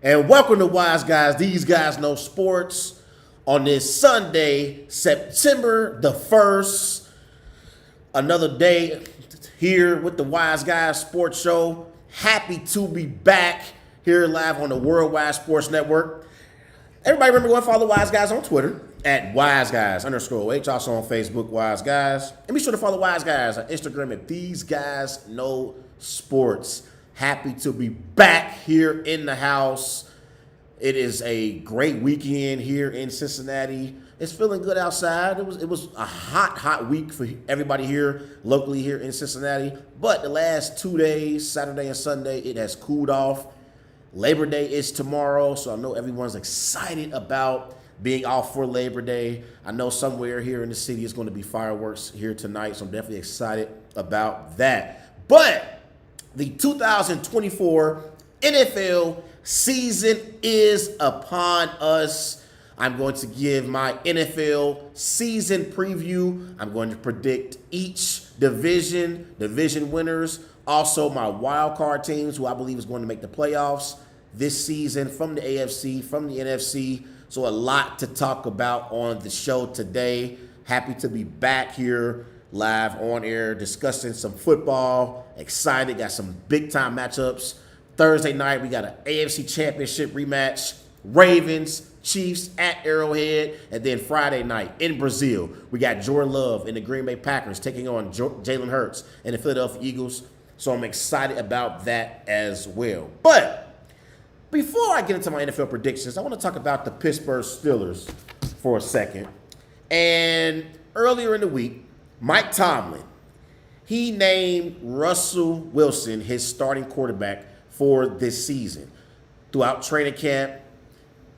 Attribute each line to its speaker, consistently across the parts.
Speaker 1: And welcome to Wise Guys. These guys know sports on this Sunday, September the 1st. Another day here with the Wise Guys Sports Show. Happy to be back here live on the Worldwide Sports Network. Everybody remember going to follow Wise Guys on Twitter at WiseGuys_H. Also on Facebook, Wise Guys. And be sure to follow Wise Guys on Instagram at These Guys Know Sports. Happy to be back here in the house. It is a great weekend here in Cincinnati. It's feeling good outside. It was a hot week for everybody here, locally here in Cincinnati. But the last 2 days, Saturday and Sunday, it has cooled off. Labor Day is tomorrow, so I know everyone's excited about being off for Labor Day. I know somewhere here in the city is going to be fireworks here tonight, so I'm definitely excited about that. But the 2024 NFL season is upon us. I'm going to give my NFL season preview. I'm going to predict each division winners, also my wild card teams who I believe is going to make the playoffs this season from the AFC, from the NFC. So a lot to talk about on the show today. Happy to be back here live on air discussing some football. Excited, got some big time matchups. Thursday night, we got an AFC Championship rematch. Ravens, Chiefs at Arrowhead. And then Friday night in Brazil, we got Jordan Love and the Green Bay Packers taking on Jalen Hurts and the Philadelphia Eagles. So I'm excited about that as well. But before I get into my NFL predictions, I want to talk about the Pittsburgh Steelers for a second. And earlier in the week, Mike Tomlin, he named Russell Wilson his starting quarterback for this season. Throughout training camp,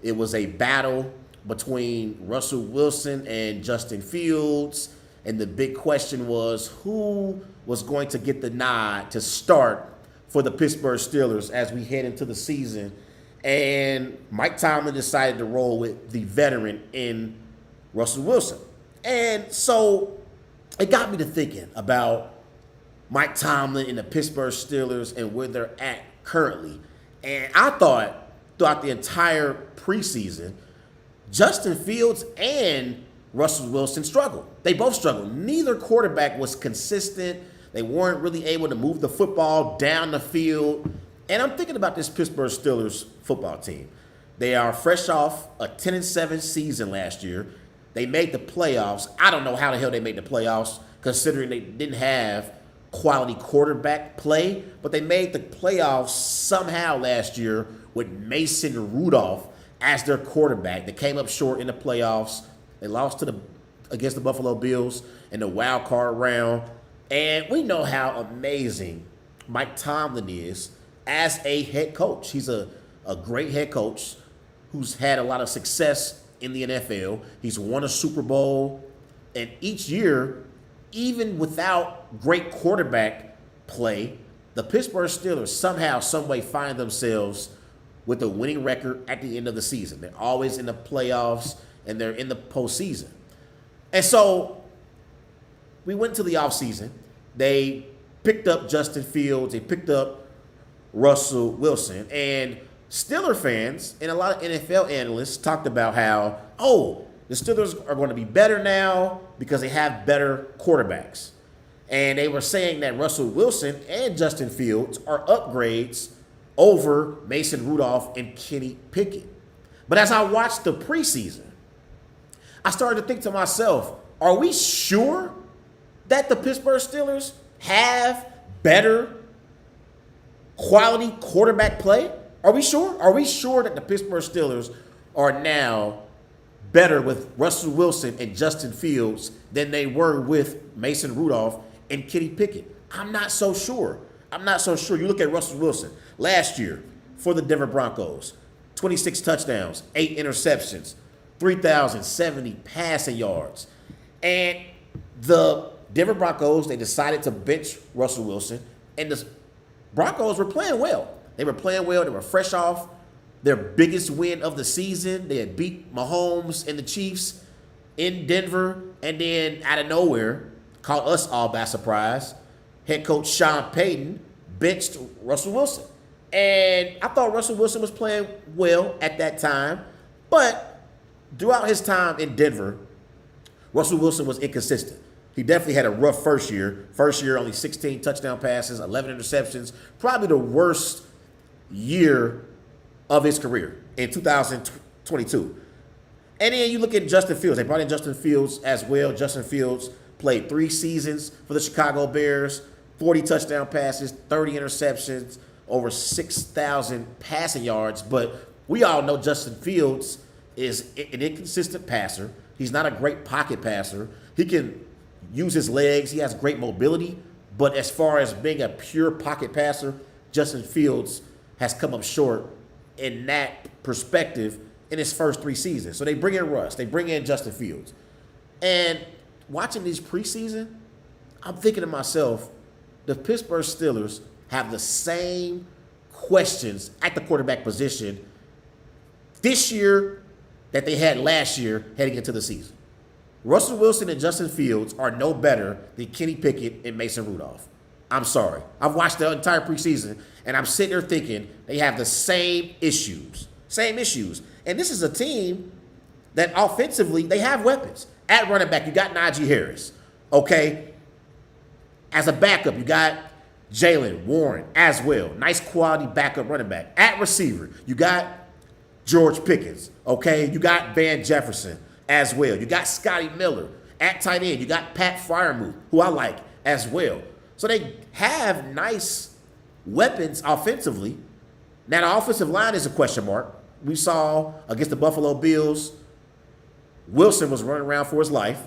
Speaker 1: it was a battle between Russell Wilson and Justin Fields, and the big question was who was going to get the nod to start for the Pittsburgh Steelers as we head into the season. And Mike Tomlin decided to roll with the veteran in Russell Wilson. And so it got me to thinking about Mike Tomlin and the Pittsburgh Steelers and where they're at currently. And I thought throughout the entire preseason, Justin Fields and Russell Wilson struggled. They both struggled. Neither quarterback was consistent. They weren't really able to move the football down the field. And I'm thinking about this Pittsburgh Steelers football team. They are fresh off a 10-7 season last year. They made the playoffs. I don't know how the hell they made the playoffs, considering they didn't have quality quarterback play, but they made the playoffs somehow last year with Mason Rudolph as their quarterback. They came up short in the playoffs. They lost against the Buffalo Bills in the wild card round. And we know how amazing Mike Tomlin is as a head coach. He's a great head coach who's had a lot of success in the NFL. He's won a Super Bowl, and each year, even without great quarterback play, the Pittsburgh Steelers somehow, someway find themselves with a winning record at the end of the season. They're always in the playoffs, and they're in the postseason. And so we went to the offseason. They picked up Justin Fields. They picked up Russell Wilson. And Steeler fans and a lot of NFL analysts talked about how, the Steelers are going to be better now because they have better quarterbacks. And they were saying that Russell Wilson and Justin Fields are upgrades over Mason Rudolph and Kenny Pickett. But as I watched the preseason, I started to think to myself, are we sure that the Pittsburgh Steelers have better quality quarterback play? Are we sure? Are we sure that the Pittsburgh Steelers are now better with Russell Wilson and Justin Fields than they were with Mason Rudolph and Kenny Pickett? I'm not so sure. You look at Russell Wilson last year for the Denver Broncos, 26 touchdowns, 8 interceptions, 3,070 passing yards. And the Denver Broncos, they decided to bench Russell Wilson, and the Broncos were playing well. They were playing well. They were fresh off their biggest win of the season. They had beat Mahomes and the Chiefs in Denver, and then out of nowhere, caught us all by surprise, head coach Sean Payton benched Russell Wilson. And I thought Russell Wilson was playing well at that time, but throughout his time in Denver, Russell Wilson was inconsistent. He definitely had a rough first year. First year, only 16 touchdown passes, 11 interceptions, probably the worst year of his career in 2022. And then you look at Justin Fields. They brought in Justin Fields as well. Justin Fields played 3 seasons for the Chicago Bears, 40 touchdown passes, 30 interceptions, over 6,000 passing yards. But we all know Justin Fields is an inconsistent passer. He's not a great pocket passer. He can use his legs. He has great mobility. But as far as being a pure pocket passer, Justin Fields has come up short in that perspective in his first 3 seasons. So they bring in Russ. They bring in Justin Fields. And watching these preseason, I'm thinking to myself, the Pittsburgh Steelers have the same questions at the quarterback position this year that they had last year heading into the season. Russell Wilson and Justin Fields are no better than Kenny Pickett and Mason Rudolph. I'm sorry. I've watched the entire preseason, and I'm sitting there thinking they have the same issues. Same issues. And this is a team that offensively, they have weapons. At running back, you got Najee Harris. Okay? As a backup, you got Jalen Warren as well. Nice quality backup running back. At receiver, you got George Pickens. Okay? You got Van Jefferson as well. You got Scotty Miller. At tight end, you got Pat Freiermuth, who I like as well. So they have nice weapons offensively. Now, the offensive line is a question mark. We saw against the Buffalo Bills, Wilson was running around for his life.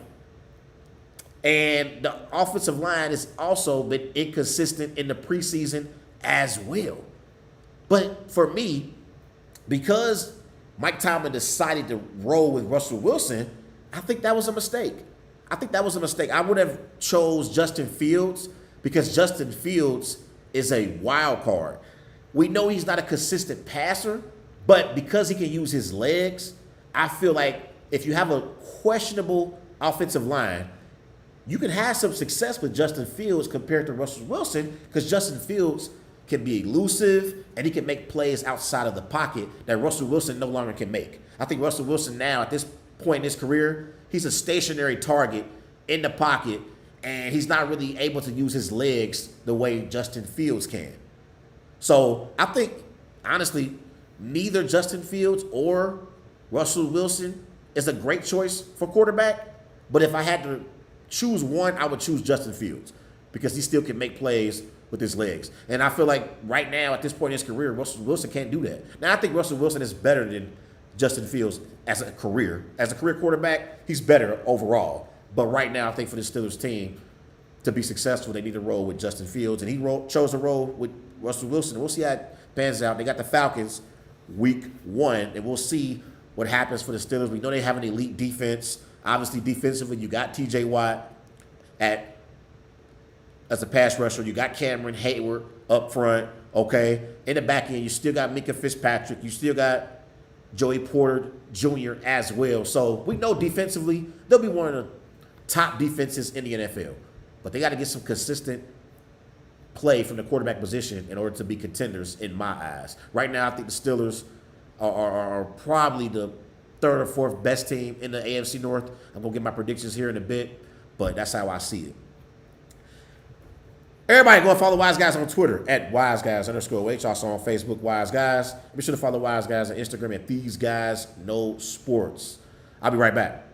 Speaker 1: And the offensive line has also been inconsistent in the preseason as well. But for me, because Mike Tomlin decided to roll with Russell Wilson, I think that was a mistake. I would have chose Justin Fields because Justin Fields is a wild card. We know he's not a consistent passer, but because he can use his legs, I feel like if you have a questionable offensive line, you can have some success with Justin Fields compared to Russell Wilson because Justin Fields can be elusive and he can make plays outside of the pocket that Russell Wilson no longer can make. I think Russell Wilson now at this point in his career, he's a stationary target in the pocket and he's not really able to use his legs the way Justin Fields can. So I think, honestly, neither Justin Fields or Russell Wilson is a great choice for quarterback. But if I had to choose one, I would choose Justin Fields because he still can make plays with his legs. And I feel like right now, at this point in his career, Russell Wilson can't do that. Now, I think Russell Wilson is better than Justin Fields as a career. As a career quarterback, he's better overall. But right now, I think for the Steelers team to be successful, they need to roll with Justin Fields. And he chose to roll with Russell Wilson. We'll see how it pans out. They got the Falcons week 1, and we'll see what happens for the Steelers. We know they have an elite defense. Obviously, defensively, you got T.J. Watt as a pass rusher. You got Cameron Hayward up front, okay? In the back end, you still got Minka Fitzpatrick. You still got Joey Porter Jr. as well. So we know defensively, they'll be one of the top defenses in the NFL. But they got to get some consistent play from the quarterback position in order to be contenders in my eyes. Right now, I think the Steelers are probably the 3rd or 4th best team in the AFC North. I'm going to get my predictions here in a bit, but that's how I see it. Everybody go and follow Wise Guys on Twitter at WiseGuys_H. Also on Facebook, Wise Guys. Be sure to follow Wise Guys on Instagram at These Guys Know Sports. I'll be right back.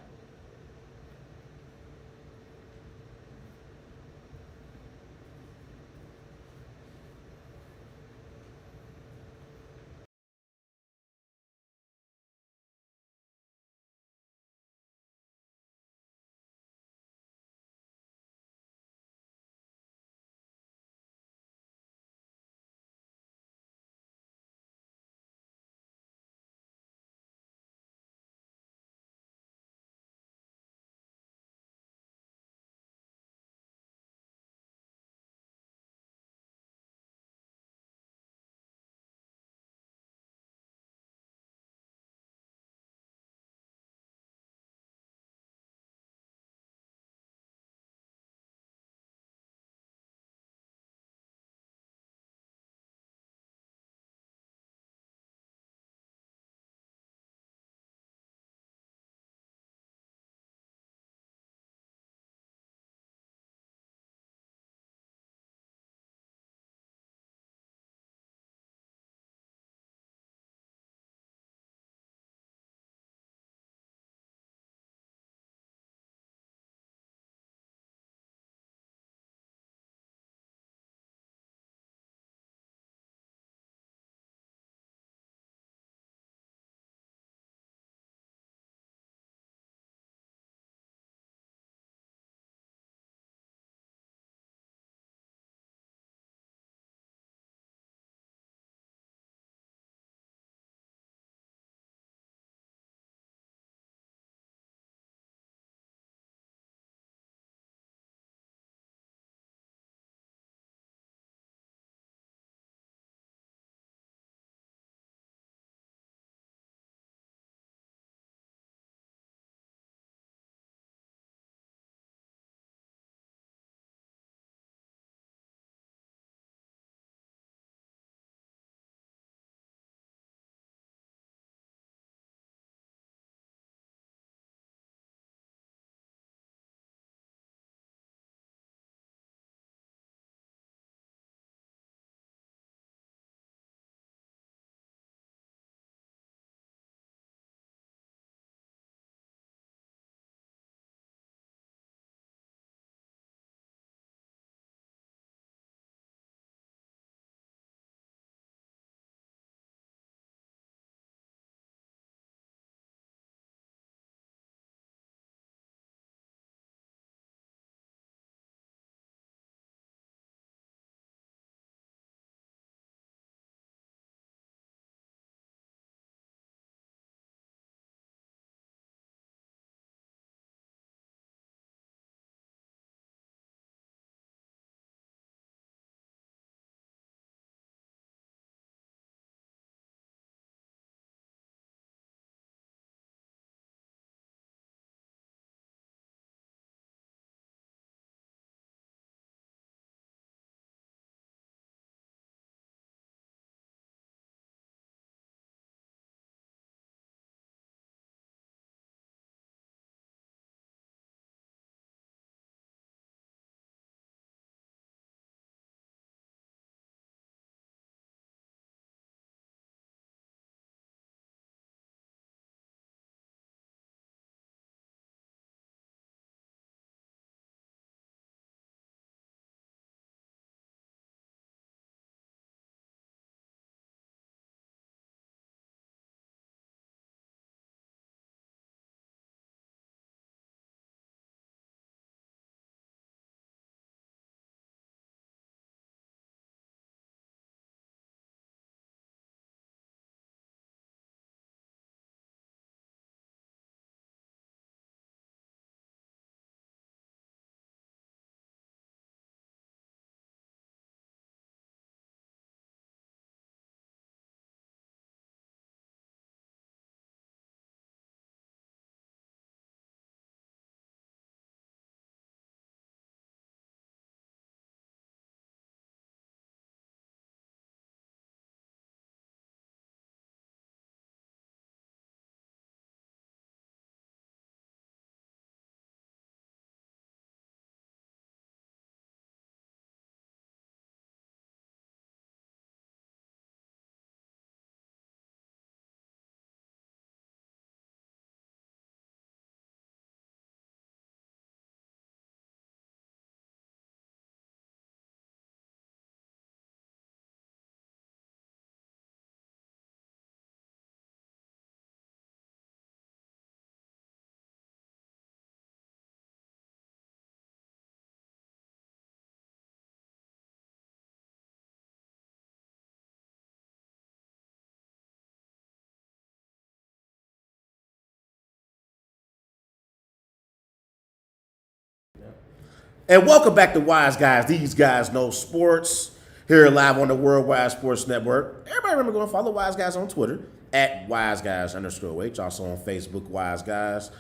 Speaker 1: And welcome back to Wise Guys. These guys know sports. Here live on the Worldwide Sports Network. Everybody remember going to follow Wise Guys on Twitter at WiseGuys_H. Also on Facebook, Wise Guys.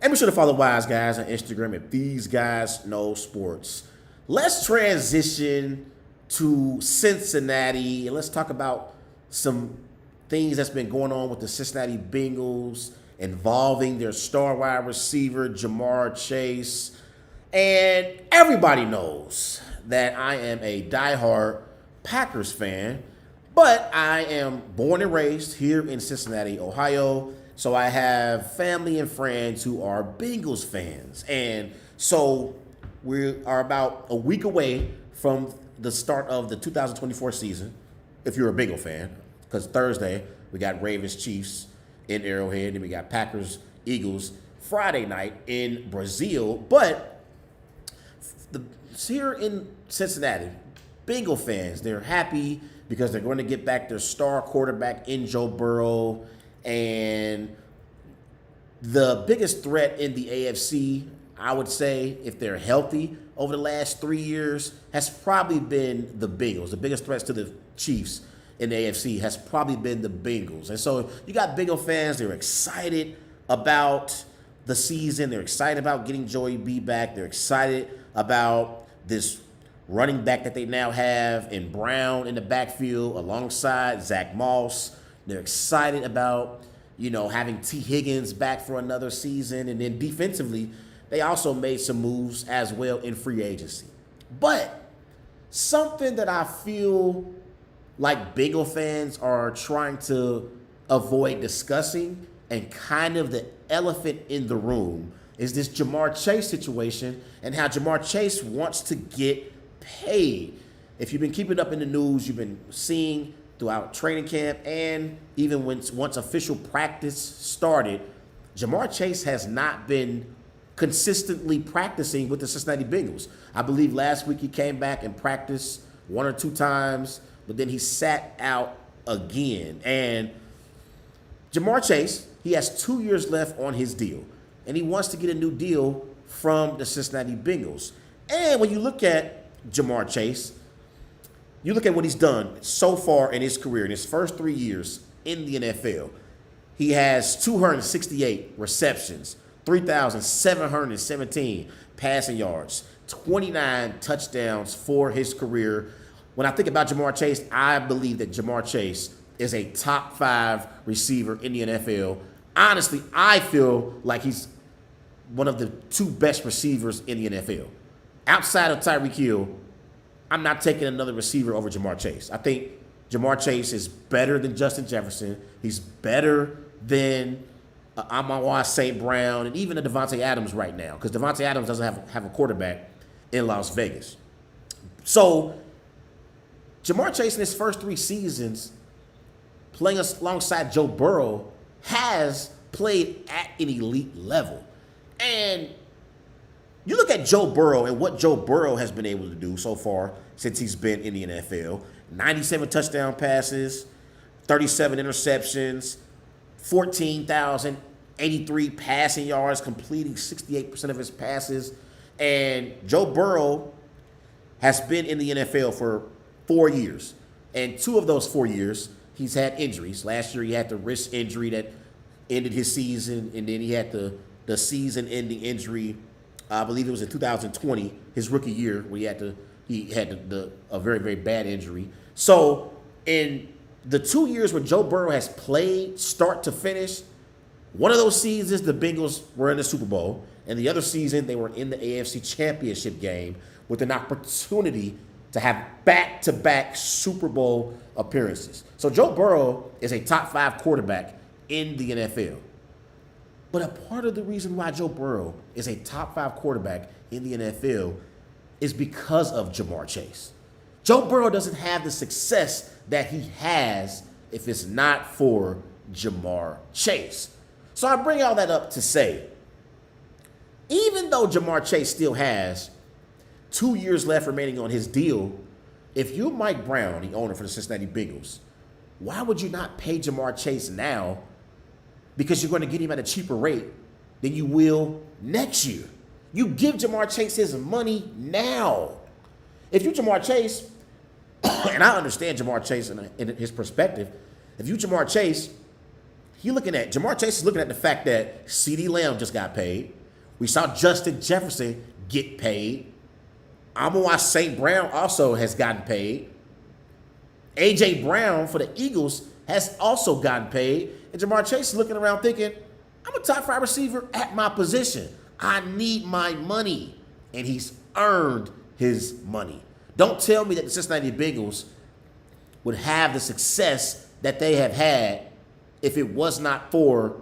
Speaker 1: And be sure to follow Wise Guys on Instagram at These Guys Know Sports. Let's transition to Cincinnati and let's talk about some things that's been going on with the Cincinnati Bengals involving their star wide receiver, Jamar Chase. And everybody knows that I am a diehard Packers fan, but I am born and raised here in Cincinnati, Ohio. So I have family and friends who are Bengals fans. And so we are about a week away from the start of the 2024 season, if you're a Bengal fan, because Thursday we got Ravens-Chiefs in Arrowhead, and we got Packers-Eagles Friday night in Brazil. But here in Cincinnati, Bengal fans, they're happy because they're going to get back their star quarterback in Joe Burrow. And the biggest threat in the AFC, I would say, if they're healthy over the last 3 years, has probably been the Bengals. The biggest threats to the Chiefs in the AFC has probably been the Bengals. And so you got Bengal fans, they're excited about the season. They're excited about getting Joey B back. They're excited about this running back that they now have in Brown in the backfield alongside Zach Moss. They're excited about, having T. Higgins back for another season. And then defensively, they also made some moves as well in free agency. But something that I feel like Bengal fans are trying to avoid discussing, and kind of the elephant in the room, is this Jamar Chase situation and how Jamar Chase wants to get paid. If you've been keeping up in the news, you've been seeing throughout training camp and even once official practice started, Jamar Chase has not been consistently practicing with the Cincinnati Bengals. I believe last week he came back and practiced 1 or 2 times, but then he sat out again. And Jamar Chase, he has 2 years left on his deal, and he wants to get a new deal from the Cincinnati Bengals. And when you look at Jamar Chase, you look at what he's done so far in his career, in his first 3 years in the NFL. He has 268 receptions, 3,717 passing yards, 29 touchdowns for his career. When I think about Jamar Chase, I believe that Jamar Chase is a top 5 receiver in the NFL. Honestly, I feel like he's one of the 2 best receivers in the NFL. Outside of Tyreek Hill, I'm not taking another receiver over Jamar Chase. I think Jamar Chase is better than Justin Jefferson. He's better than Amon-Ra St. Brown and even a Devontae Adams right now, because Devontae Adams doesn't have a quarterback in Las Vegas. So Jamar Chase in his first 3 seasons playing alongside Joe Burrow has played at an elite level. And you look at Joe Burrow and what Joe Burrow has been able to do so far since he's been in the NFL. 97 touchdown passes, 37 interceptions, 14,083 passing yards, completing 68% of his passes. And Joe Burrow has been in the NFL for 4 years. And 2 of those 4 years, he's had injuries. Last year, he had the wrist injury that ended his season, and then he had the season-ending injury. I believe it was in 2020, his rookie year, where he had a very, very bad injury. So in the 2 years where Joe Burrow has played start to finish, one of those seasons the Bengals were in the Super Bowl, and the other season they were in the AFC Championship game with an opportunity to have back-to-back Super Bowl appearances. So Joe Burrow is a top 5 quarterback in the NFL. But a part of the reason why Joe Burrow is a top 5 quarterback in the NFL is because of Jamar Chase. Joe Burrow doesn't have the success that he has if it's not for Jamar Chase. So I bring all that up to say, even though Jamar Chase still has 2 years left remaining on his deal, if you're Mike Brown, the owner for the Cincinnati Bengals, why would you not pay Jamar Chase now? Because you're going to get him at a cheaper rate than you will next year. You give Jamar Chase his money now. If you Jamar Chase, and I understand Jamar Chase in his perspective, if you Jamar Chase, Jamar Chase is looking at the fact that CeeDee Lamb just got paid. We saw Justin Jefferson get paid. Amon St. Brown also has gotten paid. A.J. Brown for the Eagles has also gotten paid. And Jamar Chase is looking around thinking, I'm a top 5 receiver at my position. I need my money. And he's earned his money. Don't tell me that the Cincinnati Bengals would have the success that they have had if it was not for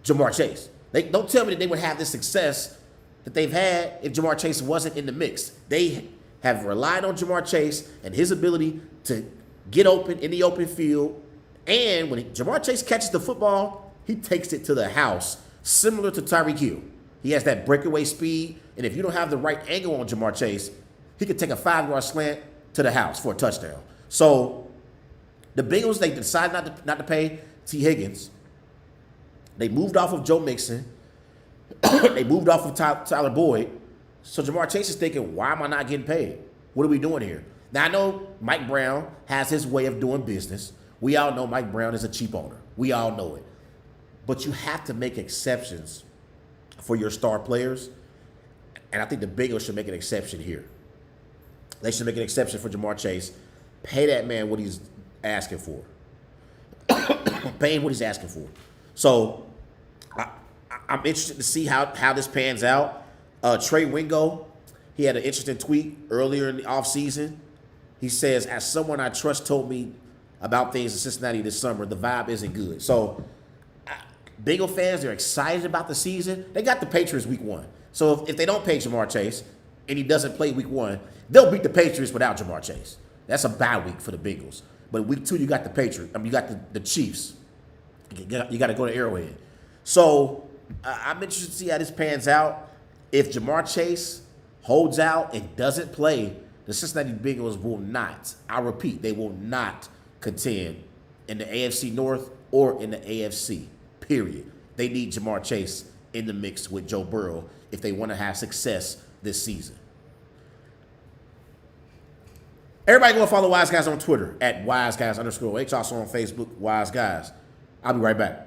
Speaker 1: Jamar Chase. Don't tell me that they would have the success that they've had if Jamar Chase wasn't in the mix. They have relied on Jamar Chase and his ability to get open in the open field. And when Jamar Chase catches the football, he takes it to the house, similar to Tyreek Hill. He has that breakaway speed, and if you don't have the right angle on Jamar Chase, he could take a 5-yard slant to the house for a touchdown. So the Bengals, they decided not to pay T. Higgins. They moved off of Joe Mixon. They moved off of Tyler Boyd. So Jamar Chase is thinking, why am I not getting paid? What are we doing here? Now, I know Mike Brown has his way of doing business. We all know Mike Brown is a cheap owner. We all know it. But you have to make exceptions for your star players. And I think the Bengals should make an exception here. They should make an exception for Jamar Chase. Pay that man what he's asking for. Pay him what he's asking for. So I'm interested to see how this pans out. Trey Wingo, he had an interesting tweet earlier in the offseason. He says, as someone I trust told me about things in Cincinnati this summer, the vibe isn't good. So Bengal fans, they're excited about the season. They got the Patriots week 1. So if they don't pay Jamar Chase and he doesn't play week 1, they'll beat the Patriots without Jamar Chase. That's a bye week for the Bengals. But week 2, you got the Patriots. You got the Chiefs. You got to go to Arrowhead. So I'm interested to see how this pans out. If Jamar Chase holds out and doesn't play, the Cincinnati Bengals will not, I repeat, they will not contend in the AFC North or in the AFC, period. They need Jamar Chase in the mix with Joe Burrow if they want to have success this season. Everybody go and follow Wise Guys on Twitter at WiseGuys_H. Also on Facebook, Wise Guys. I'll be right back.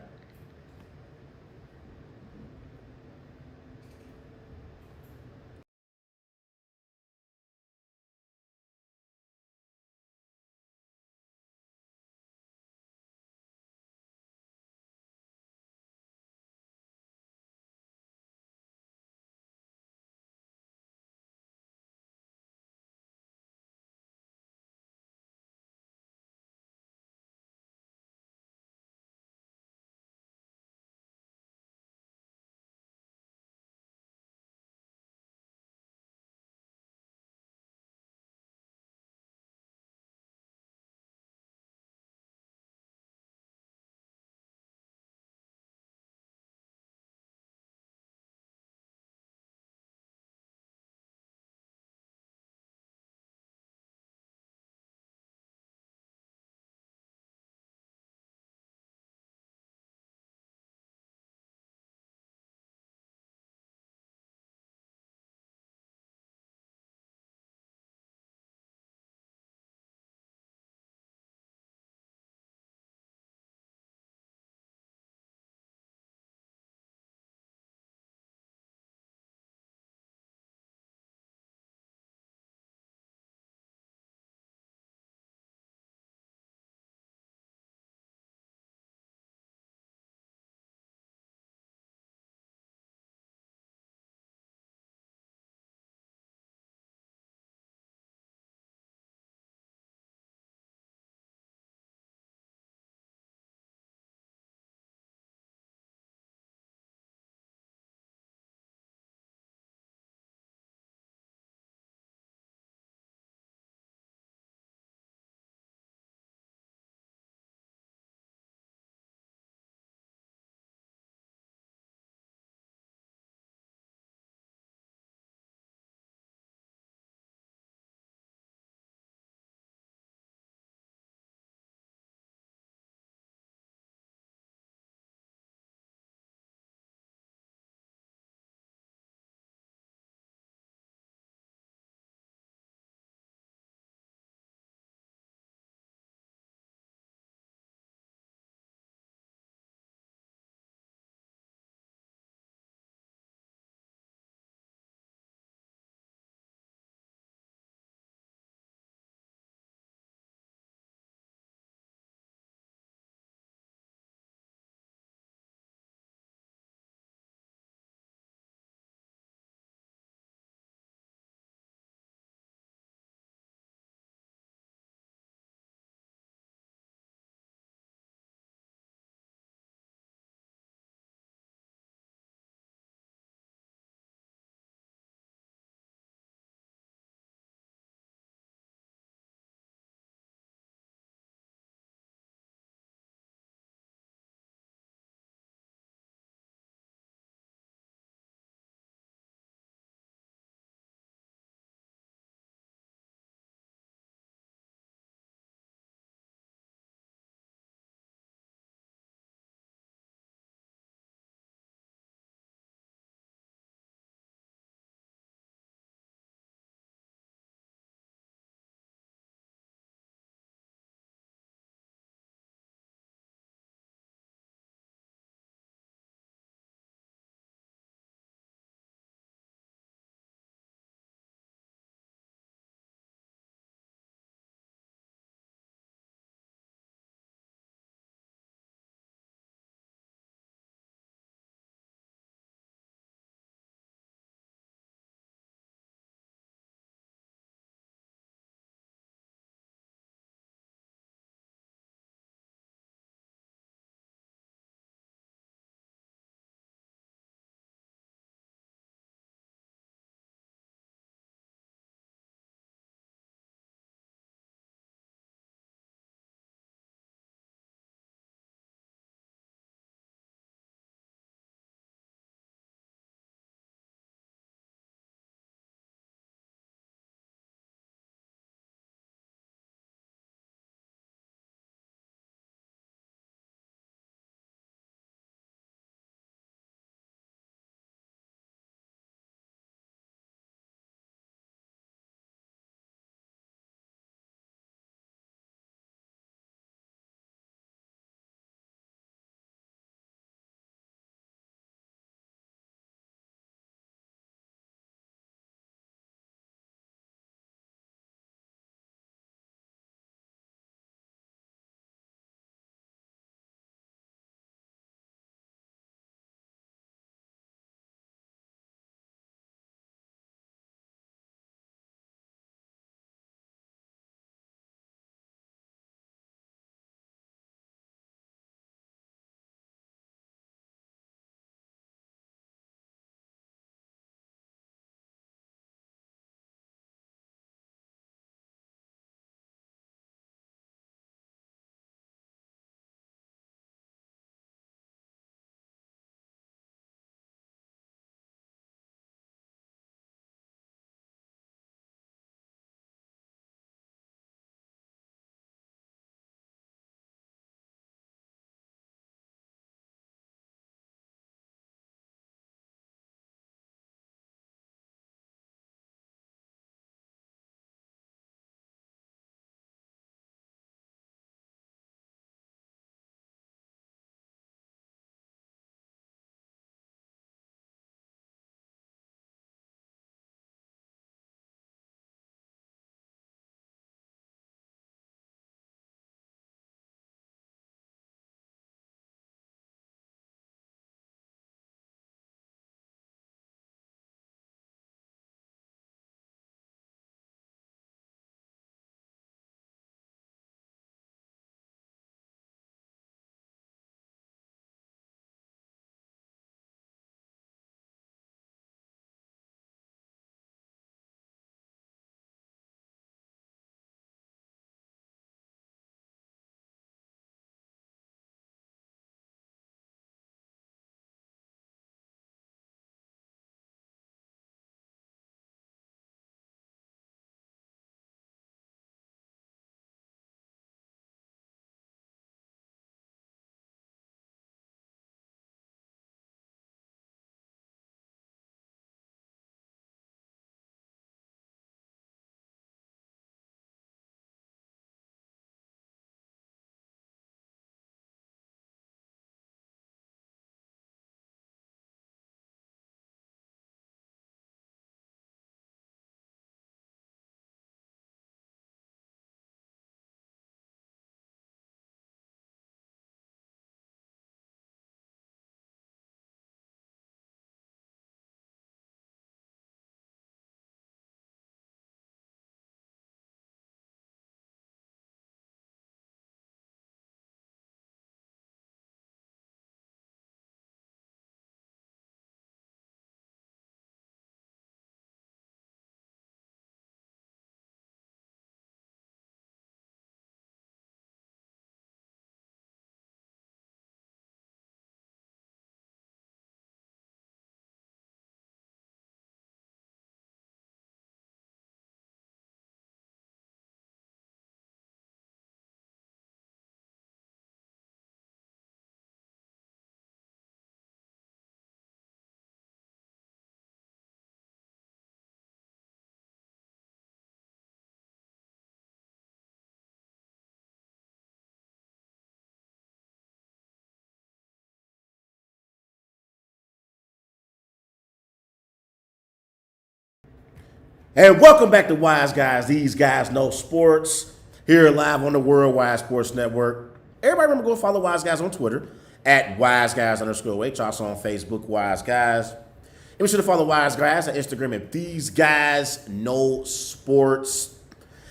Speaker 1: And welcome back to Wise Guys. These guys know sports. Here live on the Worldwide Sports Network. Everybody remember go follow Wise Guys on Twitter at WiseGuys_H. Also on Facebook, Wise Guys. And be sure to follow Wise Guys on Instagram at These Guys Know Sports.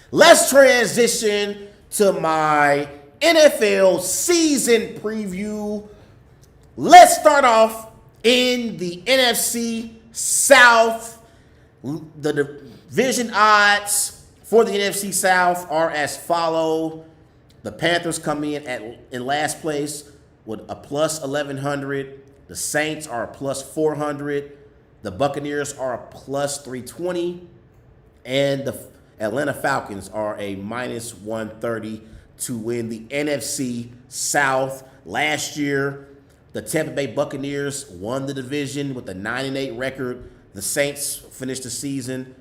Speaker 1: Let's transition to my NFL season preview. Let's start off in the NFC South. The division odds for the NFC South are as follow. The Panthers come in last place with a plus 1,100. The Saints are a plus 400. The Buccaneers are a plus 320. And the Atlanta Falcons are a minus 130 to win the NFC South. Last year, the Tampa Bay Buccaneers won the division with a 9-8 record. The Saints finished the season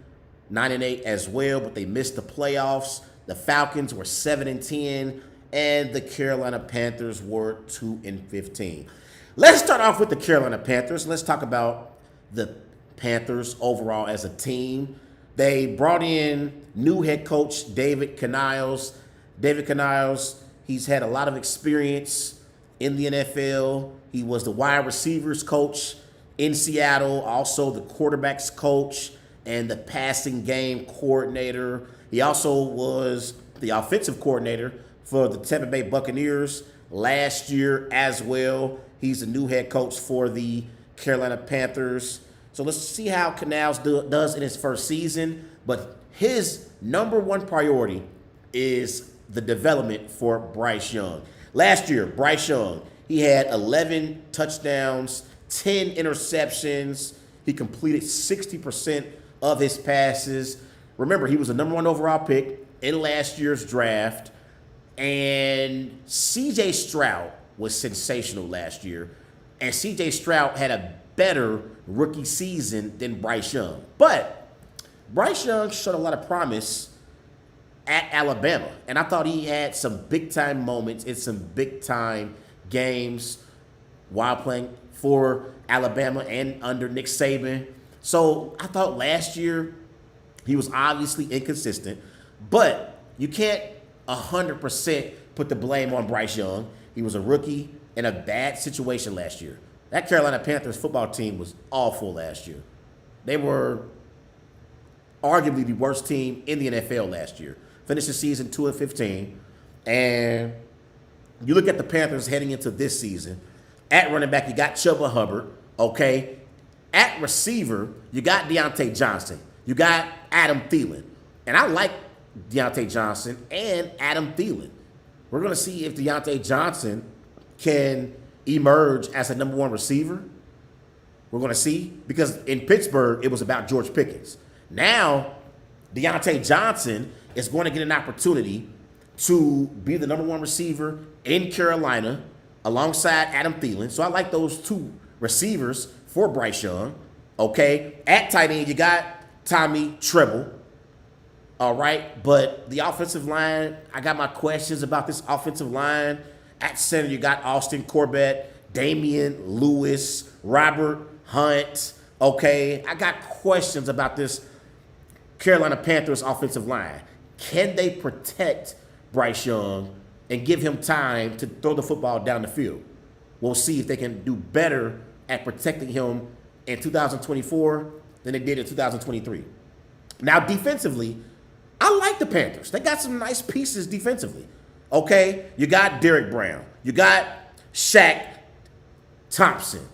Speaker 1: 9-8 as well, but they missed the playoffs. The Falcons were 7-10, and the Carolina Panthers were 2-15. Let's start off with the Carolina Panthers. Let's talk about the Panthers overall as a team. They brought in new head coach David Canales. David Canales, he's had a lot of experience in the NFL. He was the wide receivers coach in Seattle, also the quarterbacks coach and the passing game coordinator. He also was the offensive coordinator for the Tampa Bay Buccaneers last year as well. He's the new head coach for the Carolina Panthers. So let's see how Canales does in his first season. But his number one priority is the development for Bryce Young. Last year, Bryce Young, he had 11 touchdowns, 10 interceptions. He completed 60% of his passes. Remember, he was the number one overall pick in last year's draft. And C.J. Stroud was sensational last year. And C.J. Stroud had a better rookie season than Bryce Young. But Bryce Young showed a lot of promise at Alabama. And I thought he had some big-time moments in some big-time games while playing for Alabama and under Nick Saban. So I thought last year he was obviously inconsistent, but you can't 100% put the blame on Bryce Young. He was a rookie in a bad situation last year. That Carolina Panthers football team was awful last year. They were arguably the worst team in the NFL last year. Finished the season 2-15. And you look at the Panthers heading into this season. At running back, you got Chuba Hubbard, okay? At receiver, you got Deontay Johnson. You got Adam Thielen. And I like Deontay Johnson and Adam Thielen. We're going to see if Deontay Johnson can emerge as a number one receiver. We're going to see. Because in Pittsburgh, it was about George Pickens. Now, Deontay Johnson is going to get an opportunity to be the number one receiver in Carolina alongside Adam Thielen. So I like those two receivers for Bryce Young. Okay. At tight end, you got Tommy Treble. All right. But the offensive line, I got my questions about this offensive line. At center, you got Austin Corbett, Damian Lewis, Robert Hunt. Okay. I got questions about this Carolina Panthers offensive line. Can they protect Bryce Young and give him time to throw the football down the field? We'll see if they can do better at protecting him in 2024 than they did in 2023. Now, defensively, I like the Panthers. They got some nice pieces defensively. Okay? You got Derek Brown. You got Shaq Thompson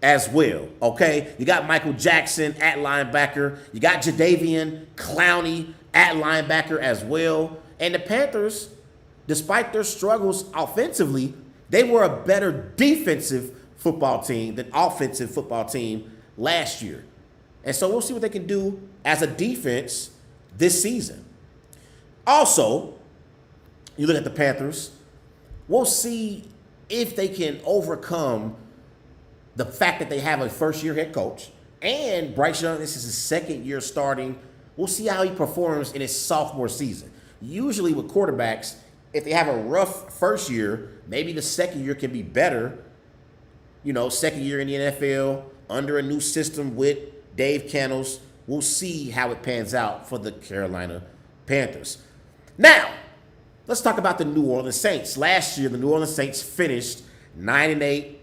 Speaker 1: as well. Okay? You got Michael Jackson at linebacker. You got Jadeveon Clowney at linebacker as well. And the Panthers, despite their struggles offensively, they were a better defensive football team than offensive football team last year. And so we'll see what they can do as a defense this season. Also, you look at the Panthers, we'll see if they can overcome the fact that they have a first-year head coach. And Bryce Young, this is his second year starting. We'll see how he performs in his sophomore season. Usually with quarterbacks, if they have a rough first year, maybe the second year can be better. You know, second year in the NFL, under a new system with Dave Canales. we'll see how it pans out for the Carolina Panthers. Now, let's talk about the New Orleans Saints. Last year, the New Orleans Saints finished 9-8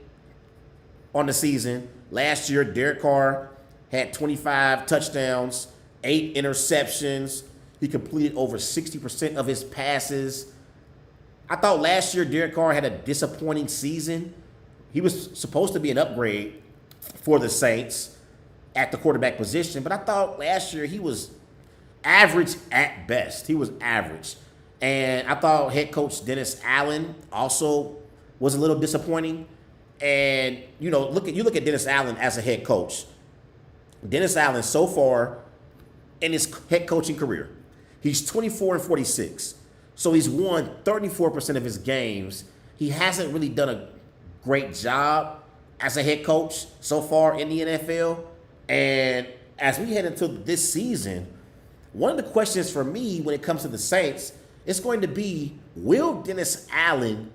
Speaker 1: on the season. Last year, Derek Carr had 25 touchdowns, 8 interceptions. He completed over 60% of his passes. I thought last year Derek Carr had a disappointing season. He was supposed to be an upgrade for the Saints at the quarterback position, but I thought last year he was average at best. He was average. And I thought head coach Dennis Allen also was a little disappointing. And, you look at Dennis Allen as a head coach. Dennis Allen, so far in his head coaching career, he's 24-46. So he's won 34% of his games. He hasn't really done a great job as a head coach so far in the NFL. And as we head into this season, one of the questions for me when it comes to the Saints is going to be, will Dennis Allen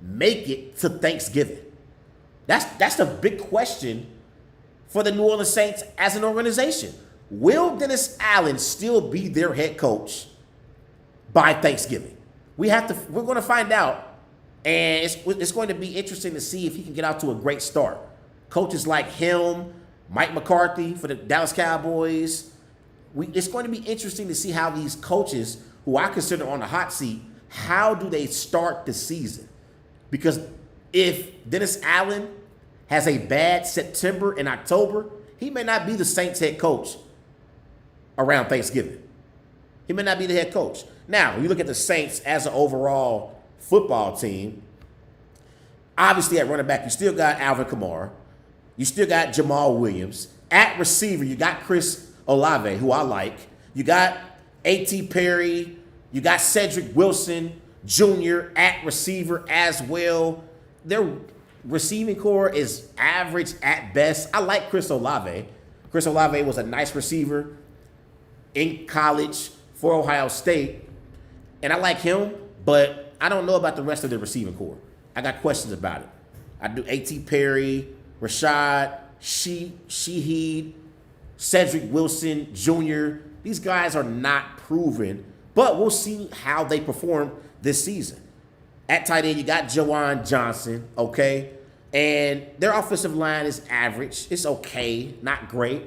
Speaker 1: make it to Thanksgiving? That's the big question for the New Orleans Saints as an organization. Will Dennis Allen still be their head coach by Thanksgiving? We're going to find out, and it's going to be interesting to see if he can get out to a great start. Coaches like him, Mike McCarthy for the Dallas Cowboys. It's going to be interesting to see how these coaches, who I consider on the hot seat, how do they start the season? Because if Dennis Allen has a bad September and October, he may not be the Saints head coach around Thanksgiving. He may not be the head coach. Now, when you look at the Saints as an overall football team, obviously at running back, you still got Alvin Kamara. You still got Jamal Williams. At receiver, you got Chris Olave, who I like. You got A.T. Perry. You got Cedric Wilson Jr. at receiver as well. Their receiving core is average at best. I like Chris Olave. Chris Olave was a nice receiver in college for Ohio State, and I like him, but I don't know about the rest of the receiving core. I got questions about it. I do A.T. Perry, Rashad, Shaheed, Cedric Wilson Jr. These guys are not proven, but we'll see how they perform this season. At tight end, you got Jawan Johnson, okay? And their offensive line is average. It's okay, not great.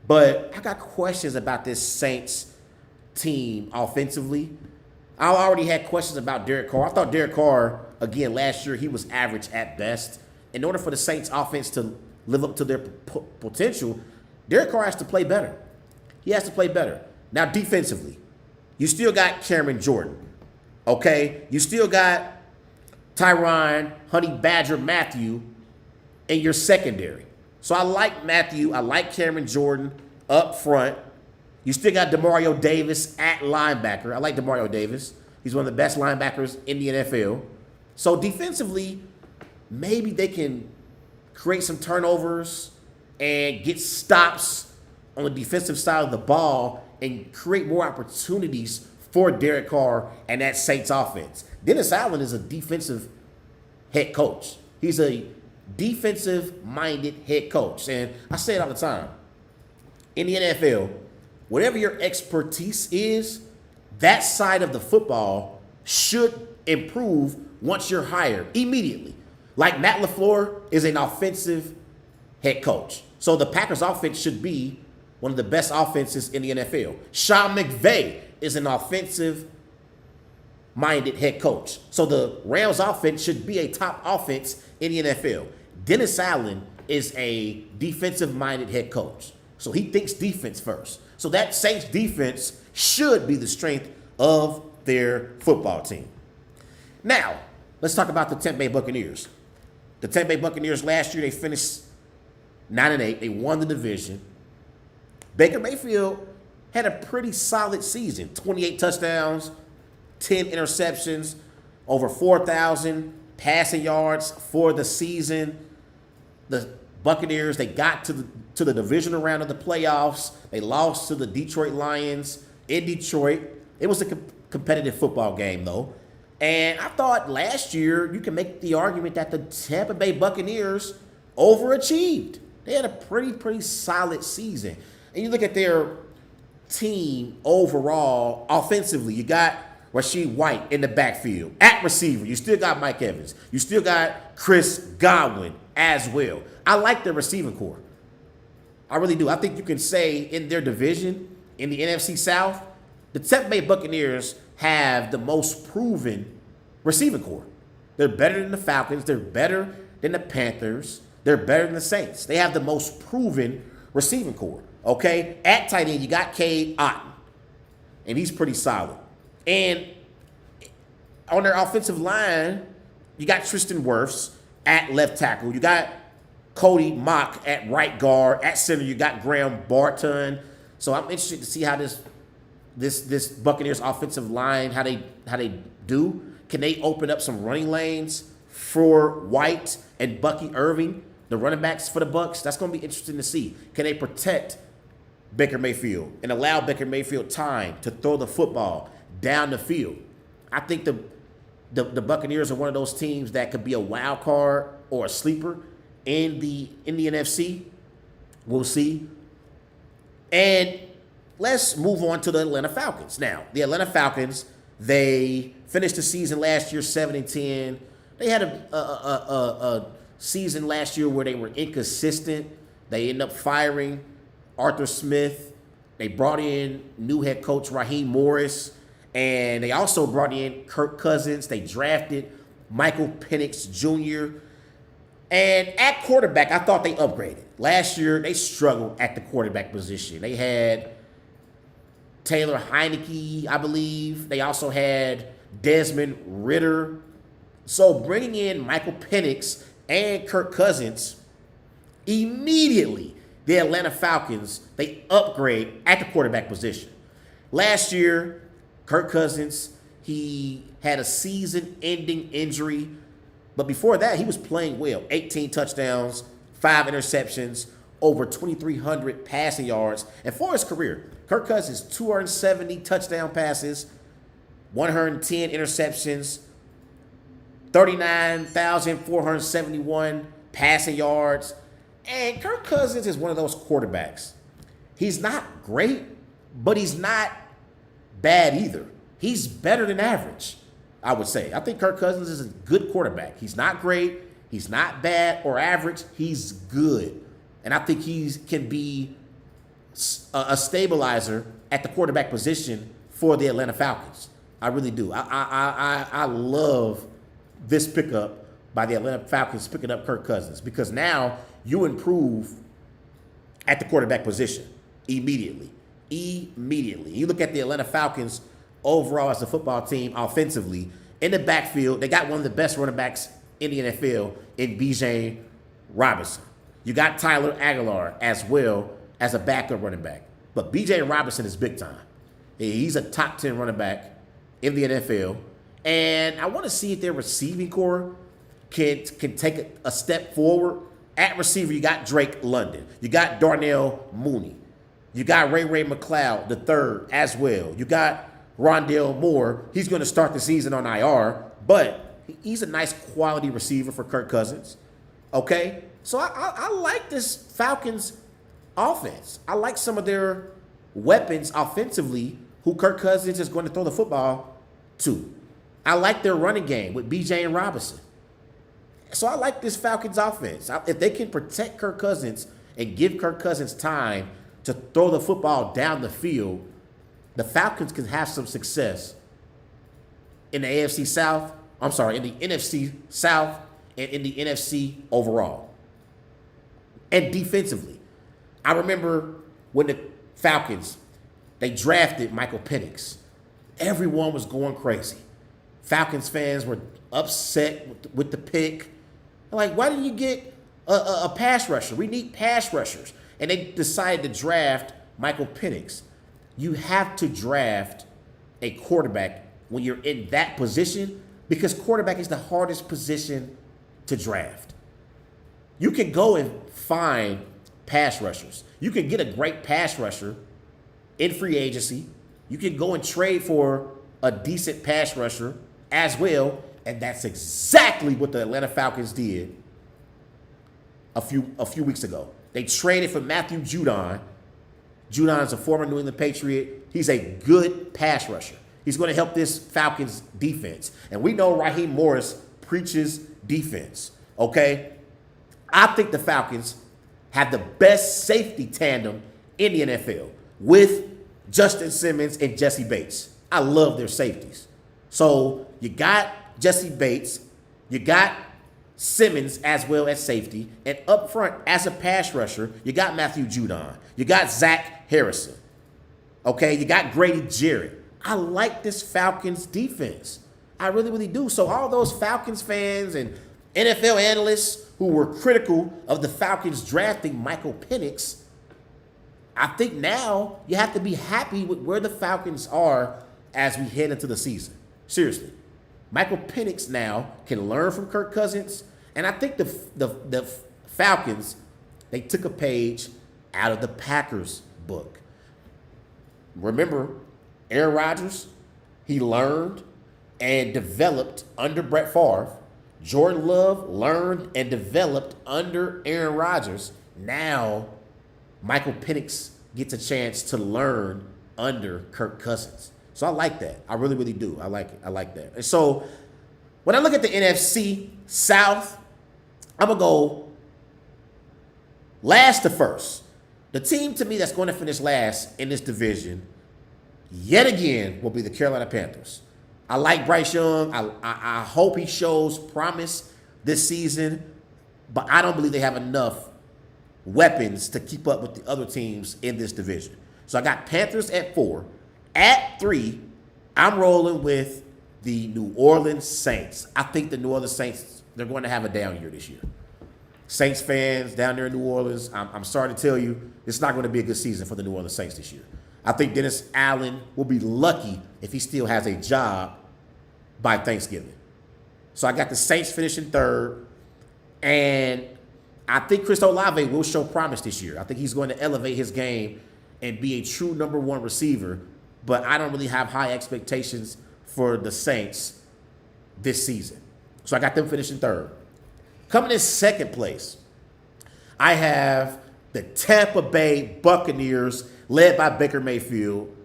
Speaker 1: But I got questions about this Saints team offensively. I already had questions about Derek Carr. I thought Derek Carr, again, last year, he was average at best. In order for the Saints offense to live up to their potential, Derek Carr has to play better. He has to play better. Now, defensively, you still got Cameron Jordan, okay? You still got Tyrann Honey Badger Mathieu in your secondary. So I like Mathieu. I like Cameron Jordan up front. You still got Demario Davis at linebacker. I like Demario Davis. He's one of the best linebackers in the NFL. So defensively, maybe they can create some turnovers and get stops on the defensive side of the ball and create more opportunities for Derek Carr and that Saints offense. Dennis Allen is a defensive head coach. He's a defensive-minded head coach. And I say it all the time. In the NFL, whatever your expertise is, that side of the football should improve once you're hired immediately. Like Matt LaFleur is an offensive head coach. So the Packers offense should be one of the best offenses in the NFL. Sean McVay is an offensive-minded head coach. So the Rams offense should be a top offense in the NFL. Dennis Allen is a defensive-minded head coach. So he thinks defense first. So that Saints defense should be the strength of their football team. Now, let's talk about the Tampa Bay Buccaneers. The Tampa Bay Buccaneers last year, they finished 9-8. They won the division. Baker Mayfield had a pretty solid season. 28 touchdowns, 10 interceptions, over 4,000 passing yards for the season. The Buccaneers, they got to the divisional round of the playoffs. They lost to the Detroit Lions in Detroit. It was a competitive football game, though. And I thought last year you can make the argument that the Tampa Bay Buccaneers overachieved. They had a pretty solid season. And you look at their team overall offensively, you got Rasheed White in the backfield. At receiver, you still got Mike Evans. You still got Chris Godwin as well. I like their receiving core. I really do. I think you can say in their division, in the NFC South, the Tampa Bay Buccaneers have the most proven receiving core. They're better than the Falcons. They're better than the Panthers. They're better than the Saints. They have the most proven receiving core. Okay? At tight end, you got Cade Otton, and he's pretty solid. And on their offensive line, you got Tristan Wirfs at left tackle. You got Cody Mock at right guard. At center, you got Graham Barton. So I'm interested to see how this Buccaneers offensive line, how they do. Can they open up some running lanes for White and Bucky Irving, the running backs for the Bucs? That's going to be interesting to see. Can they protect Baker Mayfield and allow Baker Mayfield time to throw the football down the field? I think the Buccaneers are one of those teams that could be a wild card or a sleeper in the NFC. We'll see. And let's move on to the Atlanta Falcons. Now, the Atlanta Falcons, they finished the season last year 7-10. They had a season last year where they were inconsistent. They ended up firing Arthur Smith. They brought in new head coach Raheem Morris. And they also brought in Kirk Cousins. They drafted Michael Penix Jr. And at quarterback, I thought they upgraded. Last year, they struggled at the quarterback position. They had Taylor Heineke, I believe. They also had Desmond Ridder. So bringing in Michael Penix and Kirk Cousins, immediately the Atlanta Falcons, they upgrade at the quarterback position. Last year, Kirk Cousins, he had a season-ending injury. But before that, he was playing well. 18 touchdowns, 5 interceptions, over 2,300 passing yards. And for his career, Kirk Cousins, 270 touchdown passes, 110 interceptions, 39,471 passing yards. And Kirk Cousins is one of those quarterbacks. He's not great, but he's not bad either. He's better than average, I would say. I think Kirk Cousins is a good quarterback. He's not great. He's not bad or average. He's good. And I think he can be a stabilizer at the quarterback position for the Atlanta Falcons. I really do. I love this pickup by the Atlanta Falcons picking up Kirk Cousins, because now you improve at the quarterback position immediately. You look at the Atlanta Falcons overall as a football team offensively. In the backfield, they got one of the best running backs in the NFL in B.J. Robinson. You got Tyler Aguilar as well as a backup running back. But B.J. Robinson is big time. He's a top 10 running back in the NFL. And I want to see if their receiving core can take a step forward. At receiver, you got Drake London. You got Darnell Mooney. You got Ray McLeod III as well. You got Rondale Moore. He's going to start the season on IR, but he's a nice quality receiver for Kirk Cousins. Okay? So I like this Falcons offense. I like some of their weapons offensively who Kirk Cousins is going to throw the football to. I like their running game with B.J. and Robinson. So I like this Falcons offense. If they can protect Kirk Cousins and give Kirk Cousins time to throw the football down the field, the Falcons can have some success in the AFC South. I'm sorry, in the NFC South and in the NFC overall. And defensively, I remember when the Falcons, they drafted Michael Penix. Everyone was going crazy. Falcons fans were upset with the pick. Like, why didn't you get a pass rusher? We need pass rushers. And they decided to draft Michael Penix. You have to draft a quarterback when you're in that position, because quarterback is the hardest position to draft. You can go and find pass rushers. You can get a great pass rusher in free agency. You can go and trade for a decent pass rusher as well, and that's exactly what the Atlanta Falcons did a few weeks ago. They traded for Matthew Judon Judon is a former New England Patriot. He's a good pass rusher. He's going to help this Falcons defense. And we know Raheem Morris preaches defense, okay? I think the Falcons have the best safety tandem in the NFL with Justin Simmons and Jesse Bates. I love their safeties. So you got Jesse Bates, you got Simmons as well as safety, and up front as a pass rusher, you got Matthew Judon, you got Zach Harrison, okay? You got Grady Jarrett. I like this Falcons defense. I really, really do. So all those Falcons fans and NFL analysts who were critical of the Falcons drafting Michael Penix, I think now you have to be happy with where the Falcons are as we head into the season. Seriously. Michael Penix now can learn from Kirk Cousins, and I think the Falcons, they took a page out of the Packers book. Remember, Aaron Rodgers, he learned and developed under Brett Favre. Jordan Love learned and developed under Aaron Rodgers. Now, Michael Penix gets a chance to learn under Kirk Cousins. So I like that. I really, really do. I like it. I like that. And so when I look at the NFC South, I'm going to go last to first. The team to me that's going to finish last in this division, yet again, will be the Carolina Panthers. I like Bryce Young. I hope he shows promise this season, but I don't believe they have enough weapons to keep up with the other teams in this division. So I got Panthers at 4. At 3, I'm rolling with the New Orleans Saints. I think the New Orleans Saints, they're going to have a down year this year. Saints fans down there in New Orleans, I'm sorry to tell you, it's not going to be a good season for the New Orleans Saints this year. I think Dennis Allen will be lucky if he still has a job by Thanksgiving. So I got the Saints finishing 3rd, and I think Chris Olave will show promise this year. I think he's going to elevate his game and be a true number 1 receiver, but I don't really have high expectations for the Saints this season. So I got them finishing 3rd. Coming in 2nd place, I have the Tampa Bay Buccaneers, led by Baker Mayfield.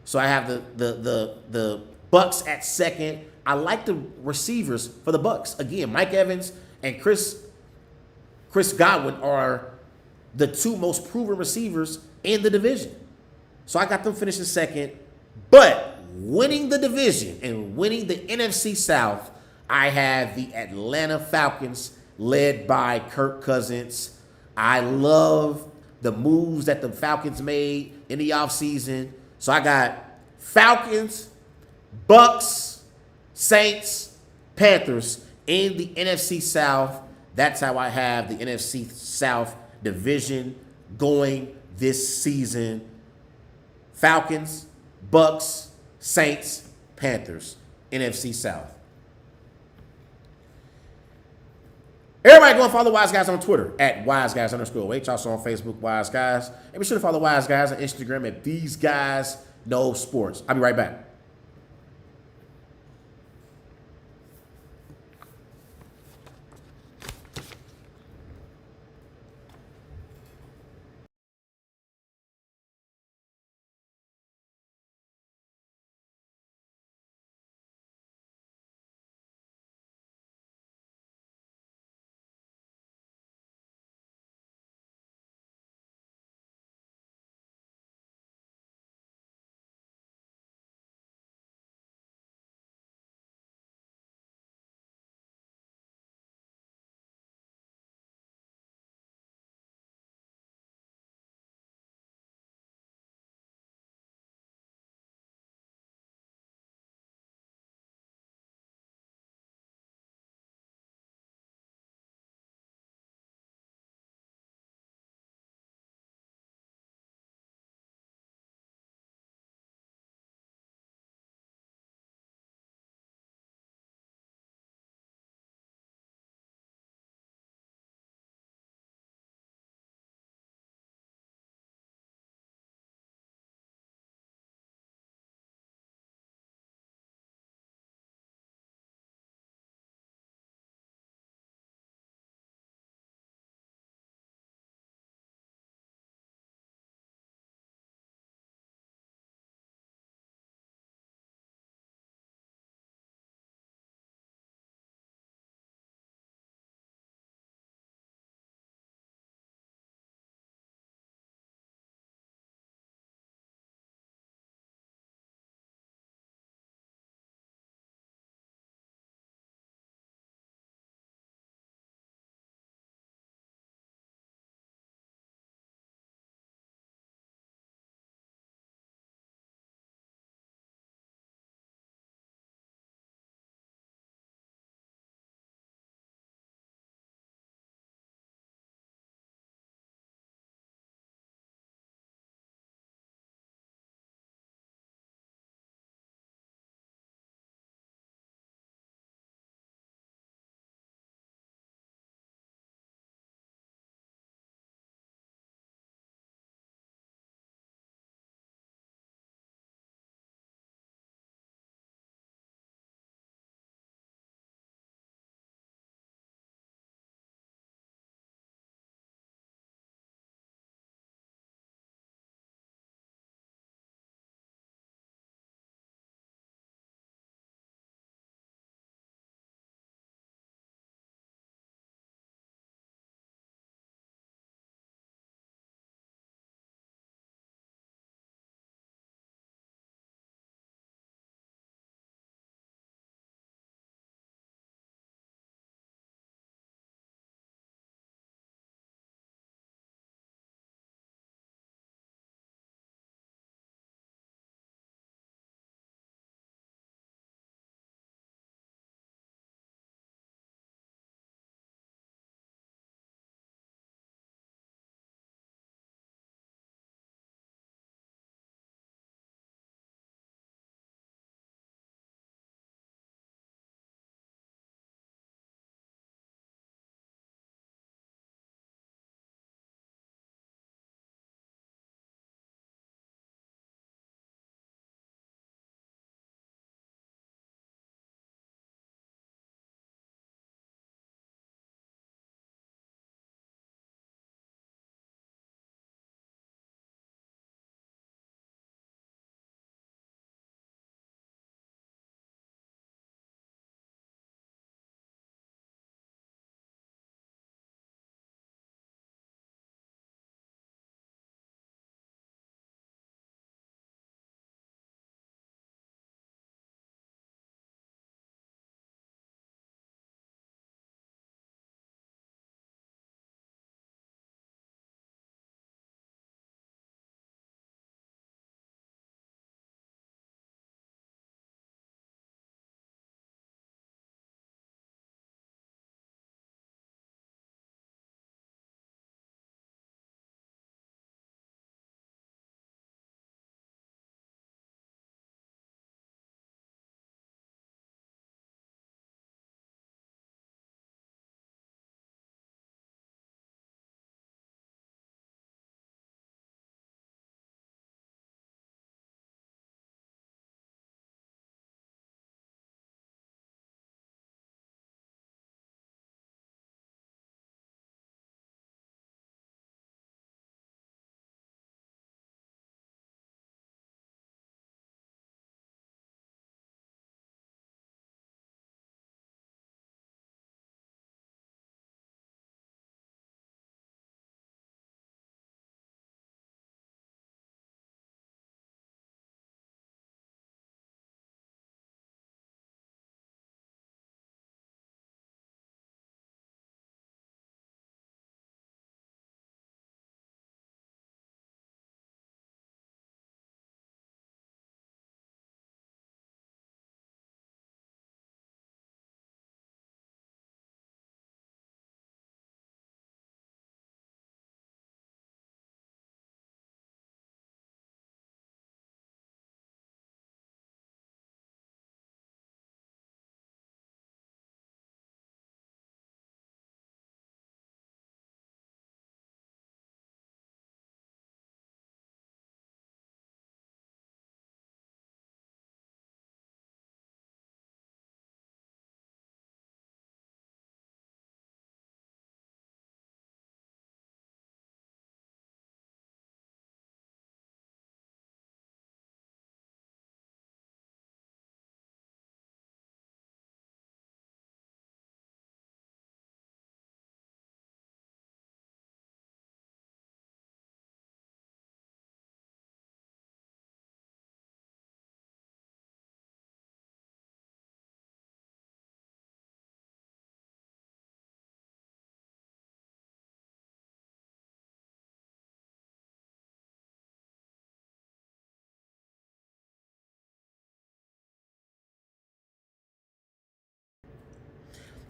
Speaker 1: So I have the Bucks at 2nd. I like the receivers for the Bucks. Again, Mike Evans and Chris Godwin are the 2 most proven receivers in the division. So I got them finishing 2nd. But winning the division and winning the NFC South, I have the Atlanta Falcons, led by Kirk Cousins. I love the moves that the Falcons made in the offseason. So I got Falcons, Bucks, Saints, Panthers in the NFC South. That's how I have the NFC South division going this season. Falcons, Bucks, Saints, Panthers, NFC South. Everybody go and follow Wise Guys on Twitter at WiseGuys_H. Also on Facebook, Wise Guys. And be sure to follow Wise Guys on Instagram at These Guys Know Sports. I'll be right back.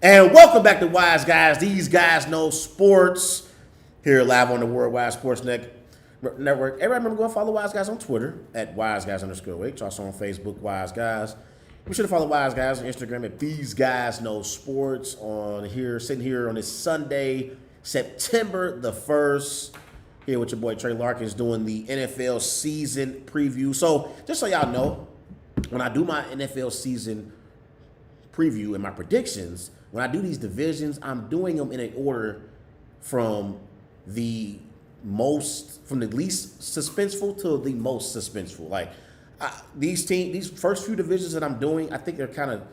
Speaker 1: And welcome back to Wise Guys. These guys know sports. Here live on the Worldwide Sports Network. Everybody remember go and follow Wise Guys on Twitter at WiseGuys_H. Also on Facebook, Wise Guys. Be sure to follow Wise Guys on Instagram at These Guys Know Sports. Sitting here on this Sunday, September the 1st. Here with your boy Trey Larkins doing the NFL season preview. So just so y'all know, when I do my NFL season preview and my predictions, when I do these divisions, I'm doing them in an order from the least suspenseful to the most suspenseful. Like these first few divisions that I'm doing, I think they're kind of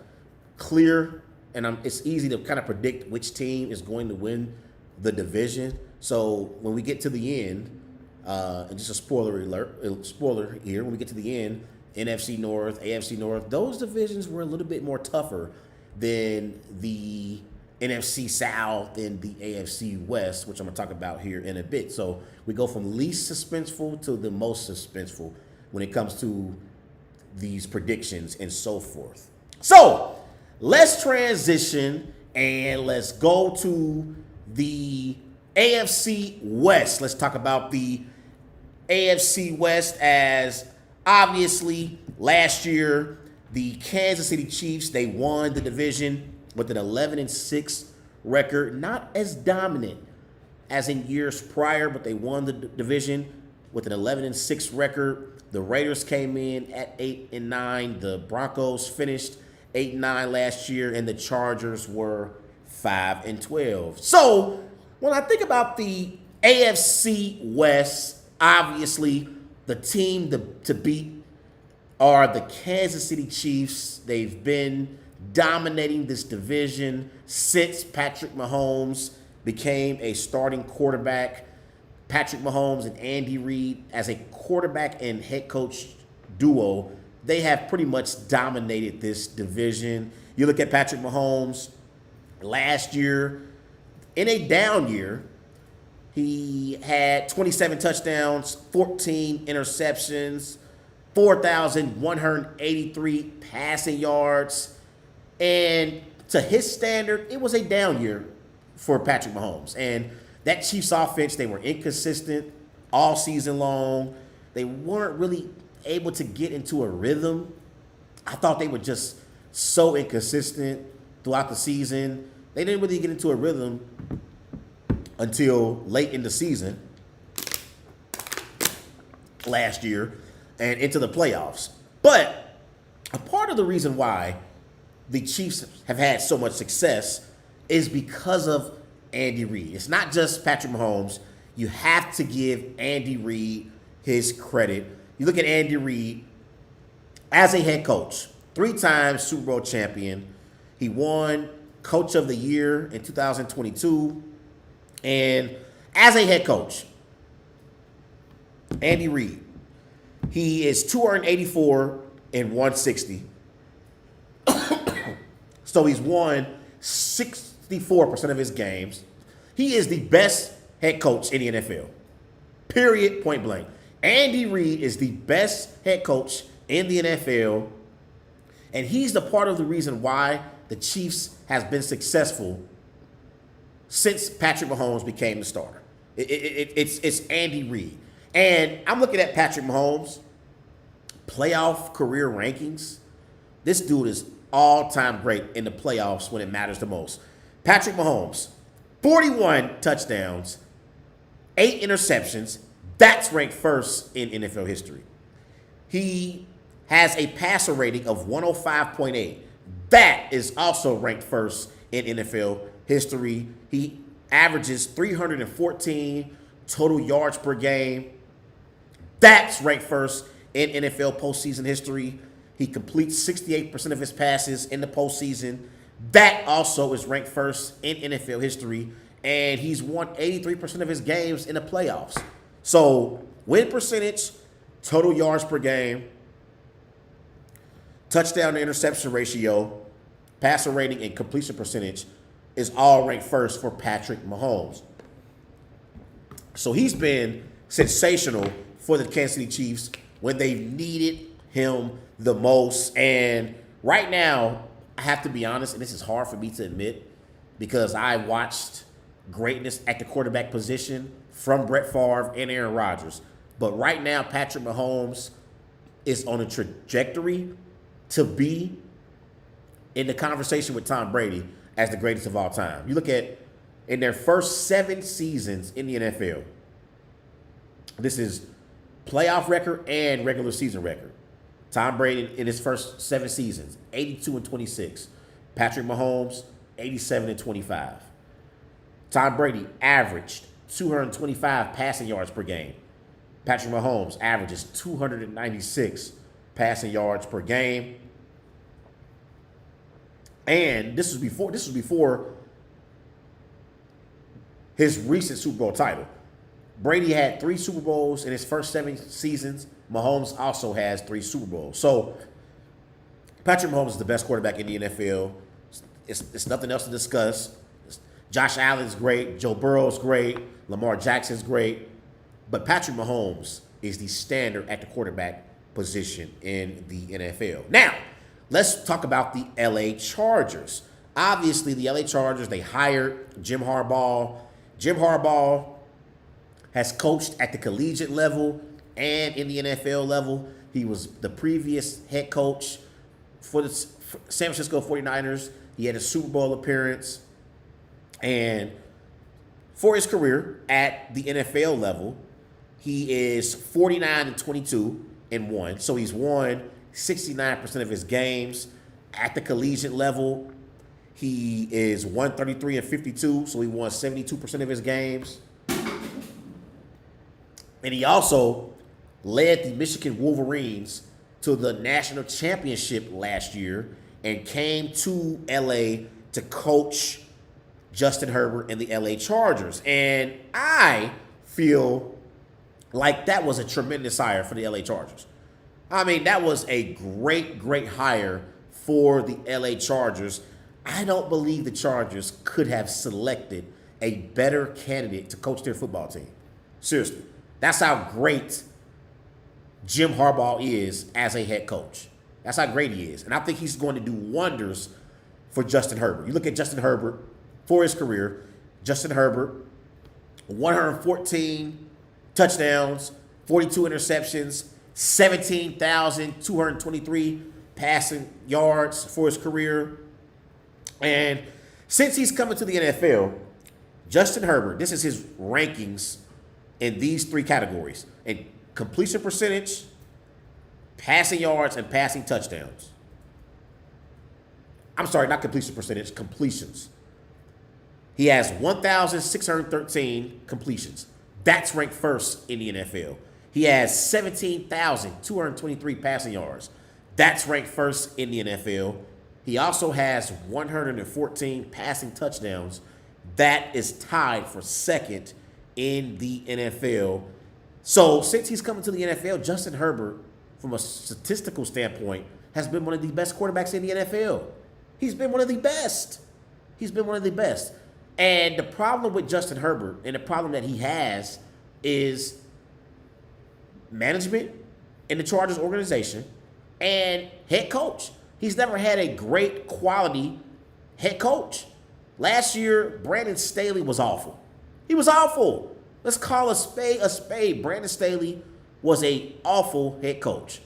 Speaker 1: clear, and it's easy to kind of predict which team is going to win the division. So when we get to the end, and just a spoiler here, when we get to the end, NFC North, AFC North, those divisions were a little bit more tougher than the NFC South and the AFC West, which I'm going to talk about here in a bit. So we go from least suspenseful to the most suspenseful when it comes to these predictions and so forth. So let's transition and let's go to the AFC West. Let's talk about the AFC West, as obviously last year the Kansas City Chiefs, they won the division with an 11-6 record, not as dominant as in years prior, but they won the division with an 11-6 record. The Raiders came in at 8-9. The Broncos finished 8-9 last year, and the Chargers were 5-12. So when I think about the AFC West, obviously the team to beat are the Kansas City Chiefs. They've been dominating this division since Patrick Mahomes became a starting quarterback. Patrick Mahomes and Andy Reid, as a quarterback and head coach duo, they have pretty much dominated this division. You look at Patrick Mahomes last year, in a down year, he had 27 touchdowns, 14 interceptions, 4,183 passing yards. And to his standard, it was a down year for Patrick Mahomes. And that Chiefs offense, they were inconsistent all season long. They weren't really able to get into a rhythm. I thought they were just so inconsistent throughout the season. They didn't really get into a rhythm until late in the season last year and into the playoffs. But a part of the reason why the Chiefs have had so much success is because of Andy Reid. It's not just Patrick Mahomes. You have to give Andy Reid his credit. You look at Andy Reid as a head coach, 3-time Super Bowl champion. He won Coach of the Year in 2022. And as a head coach, Andy Reid, he is 284 and 160. So he's won 64% of his games. He is the best head coach in the NFL. Period, point blank. Andy Reid is the best head coach in the NFL, and he's the part of the reason why the Chiefs has been successful since Patrick Mahomes became the starter. It's Andy Reid. And I'm looking at Patrick Mahomes' playoff career rankings. This dude is all-time great in the playoffs when it matters the most. Patrick Mahomes, 41 touchdowns, 8 interceptions. That's ranked first in NFL history. He has a passer rating of 105.8. That is also ranked first in NFL history. He averages 314 total yards per game. That's ranked first in NFL postseason history. He completes 68% of his passes in the postseason. That also is ranked first in NFL history. And he's won 83% of his games in the playoffs. So win percentage, total yards per game, touchdown to interception ratio, passer rating, and completion percentage is all ranked first for Patrick Mahomes. So he's been sensational for the Kansas City Chiefs when they needed him the most. And right now, I have to be honest, and this is hard for me to admit, because I watched greatness at the quarterback position from Brett Favre and Aaron Rodgers. But right now, Patrick Mahomes is on a trajectory to be in the conversation with Tom Brady as the greatest of all time. You look at in their first 7 seasons in the NFL, this is playoff record and regular season record. Tom Brady in his first 7 seasons, 82-26. Patrick Mahomes, 87-25. Tom Brady averaged 225 passing yards per game. Patrick Mahomes averages 296 passing yards per game. And this was before his recent Super Bowl title. Brady had 3 Super Bowls in his first 7 seasons. Mahomes also has 3 Super Bowls. So Patrick Mahomes is the best quarterback in the NFL. It's nothing else to discuss. Josh Allen's great. Joe Burrow's great. Lamar Jackson's great. But Patrick Mahomes is the standard at the quarterback position in the NFL. Now, let's talk about the LA Chargers. Obviously, the LA Chargers, they hired Jim Harbaugh. Jim Harbaugh has coached at the collegiate level and in the NFL level. He was the previous head coach for the San Francisco 49ers. He had a Super Bowl appearance. And for his career at the NFL level, he is 49-22-1. So he's won 69% of his games. At the collegiate level, he is 133-52. So he won 72% of his games. And he also led the Michigan Wolverines to the national championship last year and came to LA to coach Justin Herbert and the LA Chargers. And I feel like that was a tremendous hire for the LA Chargers. I mean, that was a great, great hire for the LA Chargers. I don't believe the Chargers could have selected a better candidate to coach their football team. Seriously. That's how great Jim Harbaugh is as a head coach. That's how great he is. And I think he's going to do wonders for Justin Herbert. You look at Justin Herbert for his career. Justin Herbert, 114 touchdowns, 42 interceptions, 17,223 passing yards for his career. And since he's coming to the NFL, Justin Herbert, this is his rankings in these 3 categories: in completion percentage, passing yards, and passing touchdowns. I'm sorry, not completion percentage, completions. He has 1,613 completions. That's ranked first in the NFL. He has 17,223 passing yards. That's ranked first in the NFL. He also has 114 passing touchdowns. That is tied for second in the NFL. So since he's coming to the NFL, Justin Herbert, from a statistical standpoint, has been one of the best quarterbacks in the NFL. He's been one of the best. He's been one of the best. And the problem with Justin Herbert, and the problem that he has, is management in the Chargers organization and head coach. He's never had a great quality head coach. Last year, Brandon Staley was awful. He was awful. Let's call a spade a spade. Brandon Staley was an awful head coach.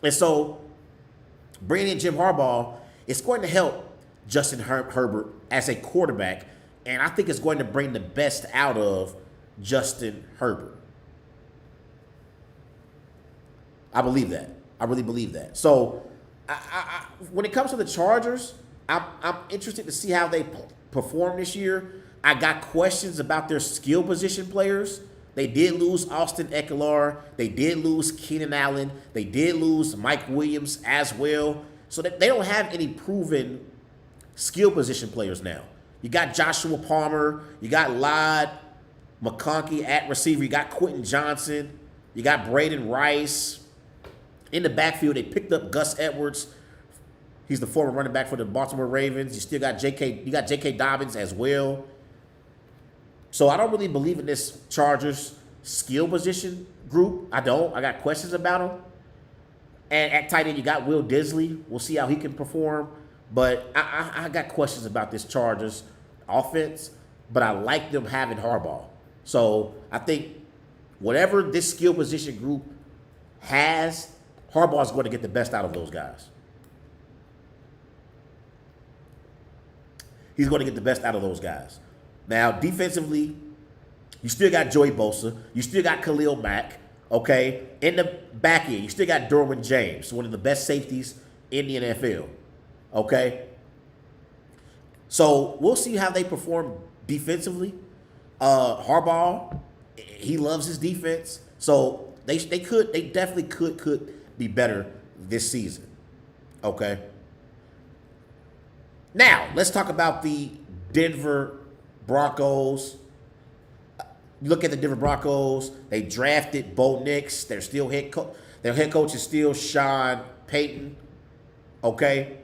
Speaker 1: And so bringing in Jim Harbaugh is going to help Justin Herbert as a quarterback, and I think it's going to bring the best out of Justin Herbert. I believe that. I really believe that. So when it comes to the Chargers, I'm interested to see how they perform this year. I got questions about their skill position players. They did lose Austin Eckler. They did lose Keenan Allen. They did lose Mike Williams as well. So they don't have any proven skill position players now. You got Joshua Palmer. You got Ladd McConkey at receiver. You got Quentin Johnson. You got Braden Rice. In the backfield, they picked up Gus Edwards. He's the former running back for the Baltimore Ravens. You still got J.K. Dobbins as well. So I don't really believe in this Chargers skill position group. I don't. I got questions about them. And at tight end, you got Will Disley. We'll see how he can perform. But I got questions about this Chargers offense, but I like them having Harbaugh. So I think whatever this skill position group has, Harbaugh is going to get the best out of those guys. He's going to get the best out of those guys. Now, defensively, you still got Joey Bosa. You still got Khalil Mack. Okay? In the back end, you still got Derwin James, one of the best safeties in the NFL. Okay? So we'll see how they perform defensively. Harbaugh, he loves his defense. So they definitely could be better this season. Okay? Now, let's talk about the Denver Broncos. Look at the Denver Broncos. They drafted Bo Nix. Their head coach is still Sean Payton. Okay?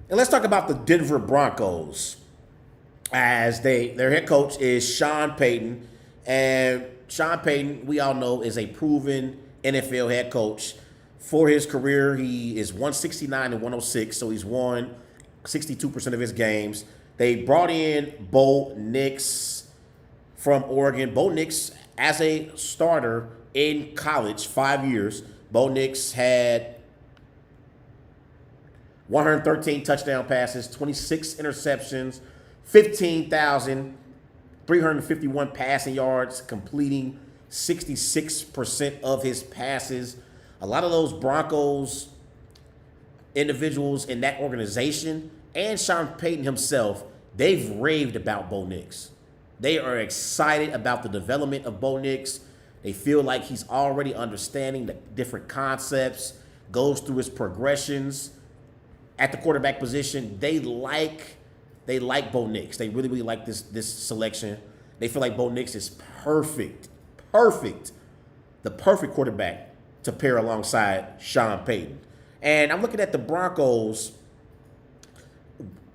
Speaker 1: And let's talk about the Denver Broncos. As their head coach is Sean Payton. And Sean Payton, we all know, is a proven NFL head coach. For his career, he is 169 and 106, so he's won 62% of his games. They brought in Bo Nix from Oregon. Bo Nix, as a starter in college, 5 years, Bo Nix had 113 touchdown passes, 26 interceptions, 15,351 passing yards, completing 66% of his passes. A lot of those Broncos individuals in that organization and Sean Payton himself, they've raved about Bo Nix. They are excited about the development of Bo Nix. They feel like he's already understanding the different concepts, goes through his progressions at the quarterback position. They like Bo Nix. They really, really like this selection. They feel like Bo Nix is perfect, the perfect quarterback to pair alongside Sean Payton. And I'm looking at the Broncos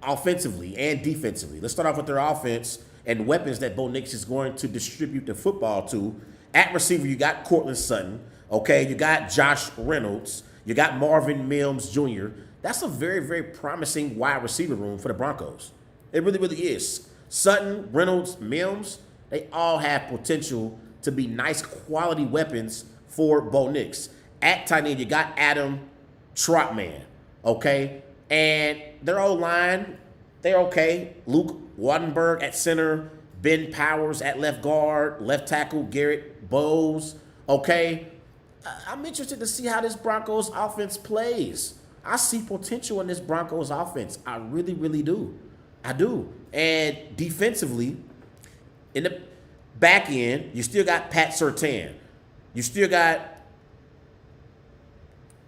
Speaker 1: offensively and defensively. Let's start off with their offense and weapons that Bo Nix is going to distribute the football to. At receiver, you got Courtland Sutton. Okay, you got Josh Reynolds. You got Marvin Mims Jr. That's a very, very promising wide receiver room for the Broncos. It really, really is. Sutton, Reynolds, Mims, they all have potential to be nice quality weapons for Bo Nix. At tight end, you got Adam Trotman, okay? And their O-line, they're okay. Luke Wattenberg at center, Ben Powers at left guard, left tackle Garrett Bowes, okay? I'm interested to see how this Broncos offense plays. I see potential in this Broncos offense. I really, really do. I do. And defensively, in the back end, you still got Pat Surtain. You still got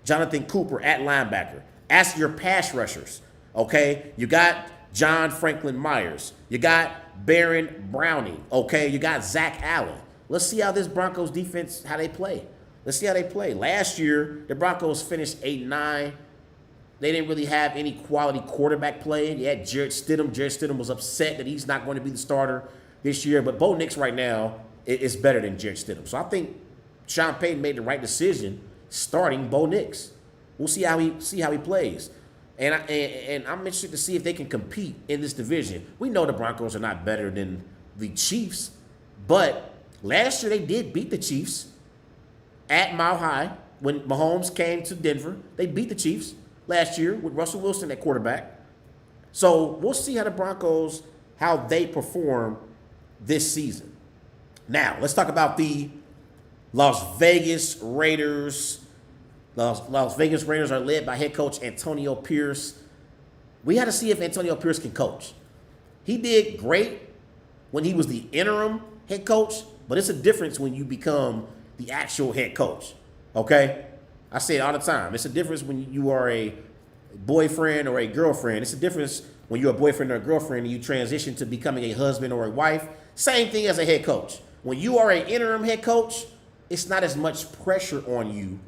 Speaker 1: Jonathan Cooper at linebacker. As your pass rushers, okay? You got John Franklin Myers. You got Baron Browning, okay? You got Zach Allen. Let's see how this Broncos defense, how they play. Let's see how they play. Last year, the Broncos finished 8-9. They didn't really have any quality quarterback play. You had Jarrett Stidham. Jarrett Stidham was upset that he's not going to be the starter this year. But Bo Nix right now is better than Jarrett Stidham. So I think Sean Payton made the right decision starting Bo Nix. We'll see how he plays. And I'm interested to see if they can compete in this division. We know the Broncos are not better than the Chiefs. But last year they did beat the Chiefs at Mile High when Mahomes came to Denver. They beat the Chiefs last year with Russell Wilson at quarterback. So we'll see how the Broncos, how they perform this season. Now, let's talk about the Las Vegas Raiders. Las Vegas Raiders are led by head coach Antonio Pierce. We had to see if Antonio Pierce can coach. He did great when he was the interim head coach, but it's a difference when you become the actual head coach, okay? I say it all the time. It's a difference when you are a boyfriend or a girlfriend. It's a difference when you're a boyfriend or a girlfriend and you transition to becoming a husband or a wife. Same thing as a head coach. When you are an interim head coach, it's not as much pressure on you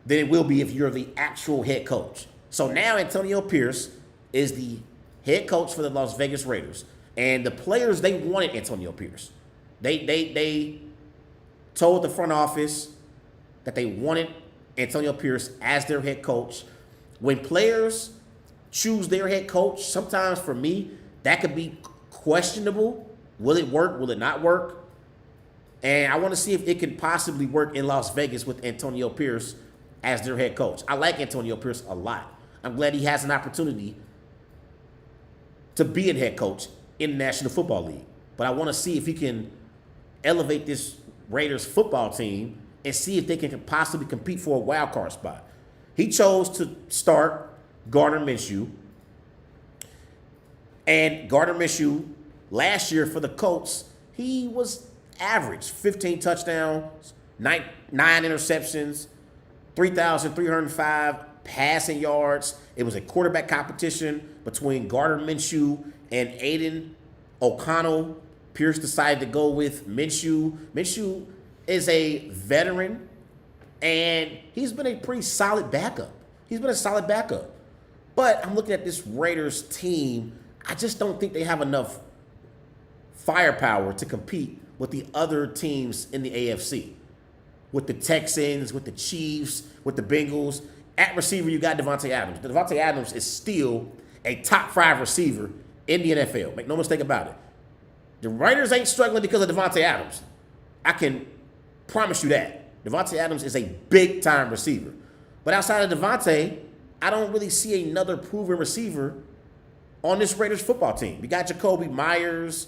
Speaker 1: than it will be if you're the actual head coach. So now Antonio Pierce is the head coach for the Las Vegas Raiders. And the players, they wanted Antonio Pierce. They told the front office that they wanted Antonio Pierce as their head coach. When players choose their head coach, sometimes for me, that could be questionable. Will it work? Will it not work? And I want to see if it can possibly work in Las Vegas with Antonio Pierce as their head coach. I like Antonio Pierce a lot. I'm glad he has an opportunity to be a head coach in the National Football League. But I want to see if he can elevate this Raiders football team and see if they can possibly compete for a wild card spot. He chose to start Gardner Minshew. And Gardner Minshew, last year for the Colts, he was average. 15 touchdowns, 9 interceptions, 3,305 passing yards. It was a quarterback competition between Gardner Minshew and Aiden O'Connell. Pierce decided to go with Minshew. Minshew is a veteran, and he's been a pretty solid backup. But I'm looking at this Raiders team. I just don't think they have enough firepower to compete with the other teams in the AFC. With the Texans, with the Chiefs, with the Bengals. At receiver, you got Devontae Adams. Devontae Adams is still a top 5 receiver in the NFL. Make no mistake about it. The Raiders ain't struggling because of Devontae Adams. I can promise you that. Devontae Adams is a big-time receiver. But outside of Devontae, I don't really see another proven receiver on this Raiders football team. You got Jacoby Myers.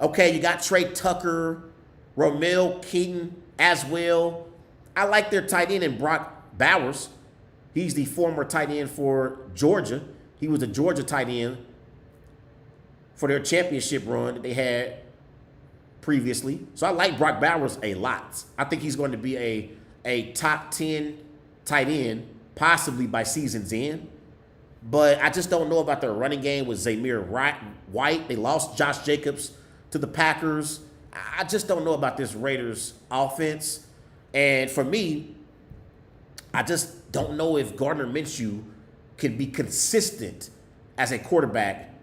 Speaker 1: Okay, you got Trey Tucker, Romel Keaton as well. I like their tight end in Brock Bowers. He's the former tight end for Georgia. He was a Georgia tight end for their championship run that they had previously. So I like Brock Bowers a lot. I think he's going to be a top 10 tight end, possibly by season's end. But I just don't know about their running game with Zamir White. They lost Josh Jacobs to the Packers. I just don't know about this Raiders offense. And for me, I just don't know if Gardner Minshew can be consistent as a quarterback.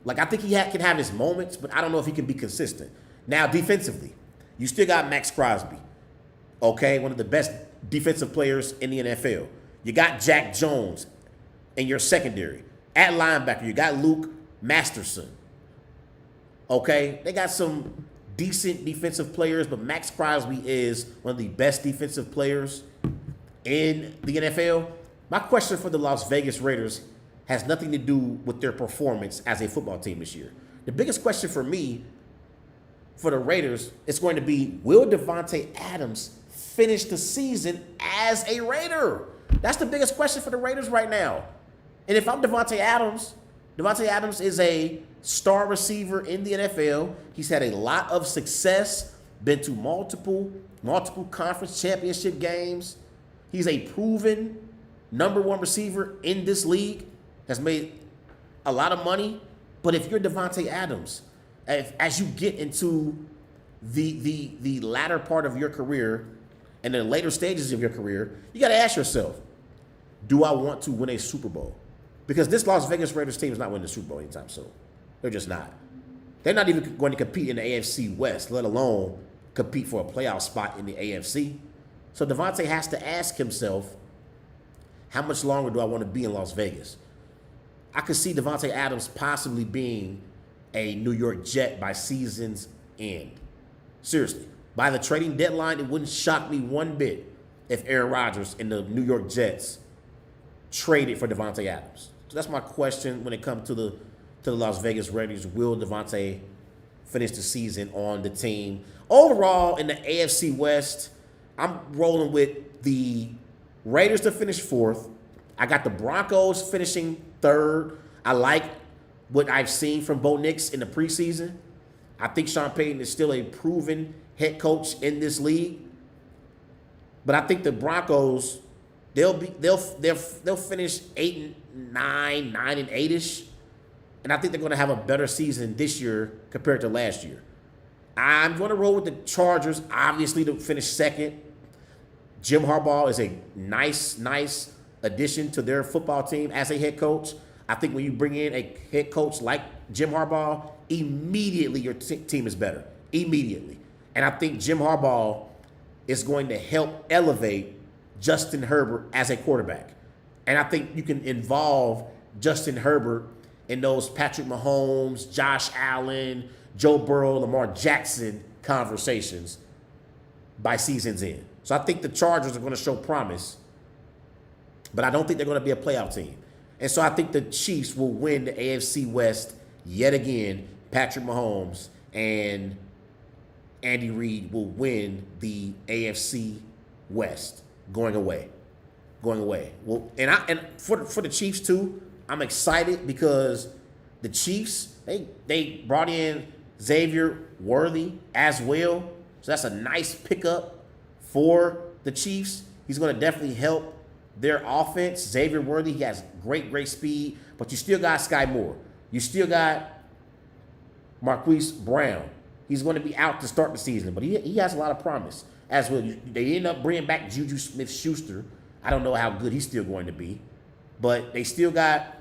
Speaker 1: Like, I think he can have his moments, but I don't know if he can be consistent. Now, defensively, you still got Max Crosby, okay, one of the best defensive players in the NFL. You got Jack Jones in your secondary. At linebacker, you got Luke Masterson, okay? They got some decent defensive players, but Max Crosby is one of the best defensive players in the NFL. My question for the Las Vegas Raiders has nothing to do with their performance as a football team this year. The biggest question for me, for the Raiders, is going to be, will Devontae Adams finish the season as a Raider? That's the biggest question for the Raiders right now. And if I'm Devontae Adams is a star receiver in the NFL. He's had a lot of success, been to multiple conference championship games. He's a proven number one receiver in this league, has made a lot of money. But if you're Devontae Adams, as you get into the latter part of your career and the later stages of your career, you got to ask yourself, do I want to win a Super Bowl? Because this Las Vegas Raiders team is not winning the Super Bowl anytime soon. They're just not. They're not even going to compete in the AFC West, let alone compete for a playoff spot in the AFC. So Devontae has to ask himself, how much longer do I want to be in Las Vegas? I could see Devontae Adams possibly being a New York Jet by season's end. Seriously. By the trading deadline, it wouldn't shock me one bit if Aaron Rodgers and the New York Jets traded for Devontae Adams. So that's my question when it comes to the Las Vegas Raiders. Will Devontae finish the season on the team? Overall, in the AFC West, I'm rolling with the Raiders to finish fourth. I got the Broncos finishing third. I like what I've seen from Bo Nix in the preseason. I think Sean Payton is still a proven head coach in this league. But I think the Broncos, they'll finish 8-9, 9-8-ish. And I think they're going to have a better season this year compared to last year. I'm going to roll with the Chargers, obviously, to finish second. Jim Harbaugh is a nice addition to their football team as a head coach. I think when you bring in a head coach like Jim Harbaugh, immediately your team is better. Immediately. And I think Jim Harbaugh is going to help elevate Justin Herbert as a quarterback. And I think you can involve Justin Herbert in those Patrick Mahomes, Josh Allen, Joe Burrow, Lamar Jackson conversations by season's end. So I think the Chargers are going to show promise, but I don't think they're going to be a playoff team. And so I think the Chiefs will win the AFC West yet again. Patrick Mahomes and Andy Reid will win the AFC West going away. Well, and for the Chiefs too, I'm excited because the Chiefs, they brought in Xavier Worthy as well. So that's a nice pickup for the Chiefs. He's going to definitely help their offense. Xavier Worthy, he has great speed, but you still got Sky Moore. You still got Marquise Brown. He's going to be out to start the season, but he has a lot of promise. As well, they end up bringing back Juju Smith-Schuster. I don't know how good he's still going to be, but they still got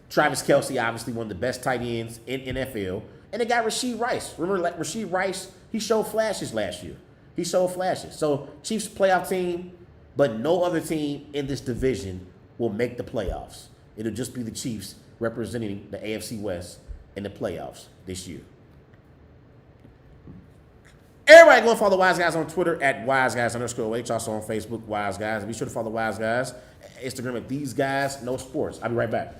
Speaker 1: Travis Kelce, obviously one of the best tight ends in NFL, and they got Rashee Rice. Remember, like Rashee Rice, he showed flashes last year. So Chiefs playoff team, but no other team in this division will make the playoffs. It'll just be the Chiefs representing the AFC West in the playoffs this year. Everybody go and follow Wise Guys on Twitter at WiseGuys_OH. Also on Facebook, Wise Guys. And be sure to follow Wise Guys. Instagram at These Guys No Sports. I'll be right back.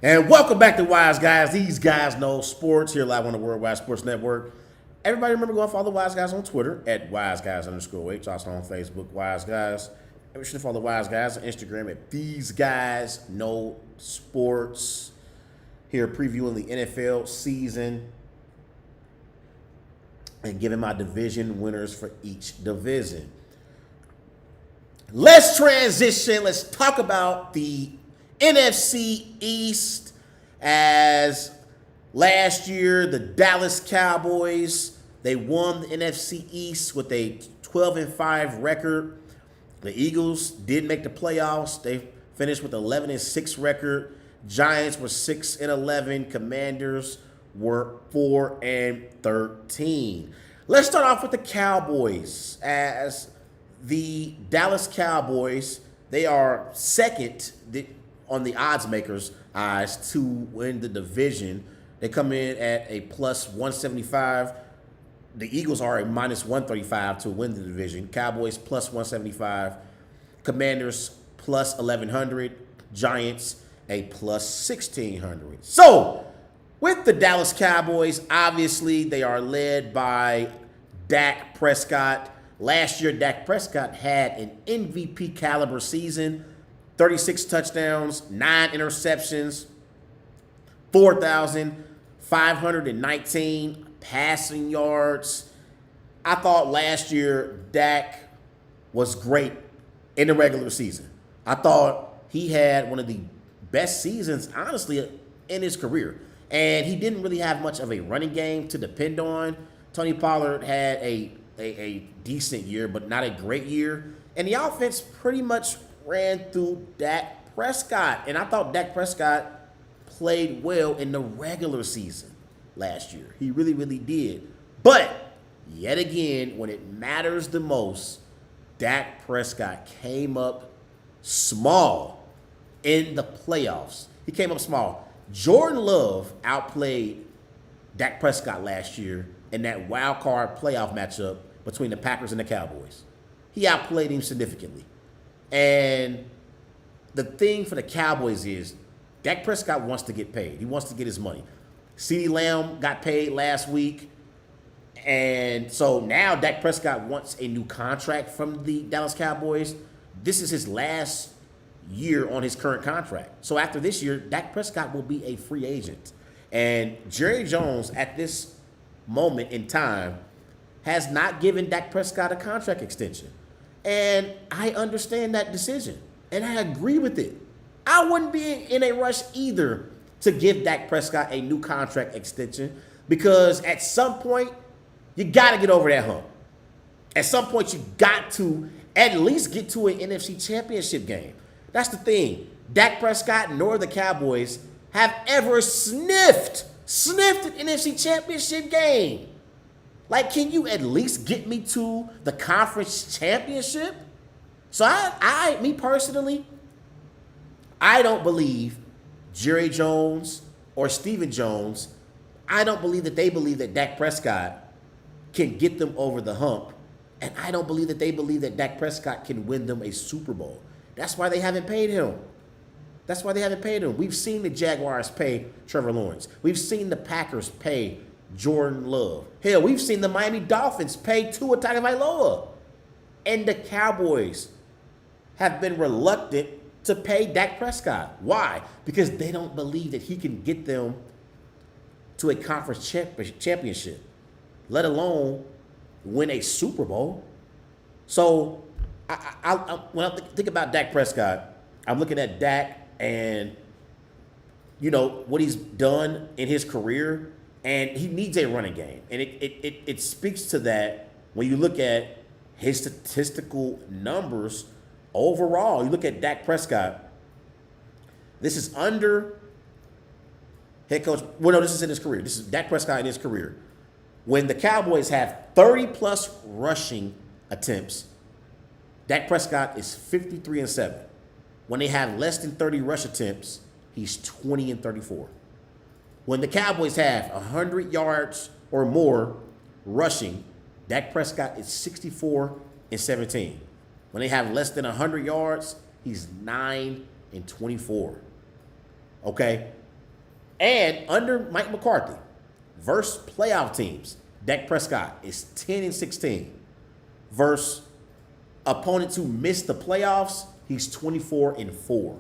Speaker 1: And welcome back to Wise Guys. These guys know sports here live on the Worldwide Sports Network. Everybody remember go and follow Wise Guys on Twitter at WiseGuys_H. Also on Facebook, Wise Guys. And be sure to follow Wise Guys on Instagram at These Guys Know Sports. Here previewing the NFL season and giving my division winners for each division. Let's transition. Let's talk about the NFC East, as last year the Dallas Cowboys, they won the NFC East with a 12-5 record. The Eagles did make the playoffs. They finished with 11-6 record. Giants were 6-11. Commanders were 4-13. Let's start off with the Cowboys, as the Dallas Cowboys, they are second on the odds makers' eyes to win the division. They come in at a plus 175. The Eagles are a minus 135 to win the division. Cowboys plus 175. Commanders plus 1,100. Giants a plus 1,600. So, with the Dallas Cowboys, obviously they are led by Dak Prescott. Last year, Dak Prescott had an MVP caliber season. 36 touchdowns, 9 interceptions, 4,519 passing yards. I thought last year Dak was great in the regular season. I thought he had one of the best seasons, honestly, in his career. And he didn't really have much of a running game to depend on. Tony Pollard had a decent year, but not a great year. And the offense pretty much ran through Dak Prescott. And I thought Dak Prescott played well in the regular season last year. He really, really did. But yet again, when it matters the most, Dak Prescott came up small in the playoffs. He came up small. Jordan Love outplayed Dak Prescott last year in that wild card playoff matchup between the Packers and the Cowboys. He outplayed him significantly. And the thing for the Cowboys is Dak Prescott wants to get paid. He wants to get his money. CeeDee Lamb got paid last week. And so now Dak Prescott wants a new contract from the Dallas Cowboys. This is his last year on his current contract. So after this year, Dak Prescott will be a free agent. And Jerry Jones, at this moment in time, has not given Dak Prescott a contract extension. And I understand that decision, and I agree with it. I wouldn't be in a rush either to give Dak Prescott a new contract extension, because at some point, you got to get over that hump. At some point, you got to at least get to an NFC Championship game. That's the thing. Dak Prescott nor the Cowboys have ever sniffed an NFC Championship game. Like, can you at least get me to the conference championship? So me personally, I don't believe Jerry Jones or Stephen Jones, I don't believe that they believe that Dak Prescott can get them over the hump. And I don't believe that they believe that Dak Prescott can win them a Super Bowl. That's why they haven't paid him. We've seen the Jaguars pay Trevor Lawrence. We've seen the Packers pay Jordan Love. Hell, we've seen the Miami Dolphins pay Tua Tagovailoa. And the Cowboys have been reluctant to pay Dak Prescott. Why? Because they don't believe that he can get them to a conference championship, let alone win a Super Bowl. So when I think about Dak Prescott, I'm looking at Dak and, you know, what he's done in his career, and he needs a running game. And it speaks to that when you look at his statistical numbers overall. You look at Dak Prescott. This is under head coach. Well, no, this is in his career. This is Dak Prescott in his career. When the Cowboys have 30-plus rushing attempts, Dak Prescott is 53-7. When they have less than 30 rush attempts, he's 20-34. When the Cowboys have 100 yards or more rushing, Dak Prescott is 64-17. When they have less than 100 yards, he's 9-24. Okay? And under Mike McCarthy, versus playoff teams, Dak Prescott is 10-16. Versus opponents who missed the playoffs, he's 24-4.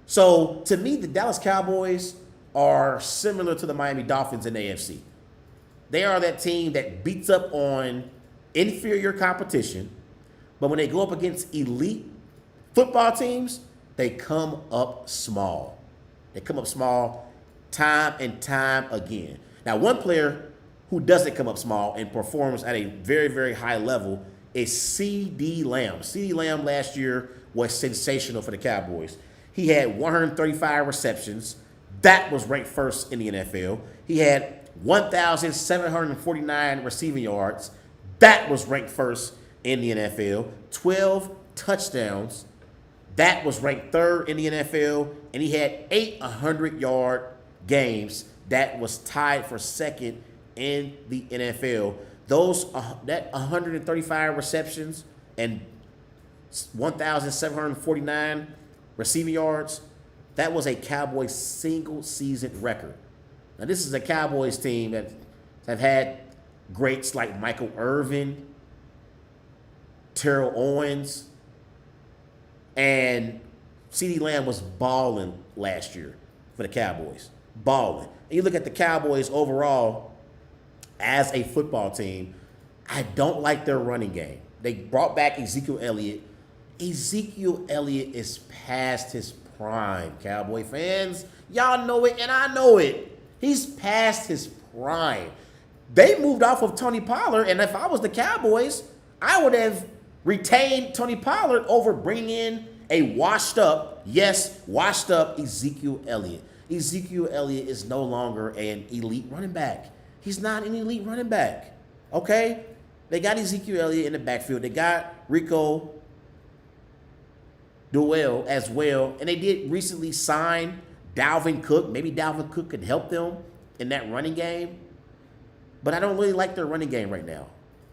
Speaker 1: So to me, the Dallas Cowboys are similar to the Miami Dolphins in the AFC. They are that team that beats up on inferior competition, but when they go up against elite football teams, they come up small. They come up small time and time again. Now, one player who doesn't come up small and performs at a very, very high level is C.D. Lamb. C.D. Lamb last year was sensational for the Cowboys. He had 135 receptions. That was ranked first in the NFL. He had 1,749 receiving yards. That was ranked first in the NFL. 12 touchdowns. That was ranked third in the NFL. And he had 8 100-yard games. That was tied for second in the NFL. That 135 receptions and 1,749 receiving yards, that was a Cowboys single season record. Now, this is a Cowboys team that have had greats like Michael Irvin, Terrell Owens, and CeeDee Lamb was balling last year for the Cowboys. Balling. And you look at the Cowboys overall as a football team, I don't like their running game. They brought back Ezekiel Elliott. Ezekiel Elliott is past his prime, Cowboy fans. Y'all know it, and I know it. He's past his prime. They moved off of Tony Pollard, and if I was the Cowboys, I would have retained Tony Pollard over bringing in a washed-up Ezekiel Elliott. Ezekiel Elliott is no longer an elite running back. He's not an elite running back, okay? They got Ezekiel Elliott in the backfield. They got Rico Dowell as well, and they did recently sign Dalvin Cook. Maybe Dalvin Cook could help them in that running game, but I don't really like their running game right now.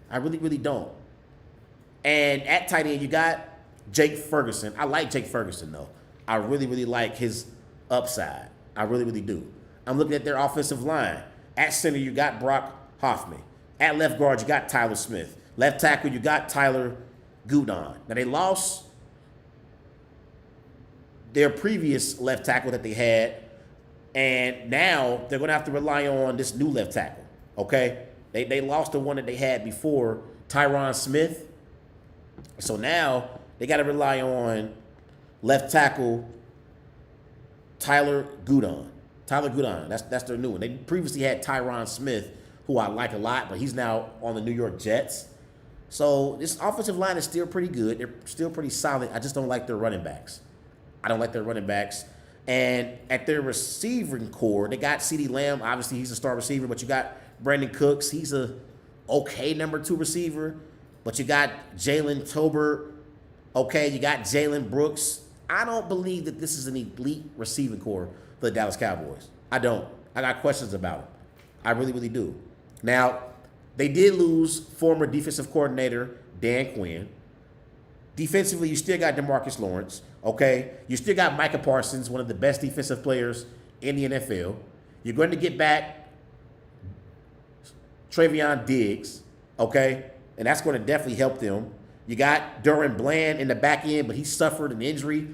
Speaker 1: I really, really don't. And at tight end, you got Jake Ferguson. I like Jake Ferguson, though. I really, really like his upside. I really, really do. I'm looking at their offensive line. At center, you got Brock Hoffman. At left guard, you got Tyler Smith. Left tackle, you got Tyler Gudon. Now, they lost their previous left tackle that they had, and now they're going to have to rely on this new left tackle, okay? They lost the one that they had before, Tyron Smith. So now they got to rely on left tackle Tyler Gudon. Tyler Gudon, that's their new one. They previously had Tyron Smith, who I like a lot, but he's now on the New York Jets. So this offensive line is still pretty good. They're still pretty solid. I just don't like their running backs. I don't like their running backs. And at their receiving core, they got CeeDee Lamb. Obviously, he's a star receiver, but you got Brandon Cooks. He's a okay number 2 receiver. But you got Jalen Tolbert. Okay, you got Jalen Brooks. I don't believe that this is an elite receiving core for the Dallas Cowboys. I don't. I got questions about it. I really, really do. Now, they did lose former defensive coordinator Dan Quinn. Defensively, you still got DeMarcus Lawrence, okay? You still got Micah Parsons, one of the best defensive players in the NFL. You're going to get back Travion Diggs, okay? And that's going to definitely help them. You got Duran Bland in the back end, but he suffered an injury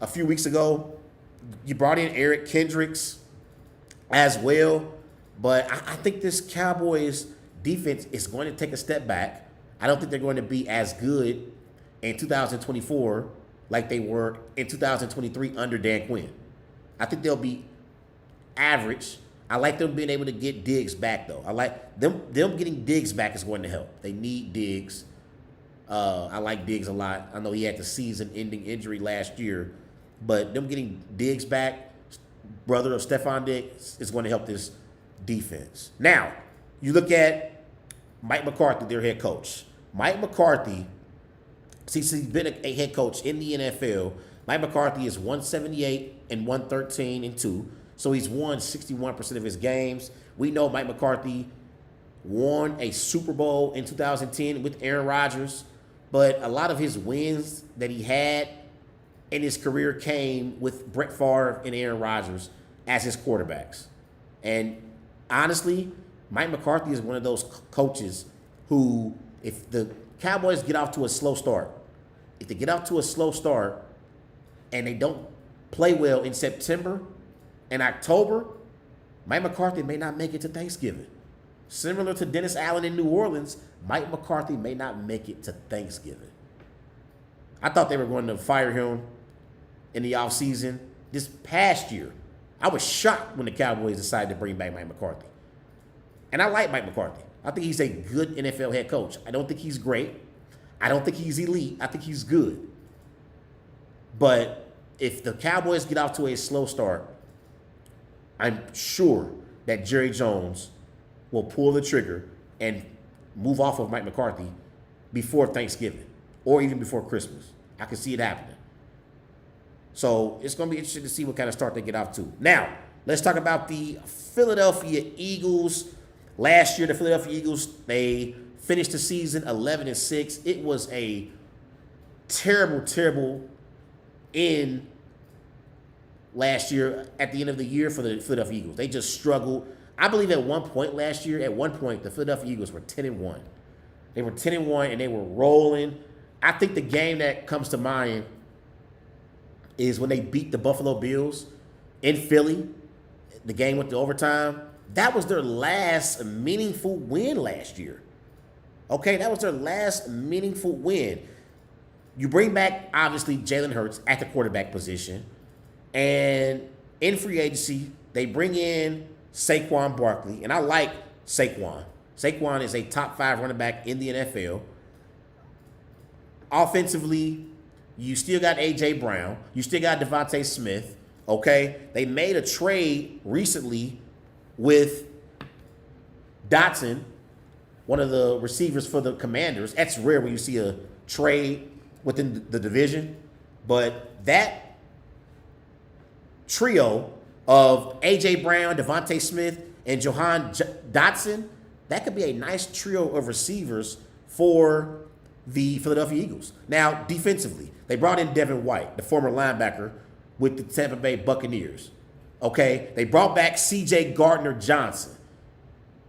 Speaker 1: a few weeks ago. You brought in Eric Kendricks as well. But I think this Cowboys defense is going to take a step back. I don't think they're going to be as good in 2024 like they were in 2023 under Dan Quinn. I think they'll be average. I like them being able to get Diggs back, though. I like them getting Diggs back is going to help. They need Diggs. I like Diggs a lot. I know he had the season-ending injury last year, but them getting Diggs back, brother of Stephon Diggs, is going to help this defense. Now, you look at Mike McCarthy, their head coach. Mike McCarthy, since he's been a head coach in the NFL, Mike McCarthy is 178 and 113 and 2. So he's won 61% of his games. We know Mike McCarthy won a Super Bowl in 2010 with Aaron Rodgers, but a lot of his wins that he had in his career came with Brett Favre and Aaron Rodgers. as his quarterbacks. And honestly, Mike McCarthy is one of those coaches who, if the Cowboys get off to a slow start, and they don't play well in September and October, Mike McCarthy may not make it to Thanksgiving. Similar to Dennis Allen in New Orleans, Mike McCarthy may not make it to Thanksgiving. I thought they were going to fire him in the offseason this past year. I was shocked when the Cowboys decided to bring back Mike McCarthy. And I like Mike McCarthy. I think he's a good NFL head coach. I don't think he's great. I don't think he's elite. I think he's good. But if the Cowboys get off to a slow start, I'm sure that Jerry Jones will pull the trigger and move off of Mike McCarthy before Thanksgiving or even before Christmas. I can see it happening. So it's going to be interesting to see what kind of start they get off to. Now, let's talk about the Philadelphia Eagles. Last year, the Philadelphia Eagles, they finished the season 11-6. It was a terrible, terrible end last year at the end of the year for the Philadelphia Eagles. They just struggled. I believe at one point last year, the Philadelphia Eagles were 10-1. They were 10-1 and they were rolling. I think the game that comes to mind is when they beat the Buffalo Bills in Philly. The game went to overtime. That was their last meaningful win last year. Okay, that was their last meaningful win. You bring back, obviously, Jalen Hurts at the quarterback position. And in free agency, they bring in Saquon Barkley. And I like Saquon. Saquon is a top 5 running back in the NFL. Offensively, you still got A.J. Brown. You still got Devontae Smith. Okay? They made a trade recently with Dotson, one of the receivers for the Commanders. That's rare when you see a trade within the division. But that trio of A.J. Brown, Devontae Smith, and Jahan Dotson, that could be a nice trio of receivers for the Philadelphia Eagles. Now, defensively, they brought in Devin White, the former linebacker with the Tampa Bay Buccaneers. Okay? They brought back C.J. Gardner-Johnson.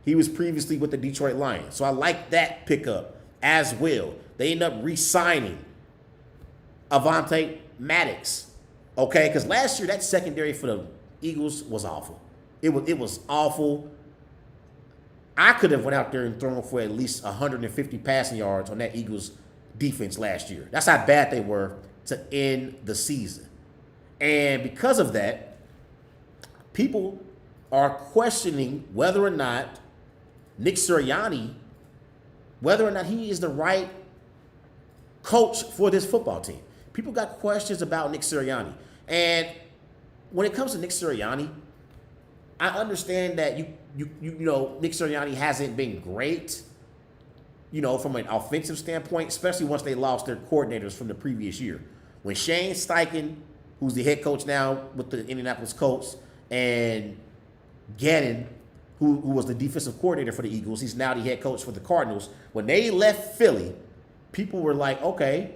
Speaker 1: He was previously with the Detroit Lions. So I like that pickup as well. They end up re-signing Avonte Maddox. Okay? Because last year, that secondary for the Eagles was awful. It was awful. I could have went out there and thrown for at least 150 passing yards on that Eagles defense last year. That's how bad they were to end the season. And because of that, people are questioning whether or not Nick Sirianni, whether or not he is the right coach for this football team. People got questions about Nick Sirianni. And when it comes to Nick Sirianni, I understand that you know Nick Sirianni hasn't been great, from an offensive standpoint, especially once they lost their coordinators from the previous year. When Shane Steichen, who's the head coach now with the Indianapolis Colts, and Gannon, who was the defensive coordinator for the Eagles, he's now the head coach for the Cardinals. When they left Philly, people were like, okay,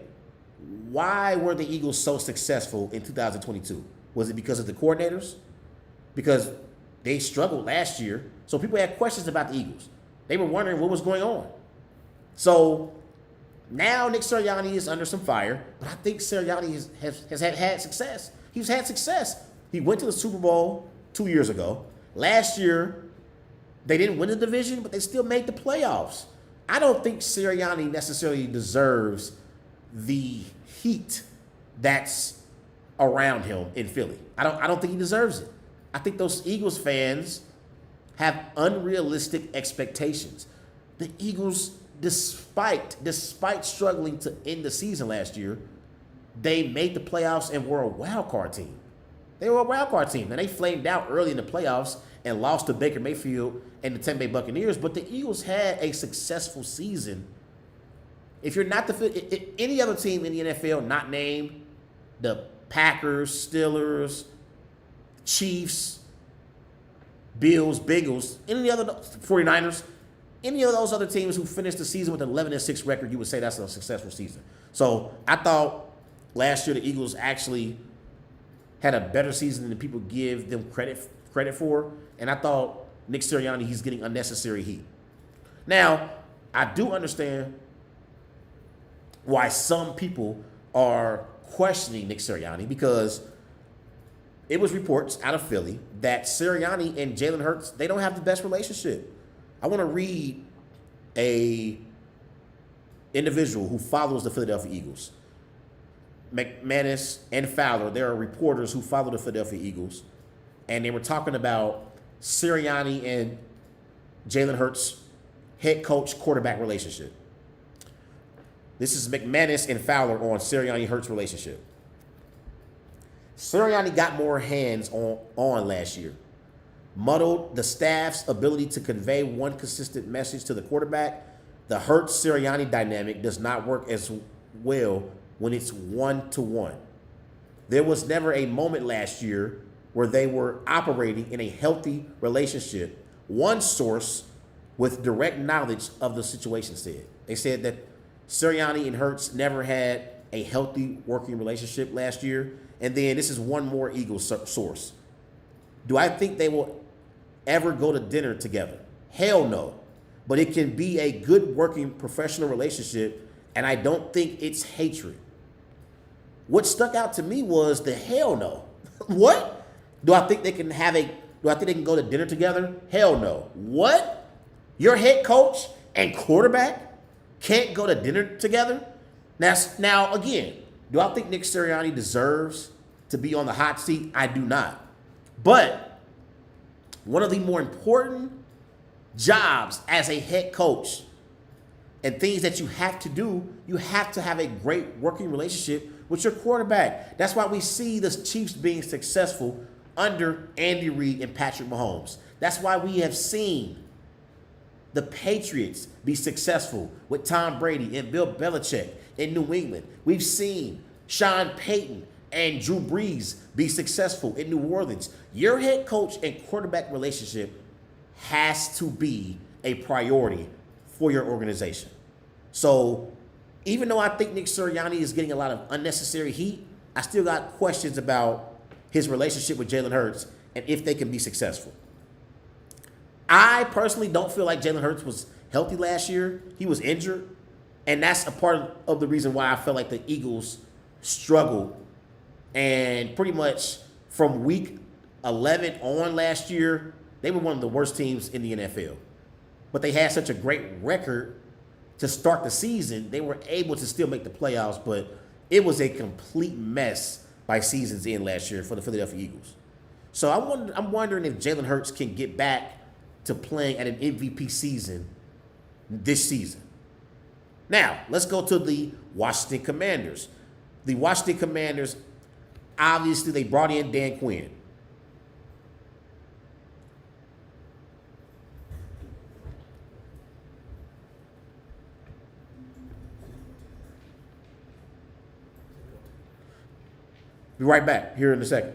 Speaker 1: why were the Eagles so successful in 2022? Was it because of the coordinators? Because they struggled last year. So people had questions about the Eagles. They were wondering what was going on. So now Nick Sirianni is under some fire, but I think Sirianni has had success. He's had success. He went to the Super Bowl 2 years ago. Last year, they didn't win the division, but they still made the playoffs. I don't think Sirianni necessarily deserves the heat that's around him in Philly. I don't think he deserves it. I think those Eagles fans have unrealistic expectations. The Eagles, despite struggling to end the season last year, they made the playoffs and were a wild card team. They were a wild card team, and they flamed out early in the playoffs and lost to Baker Mayfield and the Tampa Bay Buccaneers. But the Eagles had a successful season. If you're not any other team in the NFL not named the Packers, Steelers, Chiefs, Bills, Bengals, any other 49ers, any of those other teams who finished the season with an 11-6 record, you would say that's a successful season. So I thought last year the Eagles actually had a better season than people give them credit credit for. And I thought Nick Sirianni, he's getting unnecessary heat. Now, I do understand why some people are questioning Nick Sirianni, because it was reports out of Philly that Sirianni and Jalen Hurts, they don't have the best relationship. I want to read a individual who follows the Philadelphia Eagles. McManus and Fowler, there are reporters who follow the Philadelphia Eagles, and they were talking about Sirianni and Jalen Hurts' head coach quarterback relationship. This is McManus and Fowler on Sirianni Hurts relationship. Sirianni got more hands on last year, muddled the staff's ability to convey one consistent message to the quarterback. The Hurts-Sirianni dynamic does not work as well when it's one-to-one. There was never a moment last year where they were operating in a healthy relationship, one source with direct knowledge of the situation said. They said that Sirianni and Hurts never had a healthy working relationship last year. And then this is one more Eagles source. Do I think they will ever go to dinner together? Hell no. But it can be a good working professional relationship, and I don't think it's hatred. What stuck out to me was the hell no. What? Do I think they can go to dinner together? Hell no. What? Your head coach and quarterback can't go to dinner together? Now again, do I think Nick Sirianni deserves to be on the hot seat? I do not. But one of the more important jobs as a head coach and things that you have to do, you have to have a great working relationship with your quarterback. That's why we see the Chiefs being successful under Andy Reid and Patrick Mahomes. That's why we have seen the Patriots be successful with Tom Brady and Bill Belichick in New England. We've seen Sean Payton and Drew Brees be successful in New Orleans. Your head coach and quarterback relationship has to be a priority for your organization. So even though I think Nick Sirianni is getting a lot of unnecessary heat, I still got questions about his relationship with Jalen Hurts and if they can be successful. I personally don't feel like Jalen Hurts was healthy last year. He was injured. And that's a part of the reason why I felt like the Eagles struggled. And pretty much from week 11 on last year, they were one of the worst teams in the NFL. But they had such a great record to start the season, they were able to still make the playoffs, but it was a complete mess by season's end last year for the Philadelphia Eagles. So I'm wondering if Jalen Hurts can get back to playing at an MVP season this season. Now, let's go to the Washington Commanders. The Washington Commanders, obviously, they brought in Dan Quinn. Be right back here in a second.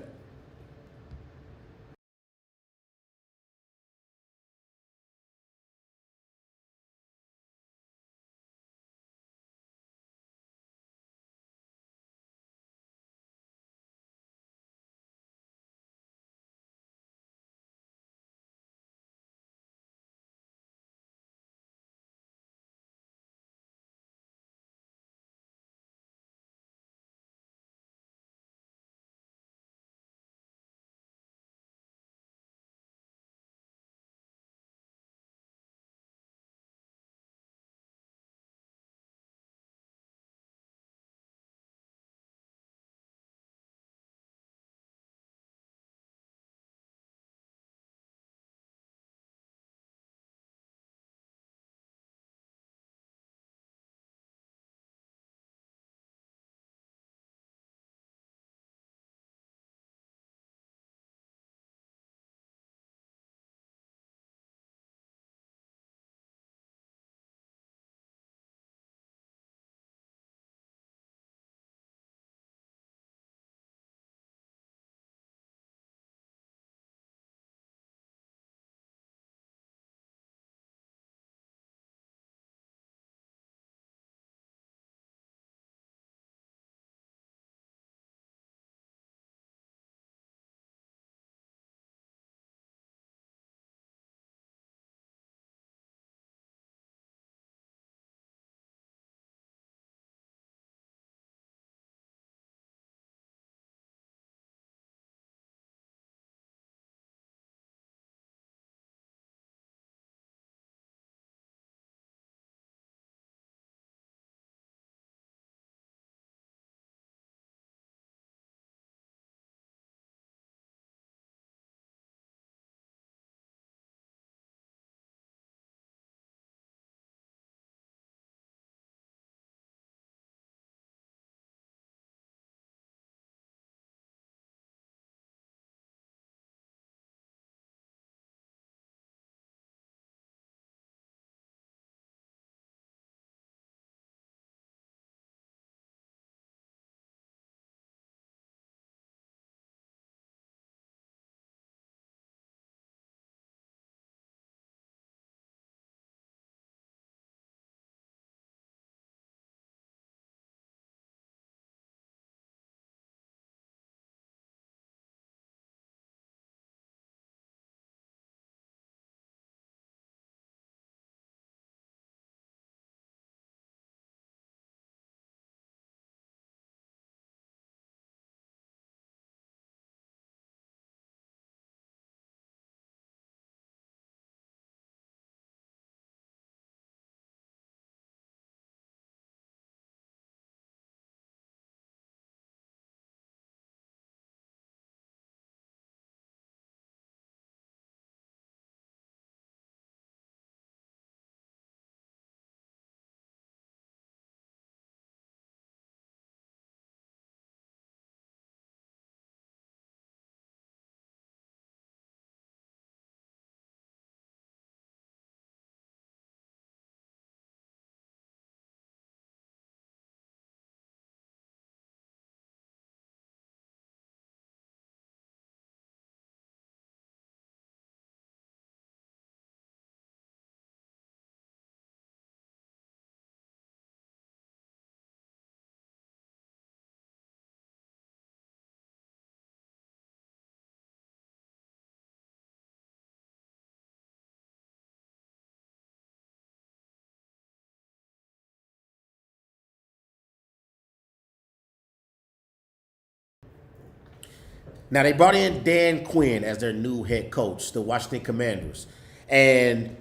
Speaker 1: Now they brought in Dan Quinn as their new head coach, the Washington Commanders, and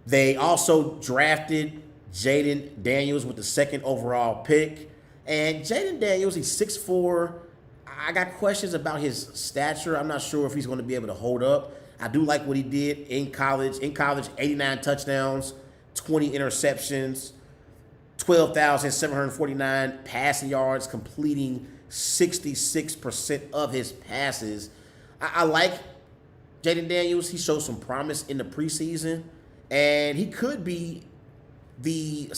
Speaker 1: they also drafted Jaden Daniels with the second overall pick. And Jaden Daniels, he's 6'4". I got questions about his stature. I'm not sure if he's going to be able to hold up. I do like what he did in college. In college, 89 touchdowns, 20 interceptions, 12,749 passing yards, completing 66% of his passes. I like Jaden Daniels. He showed some promise in the preseason, and he could be the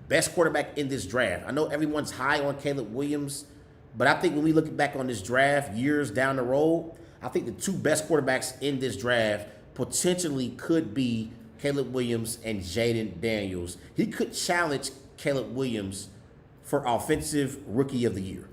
Speaker 1: best quarterback in this draft. I know everyone's high on Caleb Williams, but I think when we look back on this draft years down the road, I think the two best quarterbacks in this draft potentially could be Caleb Williams and Jaden Daniels. He could challenge Caleb Williams for Offensive Rookie of the Year.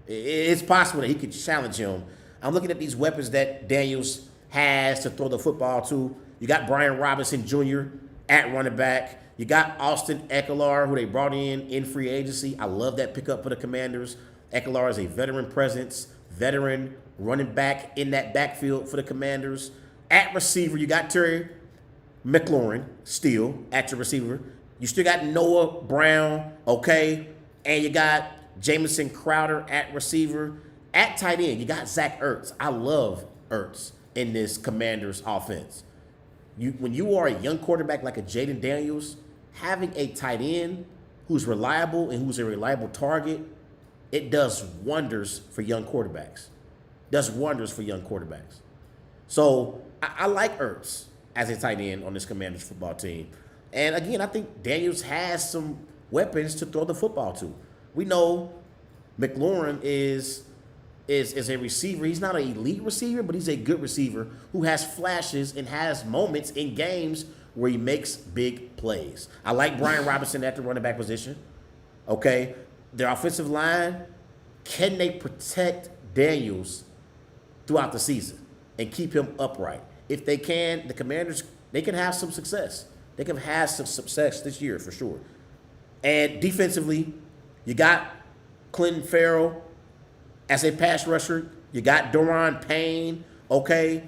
Speaker 1: It's possible that he could challenge him. I'm looking at these weapons that Daniels has to throw the football to. You got Brian Robinson Jr. at running back. You got Austin Ekeler, who they brought in free agency. I love that pickup for the Commanders. Ekeler is a veteran presence, veteran running back in that backfield for the Commanders. At receiver, you got Terry McLaurin still at your receiver. You still got Noah Brown, okay? And you got Jamison Crowder at receiver. At tight end, you got Zach Ertz. I love Ertz in this Commanders offense. When you are a young quarterback like a Jaden Daniels, having a tight end who's reliable and who's a reliable target, it does wonders for young quarterbacks. Does wonders for young quarterbacks. So I like Ertz as a tight end on this Commanders football team. And again, I think Daniels has some weapons to throw the football to. We know McLaurin is a receiver. He's not an elite receiver, but he's a good receiver who has flashes and has moments in games where he makes big plays. I like Brian Robinson at the running back position. Okay, their offensive line, can they protect Daniels throughout the season and keep him upright? If they can, the Commanders, they can have some success. They can have some success this year for sure. And defensively, you got Clinton Farrell as a pass rusher. You got Daron Payne, okay?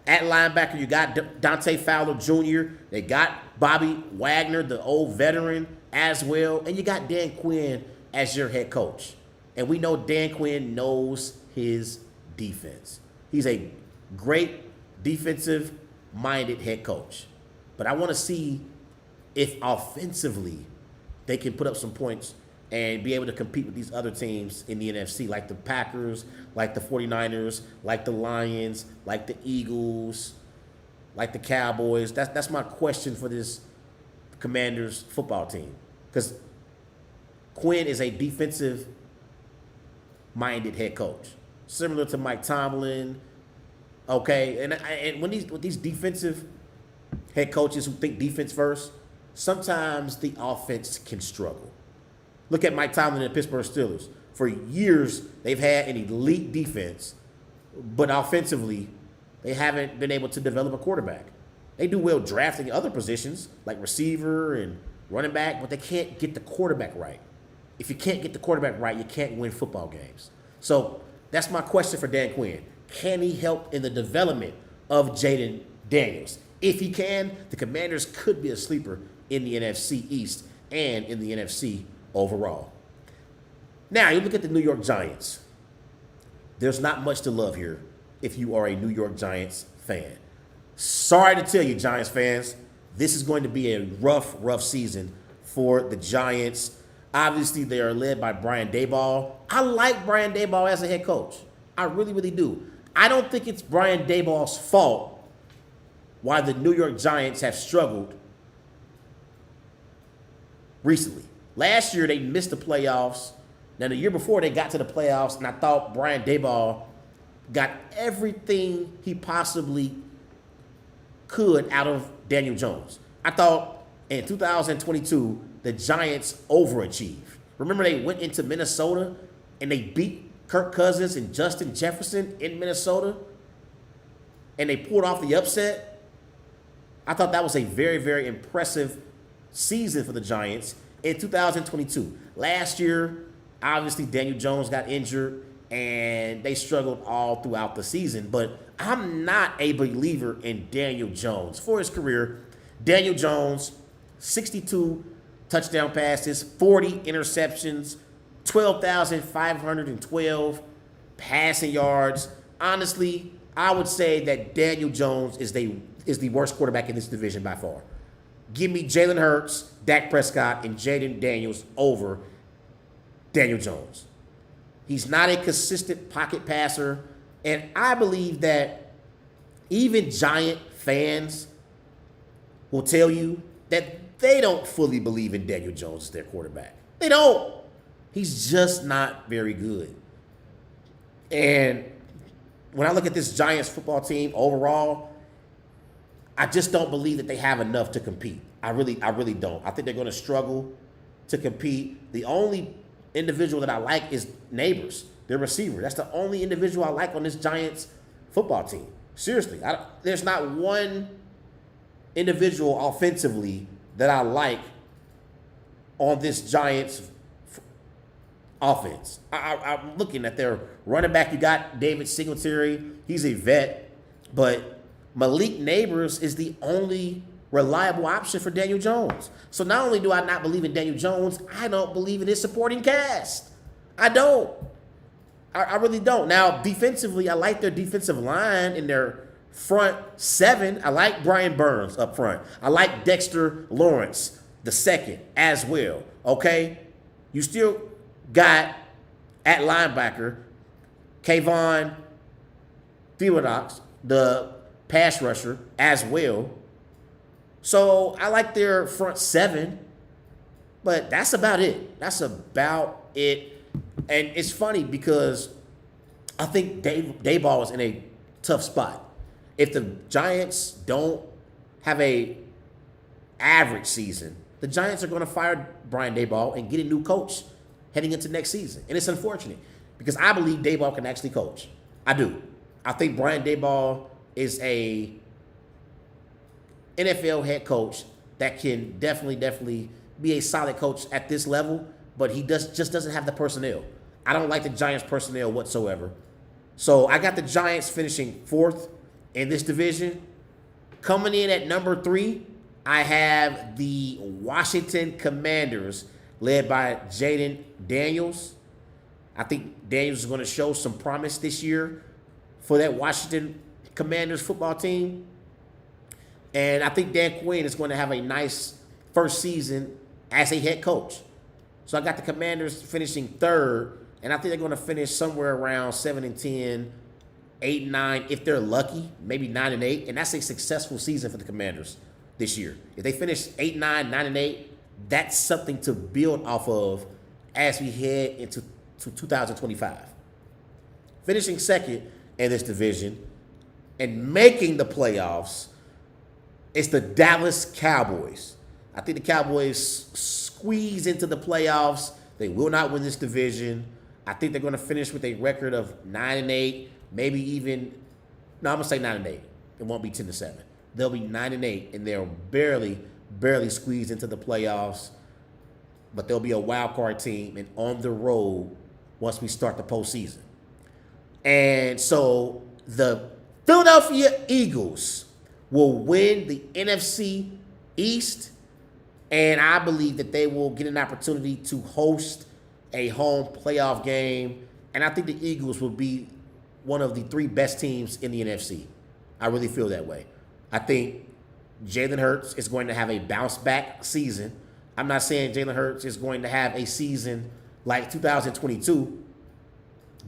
Speaker 1: At linebacker, you got Dante Fowler Jr. They got Bobby Wagner, the old veteran, as well. And you got Dan Quinn as your head coach. And we know Dan Quinn knows his defense. He's a great defensive-minded head coach. But I want to see if offensively they can put up some points and be able to compete with these other teams in the NFC, like the Packers, like the 49ers, like the Lions, like the Eagles, like the Cowboys. That's my question for this Commanders football team. Because Quinn is a defensive-minded head coach, similar to Mike Tomlin. Okay, and when with these defensive head coaches who think defense first, sometimes the offense can struggle. Look at Mike Tomlin and the Pittsburgh Steelers. For years, they've had an elite defense, but offensively, they haven't been able to develop a quarterback. They do well drafting other positions, like receiver and running back, but they can't get the quarterback right. If you can't get the quarterback right, you can't win football games. So that's my question for Dan Quinn. Can he help in the development of Jaden Daniels? If he can, the Commanders could be a sleeper in the NFC East and in the NFC overall. Now, you look at the New York Giants. There's not much to love here if you are a New York Giants fan. Sorry to tell you, Giants fans, this is going to be a rough season for the Giants. Obviously, they are led by Brian Daboll. I like Brian Daboll as a head coach. I really, really do. I don't think it's Brian Daboll's fault why the New York Giants have struggled recently. Last year, they missed the playoffs. Now, the year before, they got to the playoffs, and I thought Brian Daboll got everything he possibly could out of Daniel Jones. I thought in 2022, the Giants overachieved. Remember, they went into Minnesota, and they beat Kirk Cousins and Justin Jefferson in Minnesota, and they pulled off the upset. I thought that was a very, very impressive season for the Giants in 2022. Last year, obviously, Daniel Jones got injured, and they struggled all throughout the season. But I'm not a believer in Daniel Jones. For his career, Daniel Jones, 62 touchdown passes, 40 interceptions, 12,512 passing yards. Honestly, I would say that Daniel Jones is the worst quarterback in this division by far. Give me Jalen Hurts, Dak Prescott, and Jaden Daniels over Daniel Jones. He's not a consistent pocket passer, and I believe that even Giant fans will tell you that they don't fully believe in Daniel Jones as their quarterback. They don't. He's just not very good. And when I look at this Giants football team overall, I just don't believe that they have enough to compete. I really don't. I think they're going to struggle to compete. The only individual that I like is Neighbors, their receiver. That's the only individual I like on this Giants football team. Seriously, there's not one individual offensively that I like on this Giants offense. I'm looking at their running back. You got David Singletary. He's a vet, but Malik Neighbors is the only reliable option for Daniel Jones. So not only do I not believe in Daniel Jones, I don't believe in his supporting cast. I don't. I really don't. Now, defensively, I like their defensive line in their front seven. I like Brian Burns up front. I like Dexter Lawrence the second as well. Okay? You still got at linebacker Kayvon Thibodeaux, the pass rusher, as well. So I like their front seven, but that's about it. That's about it. And it's funny because I think Daboll is in a tough spot. If the Giants don't have a average season, the Giants are going to fire Brian Daboll and get a new coach heading into next season. And it's unfortunate because I believe Daboll can actually coach. I do. I think Brian Daboll is a NFL head coach that can definitely be a solid coach at this level, but he just doesn't have the personnel. I don't like the Giants' personnel whatsoever. So I got the Giants finishing fourth in this division. Coming in at number 3, I have the Washington Commanders, led by Jaden Daniels. I think Daniels is going to show some promise this year for that Washington Commanders football team. And I think Dan Quinn is going to have a nice first season as a head coach. So I got the Commanders finishing third, and I think they're going to finish somewhere around 7-10, 8-9 if they're lucky, maybe 9-8, and that's a successful season for the Commanders this year. If they finish 8-9, 9-8, that's something to build off of as we head into 2025. Finishing second in this division and making the playoffs, it's the Dallas Cowboys. I think the Cowboys squeeze into the playoffs. They will not win this division. I think they're going to finish with a record of 9-8, maybe even, no, I'm going to say 9-8. It won't be 10-7. They'll be 9-8, and they'll barely squeeze into the playoffs. But they'll be a wild card team and on the road once we start the postseason. And so the Philadelphia Eagles will win the NFC East, and I believe that they will get an opportunity to host a home playoff game, and I think the Eagles will be one of the 3 best teams in the NFC. I really feel that way. I think Jalen Hurts is going to have a bounce-back season. I'm not saying Jalen Hurts is going to have a season like 2022,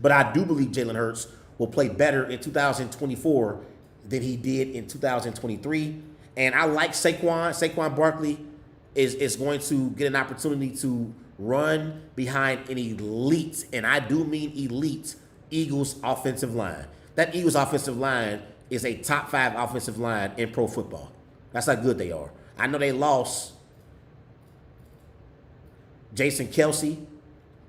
Speaker 1: but I do believe Jalen Hurts will play better in 2024 than he did in 2023. And I like Saquon. Saquon Barkley is going to get an opportunity to run behind an elite, and I do mean elite, Eagles offensive line. That Eagles offensive line is a top 5 offensive line in pro football. That's how good they are. I know they lost Jason Kelsey,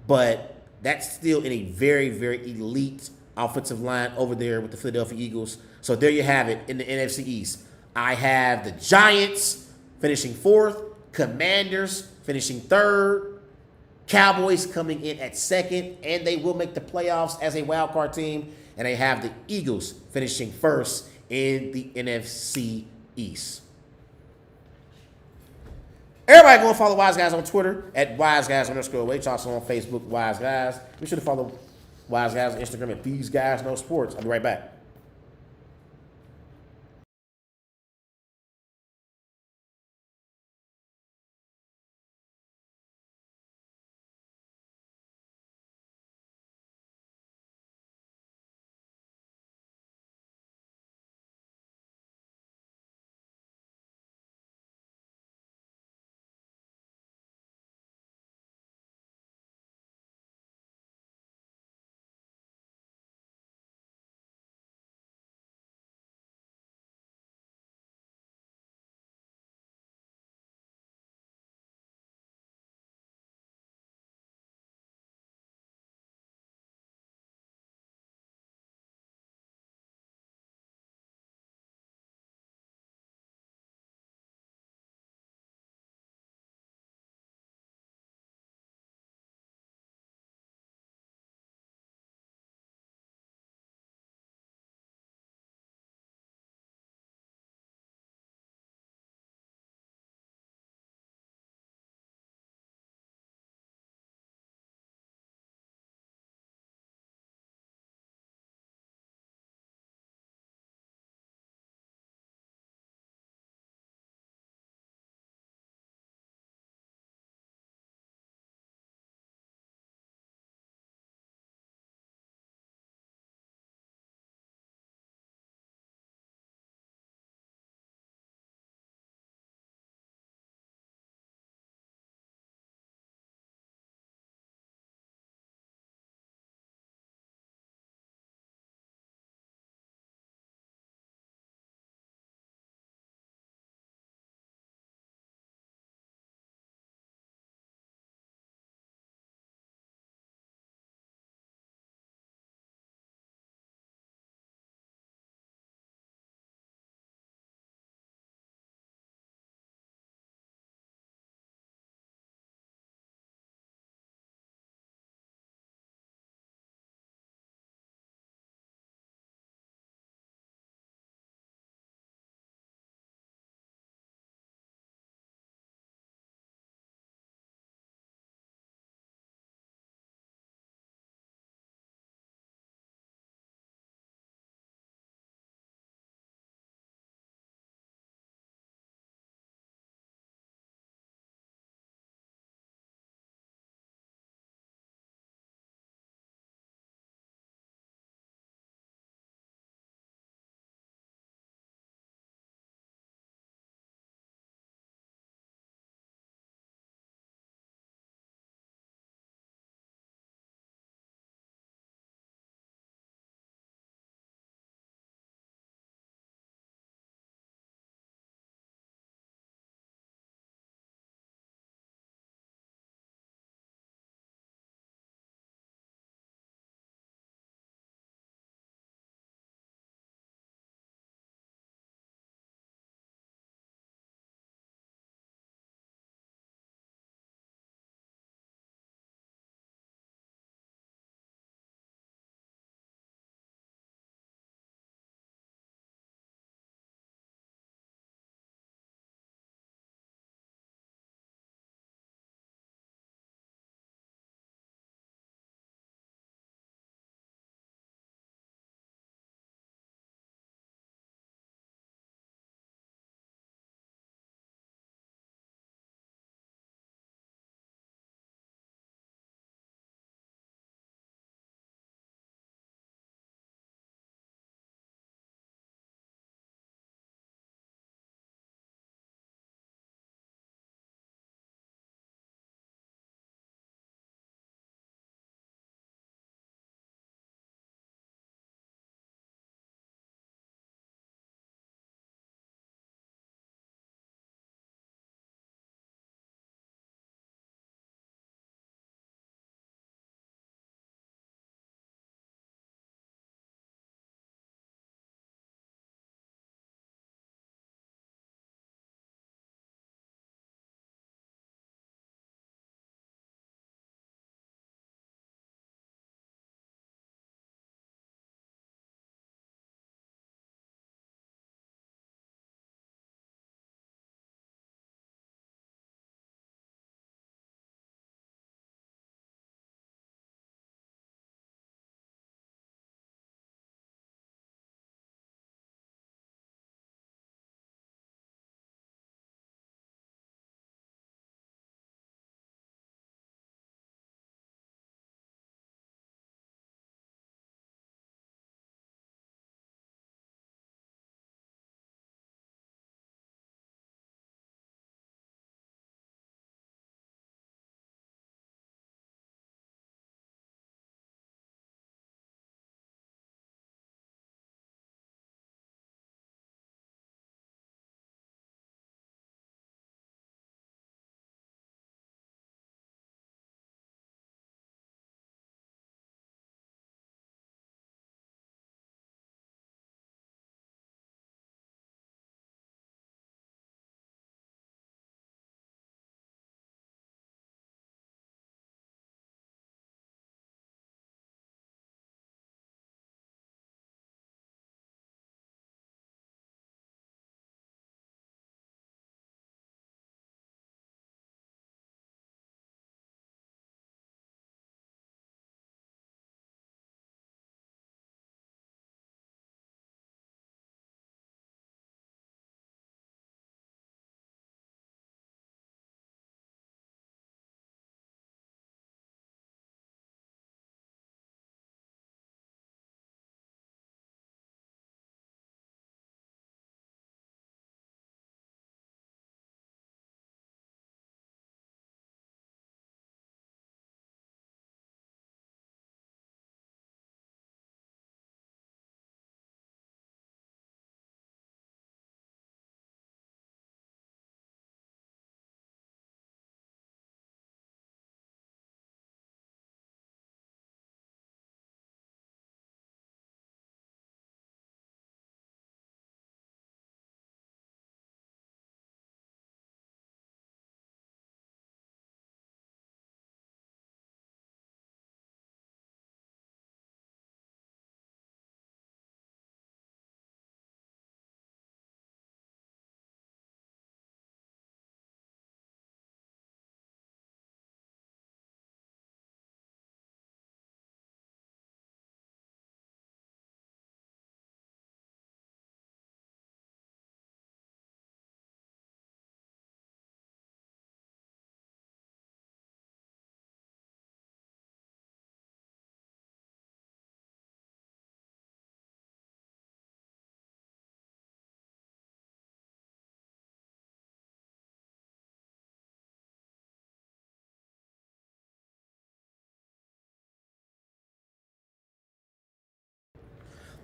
Speaker 1: but that's still in a very elite offensive line over there with the Philadelphia Eagles. So there you have it in the NFC East. I have the Giants finishing 4th, Commanders finishing 3rd, Cowboys coming in at second, and they will make the playoffs as a wild card team. And they have the Eagles finishing first in the NFC East. Everybody go and follow Wise Guys on Twitter at WiseGuys_H. Also on Facebook, Wise Guys. Be sure to follow Wise Guys on Instagram at These Guys Know Sports. I'll be right back.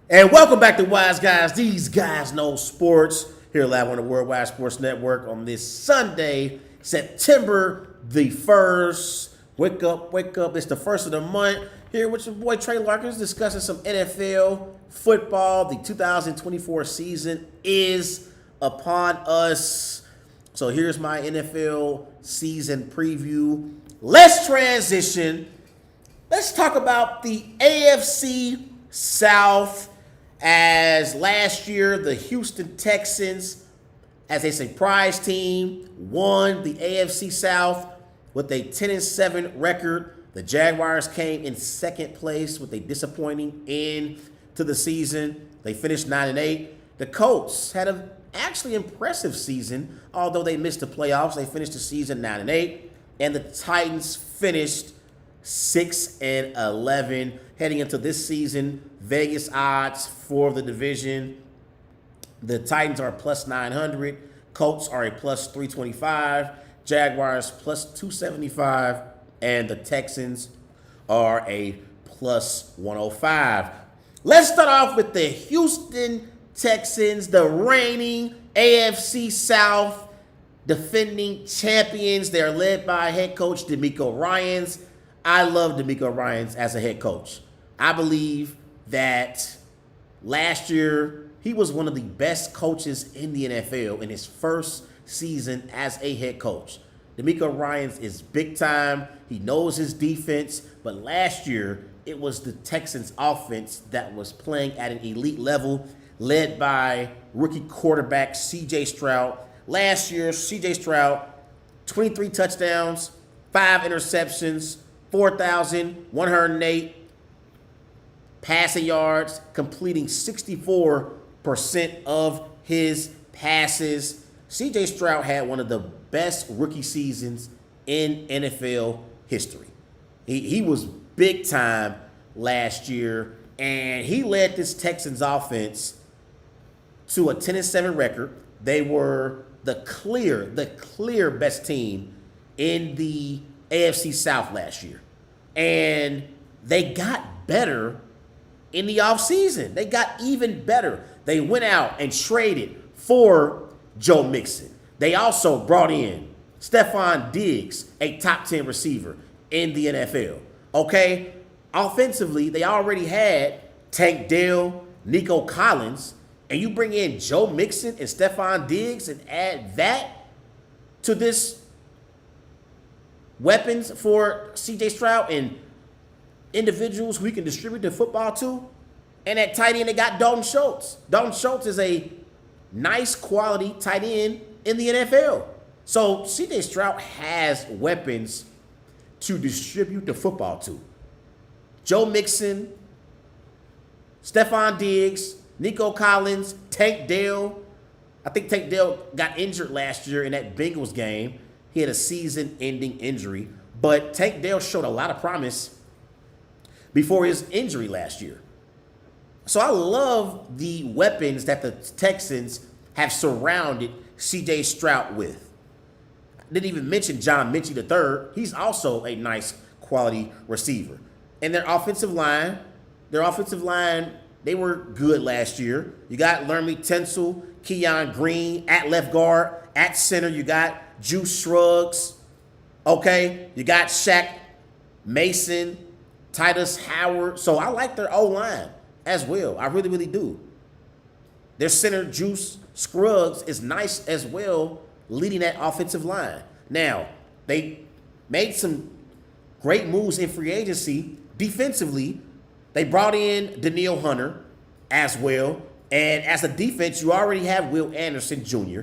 Speaker 1: And welcome back to Wise Guys. These guys know sports. Here live on the Worldwide Sports Network on this Sunday, September the 1st. Wake up, wake up. It's the first of the month. Here with your boy Trey Larkins discussing some NFL football. The 2024 season is upon us. So here's my NFL season preview. Let's transition. Let's talk about the AFC South. As last year, the Houston Texans, as a surprise team, won the AFC South with a 10-7 record. The Jaguars came in second place with a disappointing end to the season. They finished 9-8. The Colts had an actually impressive season, although they missed the playoffs. They finished the season 9-8. And the Titans finished 6-11. Heading into this season, Vegas odds for the division. The Titans are plus 900. Colts are a plus 325. Jaguars plus 275. And the Texans are a plus 105. Let's start off with the Houston Texans, the reigning AFC South defending champions. They're led by head coach DeMeco Ryans. I love DeMeco Ryans as a head coach. I believe that last year he was one of the best coaches in the NFL in his first season as a head coach. DeMeco Ryans is big time. He knows his defense, but last year it was the Texans offense that was playing at an elite level, led by rookie quarterback C.J. Stroud. Last year, C.J. Stroud, 23 touchdowns, 5 interceptions, 4,108 passing yards, completing 64% of his passes. C.J. Stroud had one of the best rookie seasons in NFL history. He was big time last year, and he led this Texans offense to a 10-7 record. They were the clear best team in the AFC South last year. And they got better in the offseason. They got even better. They went out and traded for Joe Mixon. They also brought in Stephon Diggs, a top 10 receiver in the NFL. Okay? Offensively, they already had Tank Dell, Nico Collins, and you bring in Joe Mixon and Stephon Diggs and add that to this weapons for C.J. Stroud and individuals who he can distribute the football to. And at tight end, they got Dalton Schultz. Dalton Schultz is a nice quality tight end in the NFL. So C.J. Stroud has weapons to distribute the football to. Joe Mixon, Stephon Diggs, Nico Collins, Tank Dell. I think Tank Dell got injured last year in that Bengals game. He had a season-ending injury. But Tank Dell showed a lot of promise before his injury last year. So I love the weapons that the Texans have surrounded C.J. Stroud with. I didn't even mention John Minchie III. He's also a nice quality receiver. And their offensive line, they were good last year. You got Lermy Tinsel, Keon Green at left guard. At center, you got Juice Scruggs. Okay? You got Shaq Mason, Titus Howard. So I like their O-line as well. I really, really do. Their center, Juice Scruggs, is nice as well, leading that offensive line. Now, they made some great moves in free agency. Defensively, they brought in Danielle Hunter as well. And as a defense, you already have Will Anderson Jr.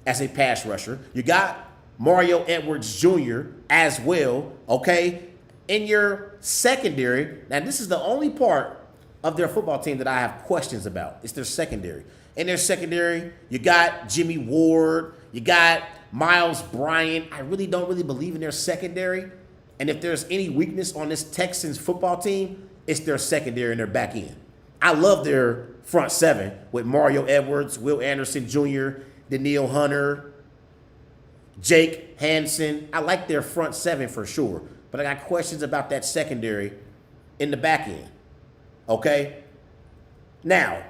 Speaker 1: as a pass rusher. You got Mario Edwards Jr. as well, okay? In your secondary, now this is the only part of their football team that I have questions about. It's their secondary. In their secondary, you got Jimmy Ward, you got Miles Bryant. I really don't believe in their secondary. And if there's any weakness on this Texans football team, it's their secondary and their back end. I love their front seven with Mario Edwards, Will Anderson Jr., Danielle Hunter, Jake Hansen. I like their front seven for sure. But I got questions about that secondary in the back end. Okay? Now,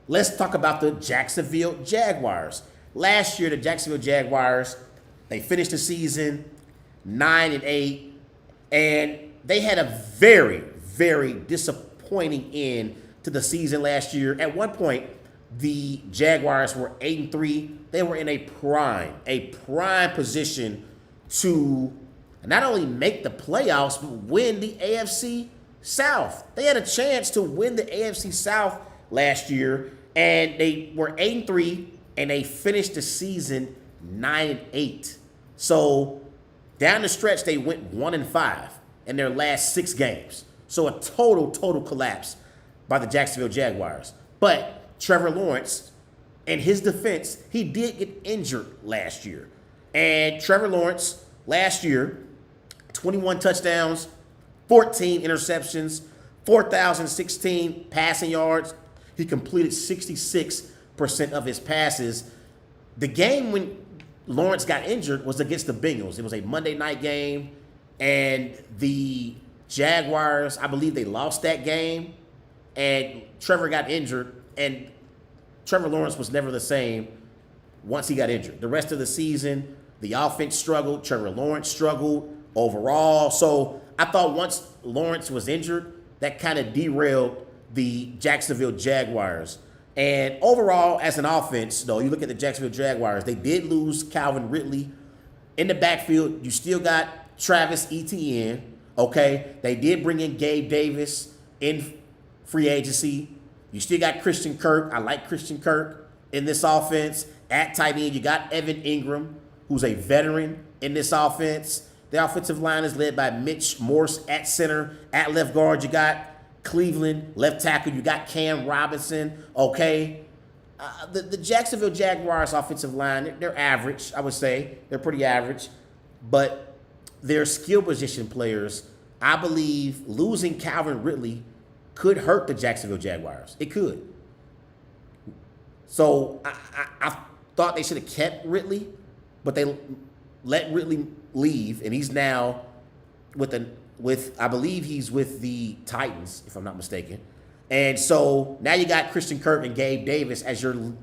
Speaker 1: let's talk about the Jacksonville Jaguars. Last year, the Jacksonville Jaguars, they finished the season 9-8, and they had a very, very disappointing end to the season last year. At one point, the Jaguars were 8-3. They were in a prime position to not only make the playoffs, but win the AFC South. They had a chance to win the AFC South last year, and they were 8-3, and they finished the season 9-8. So down the stretch, they went 1-5 in their last 6 games. So a total collapse by the Jacksonville Jaguars. But Trevor Lawrence, in his defense, he did get injured last year. And Trevor Lawrence, last year, 21 touchdowns, 14 interceptions, 4,016 passing yards. He completed 66% of his passes. The game when Lawrence got injured was against the Bengals. It was a Monday night game, and the Jaguars, I believe they lost that game, and Trevor got injured, and Trevor Lawrence was never the same once he got injured. The rest of the season, the offense struggled. Trevor Lawrence struggled overall. So I thought once Lawrence was injured, that kind of derailed the Jacksonville Jaguars. And overall, as an offense, though, you look at the Jacksonville Jaguars, they did lose Calvin Ridley. In the backfield, you still got Travis Etienne, okay? They did bring in Gabe Davis in free agency. You still got Christian Kirk. I like Christian Kirk in this offense. At tight end, you got Evan Ingram, who's a veteran in this offense. The offensive line is led by Mitch Morse at center. At left guard, you got Cleveland. Left tackle, you got Cam Robinson. Okay. The Jacksonville Jaguars offensive line, they're average, I would say. They're pretty average. But their skill position players, I believe losing Calvin Ridley could hurt the Jacksonville Jaguars. It could. So I thought they should have kept Ridley, but they let Ridley leave, and he's now with I believe he's with the Titans, if I'm not mistaken. And so now you got Christian Kirk and Gabe Davis as your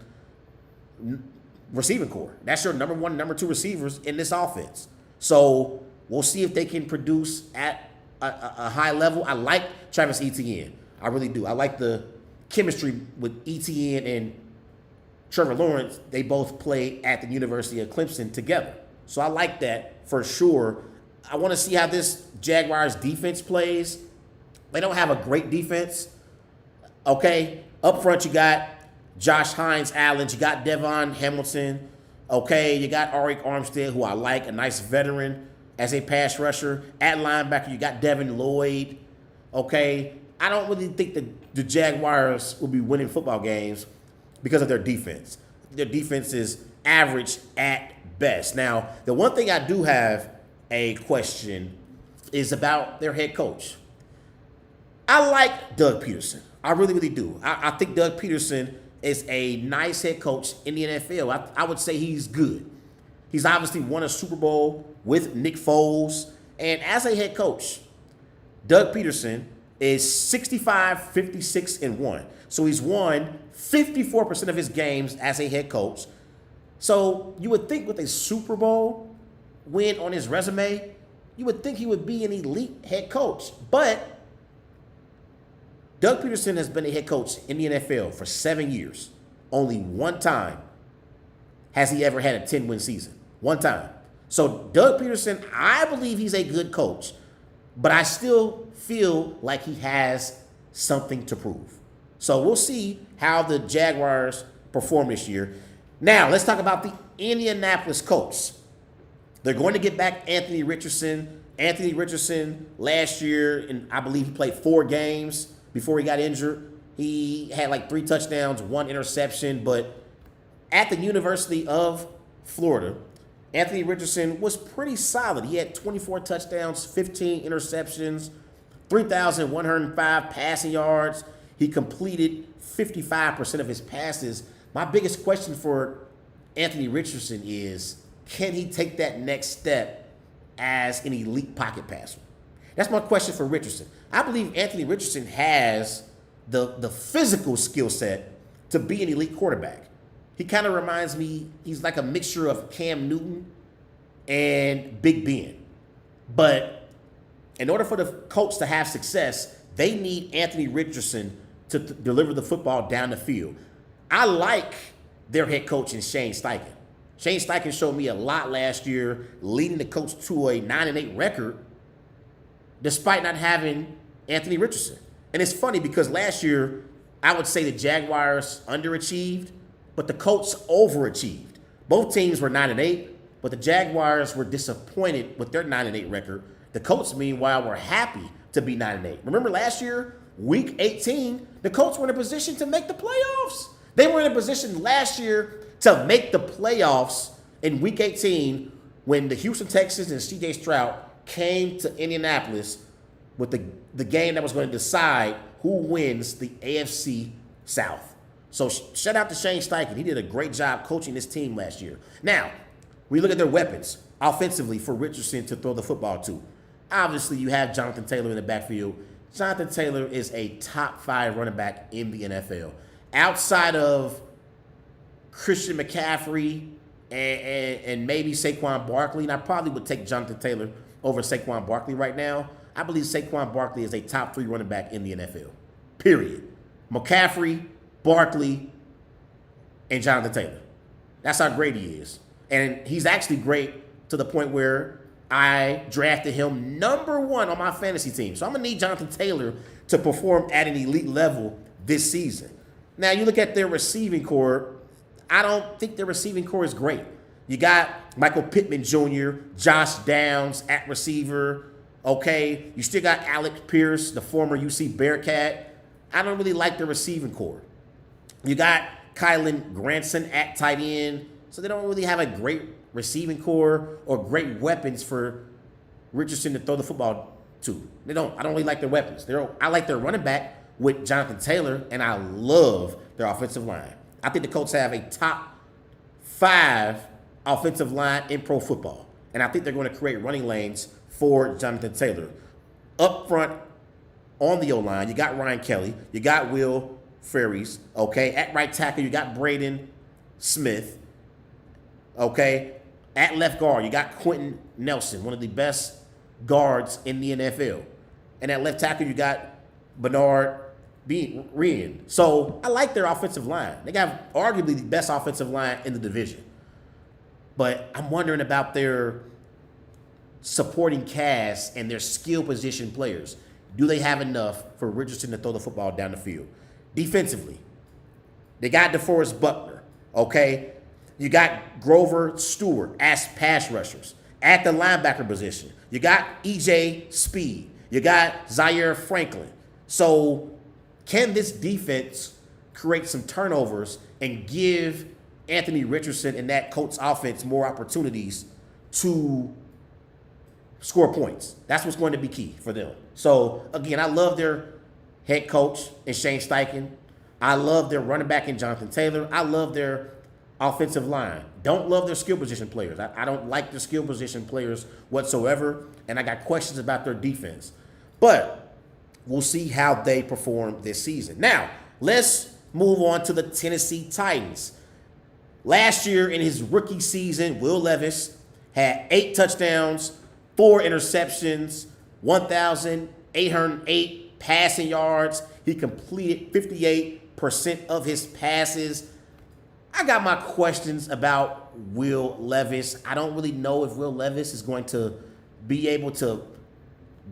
Speaker 1: receiving core. That's your number 1, number 2 receivers in this offense. So we'll see if they can produce at a high level. I like Travis Etienne. I really do. I like the chemistry with Etienne and Trevor Lawrence. They both play at the University of Clemson together. So I like that for sure. I want to see how this Jaguars defense plays. They don't have a great defense. Okay, up front you got Josh Hines-Allen. You got Devon Hamilton. Okay, you got Arik Armstead, who I like, a nice veteran as a pass rusher. At linebacker, you got Devin Lloyd. Okay, I don't really think the Jaguars will be winning football games because of their defense. Their defense is average at best. Now, the one thing I do have a question is about their head coach. I like Doug Peterson. I really, really do. I think Doug Peterson is a nice head coach in the NFL. I would say he's good. He's obviously won a Super Bowl with Nick Foles. And as a head coach, Doug Peterson is 65, 56, and 1. So he's won 54% of his games as a head coach. So you would think with a Super Bowl win on his resume, you would think he would be an elite head coach. But Doug Peterson has been a head coach in the NFL for 7 years. Only one time has he ever had a 10-win season. One time. So Doug Peterson, I believe he's a good coach, but I still feel like he has something to prove. So we'll see how the Jaguars perform this year. Now, let's talk about the Indianapolis Colts. They're going to get back Anthony Richardson. Anthony Richardson last year, and I believe he played 4 games before he got injured. He had like 3 touchdowns, 1 interception, but at the University of Florida, Anthony Richardson was pretty solid. He had 24 touchdowns, 15 interceptions, 3,105 passing yards. He completed 55% of his passes. My biggest question for Anthony Richardson is, can he take that next step as an elite pocket passer? That's my question for Richardson. I believe Anthony Richardson has the physical skill set to be an elite quarterback. He kind of reminds me, he's like a mixture of Cam Newton and Big Ben. But in order for the Colts to have success, they need Anthony Richardson to deliver the football down the field. I like their head coach in Shane Steichen. Shane Steichen showed me a lot last year, leading the Colts to a 9-8 record, despite not having Anthony Richardson. And it's funny because last year, I would say the Jaguars underachieved, but the Colts overachieved. Both teams were 9-8, but the Jaguars were disappointed with their 9-8 record. The Colts, meanwhile, were happy to be 9-8. Remember last year, week 18, the Colts were in a position to make the playoffs. They were in a position last year to make the playoffs in week 18 when the Houston Texans and C.J. Stroud came to Indianapolis with the game that was going to decide who wins the AFC South. So shout out to Shane Steichen. He did a great job coaching this team last year. Now, we look at their weapons offensively for Richardson to throw the football to. Obviously, you have Jonathan Taylor in the backfield. Jonathan Taylor is a top 5 running back in the NFL. Outside of Christian McCaffrey and maybe Saquon Barkley, and I probably would take Jonathan Taylor over Saquon Barkley right now. I believe Saquon Barkley is a top 3 running back in the NFL, period. McCaffrey, Barkley, and Jonathan Taylor. That's how great he is. And he's actually great to the point where I drafted him number 1 on my fantasy team. So I'm going to need Jonathan Taylor to perform at an elite level this season. Now, you look at their receiving core, I don't think their receiving core is great. You got Michael Pittman Jr., Josh Downs at receiver, okay? You still got Alec Pierce, the former UC Bearcat. I don't really like their receiving core. You got Kylan Granson at tight end, so they don't really have a great receiving core or great weapons for Richardson to throw the football to. They don't. I don't really like their weapons. I like their running back with Jonathan Taylor, and I love their offensive line. I think the Colts have a top 5 offensive line in pro football, and I think they're going to create running lanes for Jonathan Taylor. Up front on the O-line, you got Ryan Kelly, you got Will Ferries, okay? At right tackle, you got Braden Smith, okay? At left guard, you got Quentin Nelson, one of the best guards in the NFL. And at left tackle, you got Bernard Rien. So I like their offensive line. They got arguably the best offensive line in the division. But I'm wondering about their supporting cast and their skill position players. Do they have enough for Richardson to throw the football down the field? Defensively, they got DeForest Buckner, okay? You got Grover Stewart as pass rushers. At the linebacker position, you got E.J. Speed. You got Zaire Franklin. So can this defense create some turnovers and give Anthony Richardson and that Colts offense more opportunities to score points? That's what's going to be key for them. So, again, I love their head coach in Shane Steichen. I love their running back in Jonathan Taylor. I love their offensive line. Don't love their skill position players. I don't like their skill position players whatsoever, and I got questions about their defense. But we'll see how they perform this season. Now, let's move on to the Tennessee Titans. Last year in his rookie season, Will Levis had 8 touchdowns, 4 interceptions, 1,808 passing yards. He completed 58% of his passes. I got my questions about Will Levis. I don't really know if Will Levis is going to be able to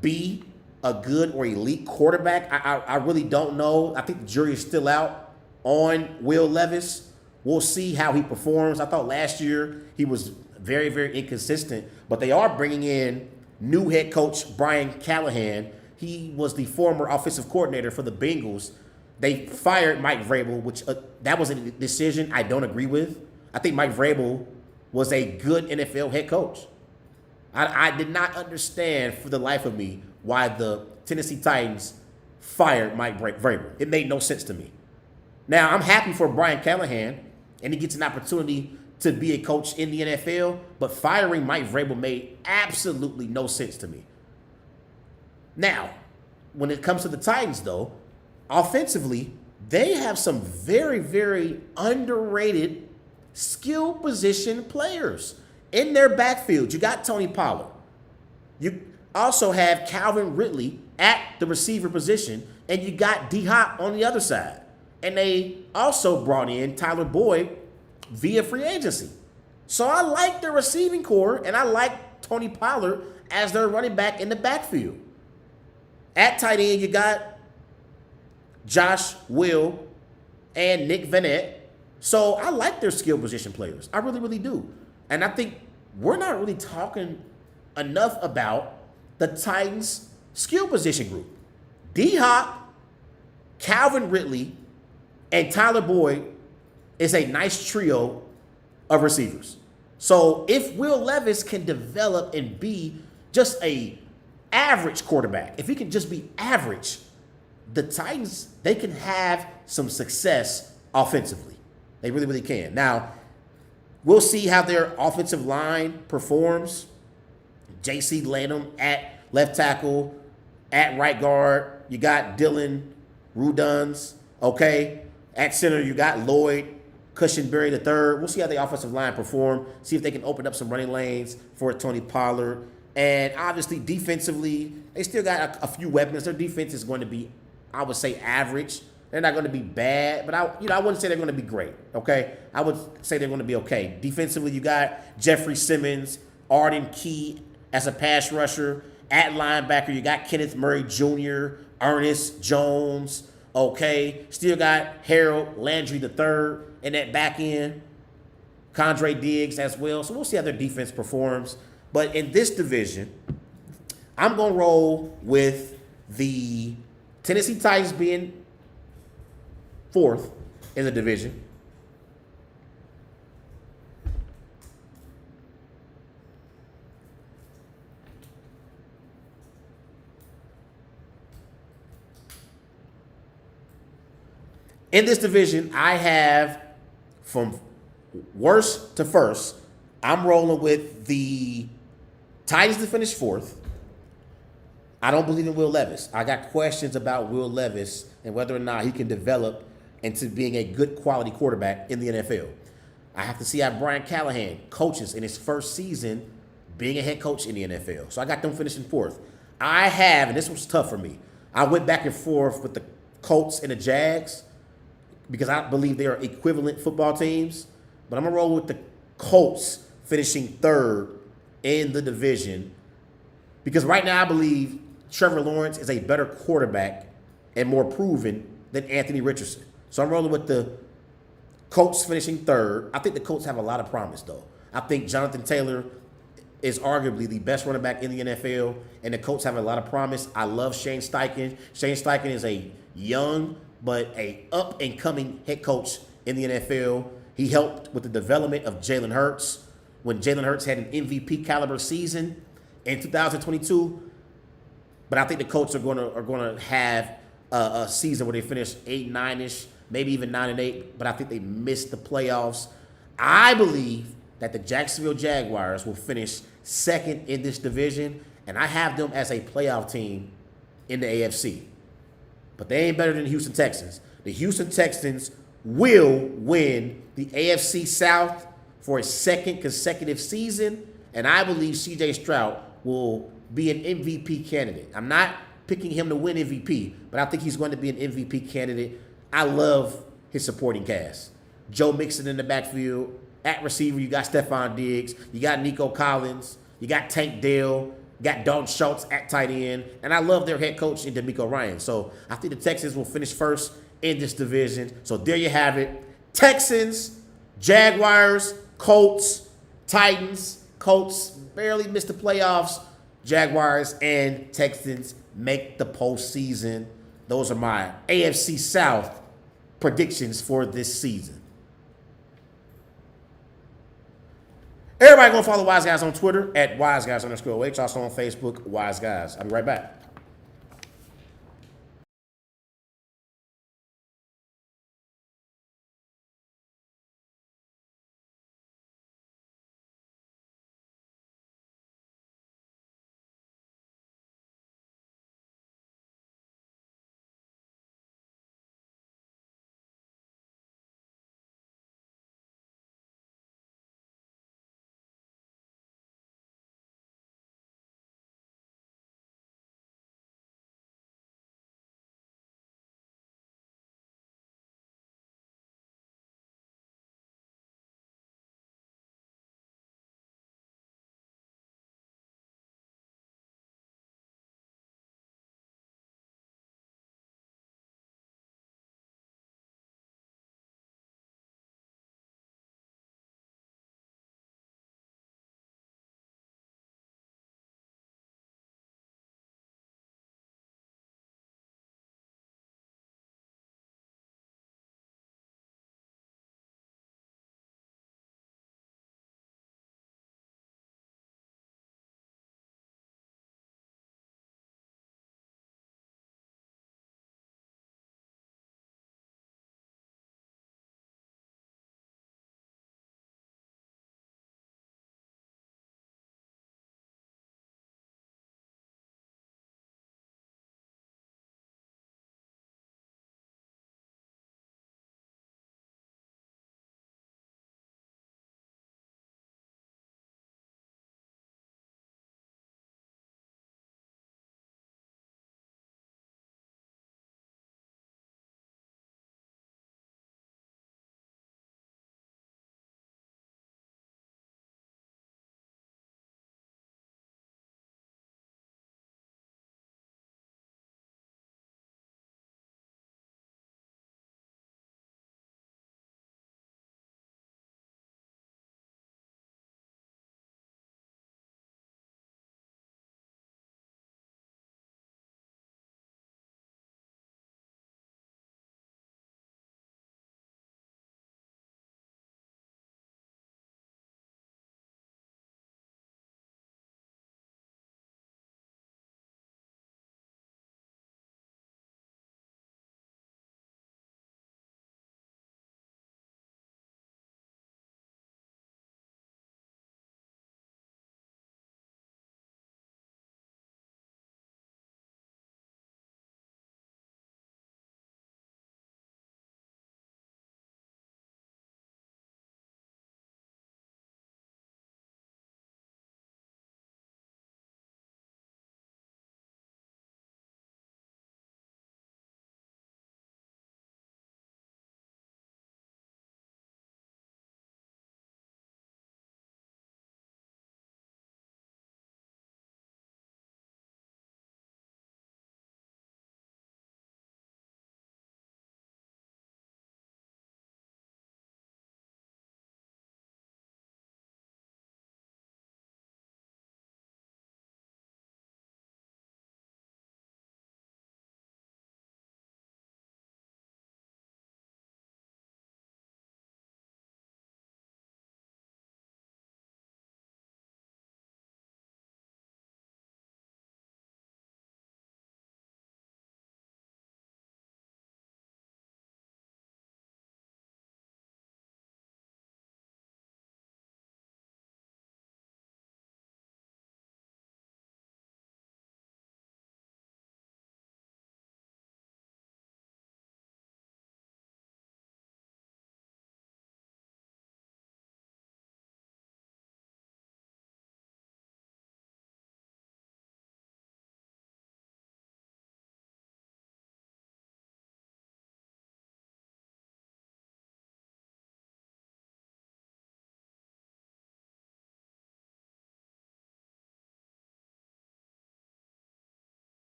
Speaker 1: be a good or elite quarterback. I really don't know. I think the jury is still out on Will Levis. We'll see how he performs. I thought last year he was very, very inconsistent, but they are bringing in new head coach Brian Callahan. He was the former offensive coordinator for the Bengals. They fired Mike Vrabel, which that was a decision I don't agree with. I think Mike Vrabel was a good NFL head coach. I did not understand for the life of me why the Tennessee Titans fired Mike Vrabel. It made no sense to me. Now, I'm happy for Brian Callahan, and he gets an opportunity to be a coach in the NFL, but firing Mike Vrabel made absolutely no sense to me. Now, when it comes to the Titans, though, offensively, they have some very, very underrated skill position players in their backfield. You got Tony Pollard. You also have Calvin Ridley at the receiver position, and you got D Hop on the other side. And they also brought in Tyler Boyd via free agency. So I like their receiving core, and I like Tony Pollard as their running back in the backfield. At tight end, you got Josh Will and Nick Vanette. So I like their skill position players. I really, really do. And I think we're not really talking enough about the Titans skill position group. D-Hop, Calvin Ridley, and Tyler Boyd is a nice trio of receivers. So if Will Levis can develop and be just a average quarterback, if he can just be average, the Titans, they can have some success offensively. They really, really can. Now, we'll see how their offensive line performs. J.C. Lanham at left tackle, at right guard. You got Dylan Ruduns, okay? At center, you got Lloyd Cushenberry III. We'll see how the offensive line perform, see if they can open up some running lanes for Tony Pollard. And obviously, defensively, they still got a few weapons. Their defense is going to be, I would say, average. They're not going to be bad, but I wouldn't say they're going to be great, okay? I would say they're going to be okay. Defensively, you got Jeffrey Simmons, Arden Key as a pass rusher. At linebacker, you got Kenneth Murray Jr., Ernest Jones, okay? Still got Harold Landry III in that back end. Condre Diggs as well. So we'll see how their defense performs. But in this division, I'm going to roll with the Tennessee Titans being fourth in the division. In this division, I have from worst to first, I'm rolling with the Titans to finish fourth. I don't believe in Will Levis. I got questions about Will Levis and whether or not he can develop into being a good quality quarterback in the NFL. I have to see how Brian Callahan coaches in his first season being a head coach in the NFL. So I got them finishing fourth. I have, and this was tough for me, I went back and forth with the Colts and the Jags because I believe they are equivalent football teams. But I'm going to roll with the Colts finishing third in the division because right now I believe Trevor Lawrence is a better quarterback and more proven than Anthony Richardson. So I'm rolling with the Colts finishing third. I think the Colts have a lot of promise, though. I think Jonathan Taylor is arguably the best running back in the NFL, and the Colts have a lot of promise. I love Shane Steichen. Shane Steichen is a young but a up-and-coming head coach in the NFL. He helped with the development of Jalen Hurts when Jalen Hurts had an MVP caliber season in 2022. But I think the Colts are going to have a season where they finish 8-9-ish, maybe even 9-8. But I think they missed the playoffs. I believe that the Jacksonville Jaguars will finish second in this division, and I have them as a playoff team in the AFC. But they ain't better than the Houston Texans. The Houston Texans will win the AFC South for a second consecutive season, and I believe C.J. Stroud will be an MVP candidate. I'm not picking him to win MVP, but I think he's going to be an MVP candidate. I love his supporting cast. Joe Mixon in the backfield. At receiver, you got Stephon Diggs. You got Nico Collins. You got Tank Dell. You got Dalton Schultz at tight end. And I love their head coach in DeMeco Ryans. So I think the Texans will finish first in this division. So there you have it. Texans, Jaguars, Colts, Titans. Colts barely missed the playoffs. Jaguars and Texans make the postseason. Those are my AFC South predictions for this season. Everybody go follow Wise Guys on Twitter at WiseGuys_OH. Also on Facebook, Wise Guys. I'll be right back.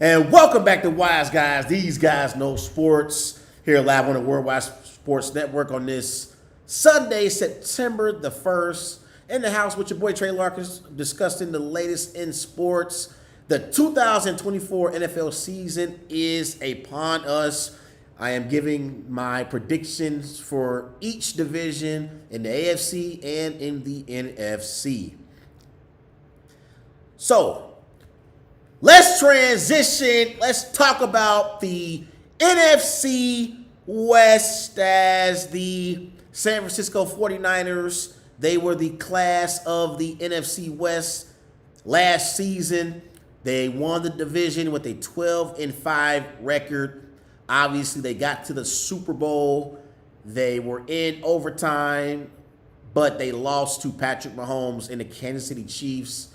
Speaker 1: And welcome back to Wise Guys. These guys know sports. Here live on the Worldwide Sports Network on this Sunday, September the 1st. In the house with your boy Trey Larkins, discussing the latest in sports. The 2024 NFL season is upon us. I am giving my predictions for each division in the AFC and in the NFC. So, let's transition. Let's talk about the NFC West as the San Francisco 49ers. They were the class of the NFC West last season. They won the division with a 12-5 record. Obviously, they got to the Super Bowl. They were in overtime, but they lost to Patrick Mahomes and the Kansas City Chiefs.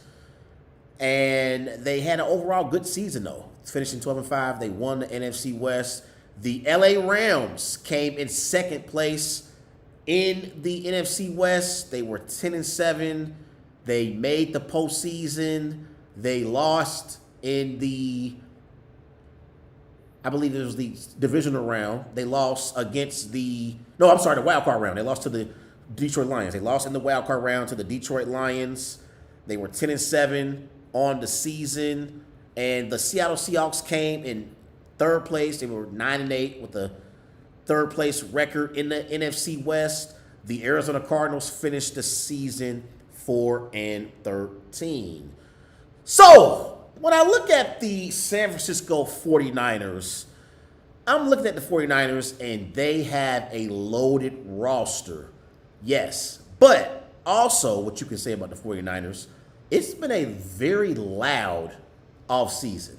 Speaker 1: And they had an overall good season, though. Finishing 12-5, they won the NFC West. The LA Rams came in second place in the NFC West. They were 10-7. They made the postseason. They lost in the, I believe it was the divisional round. They lost against the wild card round. They lost to the Detroit Lions. They lost in the wild card round to the Detroit Lions. They were 10-7 on the season, and the Seattle Seahawks came in third place. They were 9-8 with a third place record in the NFC West. The Arizona Cardinals finished the season 4-13. So, when I look at the San Francisco 49ers, I'm looking at the 49ers, and they have a loaded roster. Yes, but also what you can say about the 49ers, it's been a very loud offseason.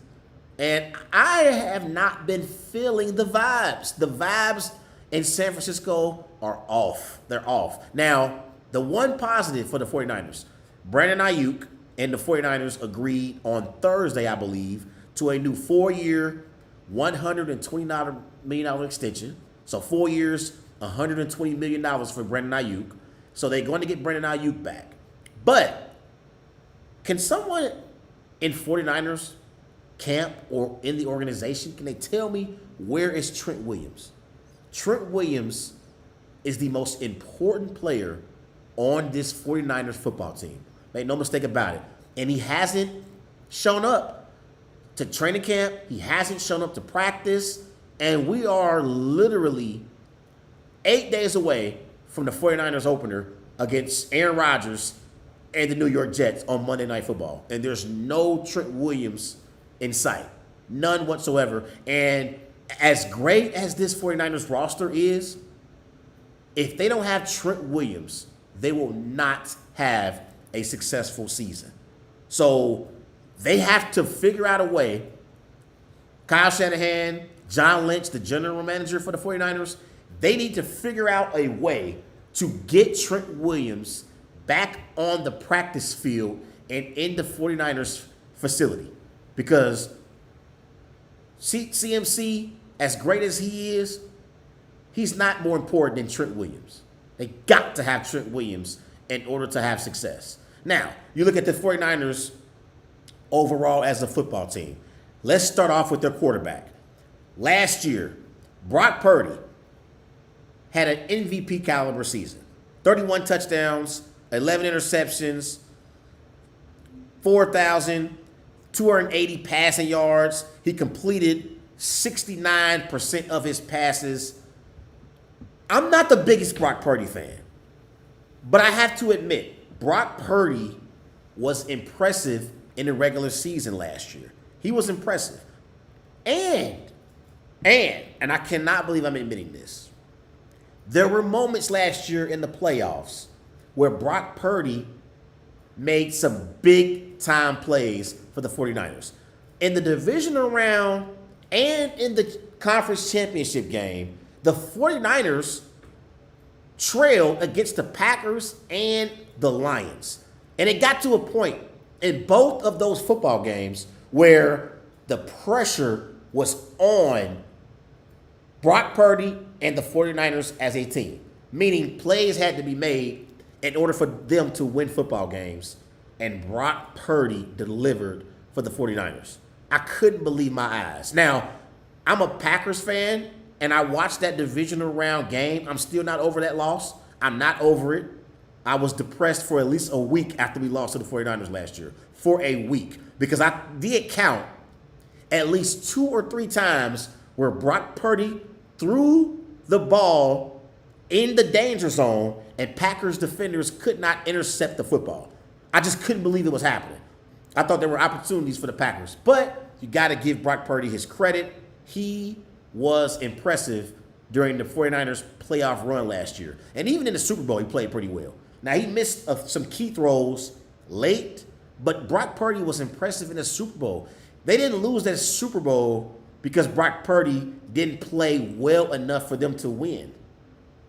Speaker 1: And I have not been feeling the vibes. The vibes in San Francisco are off. They're off. Now, the one positive for the 49ers, Brandon Ayuk and the 49ers agreed on Thursday, I believe, to a new 4-year, $129 million extension. So 4 years, $120 million for Brandon Ayuk. So they're going to get Brandon Ayuk back. But can someone in 49ers camp or in the organization, can they tell me where is Trent Williams? Trent Williams is the most important player on this 49ers football team. Make no mistake about it. And he hasn't shown up to training camp. He hasn't shown up to practice. And we are literally 8 days away from the 49ers opener against Aaron Rodgers and the New York Jets on Monday Night Football. And there's no Trent Williams in sight. None whatsoever. And as great as this 49ers roster is, if they don't have Trent Williams, they will not have a successful season. So they have to figure out a way. Kyle Shanahan, John Lynch, the general manager for the 49ers, they need to figure out a way to get Trent Williams back on the practice field and in the 49ers facility. Because CMC, as great as he is, he's not more important than Trent Williams. They got to have Trent Williams in order to have success. Now, you look at the 49ers overall as a football team. Let's start off with their quarterback. Last year, Brock Purdy had an MVP caliber season. 31 touchdowns, 11 interceptions, 4,280 passing yards. He completed 69% of his passes. I'm not the biggest Brock Purdy fan, but I have to admit, Brock Purdy was impressive in the regular season last year. He was impressive. And I cannot believe I'm admitting this, there were moments last year in the playoffs where Brock Purdy made some big-time plays for the 49ers. In the divisional round and in the conference championship game, the 49ers trailed against the Packers and the Lions. And it got to a point in both of those football games where the pressure was on Brock Purdy and the 49ers as a team, meaning plays had to be made in order for them to win football games, and Brock Purdy delivered for the 49ers. I couldn't believe my eyes. Now, I'm a Packers fan, and I watched that divisional round game. I'm still not over that loss. I'm not over it. I was depressed for at least a week after we lost to the 49ers last year. For a week. Because I did count at least 2 or 3 times where Brock Purdy threw the ball in the danger zone and Packers defenders could not intercept the football. I just couldn't believe it was happening. I thought there were opportunities for the Packers. But you got to give Brock Purdy his credit. He was impressive during the 49ers playoff run last year. And even in the Super Bowl, he played pretty well. Now, he missed some key throws late, but Brock Purdy was impressive in the Super Bowl. They didn't lose that Super Bowl because Brock Purdy didn't play well enough for them to win.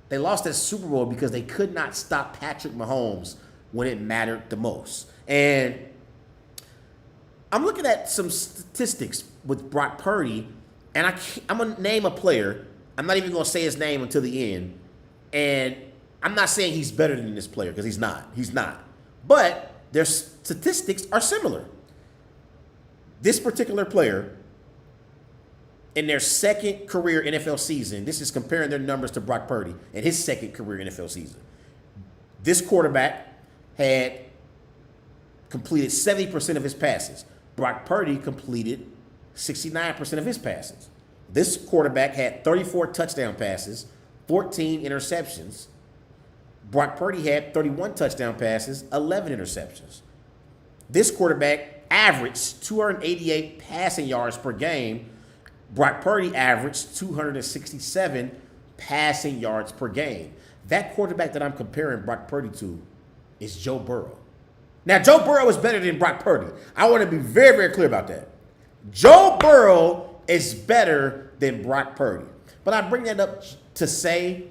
Speaker 1: They lost that Super Bowl because they could not stop Patrick Mahomes when it mattered the most. And I'm looking at some statistics with Brock Purdy, and I'm going to name a player. I'm not even going to say his name until the end. And I'm not saying he's better than this player because he's not. He's not. But their statistics are similar. This particular player, in their second career NFL season, this is comparing their numbers to Brock Purdy in his second career NFL season. This quarterback had completed 70% of his passes. Brock Purdy completed 69% of his passes. This quarterback had 34 touchdown passes, 14 interceptions. Brock Purdy had 31 touchdown passes, 11 interceptions. This quarterback averaged 288 passing yards per game. Brock Purdy averaged 267 passing yards per game. That quarterback that I'm comparing Brock Purdy to is Joe Burrow. Now, Joe Burrow is better than Brock Purdy. I want to be very, very clear about that. Joe Burrow is better than Brock Purdy. But I bring that up to say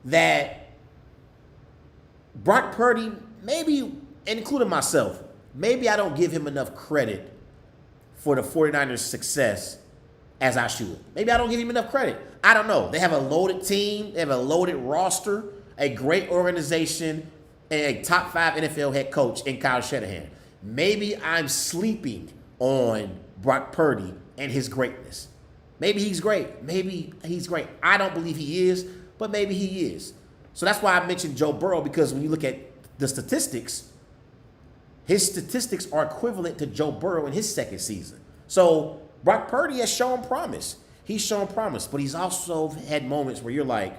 Speaker 1: that Brock Purdy, maybe, including myself, maybe I don't give him enough credit for the 49ers' success as I should. Maybe I don't give him enough credit. I don't know. They have a loaded team. They have a loaded roster, a great organization, and a top 5 NFL head coach in Kyle Shanahan. Maybe I'm sleeping on Brock Purdy and his greatness. Maybe he's great. Maybe he's great. I don't believe he is, but maybe he is. So that's why I mentioned Joe Burrow, because when you look at the statistics, his statistics are equivalent to Joe Burrow in his second season. So Brock Purdy has shown promise. He's shown promise, but he's also had moments where you're like,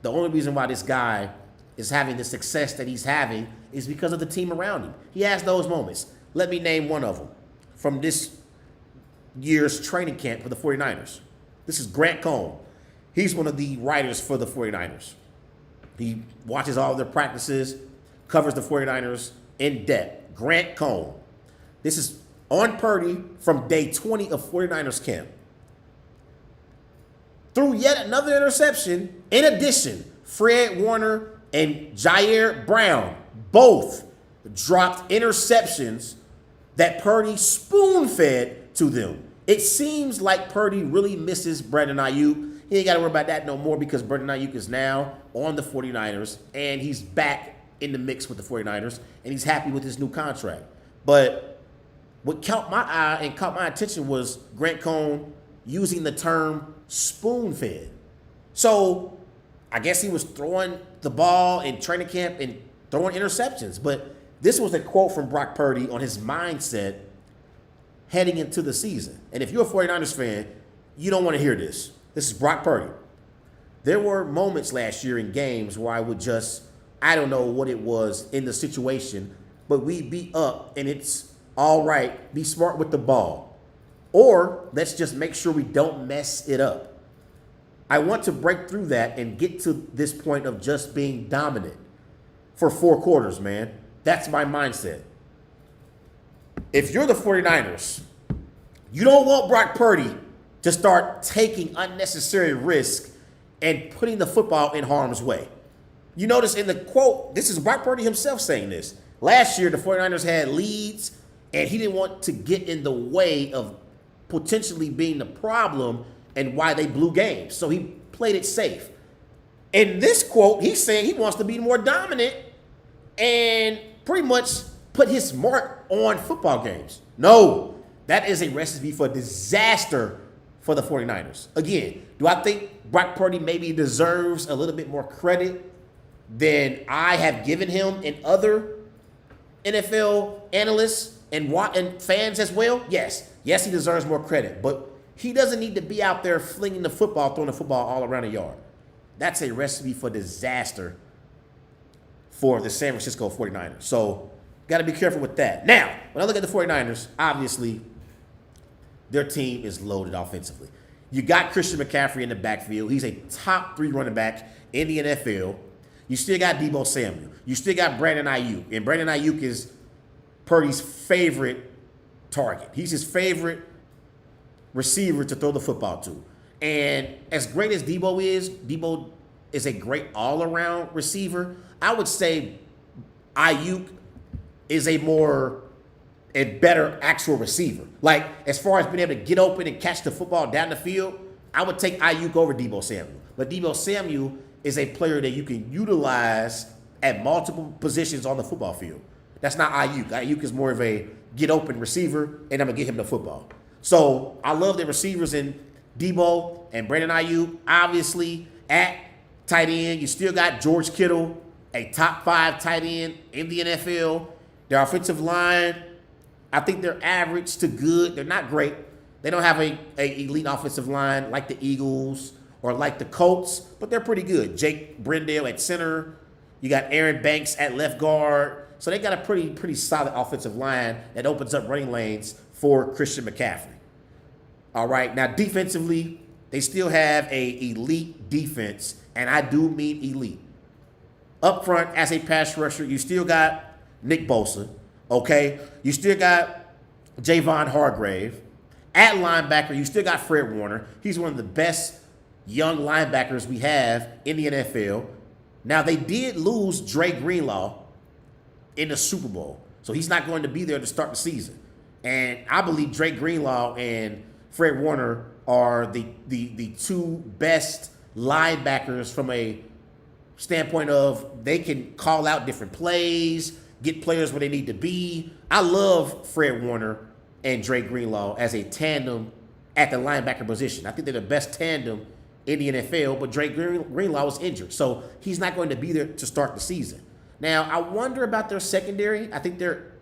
Speaker 1: the only reason why this guy is having the success that he's having is because of the team around him. He has those moments. Let me name one of them from this year's training camp for the 49ers. This is Grant Cohn. He's one of the writers for the 49ers. He watches all of their practices, covers the 49ers in depth. Grant Cohn. This is on Purdy from day 20 of 49ers camp. Threw yet another interception. In addition, Fred Warner and Jair Brown both dropped interceptions that Purdy spoon-fed to them. It seems like Purdy really misses Brandon Ayuk. He ain't got to worry about that no more because Brandon Ayuk is now on the 49ers, and he's back in the mix with the 49ers, and he's happy with his new contract. But what caught my eye and caught my attention was Grant Cohn using the term spoon-fed. So I guess he was throwing the ball in training camp and throwing interceptions. But this was a quote from Brock Purdy on his mindset heading into the season. And if you're a 49ers fan, you don't want to hear this. This is Brock Purdy. There were moments last year in games where I would just, I don't know what it was in the situation, but we'd be up and it's all right, be smart with the ball. Or let's just make sure we don't mess it up. I want to break through that and get to this point of just being dominant for 4 quarters, man. That's my mindset. If you're the 49ers, you don't want Brock Purdy to start taking unnecessary risk and putting the football in harm's way. You notice in the quote, this is Brock Purdy himself saying this. Last year, the 49ers had leads, and he didn't want to get in the way of potentially being the problem and why they blew games. So he played it safe. In this quote, he's saying he wants to be more dominant and pretty much put his mark on football games. No, That is a recipe for disaster for the 49ers. Again, do I think Brock Purdy maybe deserves a little bit more credit than I have given him and other NFL analysts and fans as well? Yes. Yes, he deserves more credit. But he doesn't need to be out there flinging the football, throwing the football all around the yard. That's a recipe for disaster for the San Francisco 49ers. So, got to be careful with that. Now, when I look at the 49ers, obviously, their team is loaded offensively. You got Christian McCaffrey in the backfield. He's a top 3 running back in the NFL. You still got Deebo Samuel. You still got Brandon Ayuk. And Brandon Ayuk is Purdy's favorite target. He's his favorite receiver to throw the football to. And as great as Deebo is a great all-around receiver. I would say Ayuk is a better actual receiver. Like, as far as being able to get open and catch the football down the field, I would take Ayuk over Deebo Samuel. But Deebo Samuel is a player that you can utilize at multiple positions on the football field. That's not Ayuk. Ayuk is more of a get open receiver, and I'm going to get him the football. So I love the receivers in Deebo and Brandon Ayuk. Obviously, at tight end, you still got George Kittle, a top 5 tight end in the NFL. Their offensive line, I think they're average to good. They're not great. They don't have a elite offensive line like the Eagles or like the Colts, but they're pretty good. Jake Brendale at center. You got Aaron Banks at left guard. So they got a pretty solid offensive line that opens up running lanes for Christian McCaffrey. All right, now defensively, they still have a elite defense, and I do mean elite. Up front, as a pass rusher, you still got Nick Bosa, okay? You still got Javon Hargrave. At linebacker, you still got Fred Warner. He's one of the best young linebackers we have in the NFL. Now, they did lose Dre Greenlaw in the Super Bowl, so he's not going to be there to start the season. And I believe Dre Greenlaw and Fred Warner are the 2 best linebackers from a standpoint of they can call out different plays, get players where they need to be. I love Fred Warner and Dre Greenlaw as a tandem at the linebacker position. I think they're the best tandem in the NFL, but Dre Greenlaw was injured, so he's not going to be there to start the season. Now, I wonder about their secondary. I think they're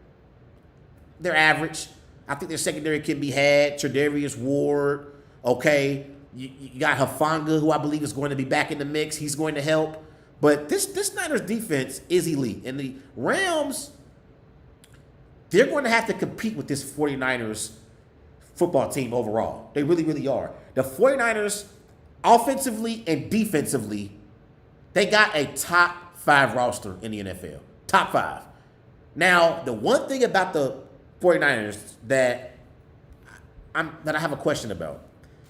Speaker 1: average. I think their secondary can be had. Tre'Davious Ward, okay. You got Hufanga, who I believe is going to be back in the mix. He's going to help. But this Niners defense is elite. And the Rams, they're going to have to compete with this 49ers football team overall. They really, really are. The 49ers, offensively and defensively, they got a top 5 roster in the NFL. Top 5. Now, the one thing about the 49ers that I have a question about,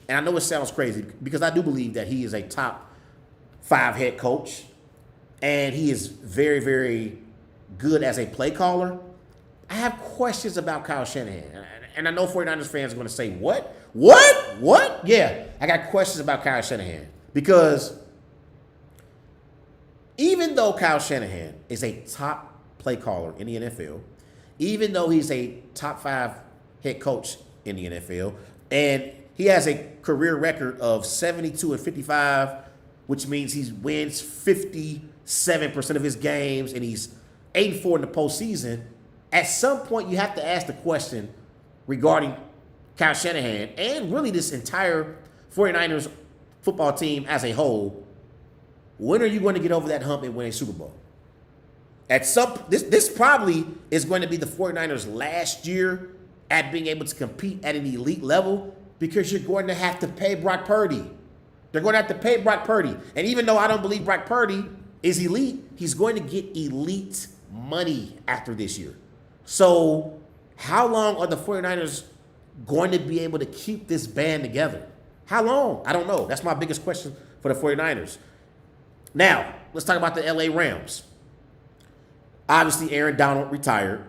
Speaker 1: and I know it sounds crazy because I do believe that he is a top 5 head coach, and he is very, very good as a play caller. I have questions about Kyle Shanahan. And I know 49ers fans are going to say, what? What? Yeah, I got questions about Kyle Shanahan. Because even though Kyle Shanahan is a top play caller in the NFL, even though he's a top 5 head coach in the NFL, and he has a career record of 72-55, which means he wins 57% of his games, and he's 8-4 in the postseason. At some point, you have to ask the question regarding Kyle Shanahan and really this entire 49ers football team as a whole. When are you going to get over that hump and win a Super Bowl? This probably is going to be the 49ers' last year at being able to compete at an elite level because you're going to have to pay Brock Purdy. They're going to have to pay Brock Purdy. And even though I don't believe Brock Purdy is elite, he's going to get elite money after this year. So how long are the 49ers going to be able to keep this band together? How long? I don't know. That's my biggest question for the 49ers. Now, let's talk about the LA Rams. Obviously, Aaron Donald retired,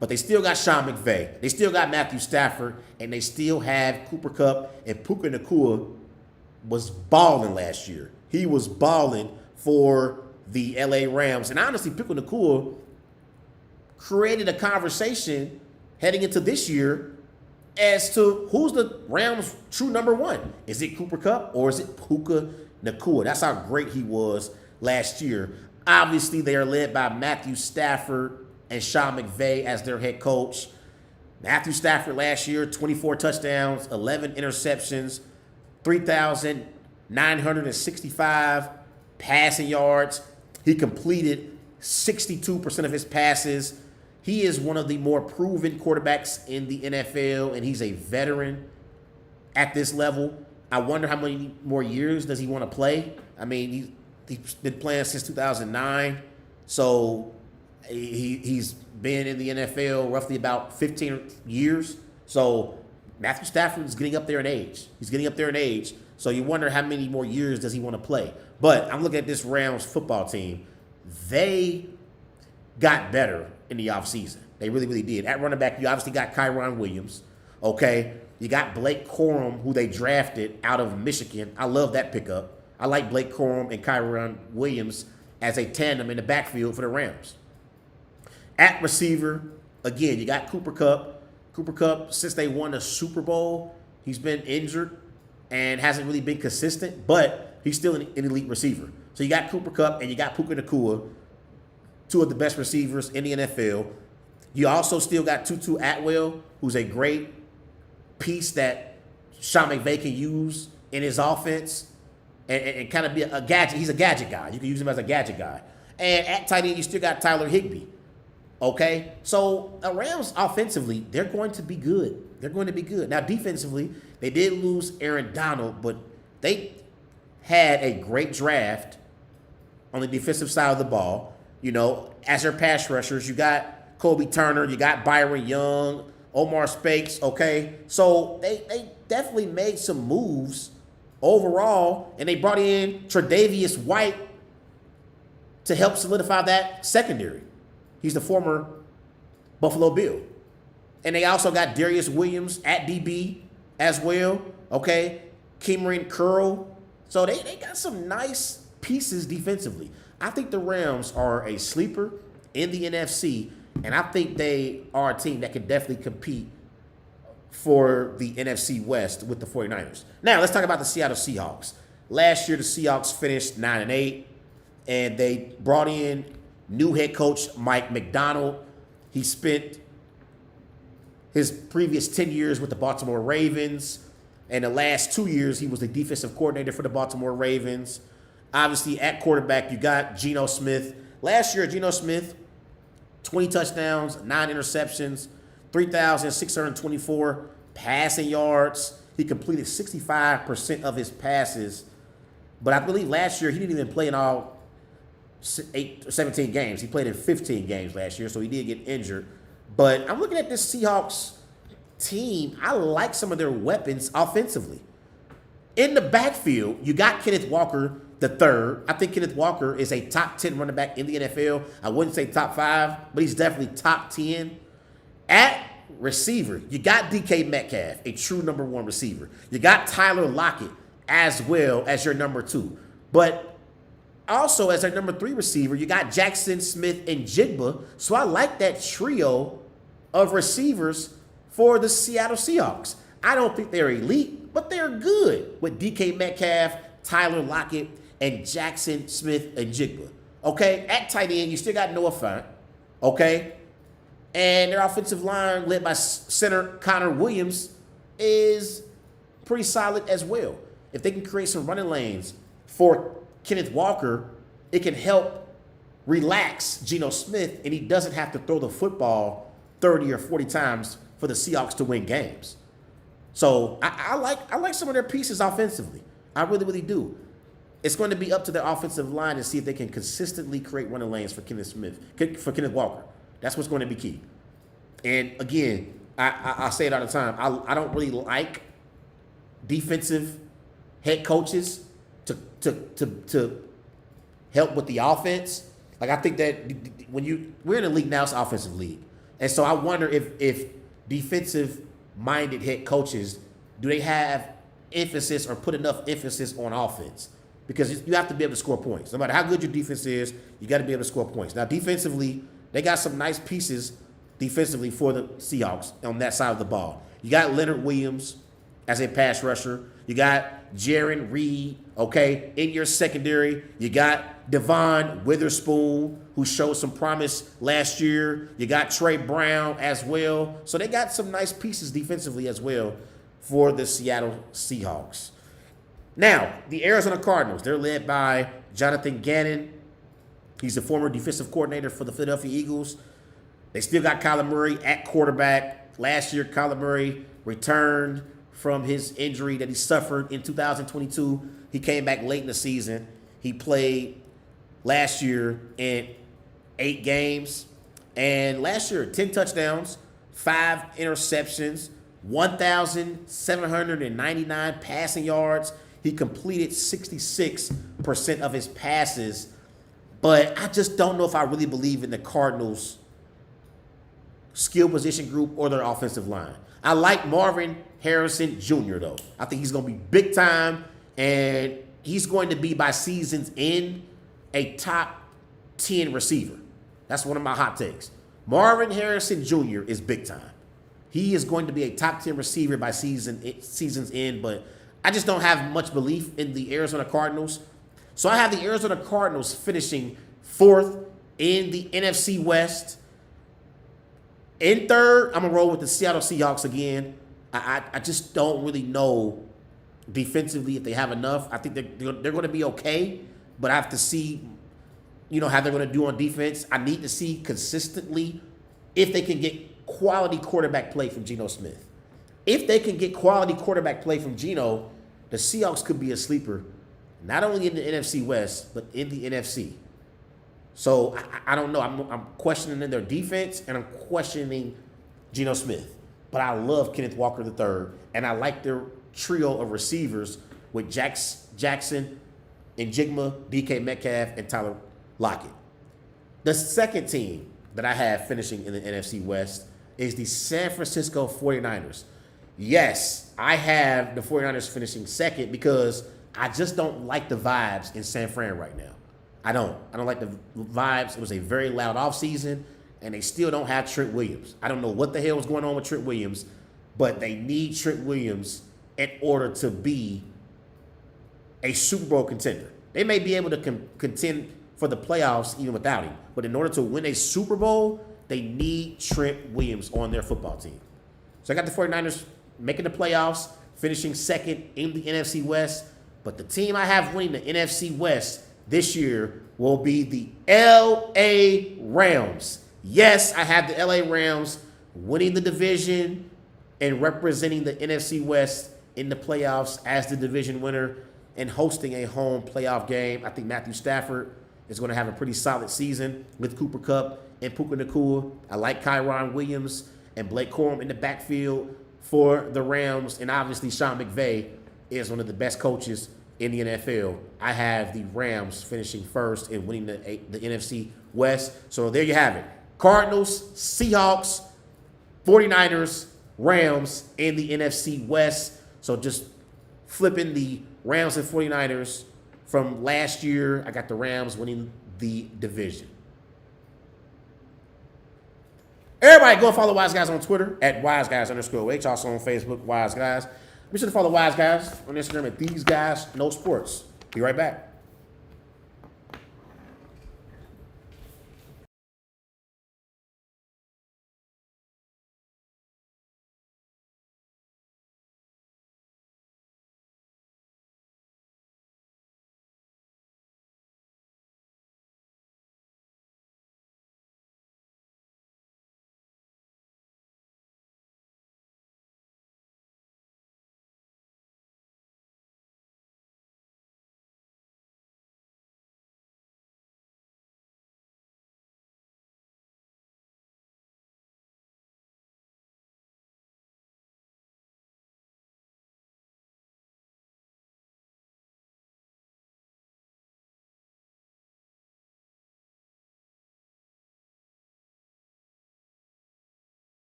Speaker 1: but they still got Sean McVay. They still got Matthew Stafford, and they still have Cooper Kupp, and Puka Nacua was balling last year. He was balling for the LA Rams. And honestly, Puka Nacua created a conversation heading into this year as to who's the Rams' true number one. Is it Cooper Kupp or is it Puka Nacua? That's how great he was last year. Obviously, they are led by Matthew Stafford and Sean McVay as their head coach. Matthew Stafford last year, 24 touchdowns, 11 interceptions, 3,965 passing yards. He completed 62% of his passes. He is one of the more proven quarterbacks in the NFL, and he's a veteran at this level. I wonder how many more years does he want to play? I mean, he's been playing since 2009, so he's been in the NFL roughly about 15 years. So Matthew Stafford is getting up there in age. So you wonder how many more years does he want to play. But I'm looking at this Rams football team. They got better in the offseason. They really, really did. At running back, you obviously got Kyron Williams, okay? You got Blake Corum, who they drafted out of Michigan. I love that pickup. I like Blake Corum and Kyron Williams as a tandem in the backfield for the Rams. At receiver, again, you got Cooper Kupp. Cooper Kupp, since they won the Super Bowl, he's been injured and hasn't really been consistent, but he's still an elite receiver. So you got Cooper Kupp and you got Puka Nacua, two of the best receivers in the NFL. You also still got Tutu Atwell, who's a great piece that Sean McVay can use in his offense and kind of be a gadget. He's a gadget guy. You can use him as a gadget guy. And at tight end, you still got Tyler Higbee. Okay? So the Rams offensively, they're going to be good. Now defensively, they did lose Aaron Donald, but they had a great draft on the defensive side of the ball. You know, as their pass rushers, you got Kobe Turner, you got Byron Young, Omar Spakes, okay? So they definitely made some moves overall, and they brought in Tre'Davious White to help solidify that secondary. He's the former Buffalo Bill. And they also got Darius Williams at DB as well, okay? Cameron Curl. So they got some nice pieces defensively. I think the Rams are a sleeper in the NFC, and I think they are a team that can definitely compete for the NFC West with the 49ers. Now, let's talk about the Seattle Seahawks. Last year, the Seahawks finished 9-8, and they brought in new head coach Mike McDonald. He spent his previous 10 years with the Baltimore Ravens, and the last 2 years, he was the defensive coordinator for the Baltimore Ravens. Obviously, at quarterback, you got Geno Smith. Last year, Geno Smith, 20 touchdowns, 9 interceptions, 3,624 passing yards. He completed 65% of his passes. But I believe last year, he didn't even play in all 17 games. He played in 15 games last year, so he did get injured. But I'm looking at this Seahawks team. I like some of their weapons offensively. In the backfield, you got Kenneth Walker the third. I think Kenneth Walker is a top 10 running back in the NFL. I wouldn't say top 5, but he's definitely top 10. At receiver, you got DK Metcalf, a true number 1 receiver. You got Tyler Lockett as well as your number 2. But also as their number 3 receiver, you got Jackson Smith and Jigba. So I like that trio of receivers for the Seattle Seahawks. I don't think they're elite, but they're good with DK Metcalf, Tyler Lockett, and Jackson Smith and Jigba. Okay? At tight end, you still got Noah Fant. Okay? And their offensive line, led by center Connor Williams, is pretty solid as well. If they can create some running lanes for Kenneth Walker, it can help relax Geno Smith, and he doesn't have to throw the football 30 or 40 times for the Seahawks to win games. So I like some of their pieces offensively. I really, really do. It's going to be up to their offensive line to see if they can consistently create running lanes for Kenneth Walker. That's what's going to be key. And again, I say it all the time. I don't really like defensive head coaches to help with the offense. Like, I think that we're in a league now, it's an offensive league. And so I wonder if defensive-minded head coaches, do they have emphasis or put enough emphasis on offense? Because you have to be able to score points. No matter how good your defense is, you got to be able to score points. Now, defensively, they got some nice pieces defensively for the Seahawks on that side of the ball. You got Leonard Williams as a pass rusher. You got Jaron Reed, okay, in your secondary. You got Devon Witherspoon, who showed some promise last year. You got Trey Brown as well. So they got some nice pieces defensively as well for the Seattle Seahawks. Now, the Arizona Cardinals, they're led by Jonathan Gannon. He's the former defensive coordinator for the Philadelphia Eagles. They still got Kyler Murray at quarterback. Last year, Kyler Murray returned from his injury that he suffered in 2022. He came back late in the season. He played last year in 8 games. And last year, 10 touchdowns, 5 interceptions, 1,799 passing yards. He completed 66% of his passes. But I just don't know if I really believe in the Cardinals' skill position group or their offensive line. I like Marvin Harrison Jr., though. I think he's going to be big time, and he's going to be, by season's end, a top 10 receiver. That's one of my hot takes. Marvin Harrison Jr. is big time. He is going to be a top 10 receiver by season's end, but I just don't have much belief in the Arizona Cardinals. So I have the Arizona Cardinals finishing 4th in the NFC West. In 3rd, I'm going to roll with the Seattle Seahawks again. I just don't really know defensively if they have enough. I think they're going to be okay, but I have to see, how they're going to do on defense. I need to see consistently if they can get quality quarterback play from Geno Smith. If they can get quality quarterback play from Geno, the Seahawks could be a sleeper, not only in the NFC West, but in the NFC. So I don't know. I'm questioning their defense, and I'm questioning Geno Smith. But I love Kenneth Walker III, and I like their trio of receivers with Jackson, Njigma, DK Metcalf, and Tyler Lockett. The second team that I have finishing in the NFC West is the San Francisco 49ers. Yes, I have the 49ers finishing second because I just don't like the vibes in San Fran right now. I don't like the vibes. It was a very loud offseason, and they still don't have Trent Williams. I don't know what the hell is going on with Trent Williams, but they need Trent Williams in order to be a Super Bowl contender. They may be able to contend for the playoffs even without him, but in order to win a Super Bowl, they need Trent Williams on their football team. So I got the 49ers making the playoffs, finishing second in the NFC West, but the team I have winning the NFC West this year will be the LA Rams. Yes, I have the LA Rams winning the division and representing the NFC West in the playoffs as the division winner and hosting a home playoff game. I think Matthew Stafford is going to have a pretty solid season with Cooper Kupp and Puka Nacua. I like Kyron Williams and Blake Corum in the backfield for the Rams. And obviously Sean McVay is one of the best coaches in the NFL. I have the Rams finishing first and winning the NFC West. So there you have it. Cardinals, Seahawks, 49ers, Rams in the NFC West. So just flipping the Rams and 49ers from last year. I got the Rams winning the division. Everybody go follow Wise Guys on Twitter at WiseGuys_H. Also on Facebook, Wise Guys. Be sure to follow Wise Guys on Instagram at These Guys Know Sports. Be right back.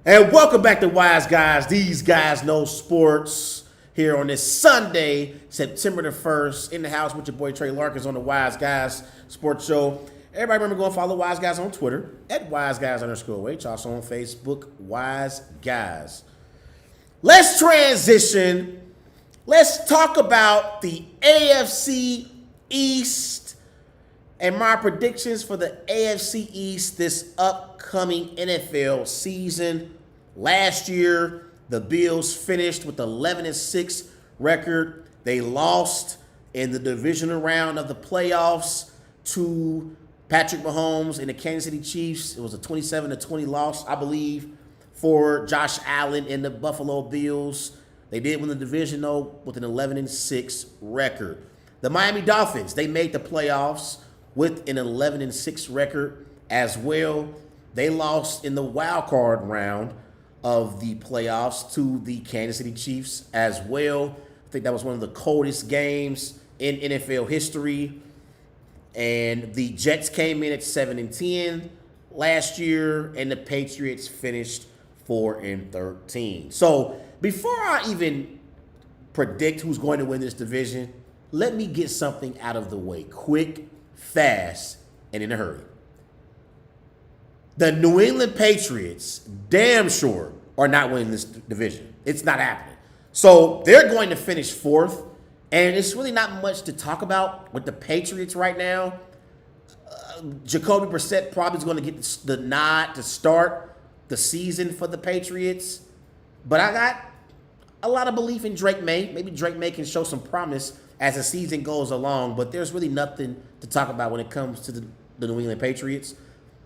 Speaker 1: And welcome back to Wise Guys. These guys know sports here on this Sunday, September the 1st, in the house with your boy Trey Larkins on the Wise Guys Sports Show. Everybody remember going follow Wise Guys on Twitter at WiseGuys_H. Also on Facebook, Wise Guys. Let's transition. Let's talk about the AFC East and my predictions for the AFC East this upcoming NFL season. Last year, the Bills finished with 11-6 record. They lost in the divisional round of the playoffs to Patrick Mahomes and the Kansas City Chiefs. It was a 27-20 loss, I believe, for Josh Allen and the Buffalo Bills. They did win the division, though, with an 11-6 record. The Miami Dolphins, they made the playoffs with an 11-6 record as well. They lost in the wild card round of the playoffs to the Kansas City Chiefs as well. I think that was one of the coldest games in NFL history. And the Jets came in at 7-10 last year, and the Patriots finished 4-13. So before I even predict who's going to win this division, let me get something out of the way quick, fast, and in a hurry. The New England Patriots, damn sure, are not winning this division. It's not happening. So they're going to finish fourth, and it's really not much to talk about with the Patriots right now. Jacoby Brissett probably is going to get the nod to start the season for the Patriots. But I got a lot of belief in Drake May. Maybe Drake May can show some promise as the season goes along, but there's really nothing to talk about when it comes to the New England Patriots.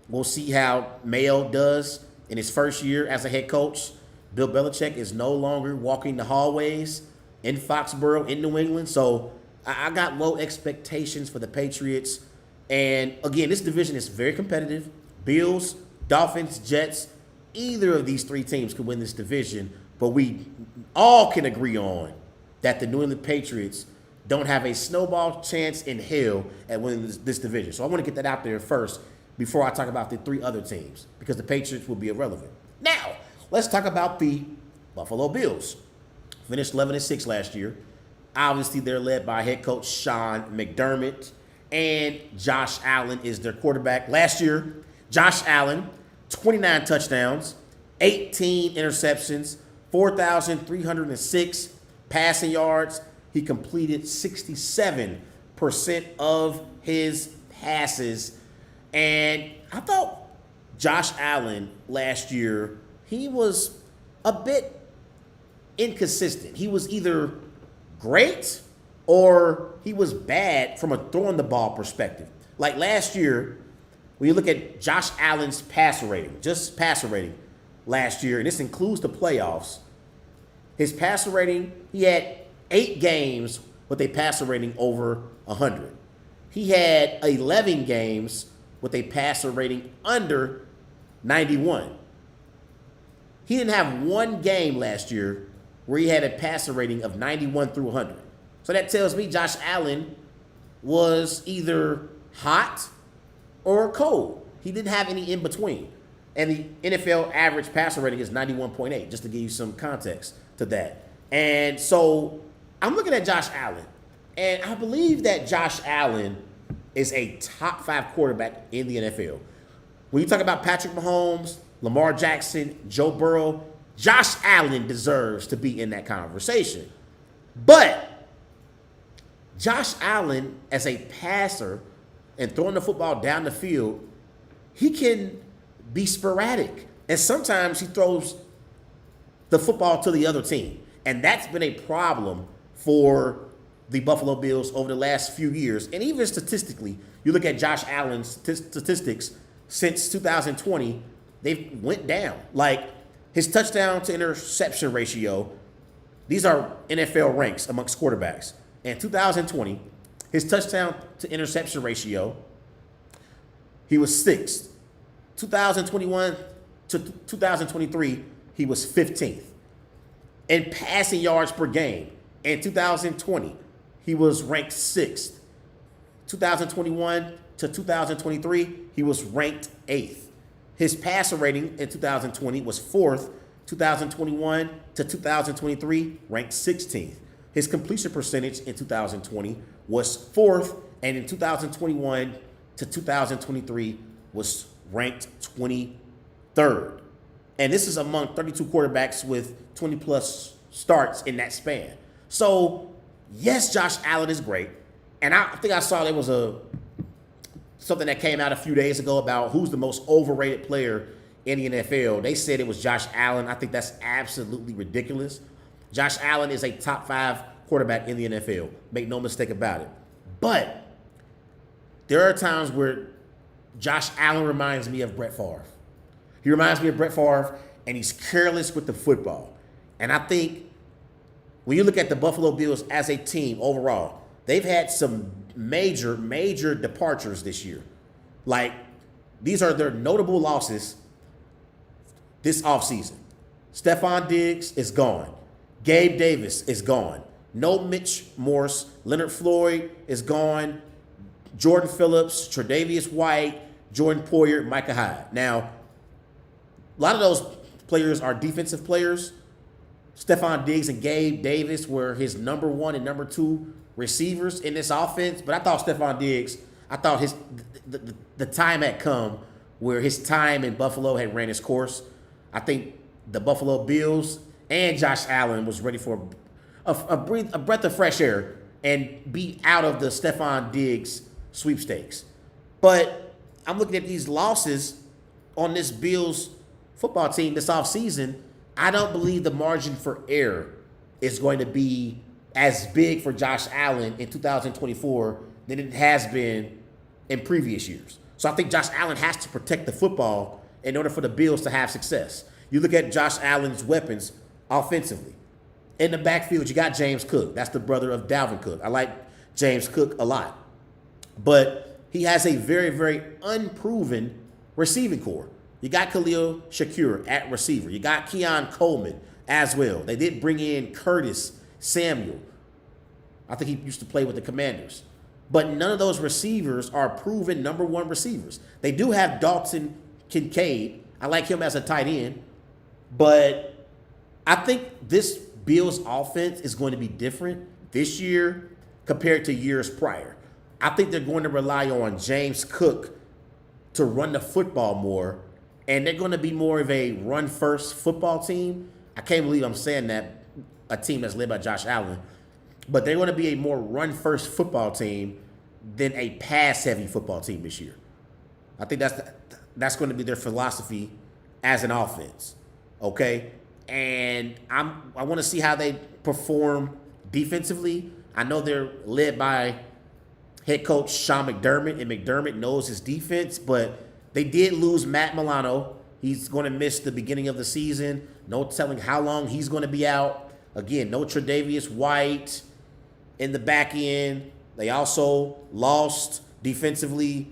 Speaker 1: We'll see how Mayo does in his first year as a head coach. Bill Belichick is no longer walking the hallways in Foxborough in New England, so I got low expectations for the Patriots. And again, this division is very competitive. Bills, Dolphins, Jets, either of these three teams could win this division, but we all can agree on that the New England Patriots don't have a snowball chance in hell at winning this division. So I want to get that out there first before I talk about the three other teams, because the Patriots will be irrelevant. Now, let's talk about the Buffalo Bills. Finished 11-6 last year. Obviously, they're led by head coach Sean McDermott, and Josh Allen is their quarterback. Last year, Josh Allen, 29 touchdowns, 18 interceptions, 4,306 passing yards. He completed 67% of his passes. And I thought Josh Allen last year, he was a bit inconsistent. He was either great or he was bad from a throwing the ball perspective. Like last year, when you look at Josh Allen's passer rating, just passer rating last year, and this includes the playoffs, his passer rating, he had 8 games with a passer rating over 100. He had 11 games with a passer rating under 91. He didn't have one game last year where he had a passer rating of 91 through 100. So that tells me Josh Allen was either hot or cold. He didn't have any in between. And the NFL average passer rating is 91.8, just to give you some context to that. And so I'm looking at Josh Allen, and I believe that Josh Allen is a top 5 quarterback in the NFL. When you talk about Patrick Mahomes, Lamar Jackson, Joe Burrow, Josh Allen deserves to be in that conversation. But Josh Allen, as a passer and throwing the football down the field, he can be sporadic. And sometimes he throws the football to the other team. And that's been a problem for the Buffalo Bills over the last few years. And even statistically, you look at Josh Allen's statistics since 2020, they've went down. Like his touchdown to interception ratio, these are NFL ranks amongst quarterbacks. In 2020, his touchdown to interception ratio, he was 6th. 2021 to 2023, he was 15th. In passing yards per game, in 2020, he was ranked 6th. 2021 to 2023, he was ranked 8th. His passer rating in 2020 was fourth. 2021 to 2023 ranked 16th. His completion percentage in 2020 was fourth, and in 2021 to 2023 was ranked 23rd. And this is among 32 quarterbacks with 20 plus starts in that span. So, yes, Josh Allen is great. And I think I saw there was something that came out a few days ago about who's the most overrated player in the NFL. They said it was Josh Allen. I think that's absolutely ridiculous. Josh Allen is a top 5 quarterback in the NFL. Make no mistake about it. But there are times where Josh Allen reminds me of Brett Favre. He reminds me of Brett Favre, and he's careless with the football. And I think when you look at the Buffalo Bills as a team overall, they've had some major departures this year. Like, these are their notable losses this offseason. Stephon Diggs is gone. Gabe Davis is gone. No Mitch Morse. Leonard Floyd is gone. Jordan Phillips, Tre'Davious White, Jordan Poyer, Micah Hyde. Now, a lot of those players are defensive players. Stephon Diggs and Gabe Davis were his number 1 and number 2 receivers in this offense. But I thought Stephon Diggs, the time had come where his time in Buffalo had ran its course. I think the Buffalo Bills and Josh Allen was ready for a breath of fresh air and be out of the Stephon Diggs sweepstakes. But I'm looking at these losses on this Bills football team this offseason. I don't believe the margin for error is going to be as big for Josh Allen in 2024 than it has been in previous years. So I think Josh Allen has to protect the football in order for the Bills to have success. You look at Josh Allen's weapons offensively. In the backfield, you got James Cook. That's the brother of Dalvin Cook. I like James Cook a lot. But he has a very unproven receiving core. You got Khalil Shakir at receiver. You got Keon Coleman as well. They did bring in Curtis Samuel. I think he used to play with the Commanders. But none of those receivers are proven number 1 receivers. They do have Dalton Kincaid. I like him as a tight end. But I think this Bills offense is going to be different this year compared to years prior. I think they're going to rely on James Cook to run the football more, and they're going to be more of a run-first football team. I can't believe I'm saying that, a team that's led by Josh Allen. But they're going to be a more run-first football team than a pass-heavy football team this year. I think that's going to be their philosophy as an offense, okay? And I want to see how they perform defensively. I know they're led by head coach Sean McDermott, and McDermott knows his defense, but they did lose Matt Milano. He's going to miss the beginning of the season. No telling how long he's going to be out. Again, no Tre'Davious White in the back end. They also lost defensively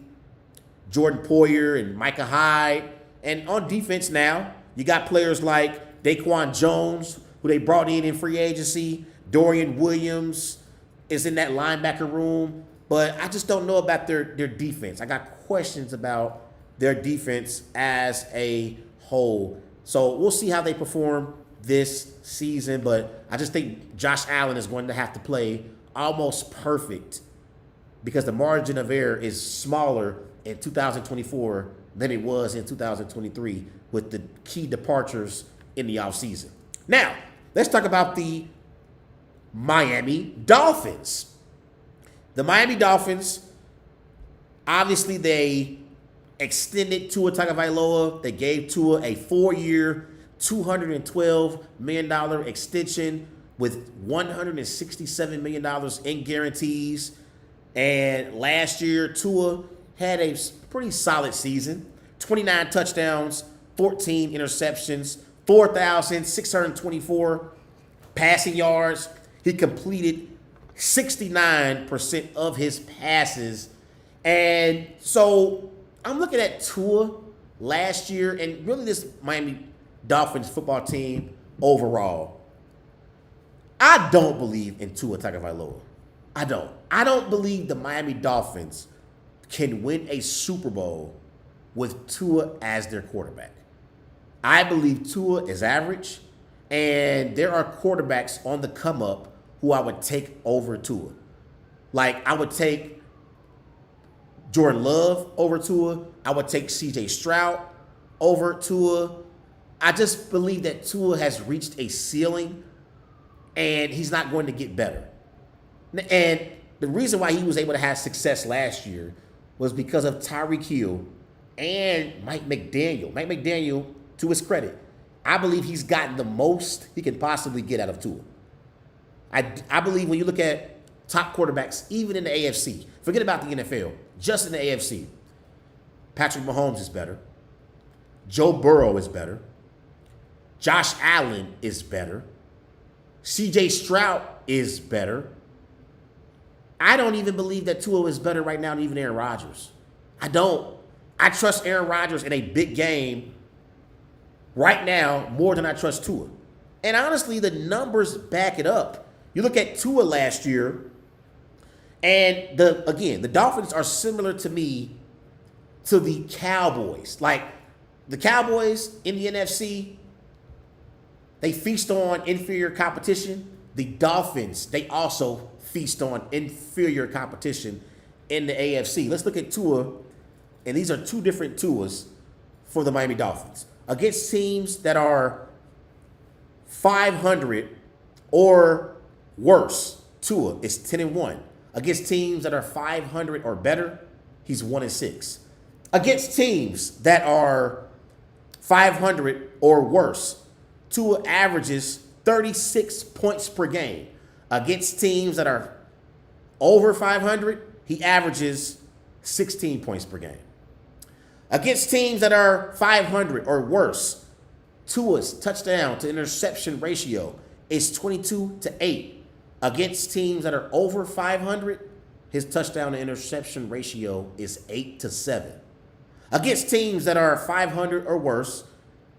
Speaker 1: Jordan Poyer and Micah Hyde. And on defense now, you got players like Daquan Jones, who they brought in free agency. Dorian Williams is in that linebacker room. But I just don't know about their defense. I got questions about their defense as a whole. So we'll see how they perform this season. But I just think Josh Allen is going to have to play almost perfect because the margin of error is smaller in 2024 than it was in 2023 with the key departures in the offseason. Now, let's talk about the Miami Dolphins. The Miami Dolphins, obviously they extended Tua Tagovailoa. They gave Tua a 4-year, $212 million extension with $167 million in guarantees. And last year, Tua had a pretty solid season. 29 touchdowns, 14 interceptions, 4,624 passing yards. He completed 69% of his passes. And so I'm looking at Tua last year and really this Miami Dolphins football team overall. I don't believe in Tua Tagovailoa. I don't. I don't believe the Miami Dolphins can win a Super Bowl with Tua as their quarterback. I believe Tua is average, and there are quarterbacks on the come up who I would take over Tua. Like, I would take Jordan Love over Tua. I would take C.J. Stroud over Tua. I just believe that Tua has reached a ceiling, and he's not going to get better. And the reason why he was able to have success last year was because of Tyreek Hill and Mike McDaniel. Mike McDaniel, to his credit, I believe he's gotten the most he can possibly get out of Tua. I believe when you look at top quarterbacks, even in the AFC, forget about the NFL, just in the AFC, Patrick Mahomes is better. Joe Burrow is better. Josh Allen is better. C.J. Stroud is better. I don't even believe that Tua is better right now than even Aaron Rodgers. I don't. I trust Aaron Rodgers in a big game right now more than I trust Tua. And honestly, the numbers back it up. You look at Tua last year, and the Dolphins are similar to me to the Cowboys. Like, the Cowboys in the NFC, they feast on inferior competition. The Dolphins, they also feast on inferior competition in the AFC. Let's look at Tua, and these are two different Tuas for the Miami Dolphins. Against teams that are 500 or worse, Tua is 10-1. Against teams that are 500 or better, he's 1-6. Against teams that are 500 or worse, Tua averages 36 points per game. Against teams that are over 500, he averages 16 points per game. Against teams that are 500 or worse, Tua's touchdown to interception ratio is 22-8. Against teams that are over 500, his touchdown to interception ratio is 8-7. Against teams that are 500 or worse,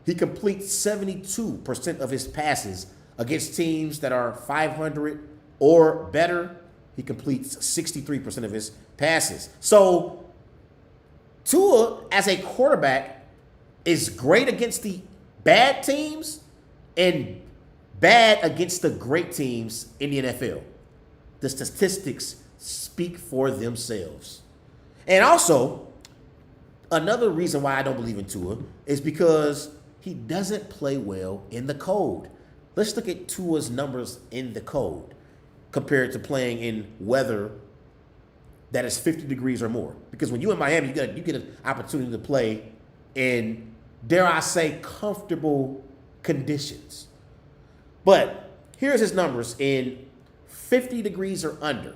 Speaker 1: he completes 72% of his passes. Against teams that are 500 or better, he completes 63% of his passes. So Tua, as a quarterback, is great against the bad teams and bad against the great teams in the NFL. The statistics speak for themselves. And also, another reason why I don't believe in Tua is because he doesn't play well in the cold. Let's look at Tua's numbers in the cold compared to playing in weather that is 50 degrees or more. Because when you're in Miami, you get an opportunity to play in, dare I say, comfortable conditions. But here's his numbers in 50 degrees or under.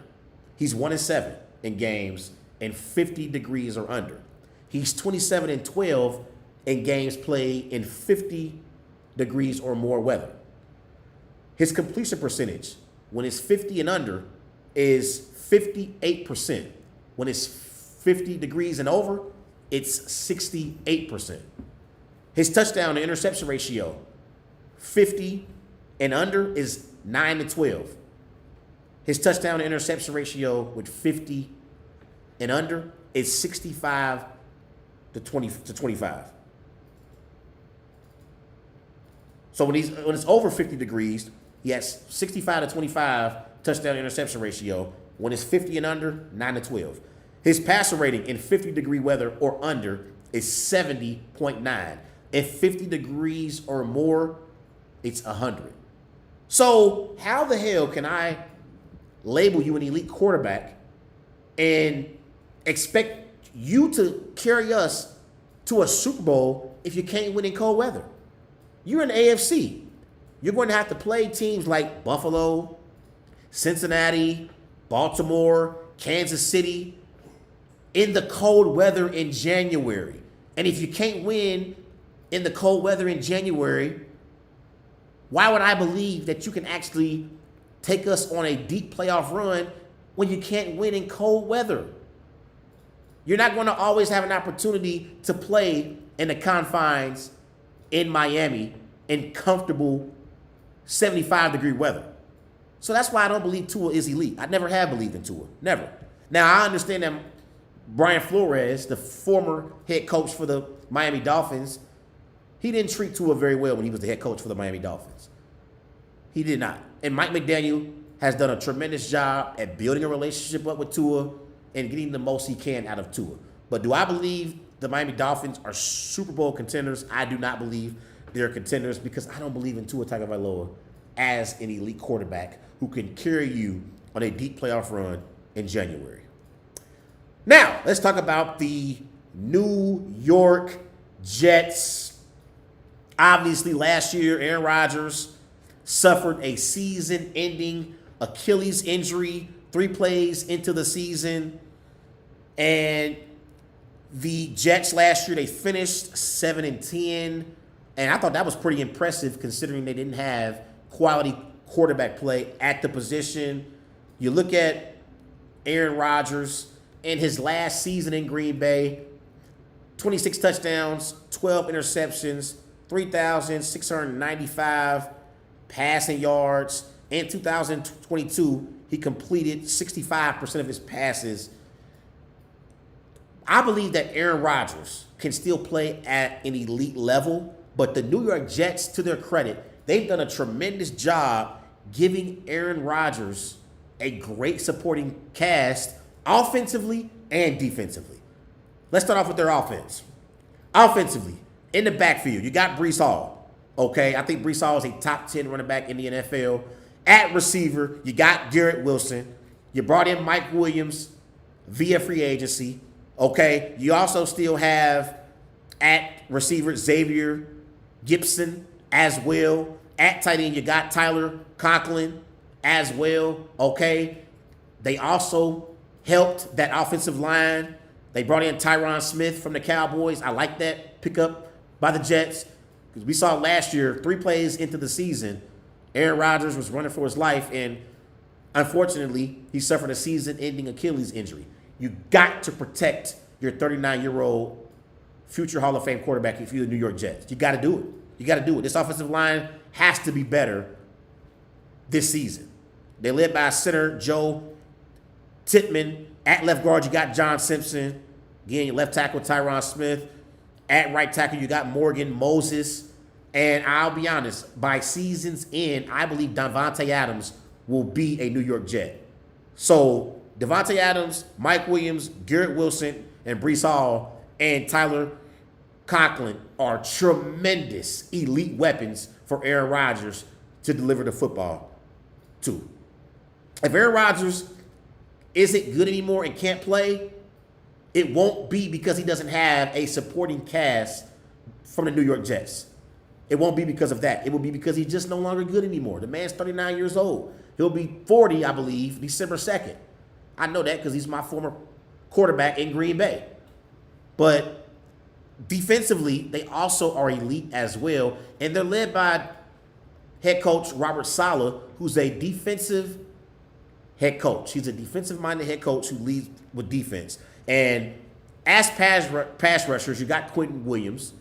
Speaker 1: He's 1-7 in games in 50 degrees or under. He's 27-12 in games played in 50 degrees or more weather. His completion percentage when it's 50 and under is 58%. When it's 50 degrees and over, it's 68%. His touchdown to interception ratio, 50 and under, is 9-12. His touchdown to interception ratio with 50 and under is 65-25. So when it's over 50 degrees, he has 65-25 touchdown to interception ratio. When it's 50 and under, 9-12. His passer rating in 50 degree weather or under is 70.9. If 50 degrees or more, it's 100. So how the hell can I label you an elite quarterback and expect you to carry us to a Super Bowl if you can't win in cold weather? You're in the AFC. You're going to have to play teams like Buffalo, Cincinnati, Baltimore, Kansas City in the cold weather in January. And if you can't win in the cold weather in January, why would I believe that you can actually take us on a deep playoff run when you can't win in cold weather? You're not going to always have an opportunity to play in the confines in Miami in comfortable 75-degree weather. So that's why I don't believe Tua is elite. I never have believed in Tua. Never. Now, I understand that Brian Flores, the former head coach for the Miami Dolphins, he didn't treat Tua very well when he was the head coach for the Miami Dolphins. He did not. And Mike McDaniel has done a tremendous job at building a relationship up with Tua and getting the most he can out of Tua. But do I believe the Miami Dolphins are Super Bowl contenders? I do not believe they're contenders because I don't believe in Tua Tagovailoa as an elite quarterback who can carry you on a deep playoff run in January. Now, let's talk about the New York Jets. Obviously, last year, Aaron Rodgers suffered a season-ending Achilles injury 3 plays into the season. And the Jets last year, they finished 7-10. And I thought that was pretty impressive considering they didn't have quality quarterback play at the position. You look at Aaron Rodgers in his last season in Green Bay, 26 touchdowns, 12 interceptions, 3,695 passing yards. In 2022, he completed 65% of his passes. I believe that Aaron Rodgers can still play at an elite level, but the New York Jets, to their credit, they've done a tremendous job giving Aaron Rodgers a great supporting cast offensively and defensively. Let's start off with their offense. Offensively, in the backfield, you got Breece Hall. Okay, I think Breece Hall is a top 10 running back in the NFL. At receiver, you got Garrett Wilson. You brought in Mike Williams via free agency. Okay, you also still have at receiver Xavier Gibson as well. At tight end, you got Tyler Conklin as well. Okay, they also helped that offensive line. They brought in Tyron Smith from the Cowboys. I like that pickup by the Jets because we saw last year, 3 plays into the season, Aaron Rodgers was running for his life, and unfortunately, he suffered a season-ending Achilles injury. You got to protect your 39-year-old future Hall of Fame quarterback if you're the New York Jets. You got to do it. You got to do it. This offensive line has to be better this season. They're led by center Joe Tippmann. At left guard, you got John Simpson. Again, your left tackle, Tyron Smith. At right tackle, you got Morgan Moses. And I'll be honest, by season's end, I believe Davante Adams will be a New York Jet. So Davante Adams, Mike Williams, Garrett Wilson, and Breece Hall, and Tyler Conklin are tremendous elite weapons for Aaron Rodgers to deliver the football to. If Aaron Rodgers isn't good anymore and can't play, it won't be because he doesn't have a supporting cast from the New York Jets. It won't be because of that. It will be because he's just no longer good anymore. The man's 39 years old. He'll be 40, I believe, December 2nd. I know that because he's my former quarterback in Green Bay. But defensively, they also are elite as well. And they're led by head coach Robert Saleh, who's a defensive head coach. He's a defensive-minded head coach who leads with defense. And as pass rushers, you got Quentin Williams,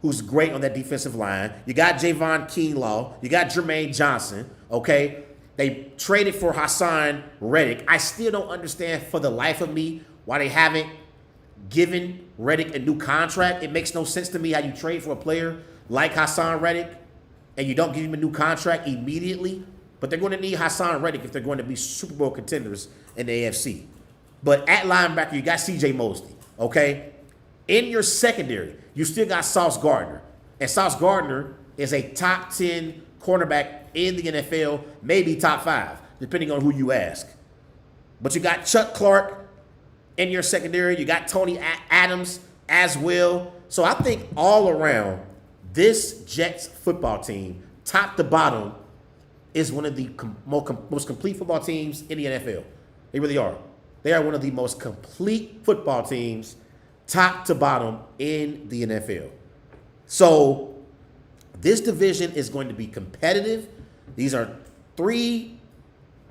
Speaker 1: who's great on that defensive line. You got Javon Kinlaw. You got Jermaine Johnson, okay? They traded for Hassan Reddick. I still don't understand for the life of me why they haven't given Reddick a new contract. It makes no sense to me how you trade for a player like Hassan Reddick and you don't give him a new contract immediately. But they're going to need Hassan Reddick if they're going to be Super Bowl contenders in the AFC. But at linebacker, you got C.J. Mosley, okay? In your secondary, you still got Sauce Gardner. And Sauce Gardner is a top 10 cornerback in the NFL, maybe top 5, depending on who you ask. But you got Chuck Clark in your secondary. You got Tony Adams as well. So I think all around, this Jets football team, top to bottom, is one of the most complete football teams in the NFL. They really are. They are one of the most complete football teams, top to bottom, in the NFL. So this division is going to be competitive. These are 3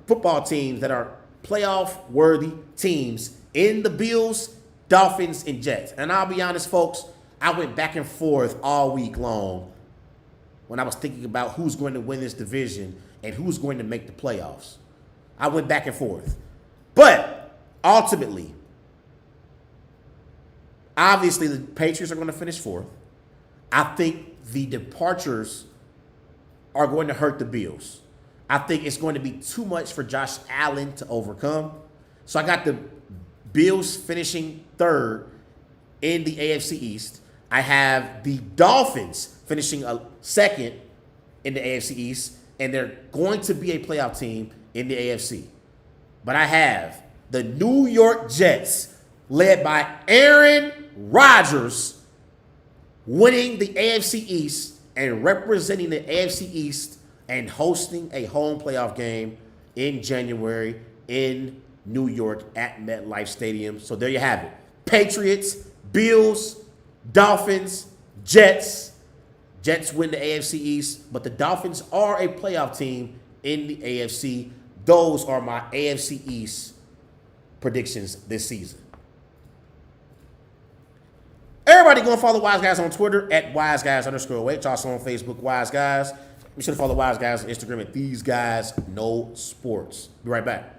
Speaker 1: football teams that are playoff-worthy teams in the Bills, Dolphins, and Jets. And I'll be honest, folks, I went back and forth all week long when I was thinking about who's going to win this division and who's going to make the playoffs. I went back and forth. But ultimately, Obviously, the Patriots are going to finish fourth. I think the departures are going to hurt the Bills. I think it's going to be too much for Josh Allen to overcome. So I got the Bills finishing third in the AFC East. I have the Dolphins finishing second in the AFC East, and they're going to be a playoff team in the AFC. But I have the New York Jets, led by Aaron Rodgers, winning the AFC East and representing the AFC East and hosting a home playoff game in January in New York at MetLife Stadium. So there you have it. Patriots, Bills, Dolphins, Jets. Jets win the AFC East, but the Dolphins are a playoff team in the AFC. Those are my AFC East predictions this season. Everybody go and follow Wise Guys on Twitter at WiseGuys_08. Also on Facebook, Wise Guys. Be sure to follow Wise Guys on Instagram at These Guys Know Sports. Be right back.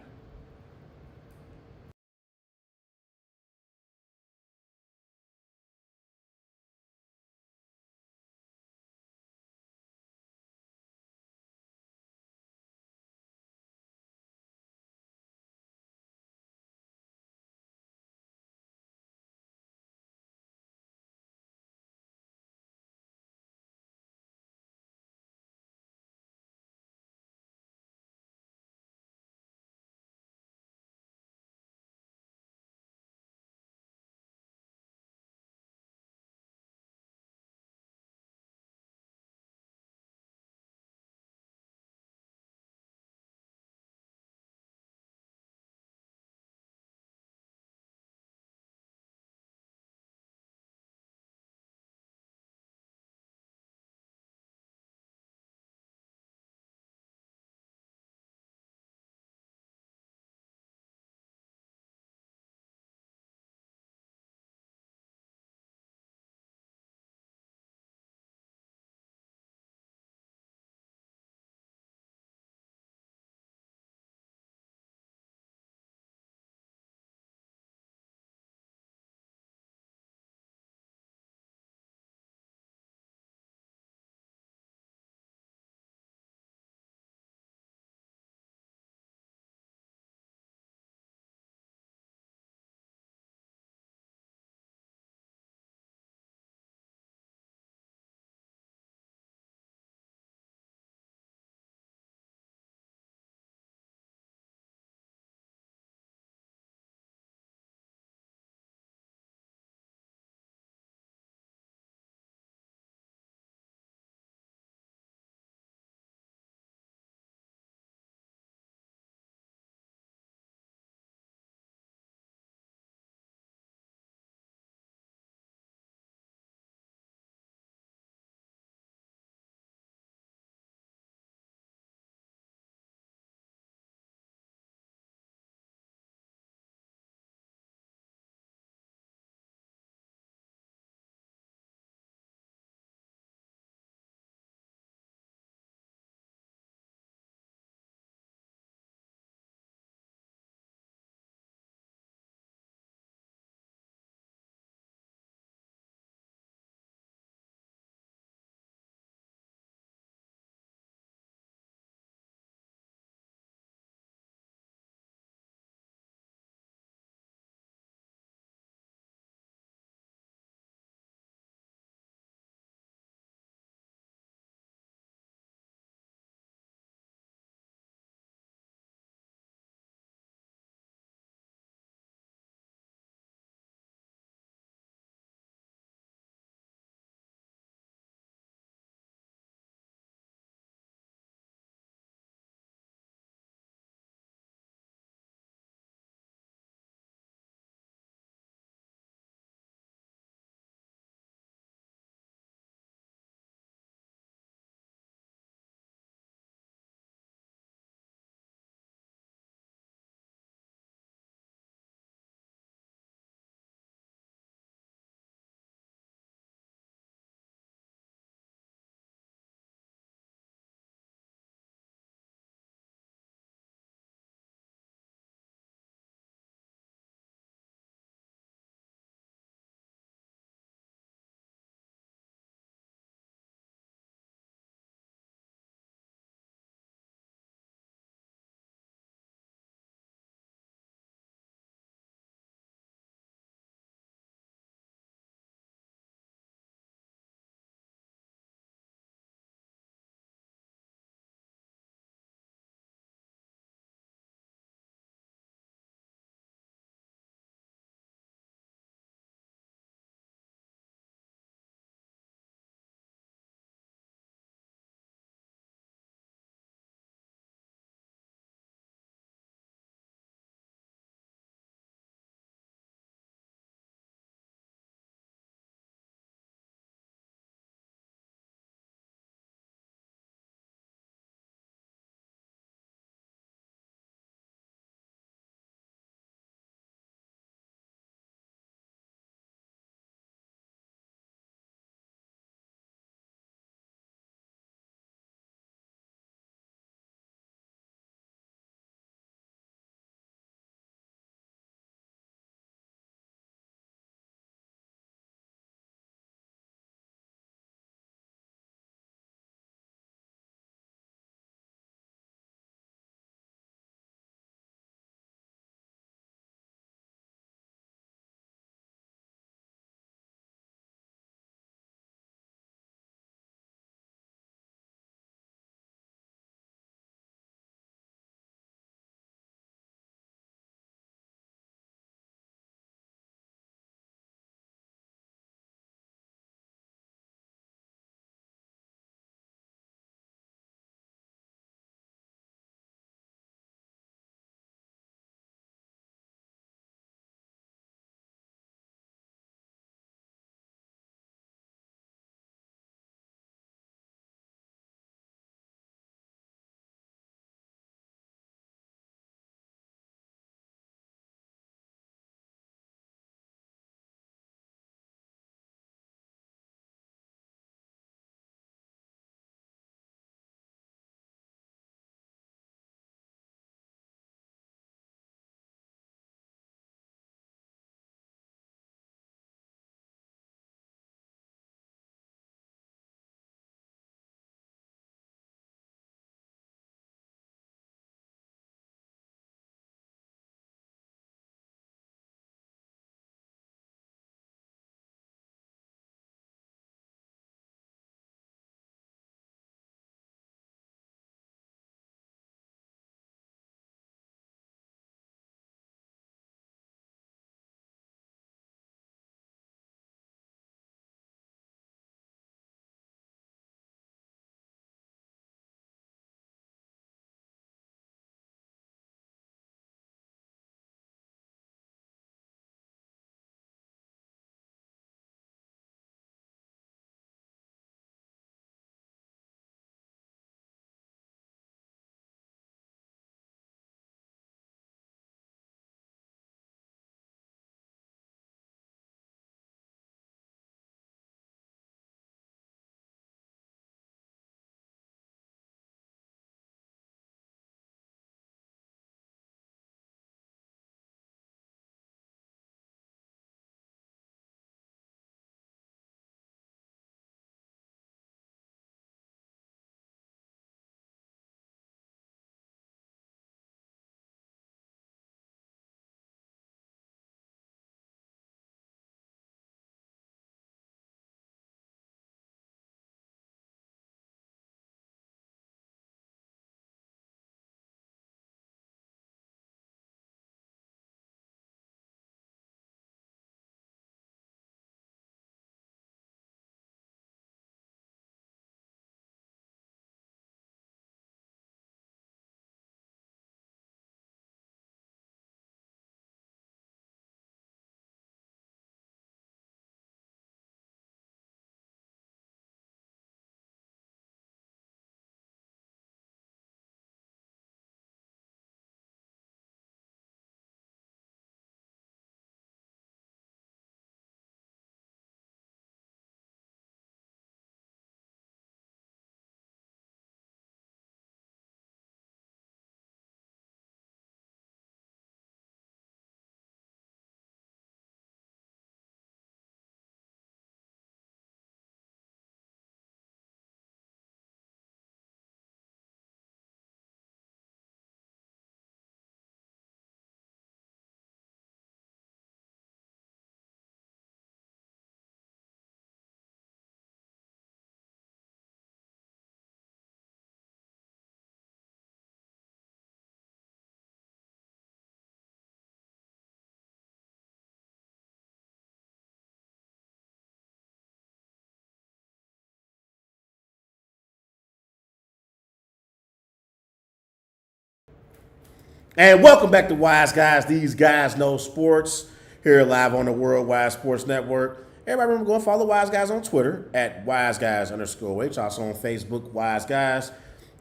Speaker 1: And welcome back to Wise Guys. These guys know sports. Here live on the Worldwide Sports Network. Everybody remember going follow Wise Guys on Twitter at WiseGuys_H. Also on Facebook, Wise Guys.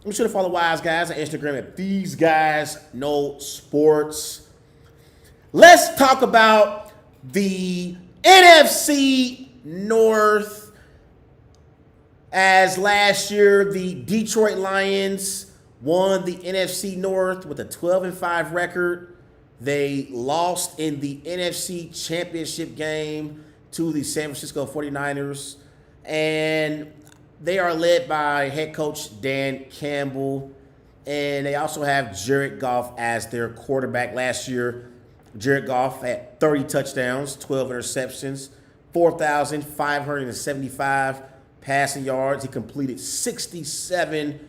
Speaker 1: Be sure to follow Wise Guys on Instagram at These Guys Know Sports. Let's talk about the NFC North. As last year, the Detroit Lions won the NFC North with a 12-5 record. They lost in the NFC Championship game to the San Francisco 49ers. And they are led by head coach Dan Campbell. And they also have Jared Goff as their quarterback. Last year, Jared Goff had 30 touchdowns, 12 interceptions, 4,575 passing yards. He completed 67%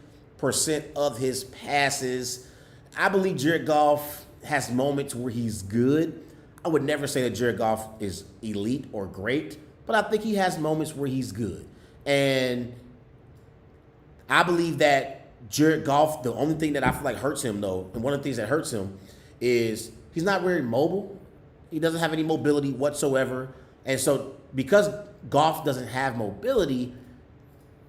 Speaker 1: of his passes. I believe Jared Goff has moments where he's good. I would never say that Jared Goff is elite or great, but I think he has moments where he's good. And I believe that Jared Goff, the only thing that I feel like hurts him, though, and one of the things that hurts him is he's not very mobile. He doesn't have any mobility whatsoever. And so because Goff doesn't have mobility,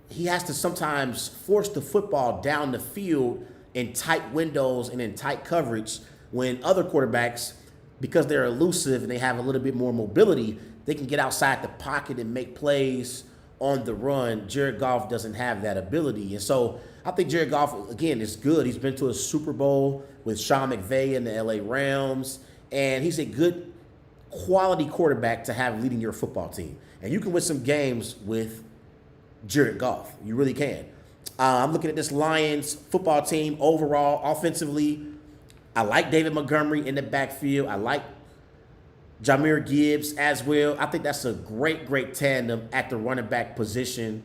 Speaker 1: he has to sometimes force the football down the field in tight windows and in tight coverage when other quarterbacks, because they're elusive and they have a little bit more mobility, they can get outside the pocket and make plays on the run. Jared Goff doesn't have that ability. And so I think Jared Goff, again, is good. He's been to a Super Bowl with Sean McVay and the LA Rams, and he's a good quality quarterback to have leading your football team. And you can win some games with Jared Goff. You really can. I'm looking at this Lions football team overall. Offensively, I like David Montgomery in the backfield. I like Jahmyr Gibbs as well. I think that's a great tandem at the running back position.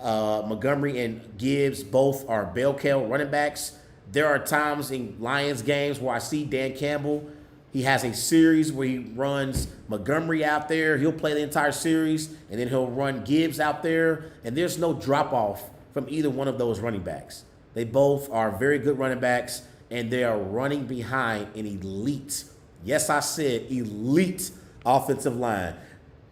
Speaker 1: Montgomery and Gibbs both are bell cow running backs. There are times in Lions games where I see Dan Campbell. He has a series where he runs Montgomery out there. He'll play the entire series, and then he'll run Gibbs out there. And there's no drop-off from either one of those running backs. They both are very good running backs, and they are running behind an elite, yes, I said elite offensive line,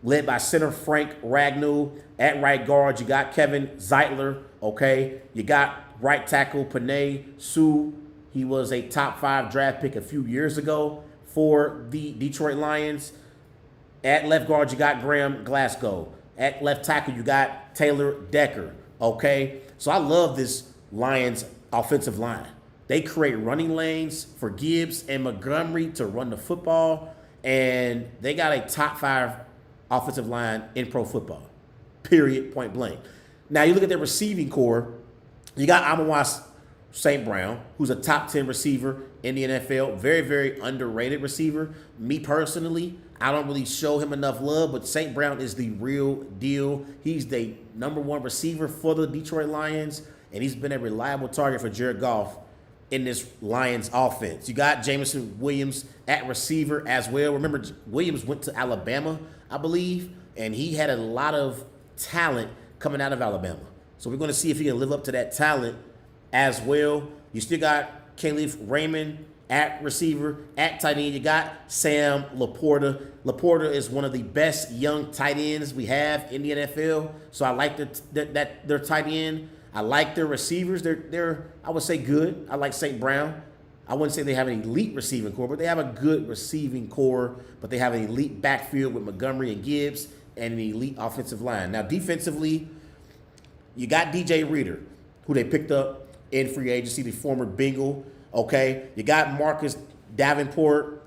Speaker 1: led by center Frank Ragnow. At right guard, you got Kevin Zeitler, okay? You got right tackle Penei Sewell. He was a top 5 draft pick a few years ago for the Detroit Lions. At left guard, you got Graham Glasgow. At left tackle, you got Taylor Decker, okay? So I love this Lions offensive line. They create running lanes for Gibbs and Montgomery to run the football, and they got a top 5 offensive line in pro football, period, point blank. Now, you look at their receiving core, you got Amon-Ra St. Brown, who's a top 10 receiver in the NFL, very underrated receiver. Me personally, I don't really show him enough love, but St. Brown is the real deal. He's the number 1 receiver for the Detroit Lions, and he's been a reliable target for Jared Goff in this Lions offense. You got Jameson Williams at receiver as well. Remember, Williams went to Alabama, I believe, and he had a lot of talent coming out of Alabama. So we're going to see if he can live up to that talent as well. You still got Caleb Raymond at receiver. At tight end, you got Sam Laporta. Laporta is one of the best young tight ends we have in the NFL. So I like their tight end. I like their receivers. They're I would say good. I like St. Brown. I wouldn't say they have an elite receiving core, but they have a good receiving core. But they have an elite backfield with Montgomery and Gibbs and an elite offensive line. Now, defensively, you got DJ Reader, who they picked up in free agency, the former Bengal. Okay, you got Marcus Davenport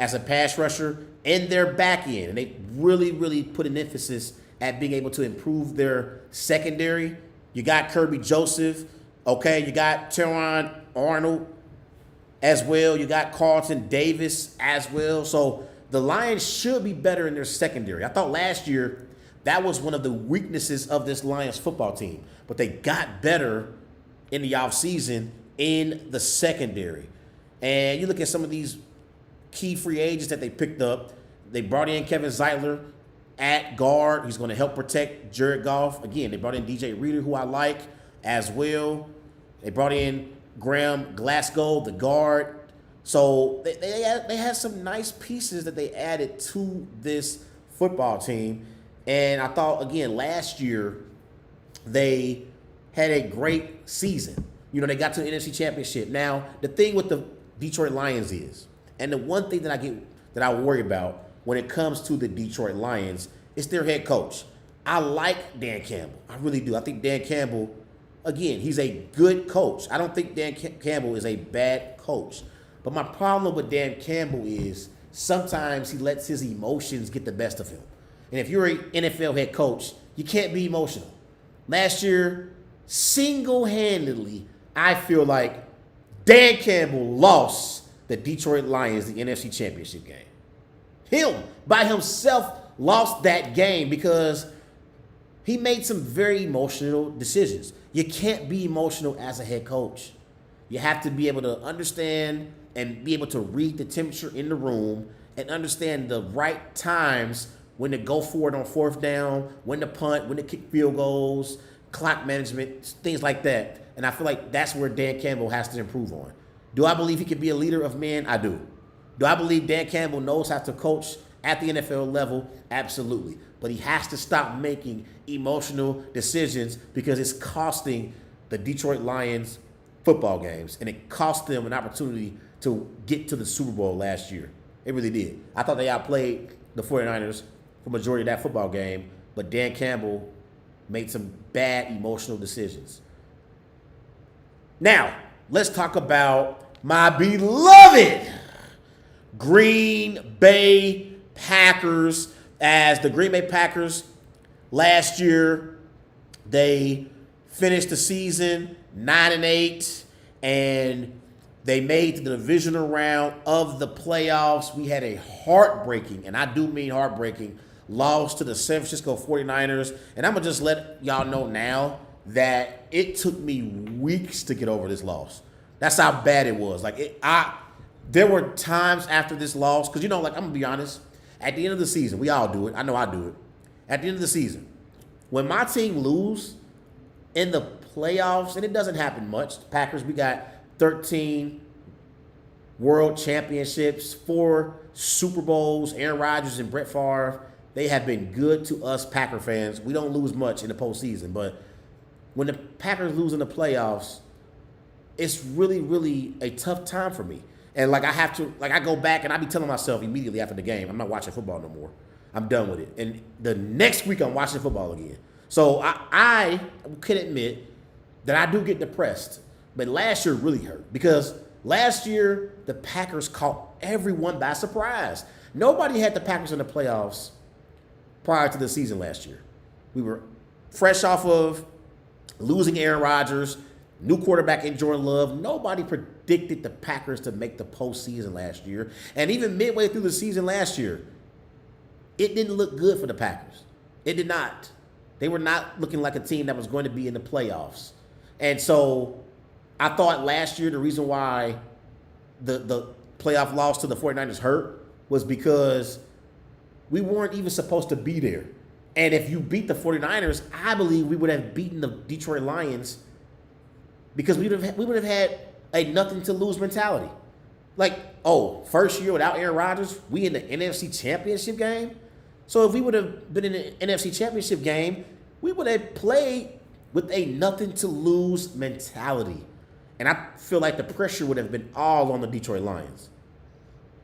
Speaker 1: as a pass rusher in their back end, and they really put an emphasis at being able to improve their secondary. You got Kirby Joseph, okay? You got Teron Arnold as well. You got Carlton Davis as well. So the Lions should be better in their secondary. I thought last year that was one of the weaknesses of this Lions football team, but they got better in the offseason in the secondary. And you look at some of these key free agents that they picked up. They brought in Kevin Zeitler at guard. He's going to help protect Jared Goff. Again, they brought in DJ Reader, who I like as well. They brought in Graham Glasgow, the guard. So they had some nice pieces that they added to this football team. And I thought, again, last year they had a great season. You know, they got to the NFC Championship. Now, the thing with the Detroit Lions is, and the one thing that I worry about when it comes to the Detroit Lions is their head coach. I like Dan Campbell. I really do. I think Dan Campbell, again, he's a good coach. I don't think Dan Campbell is a bad coach. But my problem with Dan Campbell is sometimes he lets his emotions get the best of him. And if you're an NFL head coach, you can't be emotional. Last year, single-handedly, I feel like Dan Campbell lost the Detroit Lions the NFC Championship game. Him, by himself, lost that game because he made some very emotional decisions. You can't be emotional as a head coach. You have to be able to understand and be able to read the temperature in the room and understand the right times when to go for it on fourth down, when to punt, when to kick field goals, clock management, things like that. And I feel like that's where Dan Campbell has to improve on. Do I believe he could be a leader of men? I do. Do I believe Dan Campbell knows how to coach at the NFL level? Absolutely. But he has to stop making emotional decisions because it's costing the Detroit Lions football games, and it cost them an opportunity to get to the Super Bowl last year. It really did. I thought they outplayed the 49ers for the majority of that football game, but Dan Campbell made some bad emotional decisions. Now, let's talk about my beloved Green Bay Packers. As the Green Bay Packers last year, they finished the season 9-8, and they made the divisional round of the playoffs. We had a heartbreaking, and I do mean heartbreaking, loss to the San Francisco 49ers. And I'm going to just let y'all know now that it took me weeks to get over this loss. That's how bad it was. There were times after this loss, because, I'm going to be honest, at the end of the season, we all do it. I know I do it. At the end of the season, when my team lose in the playoffs, and it doesn't happen much, the Packers, we got 13 world championships, 4 Super Bowls, Aaron Rodgers and Brett Favre. They have been good to us Packer fans. We don't lose much in the postseason, but when the Packers lose in the playoffs, it's really, really a tough time for me. And I go back and I be telling myself immediately after the game, I'm not watching football no more. I'm done with it. And the next week I'm watching football again. So I can admit that I do get depressed. But last year really hurt because last year the Packers caught everyone by surprise. Nobody had the Packers in the playoffs prior to the season last year. We were fresh off of losing Aaron Rodgers, new quarterback in Jordan Love. Nobody predicted the Packers to make the postseason last year. And even midway through the season last year, it didn't look good for the Packers. It did not. They were not looking like a team that was going to be in the playoffs. And so I thought last year the reason why the playoff loss to the 49ers hurt was because we weren't even supposed to be there. And if you beat the 49ers, I believe we would have beaten the Detroit Lions because we would have had a nothing to lose mentality. First year without Aaron Rodgers, we in the NFC Championship game. So if we would have been in the NFC Championship game, we would have played with a nothing to lose mentality. And I feel like the pressure would have been all on the Detroit Lions.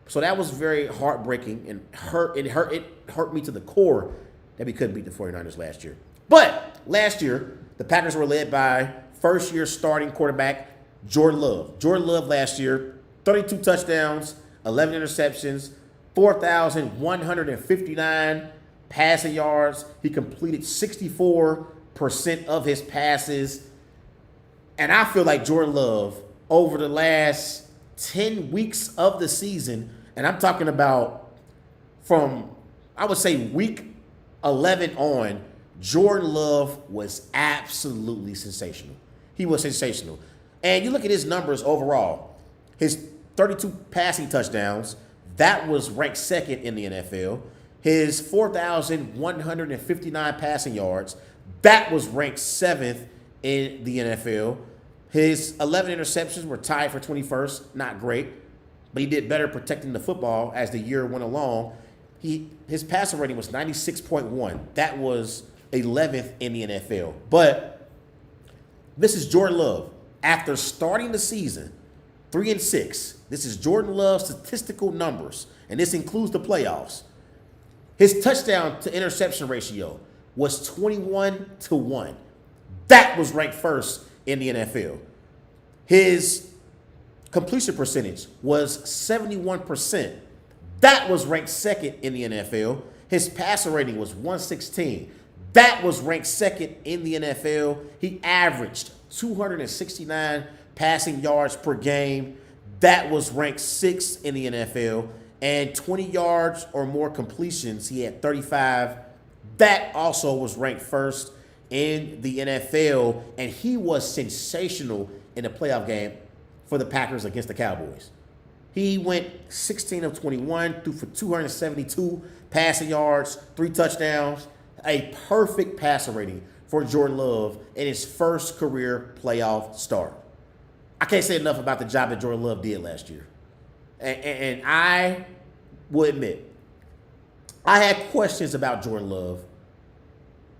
Speaker 1: So that was very heartbreaking and it hurt me to the core that we couldn't beat the 49ers last year. But last year, the Packers were led by first-year starting quarterback Jordan Love. Jordan Love last year, 32 touchdowns, 11 interceptions, 4,159 passing yards. He completed 64% of his passes. And I feel like Jordan Love, over the last 10 weeks of the season, and I'm talking about from, I would say, week 11 on, Jordan Love was absolutely sensational. He was sensational. And you look at his numbers overall, his 32 passing touchdowns, that was ranked second in the NFL. His 4,159 passing yards, that was ranked 7th in the NFL. His 11 interceptions were tied for 21st, not great. but he did better protecting the football as the year went along. His passer rating was 96.1. That was 11th in the NFL. But this is Jordan Love. After starting the season 3-6, this is Jordan Love's statistical numbers, and this includes the playoffs. His touchdown to interception ratio was 21-1. That was ranked first in the NFL. His completion percentage was 71%. That was ranked second in the NFL. His passer rating was 116. That was ranked second in the NFL. He averaged 269 passing yards per game. That was ranked sixth in the NFL. And 20 yards or more completions, he had 35. That also was ranked first in the NFL. And he was sensational in the playoff game for the Packers against the Cowboys. He went 16 of 21, threw for 272 passing yards, 3 touchdowns, a perfect passer rating for Jordan Love in his first career playoff start. I can't say enough about the job that Jordan Love did last year. And I will admit, I had questions about Jordan Love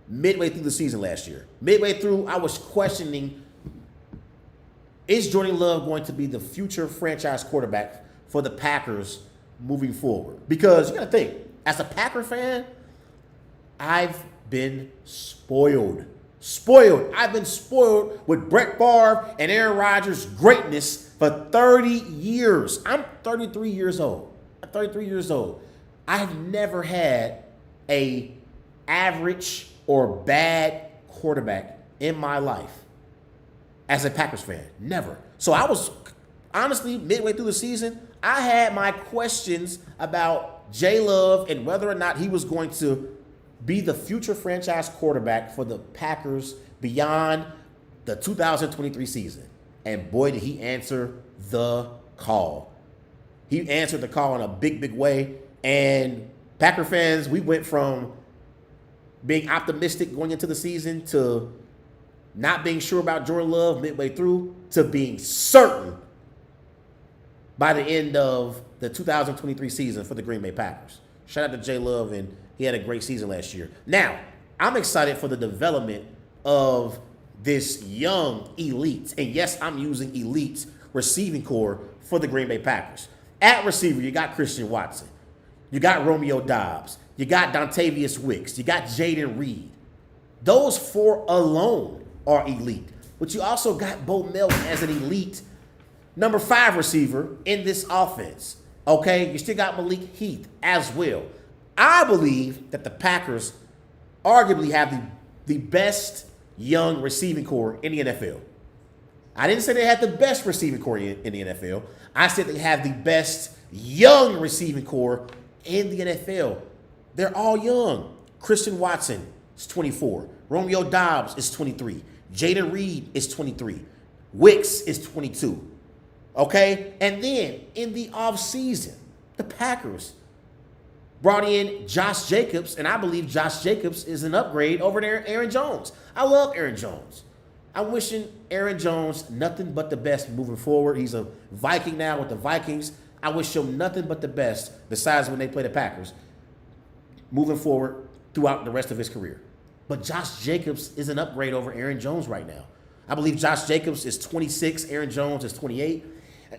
Speaker 1: midway through the season last year. Midway through, I was questioning, is Jordan Love going to be the future franchise quarterback for the Packers moving forward? Because you got to think, as a Packer fan, I've been spoiled. I've been spoiled with Brett Favre and Aaron Rodgers' greatness for 30 years. I'm 33 years old. I've never had a average or bad quarterback in my life as a Packers fan. Never. So I was, honestly, midway through the season, I had my questions about J. Love and whether or not he was going to be the future franchise quarterback for the Packers beyond the 2023 season. And boy, did he answer the call. He answered the call in a big, big way. And Packer fans, we went from being optimistic going into the season to not being sure about Jordan Love midway through to being certain by the end of the 2023 season for the Green Bay Packers. Shout out to J. Love, and he had a great season last year. Now, I'm excited for the development of this young elite, and yes, I'm using elite receiving core for the Green Bay Packers. At receiver, you got Christian Watson. You got Romeo Doubs. You got Dontavius Wicks. You got Jaden Reed. Those 4 alone are elite. But you also got Bo Melton as an elite number 5 receiver in this offense. Okay? You still got Malik Heath as well. I believe that the Packers arguably have the best young receiving core in the NFL. I didn't say they had the best receiving core in the NFL. I said they have the best young receiving core in the NFL. They're all young. Christian Watson is 24. Romeo Doubs is 23. Jaden Reed is 23. Wicks is 22. Okay? And then in the offseason, the Packers brought in Josh Jacobs, and I believe Josh Jacobs is an upgrade over Aaron Jones. I love Aaron Jones. I'm wishing Aaron Jones nothing but the best moving forward. He's a Viking now with the Vikings. I wish him nothing but the best besides when they play the Packers moving forward throughout the rest of his career. But Josh Jacobs is an upgrade over Aaron Jones right now. I believe Josh Jacobs is 26, Aaron Jones is 28.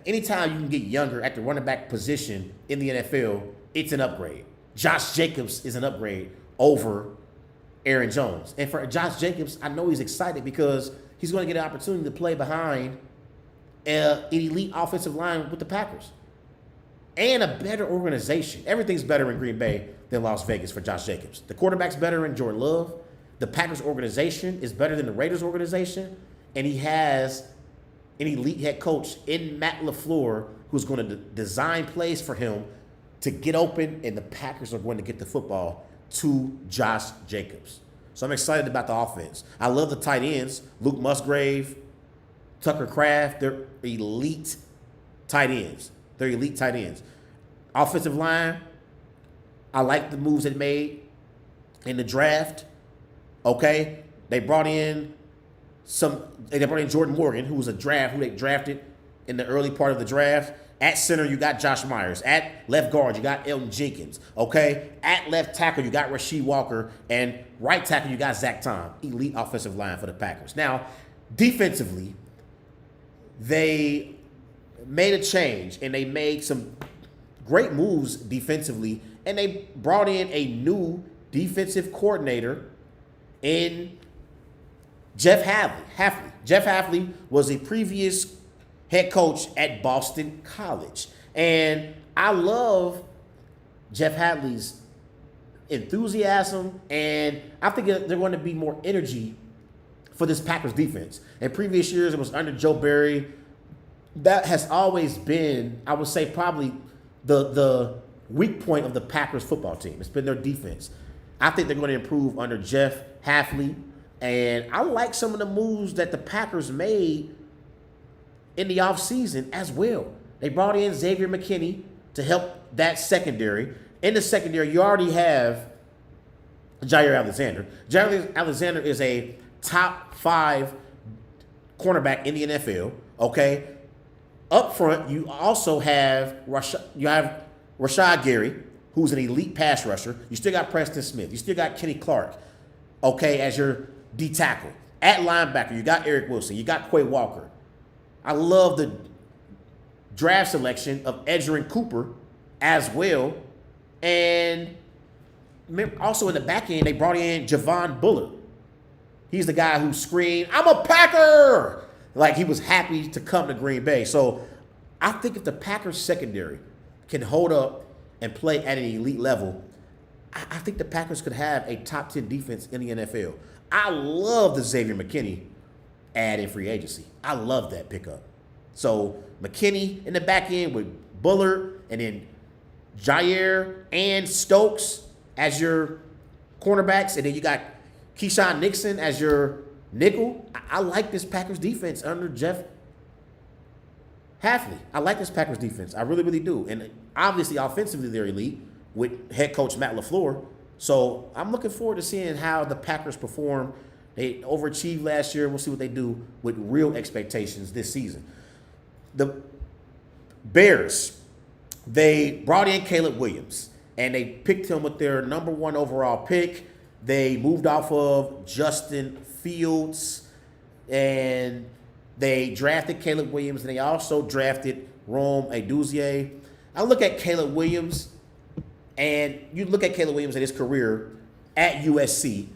Speaker 1: Anytime you can get younger at the running back position in the NFL, it's an upgrade. Josh Jacobs is an upgrade over Aaron Jones. And for Josh Jacobs, I know he's excited because he's going to get an opportunity to play behind an elite offensive line with the Packers. And a better organization. Everything's better in Green Bay than Las Vegas for Josh Jacobs. The quarterback's better in Jordan Love. The Packers organization is better than the Raiders organization. And he has an elite head coach in Matt LaFleur who's going to design plays for him to get open, and the Packers are going to get the football to Josh Jacobs. So I'm excited about the offense. I love the tight ends. Luke Musgrave, Tucker Kraft, they're elite tight ends. Offensive line, I like the moves they made in the draft. Okay? They brought in Jordan Morgan, who they drafted in the early part of the draft. At center, you got Josh Myers. At left guard, you got Elton Jenkins. Okay? At left tackle, you got Rasheed Walker. And right tackle, you got Zach Tom. Elite offensive line for the Packers. Now, defensively, they made a change, and they made some great moves defensively, and they brought in a new defensive coordinator in Jeff Hafley. Jeff Hafley was a previous head coach at Boston College. And I love Jeff Hadley's enthusiasm, and I think they're going to be more energy for this Packers defense. In previous years, it was under Joe Barry. That has always been, I would say, probably the weak point of the Packers football team. It's been their defense. I think they're going to improve under Jeff Hafley, and I like some of the moves that the Packers made in the offseason as well. They brought in Xavier McKinney to help that secondary. In the secondary, you already have Jair Alexander. Jair Alexander is a top 5 cornerback in the NFL, okay? Up front, you also have Rashad Gary, who's an elite pass rusher. You still got Preston Smith. You still got Kenny Clark, okay, as your D tackle. At linebacker, you got Eric Wilson. You got Quay Walker. I love the draft selection of Edgerrin Cooper as well. And also in the back end, they brought in Javon Bullard. He's the guy who screamed, "I'm a Packer!" Like he was happy to come to Green Bay. So I think if the Packers secondary can hold up and play at an elite level, I think the Packers could have a top 10 defense in the NFL. I love the Xavier McKinney add in free agency. I love that pickup. So McKinney in the back end with Bullard, and then Jair and Stokes as your cornerbacks, and then you got Keyshawn Nixon as your nickel. I like this Packers defense under Jeff Hafley. I like this Packers defense. I really, really do. And obviously, offensively, they're elite with head coach Matt LaFleur. So I'm looking forward to seeing how the Packers perform. They overachieved last year. We'll see what they do with real expectations this season. The Bears, they brought in Caleb Williams, and they picked him with their number 1 overall pick. They moved off of Justin Fields, and they drafted Caleb Williams, and they also drafted Rome Aduzie. I look at Caleb Williams, and you look at Caleb Williams and his career at USC.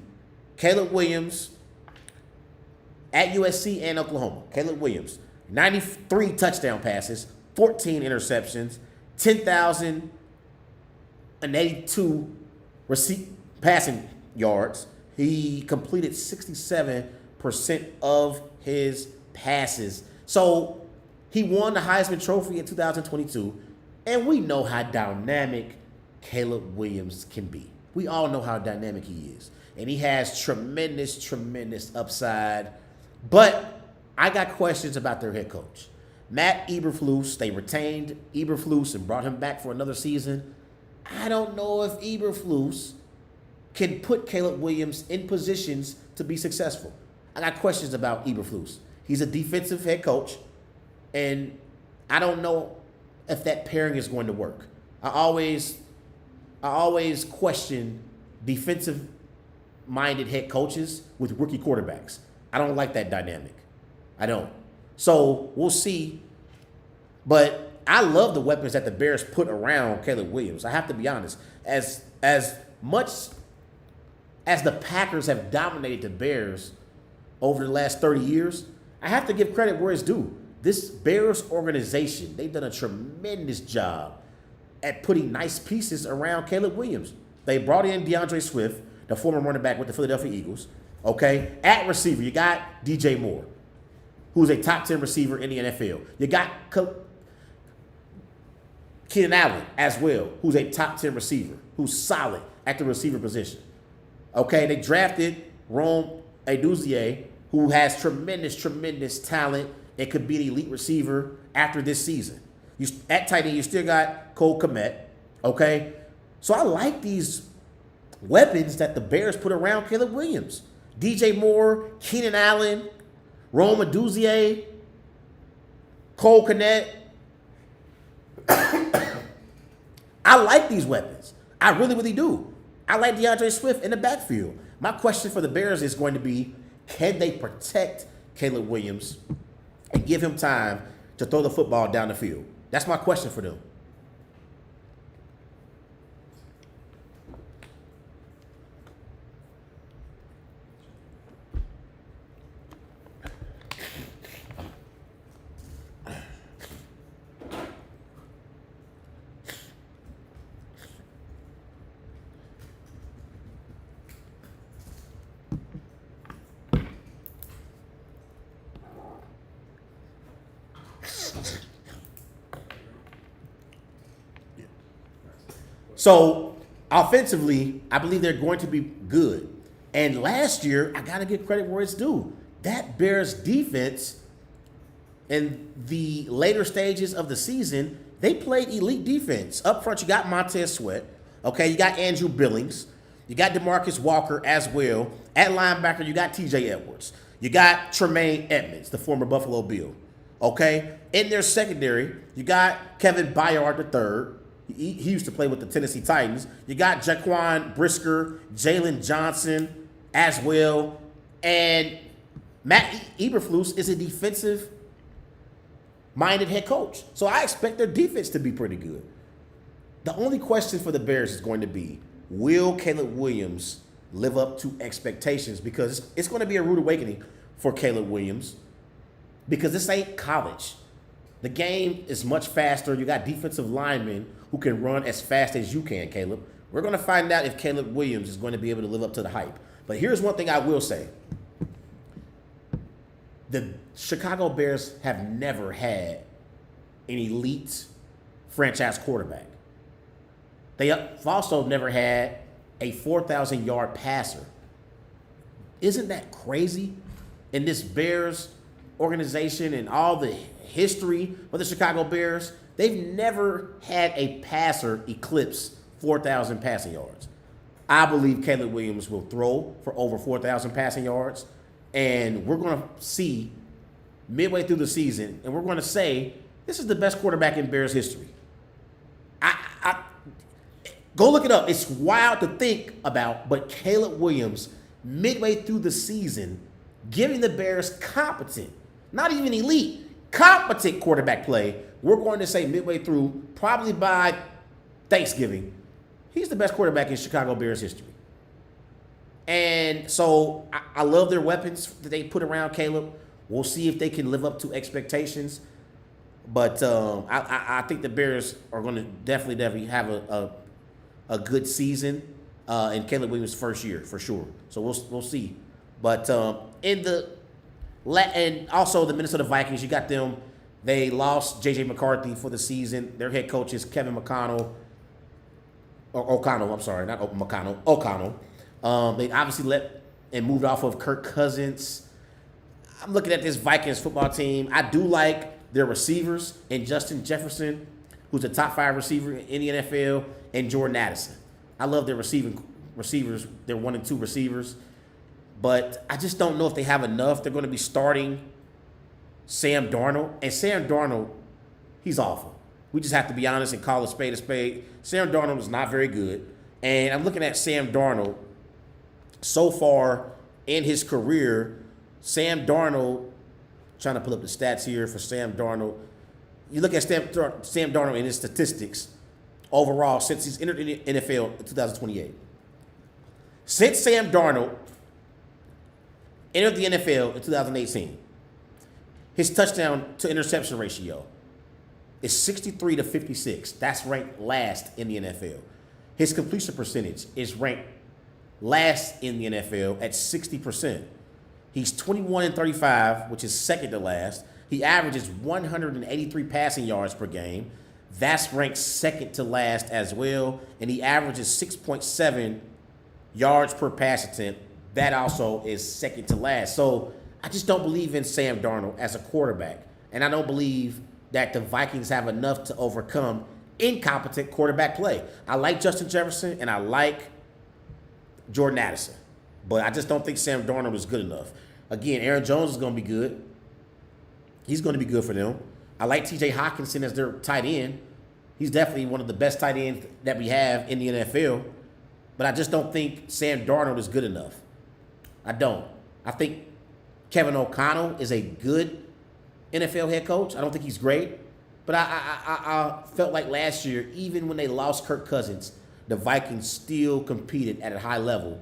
Speaker 1: Caleb Williams at USC and Oklahoma. Caleb Williams, 93 touchdown passes, 14 interceptions, 10,082 passing yards. He completed 67% of his passes. So he won the Heisman Trophy in 2022, and we know how dynamic Caleb Williams can be. We all know how dynamic he is. And he has tremendous, tremendous upside. But I got questions about their head coach. Matt Eberflus, they retained Eberflus and brought him back for another season. I don't know if Eberflus can put Caleb Williams in positions to be successful. I got questions about Eberflus. He's a defensive head coach, and I don't know if that pairing is going to work. I always question defensive-minded head coaches with rookie quarterbacks. I don't like that dynamic. I don't. So we'll see. But I love the weapons that the Bears put around Caleb Williams. I have to be honest. As much as the Packers have dominated the Bears over the last 30 years, I have to give credit where it's due. This Bears organization, they've done a tremendous job at putting nice pieces around Caleb Williams. They brought in DeAndre Swift, the former running back with the Philadelphia Eagles. Okay, at receiver, you got DJ Moore, who's a top 10 receiver in the NFL. You got Keenan Allen as well, who's a top 10 receiver, who's solid at the receiver position. Okay, they drafted Rome Aduzie, who has tremendous, tremendous talent and could be an elite receiver after this season. At tight end, you still got Cole Kmet. Okay, so I like these weapons that the Bears put around Caleb Williams. DJ Moore, Keenan Allen, Rome Aduzie. Cole Kmet. I like these weapons. I really, really do. I like DeAndre Swift in the backfield. My question for the Bears is going to be, can they protect Caleb Williams and give him time to throw the football down the field? That's my question for them. So offensively, I believe they're going to be good. And last year, I got to give credit where it's due. That Bears defense in the later stages of the season, they played elite defense. Up front, you got Montez Sweat. Okay, you got Andrew Billings. You got DeMarcus Walker as well. At linebacker, you got TJ Edwards. You got Tremaine Edmonds, the former Buffalo Bill. Okay? In their secondary, you got Kevin Byard III. He used to play with the Tennessee Titans. You got Jaquan Brisker, Jalen Johnson as well. And Matt Eberflus is a defensive-minded head coach. So I expect their defense to be pretty good. The only question for the Bears is going to be, will Caleb Williams live up to expectations? Because it's going to be a rude awakening for Caleb Williams because this ain't college. The game is much faster. You got defensive linemen who can run as fast as you can, Caleb. We're going to find out if Caleb Williams is going to be able to live up to the hype. But here's one thing I will say. The Chicago Bears have never had an elite franchise quarterback. They've also never had a 4,000-yard passer. Isn't that crazy? In this Bears organization and all the history of the Chicago Bears, they've never had a passer eclipse 4,000 passing yards. I believe Caleb Williams will throw for over 4,000 passing yards, and we're going to see midway through the season, and we're going to say this is the best quarterback in Bears history. Go look it up. It's wild to think about, but Caleb Williams, midway through the season, giving the Bears competent, not even elite, competent quarterback play, we're going to say midway through, probably by Thanksgiving, he's the best quarterback in Chicago Bears history. And so I love their weapons that they put around Caleb. We'll see if they can live up to expectations. But I think the Bears are going to definitely have a good season in Caleb Williams' first year for sure. So we'll see. But and also the Minnesota Vikings, you got them. They lost J.J. McCarthy for the season. Their head coach is Kevin O'Connell. O'Connell. They obviously let and moved off of Kirk Cousins. I'm looking at this Vikings football team. I do like their receivers and Justin Jefferson, who's a top 5 receiver in the NFL, and Jordan Addison. I love their receivers, their 1 and 2 receivers. But I just don't know if they have enough. They're going to be starting Sam Darnold. And Sam Darnold, he's awful. We just have to be honest and call a spade a spade. Sam Darnold is not very good. And I'm looking at Sam Darnold. So far in his career, Sam Darnold, trying to pull up the stats here for Sam Darnold. You look at Sam Darnold and his statistics overall since he's entered the NFL in 2028. Since Sam Darnold entered the NFL in 2018, his touchdown to interception ratio is 63-56. That's ranked last in the NFL. His completion percentage is ranked last in the NFL at 60%. He's 21-35, which is second to last. He averages 183 passing yards per game. That's ranked second to last as well. And he averages 6.7 yards per pass attempt. That also is second to last. So I just don't believe in Sam Darnold as a quarterback. And I don't believe that the Vikings have enough to overcome incompetent quarterback play. I like Justin Jefferson and I like Jordan Addison. But I just don't think Sam Darnold is good enough. Again, Aaron Jones is going to be good. He's going to be good for them. I like T.J. Hawkinson as their tight end. He's definitely one of the best tight ends that we have in the NFL. But I just don't think Sam Darnold is good enough. I don't. I think Kevin O'Connell is a good NFL head coach. I don't think he's great. But I felt like last year, even when they lost Kirk Cousins, the Vikings still competed at a high level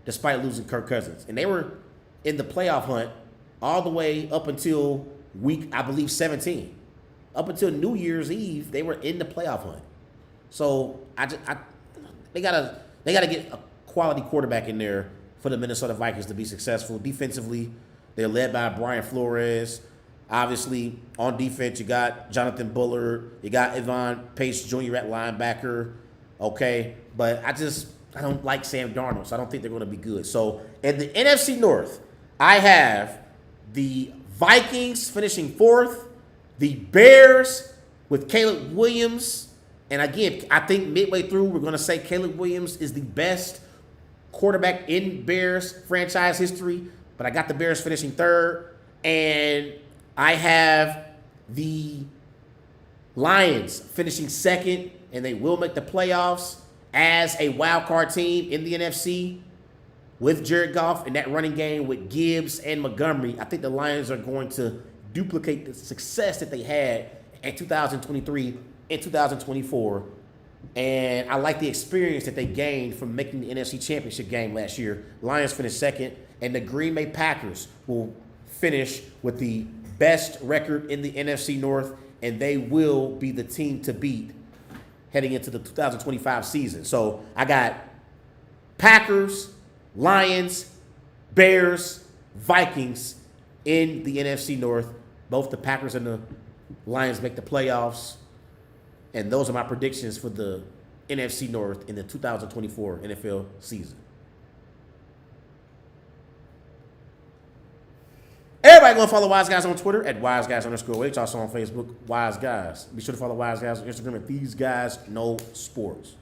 Speaker 1: despite losing Kirk Cousins. And they were in the playoff hunt all the way up until week, I believe, 17. Up until New Year's Eve, they were in the playoff hunt. So they gotta get a quality quarterback in there for the Minnesota Vikings to be successful. Defensively, they're led by Brian Flores. Obviously, on defense, you got Jonathan Bullard, you got Ivan Pace Jr. at linebacker. Okay, but I don't like Sam Darnold, so I don't think they're going to be good. So in the NFC North, I have the Vikings finishing fourth, the Bears with Caleb Williams. And again, I think midway through, we're going to say Caleb Williams is the best quarterback in Bears franchise history. But I got the Bears finishing third. And I have the Lions finishing second, and they will make the playoffs as a wild card team in the NFC with Jared Goff and that running game with Gibbs and Montgomery. I think the Lions are going to duplicate the success that they had in 2023 and 2024. And I like the experience that they gained from making the NFC Championship game last year. Lions finished second, and the Green Bay Packers will finish with the best record in the NFC North, and they will be the team to beat heading into the 2025 season. So I got Packers, Lions, Bears, Vikings in the NFC North. Both the Packers and the Lions make the playoffs. And those are my predictions for the NFC North in the 2024 NFL season. Everybody go follow Wise Guys on Twitter at WiseGuys_H. Also on Facebook, Wise Guys. Be sure to follow Wise Guys on Instagram at These Guys Know Sports.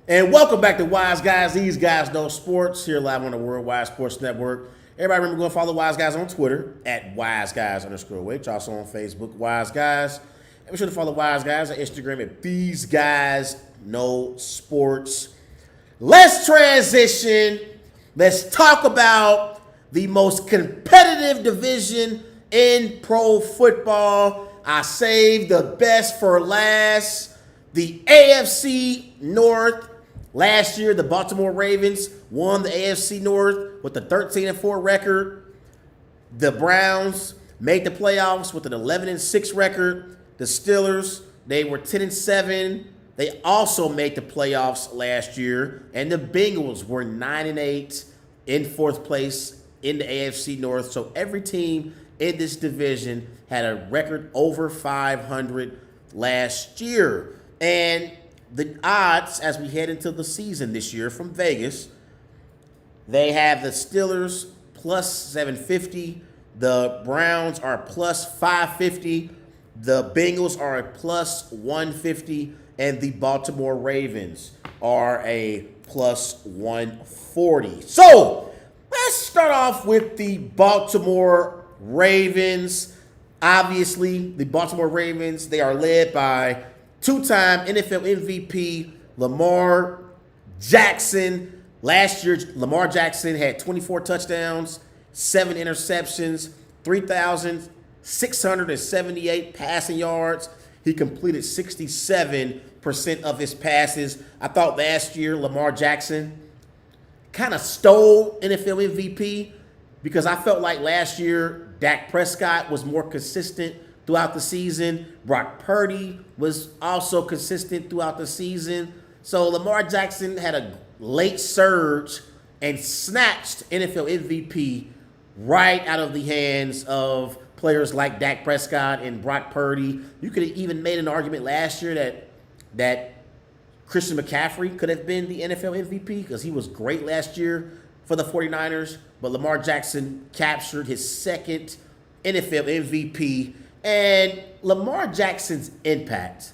Speaker 1: And welcome back to Wise Guys. These guys know sports here live on the Worldwide Sports Network. Everybody remember go follow Wise Guys on Twitter at WiseGuys_Which. Also on Facebook, Wise Guys. And be sure to follow Wise Guys on Instagram at These Guys Know Sports. Let's transition. Let's talk about the most competitive division in pro football. I saved the best for last. The AFC North. Last year, the Baltimore Ravens won the AFC North with a 13-4 record. The Browns made the playoffs with an 11-6 record. The Steelers, they were 10-7. They also made the playoffs last year. And the Bengals were 9-8 in fourth place in the AFC North. So every team in this division had a record over 500 last year. And the odds as we head into the season this year from Vegas, they have the Steelers plus 750. The Browns are plus 550. The Bengals are a plus 150. And the Baltimore Ravens are a plus 140. So let's start off with the Baltimore Ravens. Obviously, the Baltimore Ravens, they are led by two-time NFL MVP Lamar Jackson. Last year, Lamar Jackson had 24 touchdowns, 7 interceptions, 3,678 passing yards. He completed 67% of his passes. I thought last year Lamar Jackson kind of stole NFL MVP because I felt like last year Dak Prescott was more consistent throughout the season. Brock Purdy was also consistent throughout the season. So Lamar Jackson had a late surge and snatched NFL MVP right out of the hands of players like Dak Prescott and Brock Purdy. You could have even made an argument last year that Christian McCaffrey could have been the NFL MVP because he was great last year for the 49ers. But Lamar Jackson captured his second NFL MVP. And Lamar Jackson's impact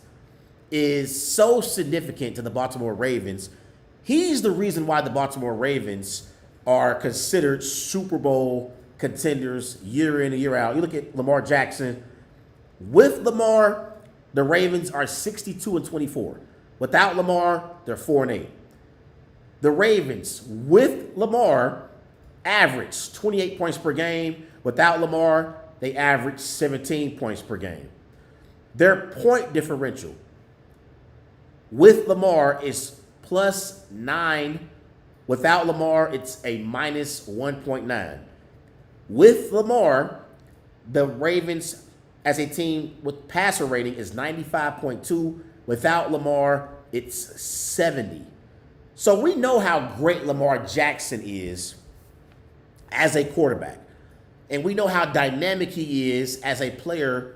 Speaker 1: is so significant to the Baltimore Ravens. He's the reason why the Baltimore Ravens are considered Super Bowl contenders year in and year out. You look at Lamar Jackson. With Lamar, the Ravens are 62-24. Without Lamar, they're 4-8. The Ravens, with Lamar, average 28 points per game. Without Lamar, they average 17 points per game. Their point differential with Lamar is plus 9. Without Lamar, it's a minus 1.9. With Lamar, the Ravens as a team with passer rating is 95.2. Without Lamar, it's 70. So we know how great Lamar Jackson is as a quarterback. And we know how dynamic he is as a player.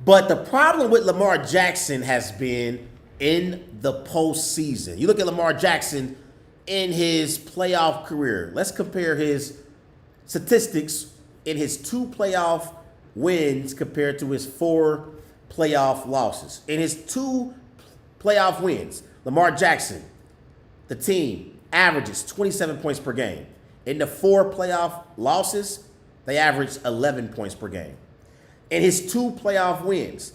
Speaker 1: But the problem with Lamar Jackson has been in the postseason. You look at Lamar Jackson in his playoff career. Let's compare his statistics in his 2 playoff wins compared to his 4 playoff losses. In his 2 playoff wins, Lamar Jackson, the team, averages 27 points per game. In the 4 playoff losses, they averaged 11 points per game. In his 2 playoff wins,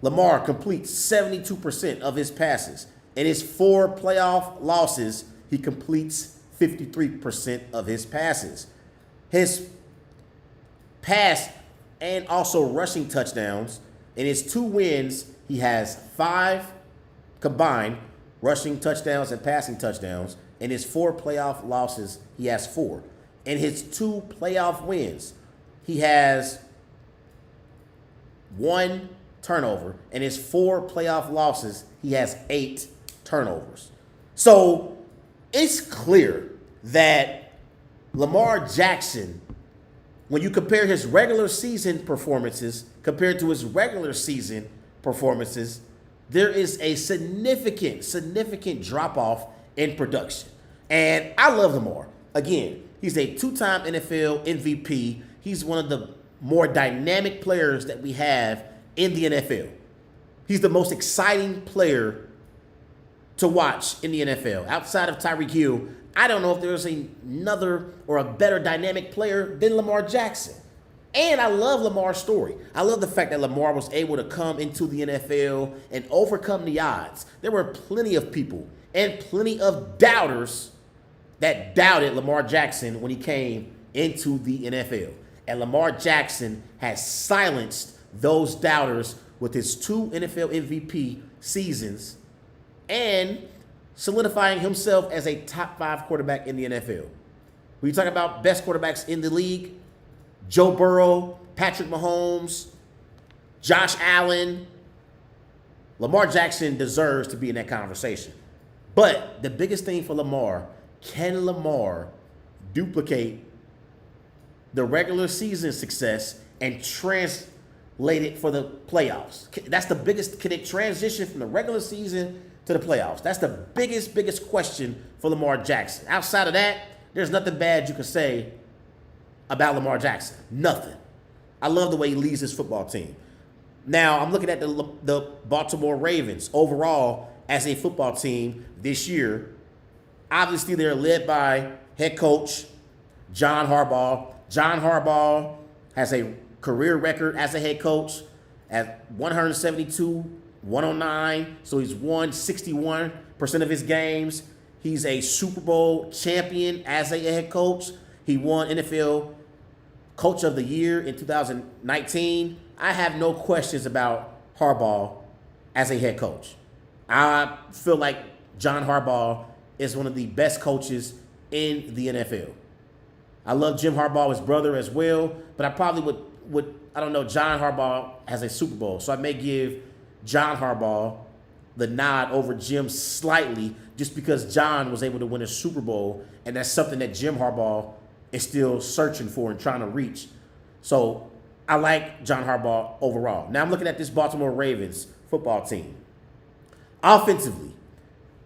Speaker 1: Lamar completes 72% of his passes. In his 4 playoff losses, he completes 53% of his passes. His pass and also rushing touchdowns. In his 2 wins, he has 5 combined rushing touchdowns and passing touchdowns. In his 4 playoff losses, he has 4. In his 2 playoff wins, he has 1 turnover. In his 4 playoff losses, he has 8 turnovers. So it's clear that Lamar Jackson, when you compare his regular season performances compared to his regular season performances, there is a significant drop-off in production. And I love Lamar. Again, he's a 2-time NFL MVP. He's one of the more dynamic players that we have in the NFL. He's the most exciting player to watch in the NFL. Outside of Tyreek Hill, I don't know if there's another or a better dynamic player than Lamar Jackson. And I love Lamar's story. I love the fact that Lamar was able to come into the NFL and overcome the odds. There were plenty of people and plenty of doubters that doubted Lamar Jackson when he came into the NFL. And Lamar Jackson has silenced those doubters with his 2 NFL MVP seasons and solidifying himself as a top 5 quarterback in the NFL. When you talk about best quarterbacks in the league, Joe Burrow, Patrick Mahomes, Josh Allen, Lamar Jackson deserves to be in that conversation. But the biggest thing for Lamar, can Lamar duplicate the regular season success and translate it for the playoffs? That's the biggest. Can it transition from the regular season to the playoffs? That's the biggest question for Lamar Jackson. Outside of that, there's nothing bad you can say about Lamar Jackson. Nothing. I love the way he leads his football team. Now, I'm looking at the Baltimore Ravens overall as a football team this year. Obviously, they're led by head coach John Harbaugh. John Harbaugh has a career record as a head coach at 172-109. So he's won 61% of his games. He's a Super Bowl champion as a head coach. He won NFL Coach of the Year in 2019. I have no questions about Harbaugh as a head coach. I feel like John Harbaugh is one of the best coaches in the NFL. I love Jim Harbaugh, his brother, as well, but I probably would I don't know, John Harbaugh has a Super Bowl, so I may give John Harbaugh the nod over Jim slightly just because John was able to win a Super Bowl, and that's something that Jim Harbaugh is still searching for and trying to reach. So I like John Harbaugh overall. Now I'm looking at this Baltimore Ravens football team. Offensively,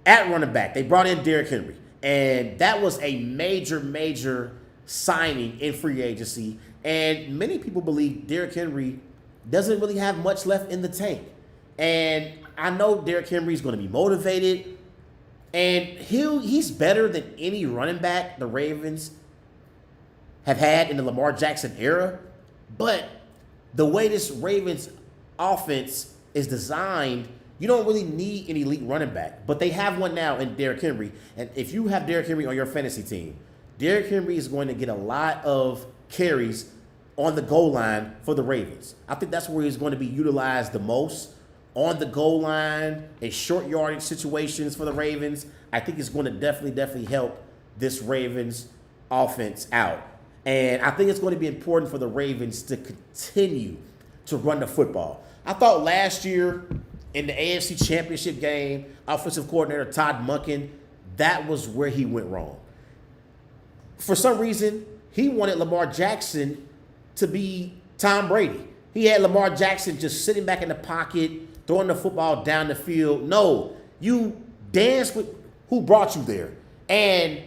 Speaker 1: at running back, they brought in Derrick Henry, and that was a major signing in free agency. And many people believe Derrick Henry doesn't really have much left in the tank. And I know Derrick Henry is going to be motivated, and he's better than any running back the Ravens have had in the Lamar Jackson era. But the way this Ravens offense is designed, you don't really need an elite running back. But they have one now in Derrick Henry. And if you have Derrick Henry on your fantasy team, Derrick Henry is going to get a lot of carries on the goal line for the Ravens. I think that's where he's going to be utilized the most, on the goal line, in short yardage situations for the Ravens. I think it's going to definitely help this Ravens offense out. And I think it's going to be important for the Ravens to continue to run the football. I thought last year in the AFC Championship game, offensive coordinator Todd Monken, that was where he went wrong. For some reason, he wanted Lamar Jackson to be Tom Brady. He had Lamar Jackson just sitting back in the pocket, throwing the football down the field. No, you dance with who brought you there. And,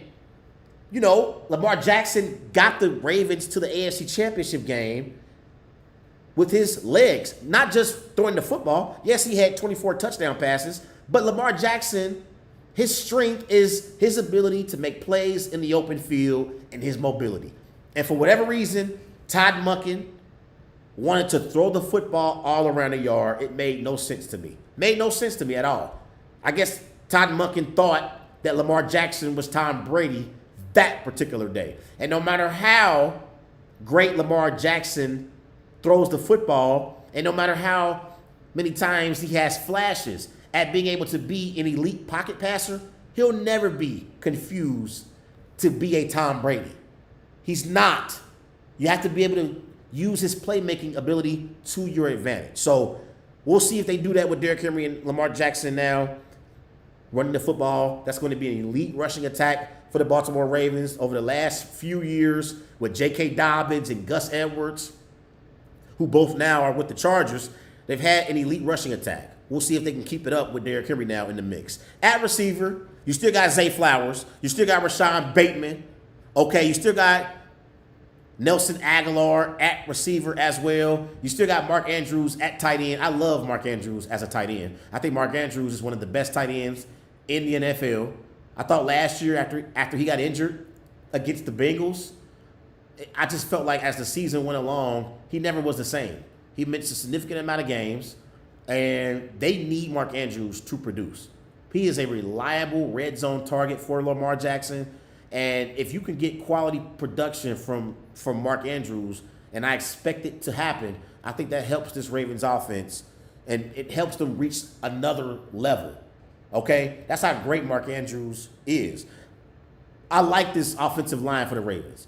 Speaker 1: you know, Lamar Jackson got the Ravens to the AFC Championship game with his legs, not just throwing the football. Yes, he had 24 touchdown passes, but Lamar Jackson, his strength is his ability to make plays in the open field and his mobility. And for whatever reason, Todd Monken wanted to throw the football all around the yard. It made no sense to me. Made no sense to me at all. I guess Todd Monken thought that Lamar Jackson was Tom Brady that particular day. And no matter how great Lamar Jackson throws the football, and no matter how many times he has flashes at being able to be an elite pocket passer, he'll never be confused to be a Tom Brady. He's not. You have to be able to use his playmaking ability to your advantage. So we'll see if they do that with Derrick Henry and Lamar Jackson now running the football. That's going to be an elite rushing attack for the Baltimore Ravens over the last few years with J.K. Dobbins and Gus Edwards, who both now are with the Chargers. They've had an elite rushing attack. We'll see if they can keep it up with Derrick Henry now in the mix. At receiver, you still got Zay Flowers. You still got Rashawn Bateman. Okay, you still got Nelson Aguilar at receiver as well. You still got Mark Andrews at tight end. I love Mark Andrews as a tight end. I think Mark Andrews is one of the best tight ends in the NFL. I thought last year after he got injured against the Bengals, I just felt like as the season went along, he never was the same. He missed a significant amount of games, and they need Mark Andrews to produce. He is a reliable red zone target for Lamar Jackson, and if you can get quality production from Mark Andrews, and I expect it to happen, I think that helps this Ravens offense, and it helps them reach another level. Okay? That's how great Mark Andrews is. I like this offensive line for the Ravens.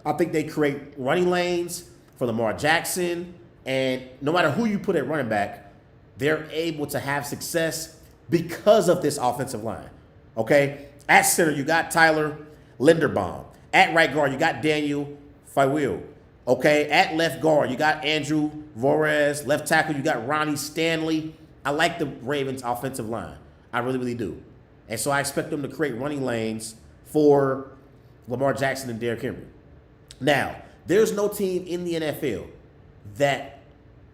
Speaker 1: I think they create running lanes for Lamar Jackson, and no matter who you put at running back, they're able to have success because of this offensive line. Okay? At center, you got Tyler Linderbaum. At right guard, you got Daniel Faywill. Okay? At left guard, you got Andrew Vorez. Left tackle, you got Ronnie Stanley. I like the Ravens' offensive line. I really, really do. And so I expect them to create running lanes for Lamar Jackson and Derrick Henry. Now, there's no team in the NFL that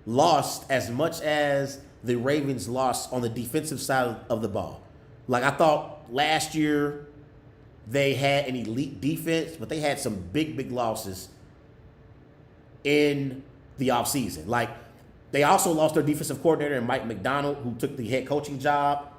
Speaker 1: lost as much as the Ravens lost on the defensive side of the ball. Like, I thought last year they had an elite defense, but they had some big, big losses in the offseason. Like, they also lost their defensive coordinator in Mike McDonald, who took the head coaching job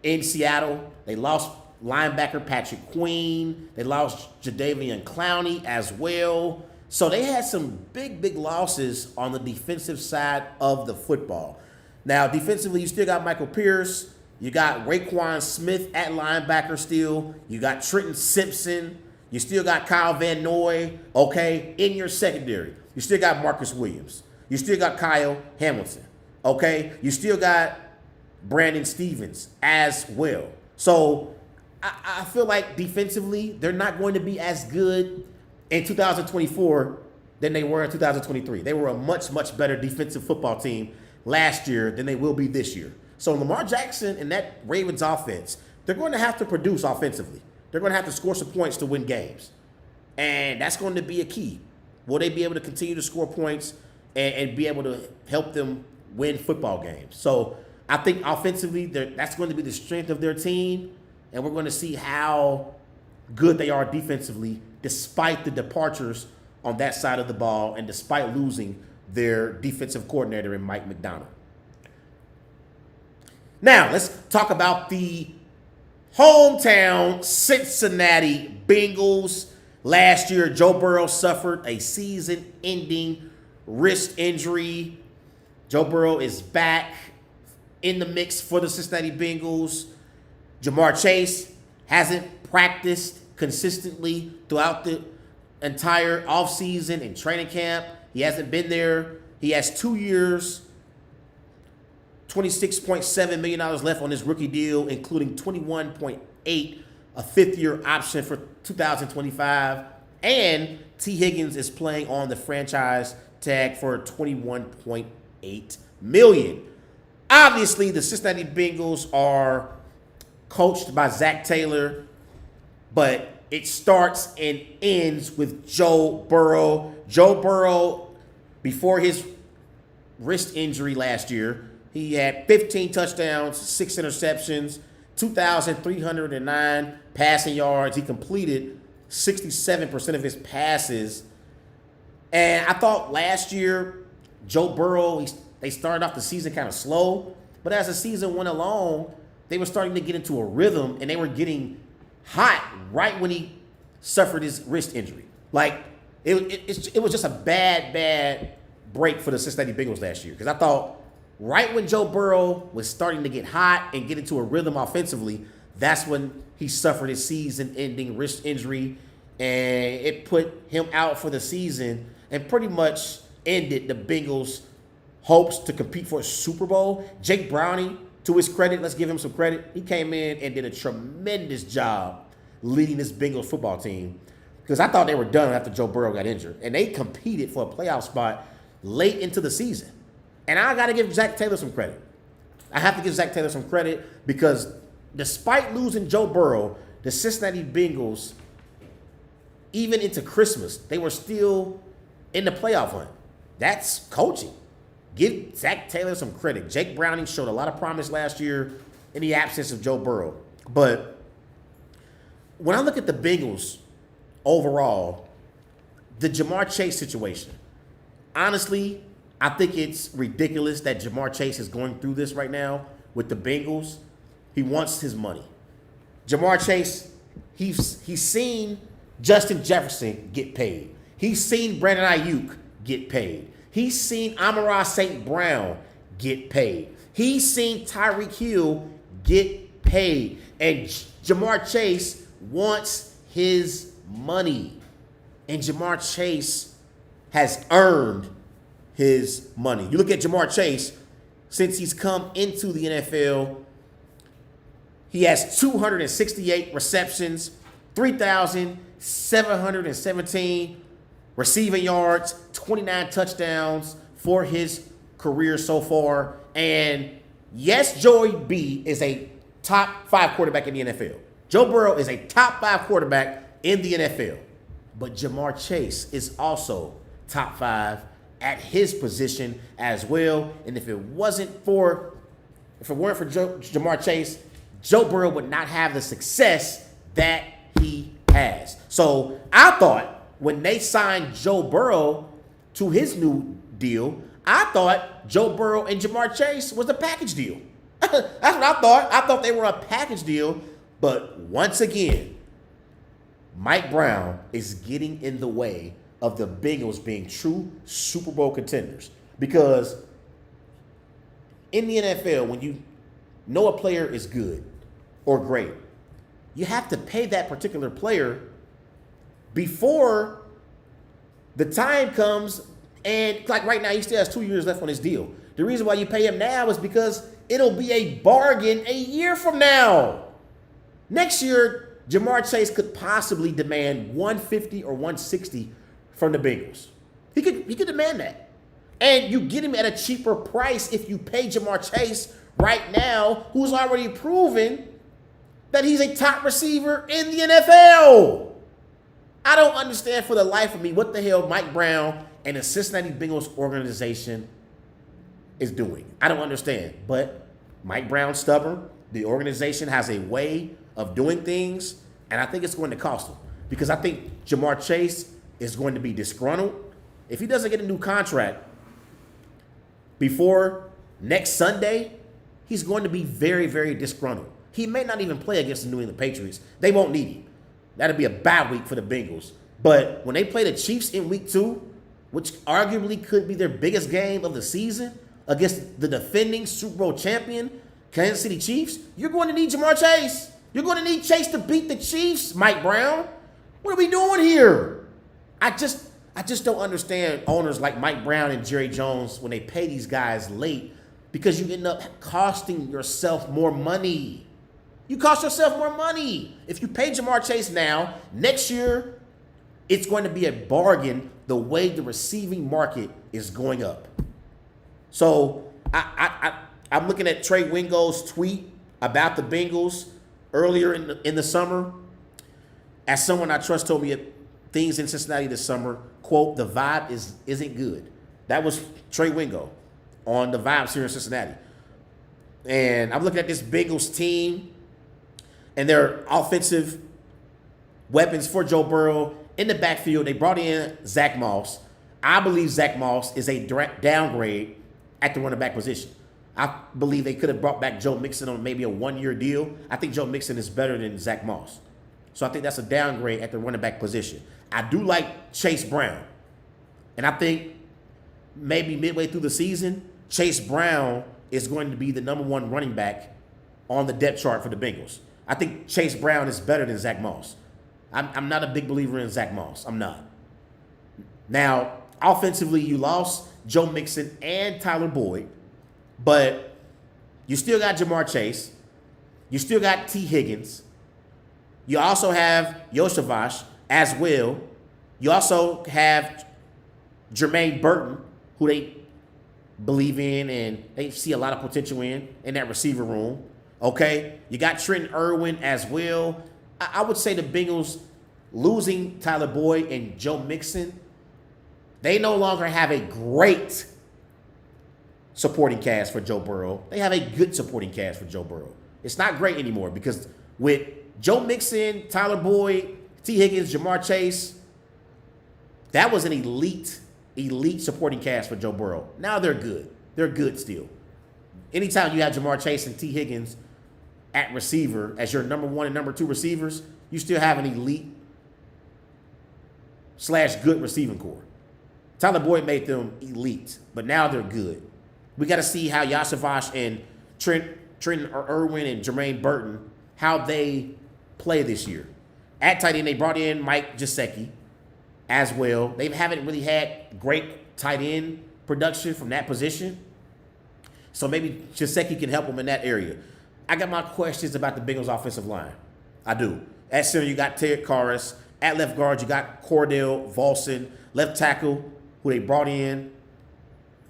Speaker 1: in Seattle. They lost linebacker Patrick Queen. They lost Jadeveon Clowney as well. So they had some big, big losses on the defensive side of the football. Now, defensively, you still got Michael Pierce. You got Raekwon Smith at linebacker still. You got Trenton Simpson. You still got Kyle Van Noy, okay, in your secondary. You still got Marcus Williams. You still got Kyle Hamilton, okay? You still got Brandon Stevens as well. So I feel like defensively, they're not going to be as good in 2024 than they were in 2023. They were a much, much better defensive football team last year than they will be this year. So Lamar Jackson and that Ravens offense, they're going to have to produce offensively. They're going to have to score some points to win games. And that's going to be a key. Will they be able to continue to score points and be able to help them win football games? So I think offensively, that's going to be the strength of their team. And we're going to see how good they are defensively despite the departures on that side of the ball and despite losing their defensive coordinator in Mike McDonald. Now, let's talk about the hometown Cincinnati Bengals. Last year, Joe Burrow suffered a season-ending wrist injury. Joe Burrow is back in the mix for the Cincinnati Bengals. Jamar Chase hasn't practiced consistently throughout the entire offseason and training camp. He hasn't been there. He has 2 years, $26.7 million left on his rookie deal, including $21.8, a fifth-year option for 2025. And T. Higgins is playing on the franchise tag for $21.8 million. Obviously, the Cincinnati Bengals are coached by Zach Taylor, but it starts and ends with Joe Burrow. Joe Burrow, before his wrist injury last year, he had 15 touchdowns, 6 interceptions, 2,309 passing yards. He completed 67% of his passes And I thought last year, Joe Burrow, they started off the season kind of slow. But as the season went along, they were starting to get into a rhythm, and they were getting hot right when he suffered his wrist injury. Like, it was just a bad break for the Cincinnati Bengals last year. Because I thought right when Joe Burrow was starting to get hot and get into a rhythm offensively, that's when he suffered his season-ending wrist injury, and it put him out for the season and pretty much ended the Bengals' hopes to compete for a Super Bowl. Jake Browning, to his credit, let's give him some credit, he came in and did a tremendous job leading this Bengals football team, because I thought they were done after Joe Burrow got injured, and they competed for a playoff spot late into the season. And I got to give Zach Taylor some credit. I have to give Zach Taylor some credit because despite losing Joe Burrow, the Cincinnati Bengals, even into Christmas, they were still in the playoff hunt. That's coaching. Give Zach Taylor some credit. Jake Browning showed a lot of promise last year in the absence of Joe Burrow. But when I look at the Bengals overall, the Jamar Chase situation, honestly, I think it's ridiculous that Jamar Chase is going through this right now with the Bengals. He wants his money. Jamar Chase, he's seen Justin Jefferson get paid. He's seen Brandon Ayuk get paid. He's seen Amon-Ra St. Brown get paid. He's seen Tyreek Hill get paid. And Jamar Chase wants his money. And Jamar Chase has earned his money. You look at Jamar Chase, since he's come into the NFL, he has 268 receptions, 3,717 receiving yards, 29 touchdowns for his career so far. And yes, Joey B is a top 5 quarterback in the NFL. Joe Burrow is a top 5 quarterback in the NFL. But Jamar Chase is also top 5 at his position as well. And if it weren't for Jamar Chase, Joe Burrow would not have the success that he has. So I thought when they signed Joe Burrow to his new deal, I thought Joe Burrow and Jamar Chase was a package deal. That's what I thought. I thought they were a package deal. But once again, Mike Brown is getting in the way of the Bengals being true Super Bowl contenders. Because in the NFL, when you know a player is good or great, you have to pay that particular player before the time comes. And like right now, he still has 2 years left on his deal. The reason why you pay him now is because it'll be a bargain a year from now. Next year, Jamar Chase could possibly demand 150 or 160 from the Bengals. He could demand that. And you get him at a cheaper price if you pay Jamar Chase right now, who's already proven that he's a top receiver in the NFL. I don't understand for the life of me what the hell Mike Brown and the Cincinnati Bengals organization is doing. I don't understand. But Mike Brown's stubborn. The organization has a way of doing things, and I think it's going to cost him. Because I think Jamar Chase is going to be disgruntled. If he doesn't get a new contract before next Sunday, he's going to be very, very disgruntled. He may not even play against the New England Patriots. They won't need him. That'll be a bye week for the Bengals. But when they play the Chiefs in week 2, which arguably could be their biggest game of the season against the defending Super Bowl champion, Kansas City Chiefs, you're going to need Jamar Chase. You're going to need Chase to beat the Chiefs, Mike Brown. What are we doing here? I just don't understand owners like Mike Brown and Jerry Jones when they pay these guys late, because you end up costing yourself more money. You cost yourself more money. If you pay Jamar Chase now, next year, it's going to be a bargain the way the receiving market is going up. So I'm looking at Trey Wingo's tweet about the Bengals earlier in the summer. As someone I trust told me things in Cincinnati this summer, quote, the vibe isn't good. That was Trey Wingo on the vibes here in Cincinnati. And I'm looking at this Bengals team and their offensive weapons for Joe Burrow in the backfield. They brought in Zach Moss. I believe Zach Moss is a direct downgrade at the running back position. I believe they could have brought back Joe Mixon on maybe a 1-year deal. I think Joe Mixon is better than Zach Moss. So I think that's a downgrade at the running back position. I do like Chase Brown. And I think maybe midway through the season, Chase Brown is going to be the number 1 running back on the depth chart for the Bengals. I think Chase Brown is better than Zach Moss. I'm not a big believer in Zach Moss. I'm not. Now, offensively, you lost Joe Mixon and Tyler Boyd, but you still got Jamar Chase. You still got T. Higgins. You also have Yoshavash as well. You also have Jermaine Burton, who they believe in and they see a lot of potential in that receiver room. Okay? You got Trenton Irwin as well. I would say the Bengals losing Tyler Boyd and Joe Mixon, they no longer have a great supporting cast for Joe Burrow. They have a good supporting cast for Joe Burrow. It's not great anymore because with Joe Mixon, Tyler Boyd, T. Higgins, Jamar Chase, that was an elite supporting cast for Joe Burrow. Now they're good. They're good still. Anytime you have Jamar Chase and T. Higgins at receiver as your number 1 and number 2 receivers, you still have an elite/good receiving core. Tyler Boyd made them elite, but now they're good. We got to see how Yoshavash and Trenton Irwin and Jermaine Burton, how they play this year. At tight end, they brought in Mike Gesicki as well. They haven't really had great tight end production from that position. So maybe Gesicki can help them in that area. I got my questions about the Bengals offensive line. I do. At center, you got Ted Karras. At left guard, you got Cordell Volson. Left tackle, who they brought in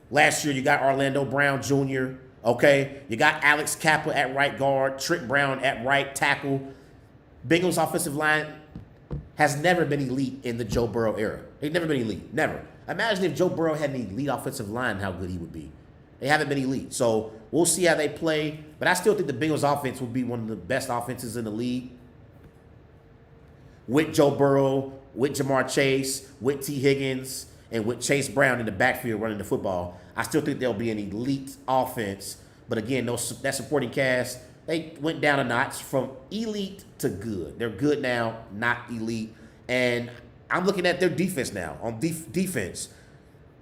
Speaker 1: last year, you got Orlando Brown Jr., okay? You got Alex Kappa at right guard, Trent Brown at right tackle. Bengals offensive line has never been elite in the Joe Burrow era. They've never been elite, never. Imagine if Joe Burrow had an elite offensive line, how good he would be. They haven't been elite. So we'll see how they play. But I still think the Bengals offense will be one of the best offenses in the league. With Joe Burrow, with Jamar Chase, with T. Higgins, and with Chase Brown in the backfield running the football, I still think they'll be an elite offense. But again, that supporting cast, they went down a notch from elite to good. They're good now, not elite. And I'm looking at their defense now. On defense,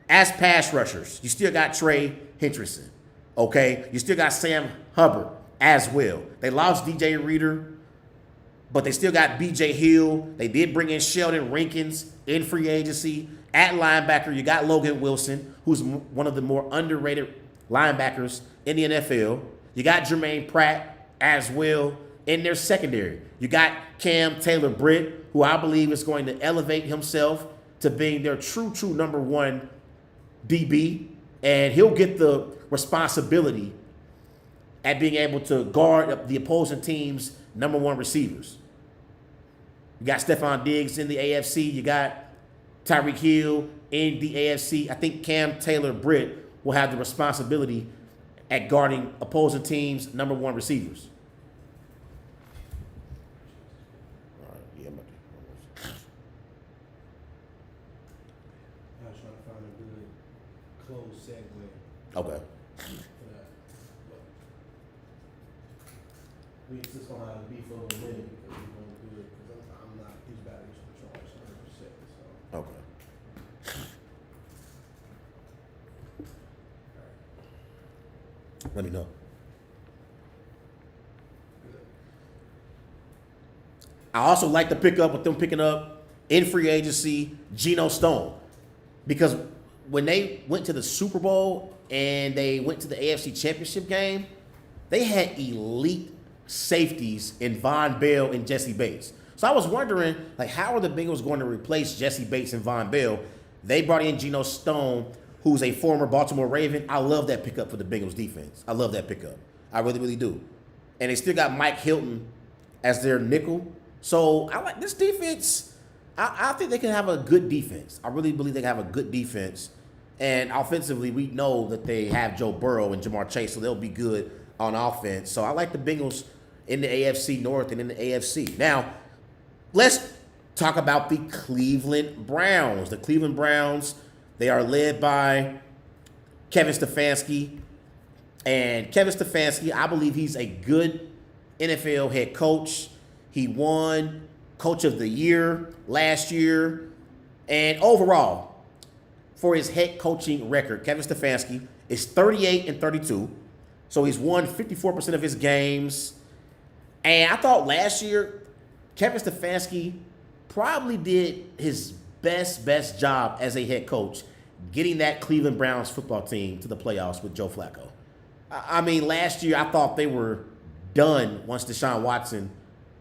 Speaker 1: as pass rushers, you still got Trey Hendrickson, okay? You still got Sam Hubbard as well. They lost DJ Reader, but they still got B.J. Hill. They did bring in Sheldon Rankins in free agency. At linebacker, you got Logan Wilson, who's one of the more underrated linebackers in the NFL. You got Jermaine Pratt as well in their secondary. You got Cam Taylor-Britt, who I believe is going to elevate himself to being their true number 1 DB, and he'll get the responsibility at being able to guard the opposing team's number 1 receivers. You got Stephon Diggs in the AFC. You got Tyreek Hill in the AFC. I think Cam Taylor-Britt will have the responsibility at guarding opposing teams' number 1 receivers. All right, yeah,
Speaker 2: I was trying to find a good close segue
Speaker 1: okay.
Speaker 2: for that. But we just gonna have to be for a minute because we're gonna do it because I'm not these batteries are charged 100%. So
Speaker 1: Okay. Let me know. I also like to pick up with them picking up in free agency Geno Stone, because when they went to the Super Bowl and they went to the AFC Championship game, they had elite safeties in Von Bell and Jesse Bates. So I was wondering, like, how are the Bengals going to replace Jesse Bates and Von Bell? They brought in Geno Stone, who's a former Baltimore Raven. I love that pickup for the Bengals defense. I love that pickup. I really, really do. And they still got Mike Hilton as their nickel. So I like this defense. I think they can have a good defense. I really believe they can have a good defense. And offensively, we know that they have Joe Burrow and Jamar Chase, so they'll be good on offense. So I like the Bengals in the AFC North and in the AFC. Now, let's talk about the Cleveland Browns. The Cleveland Browns, They are led by Kevin Stefanski. And Kevin Stefanski, I believe he's a good NFL head coach. He won Coach of the Year last year. And overall, for his head coaching record, Kevin Stefanski is 38-32. So he's won 54% of his games. And I thought last year, Kevin Stefanski probably did his best job as a head coach, getting that Cleveland Browns football team to the playoffs with Joe Flacco. I mean, last year I thought they were done once Deshaun Watson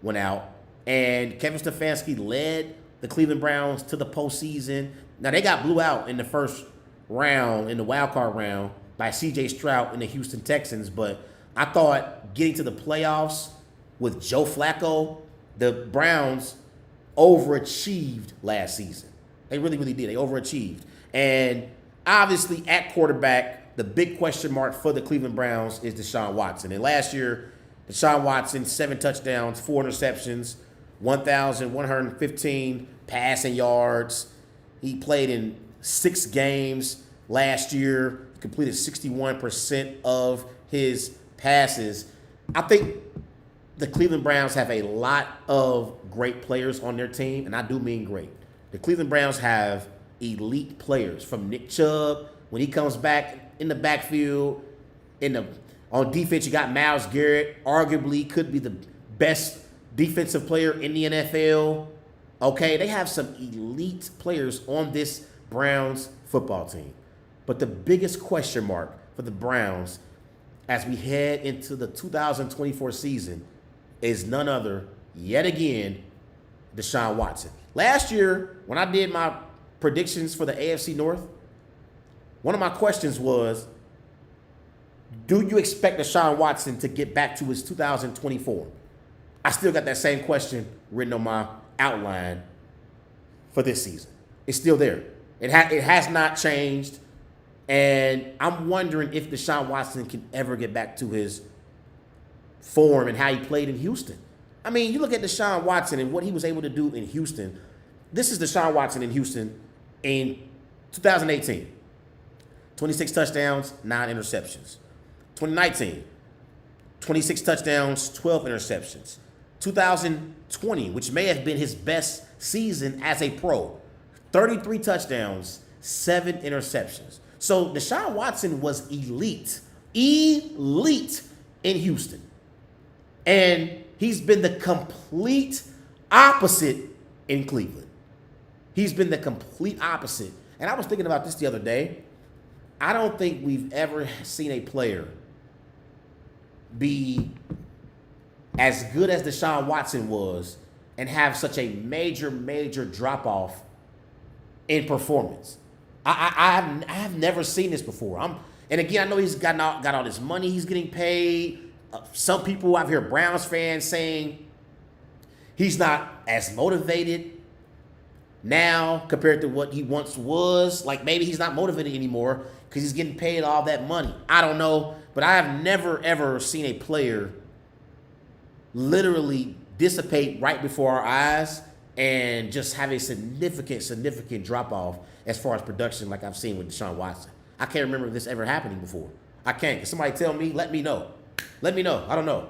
Speaker 1: went out. And Kevin Stefanski led the Cleveland Browns to the postseason. Now, they got blew out in the first round, in the wild card round, by C.J. Stroud and the Houston Texans. But I thought getting to the playoffs with Joe Flacco, the Browns overachieved last season. They really did. They overachieved. And obviously at quarterback, the big question mark for the Cleveland Browns is Deshaun Watson. And last year, Deshaun Watson, 7 touchdowns, 4 interceptions, 1,115 passing yards. He played in 6 games last year, completed 61% of his passes. I think the Cleveland Browns have a lot of great players on their team, and I do mean great. The Cleveland Browns have elite players, from Nick Chubb, when he comes back in the backfield. On defense, you got Myles Garrett, arguably could be the best defensive player in the NFL. Okay, they have some elite players on this Browns football team. But the biggest question mark for the Browns as we head into the 2024 season is none other, yet again, Deshaun Watson. Last year, when I did my predictions for the AFC North, one of my questions was, do you expect Deshaun Watson to get back to his 2024? I still got that same question written on my outline for this season. It's still there. It has not changed. And I'm wondering if Deshaun Watson can ever get back to his form and how he played in Houston. I mean, you look at Deshaun Watson and what he was able to do in Houston. This is Deshaun Watson in Houston in 2018. 26 touchdowns, 9 interceptions. 2019, 26 touchdowns, 12 interceptions. 2020, which may have been his best season as a pro, 33 touchdowns, 7 interceptions. So Deshaun Watson was elite in Houston. And he's been the complete opposite in Cleveland. He's been the complete opposite. And I was thinking about this the other day. I don't think we've ever seen a player be as good as Deshaun Watson was and have such a major drop-off in performance. I have never seen this before. And again, I know he's got all this money he's getting paid. Some people I've heard Browns fans saying he's not as motivated now compared to what he once was. Like maybe he's not motivated anymore because he's getting paid all that money. I don't know. But I have never, ever seen a player literally dissipate right before our eyes and just have a significant drop-off as far as production like I've seen with Deshaun Watson. I can't remember this ever happening before. I can't. Can somebody tell me? Let me know. Let me know. I don't know.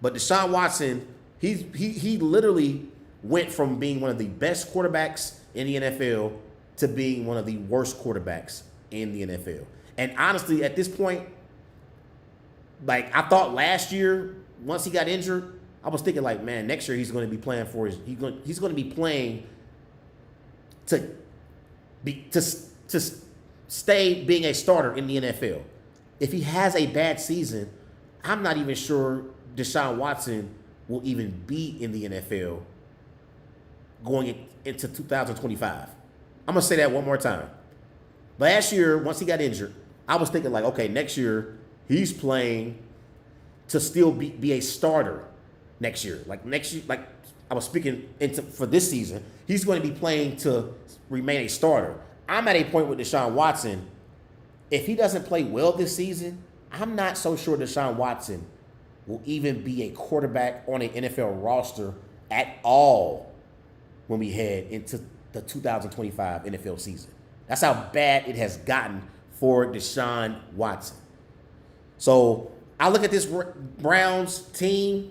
Speaker 1: But Deshaun Watson, he literally went from being one of the best quarterbacks in the NFL to being one of the worst quarterbacks in the NFL. And honestly, at this point, like I thought last year, once he got injured, I was thinking like, man, next year he's going to be playing for his. He's going to be playing to stay being a starter in the NFL. If he has a bad season, I'm not even sure Deshaun Watson will even be in the NFL going into 2025. I'm going to say that one more time. Last year, once he got injured, I was thinking like, okay, next year he's playing to still be a starter next year. Like next year, like I was speaking into for this season, he's going to be playing to remain a starter. I'm at a point with Deshaun Watson. If he doesn't play well this season, I'm not so sure Deshaun Watson will even be a quarterback on an NFL roster at all when we head into the 2025 NFL season. That's how bad it has gotten for Deshaun Watson. So I look at this Browns team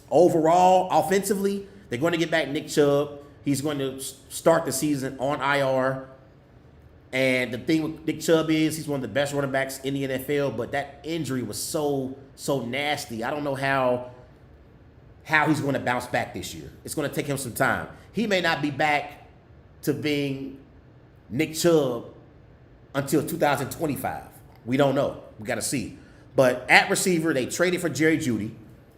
Speaker 1: overall, offensively, they're going to get back Nick Chubb. He's going to start the season on IR. And the thing with Nick Chubb is he's one of the best running backs in the NFL, but that injury was so nasty. I don't know how he's going to bounce back this year. It's going to take him some time. He may not be back to being Nick Chubb until 2025. We don't know. We got to see. But at receiver, they traded for Jerry Jeudy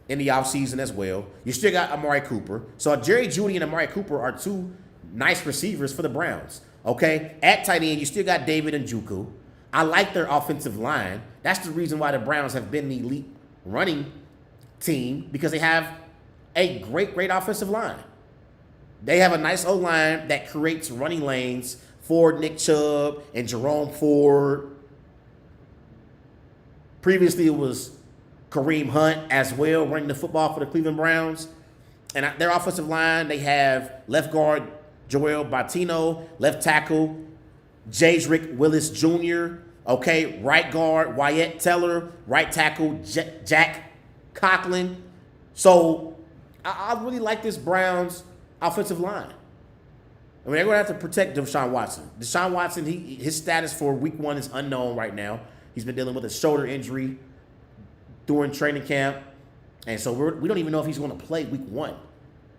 Speaker 1: in the offseason as well. You still got Amari Cooper. So Jerry Jeudy and Amari Cooper are two nice receivers for the Browns. Okay? At tight end, you still got David Njoku. I like their offensive line. That's the reason why the Browns have been the elite running team, because they have a great offensive line. They have a nice O-line that creates running lanes for Nick Chubb and Jerome Ford. Previously, it was Kareem Hunt as well running the football for the Cleveland Browns. And their offensive line, they have left guard Joel Batino, left tackle Jadrick Willis Jr., okay, right guard Wyatt Teller, right tackle Jack Conklin. So I really like this Browns offensive line. I mean, they're going to have to protect Deshaun Watson. Deshaun Watson, his status for week 1 is unknown right now. He's been dealing with a shoulder injury during training camp. And so we don't even know if he's going to play week 1.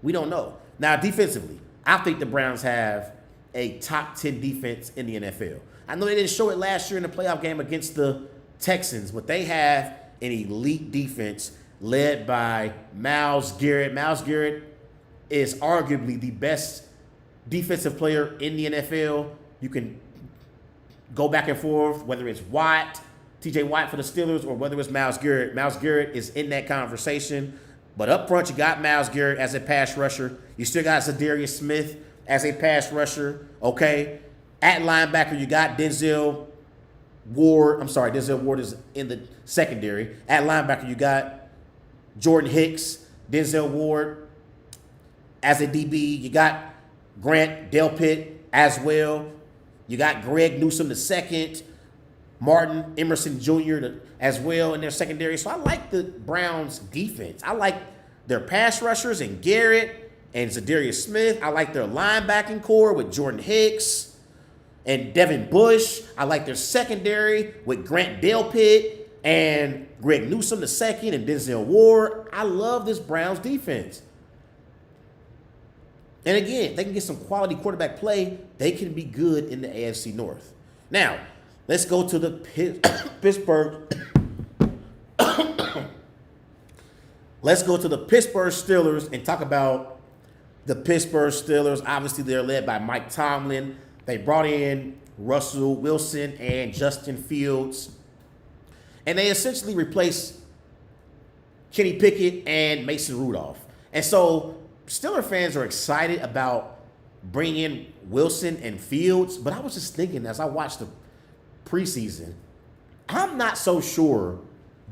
Speaker 1: We don't know. Now, defensively, I think the Browns have a top 10 defense in the NFL. I know they didn't show it last year in the playoff game against the Texans, but they have an elite defense led by Myles Garrett. Myles Garrett is arguably the best defensive player in the NFL. You can go back and forth, whether it's TJ Watt for the Steelers, or whether it's Myles Garrett. Myles Garrett is in that conversation. But up front, you got Myles Garrett as a pass rusher. You still got Zadarius Smith as a pass rusher, okay? At linebacker, you got Denzel Ward. I'm sorry, Denzel Ward is in the secondary. At linebacker, you got Jordan Hicks, Denzel Ward as a DB. You got Grant Delpit as well. You got Greg Newsome II, Martin Emerson Jr. as well in their secondary. So I like the Browns' defense. I like their pass rushers and Garrett and Zadarius Smith. I like their linebacking core with Jordan Hicks and Devin Bush. I like their secondary with Grant Delpit and Greg Newsome II and Denzel Ward. I love this Browns defense. And again, they can get some quality quarterback play. They can be good in the AFC North. Now, let's go to the Pittsburgh. Let's go to the Pittsburgh Steelers and talk about the Pittsburgh Steelers. Obviously, they're led by Mike Tomlin. They brought in Russell Wilson and Justin Fields. And they essentially replaced Kenny Pickett and Mason Rudolph. And so Steeler fans are excited about bringing in Wilson and Fields. But I was just thinking as I watched the preseason, I'm not so sure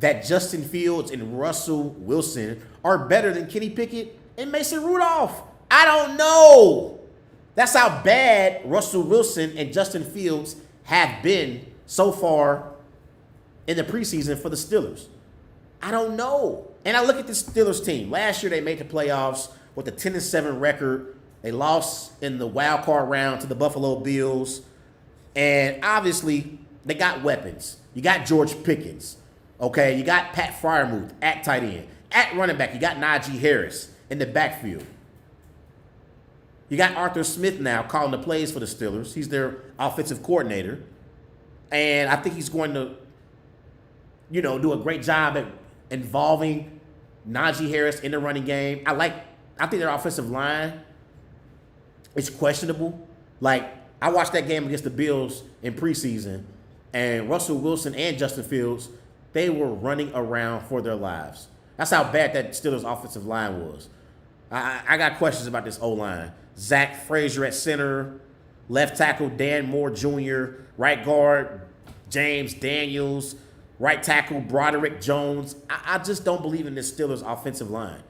Speaker 1: that Justin Fields and Russell Wilson are better than Kenny Pickett and Mason Rudolph. I don't know. That's how bad Russell Wilson and Justin Fields have been so far in the preseason for the Steelers. I don't know. And I look at the Steelers team. Last year they made the playoffs with a 10-7 record. They lost in the wild card round to the Buffalo Bills. And obviously, they got weapons. You got George Pickens. Okay, you got Pat Freiermuth at tight end. At running back, you got Najee Harris in the backfield. You got Arthur Smith now calling the plays for the Steelers. He's their offensive coordinator. And I think he's going to, do a great job at involving Najee Harris in the running game. I think their offensive line is questionable. Like, I watched that game against the Bills in preseason, and Russell Wilson and Justin Fields, they were running around for their lives. That's how bad that Steelers offensive line was. I got questions about this O-line. Zach Frazier at center, left tackle Dan Moore Jr., right guard James Daniels, right tackle Broderick Jones. I just don't believe in this Steelers offensive line.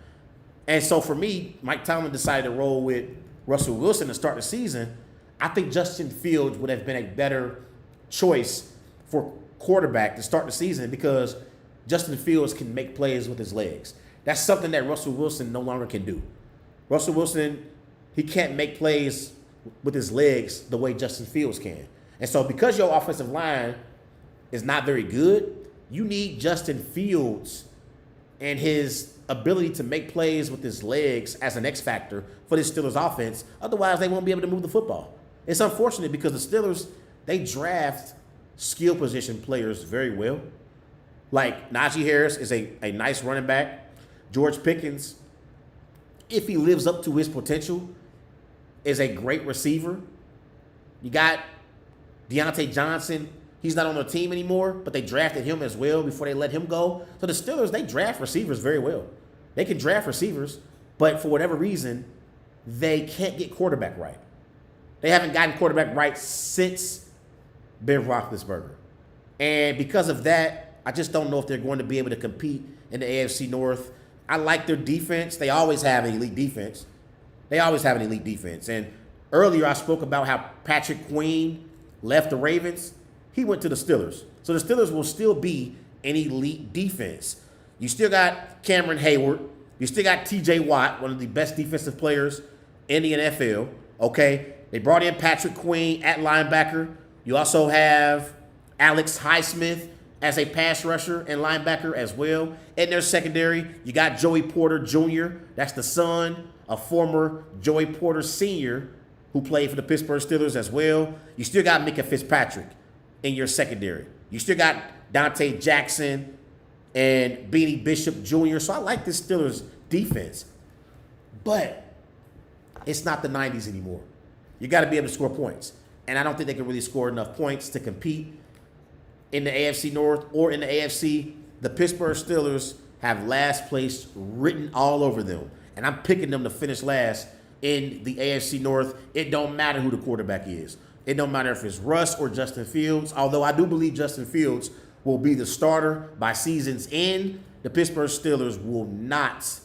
Speaker 1: And so for me, Mike Tomlin decided to roll with Russell Wilson to start the season. I think Justin Fields would have been a better choice for quarterback to start the season because Justin Fields can make plays with his legs. That's something that Russell Wilson no longer can do. Russell Wilson, he can't make plays with his legs the way Justin Fields can. And so because your offensive line is not very good, you need Justin Fields and his ability to make plays with his legs as an X factor for this Steelers offense. Otherwise, they won't be able to move the football. It's unfortunate because the Steelers, they draft skill position players very well. Like Najee Harris is a nice running back. George Pickens, if he lives up to his potential, is a great receiver. You got Deontay Johnson. He's not on the team anymore, but they drafted him as well before they let him go. So the Steelers, they draft receivers very well. They can draft receivers, but for whatever reason, they can't get quarterback right. They haven't gotten quarterback right since Ben Roethlisberger. And because of that, I just don't know if they're going to be able to compete in the AFC North. I like their defense. They always have an elite defense. And earlier I spoke about how Patrick Queen left the Ravens. He went to the Steelers. So the Steelers will still be an elite defense. You still got Cameron Hayward. You still got TJ Watt, one of the best defensive players in the NFL. Okay? They brought in Patrick Queen at linebacker. You also have Alex Highsmith as a pass rusher and linebacker as well. In their secondary, you got Joey Porter Jr. That's the son of former Joey Porter Sr., who played for the Pittsburgh Steelers as well. You still got Micah Fitzpatrick in your secondary. You still got Dante Jackson and Beanie Bishop Jr. So I like this Steelers defense. But it's not the 90s anymore. You got to be able to score points. And I don't think they can really score enough points to compete in the AFC North or in the AFC. The Pittsburgh Steelers have last place written all over them. And I'm picking them to finish last in the AFC North. It don't matter who the quarterback is. It don't matter if it's Russ or Justin Fields, although I do believe Justin Fields will be the starter by season's end. The Pittsburgh Steelers will not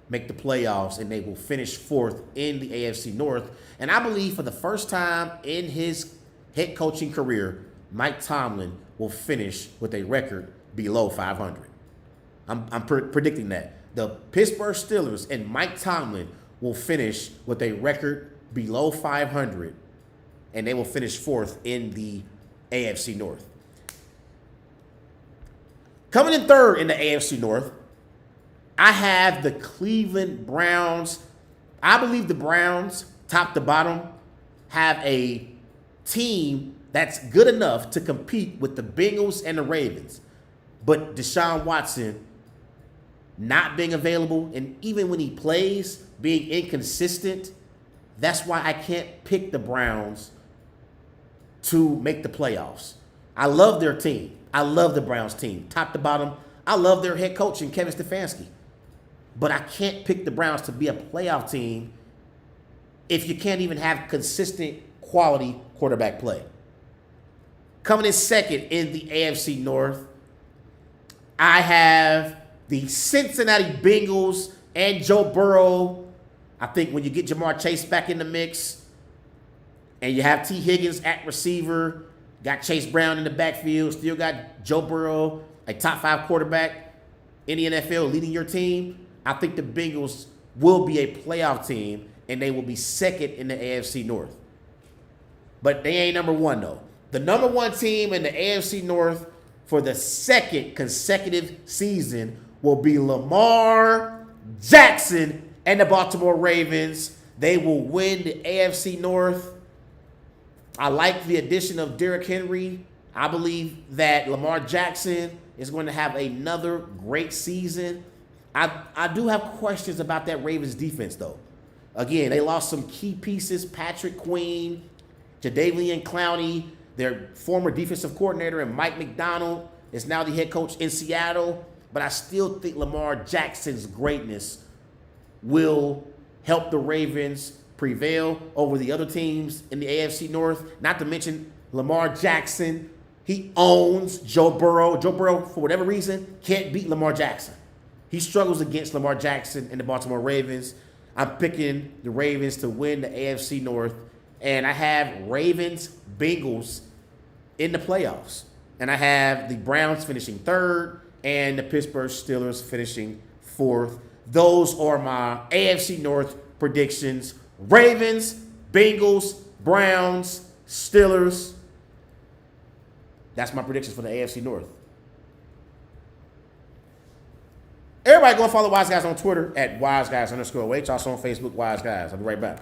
Speaker 1: make the playoffs, and they will finish fourth in the AFC North. And I believe for the first time in his head coaching career, Mike Tomlin will finish with a record below 500. I'm predicting that. The Pittsburgh Steelers and Mike Tomlin will finish with a record below 500, and they will finish fourth in the AFC North. Coming in third in the AFC North, I have the Cleveland Browns. I believe the Browns, top to bottom, have a team that's good enough to compete with the Bengals and the Ravens. But Deshaun Watson not being available, and even when he plays, being inconsistent, that's why I can't pick the Browns to make the playoffs. I love their team. I love the Browns team, top to bottom. I love their head coach and Kevin Stefanski. But I can't pick the Browns to be a playoff team if you can't even have consistent quality quarterback play. Coming in second in the AFC North, I have the Cincinnati Bengals and Joe Burrow. I think when you get Jamar Chase back in the mix and you have T. Higgins at receiver, got Chase Brown in the backfield, still got Joe Burrow, a top 5 quarterback in the NFL leading your team, I think the Bengals will be a playoff team and they will be second in the AFC North. But they ain't number one, though. The number one team in the AFC North for the second consecutive season will be Lamar Jackson and the Baltimore Ravens. They will win the AFC North. I like the addition of Derrick Henry. I believe that Lamar Jackson is going to have another great season. I do have questions about that Ravens defense, though. Again, they lost some key pieces. Patrick Queen, Jadeveon Clowney, their former defensive coordinator, and Mike McDonald is now the head coach in Seattle. But I still think Lamar Jackson's greatness will help the Ravens prevail over the other teams in the AFC North. Not to mention Lamar Jackson. He owns Joe Burrow. Joe Burrow, for whatever reason, can't beat Lamar Jackson. He struggles against Lamar Jackson and the Baltimore Ravens. I'm picking the Ravens to win the AFC North And I have Ravens, Bengals in the playoffs. And I have the Browns finishing third and the Pittsburgh Steelers finishing fourth. Those are my AFC North predictions. Ravens, Bengals, Browns, Steelers. That's my predictions for the AFC North. Everybody go follow Wise Guys on Twitter at WiseGuys_OH. Also on Facebook, Wise Guys. I'll be right back.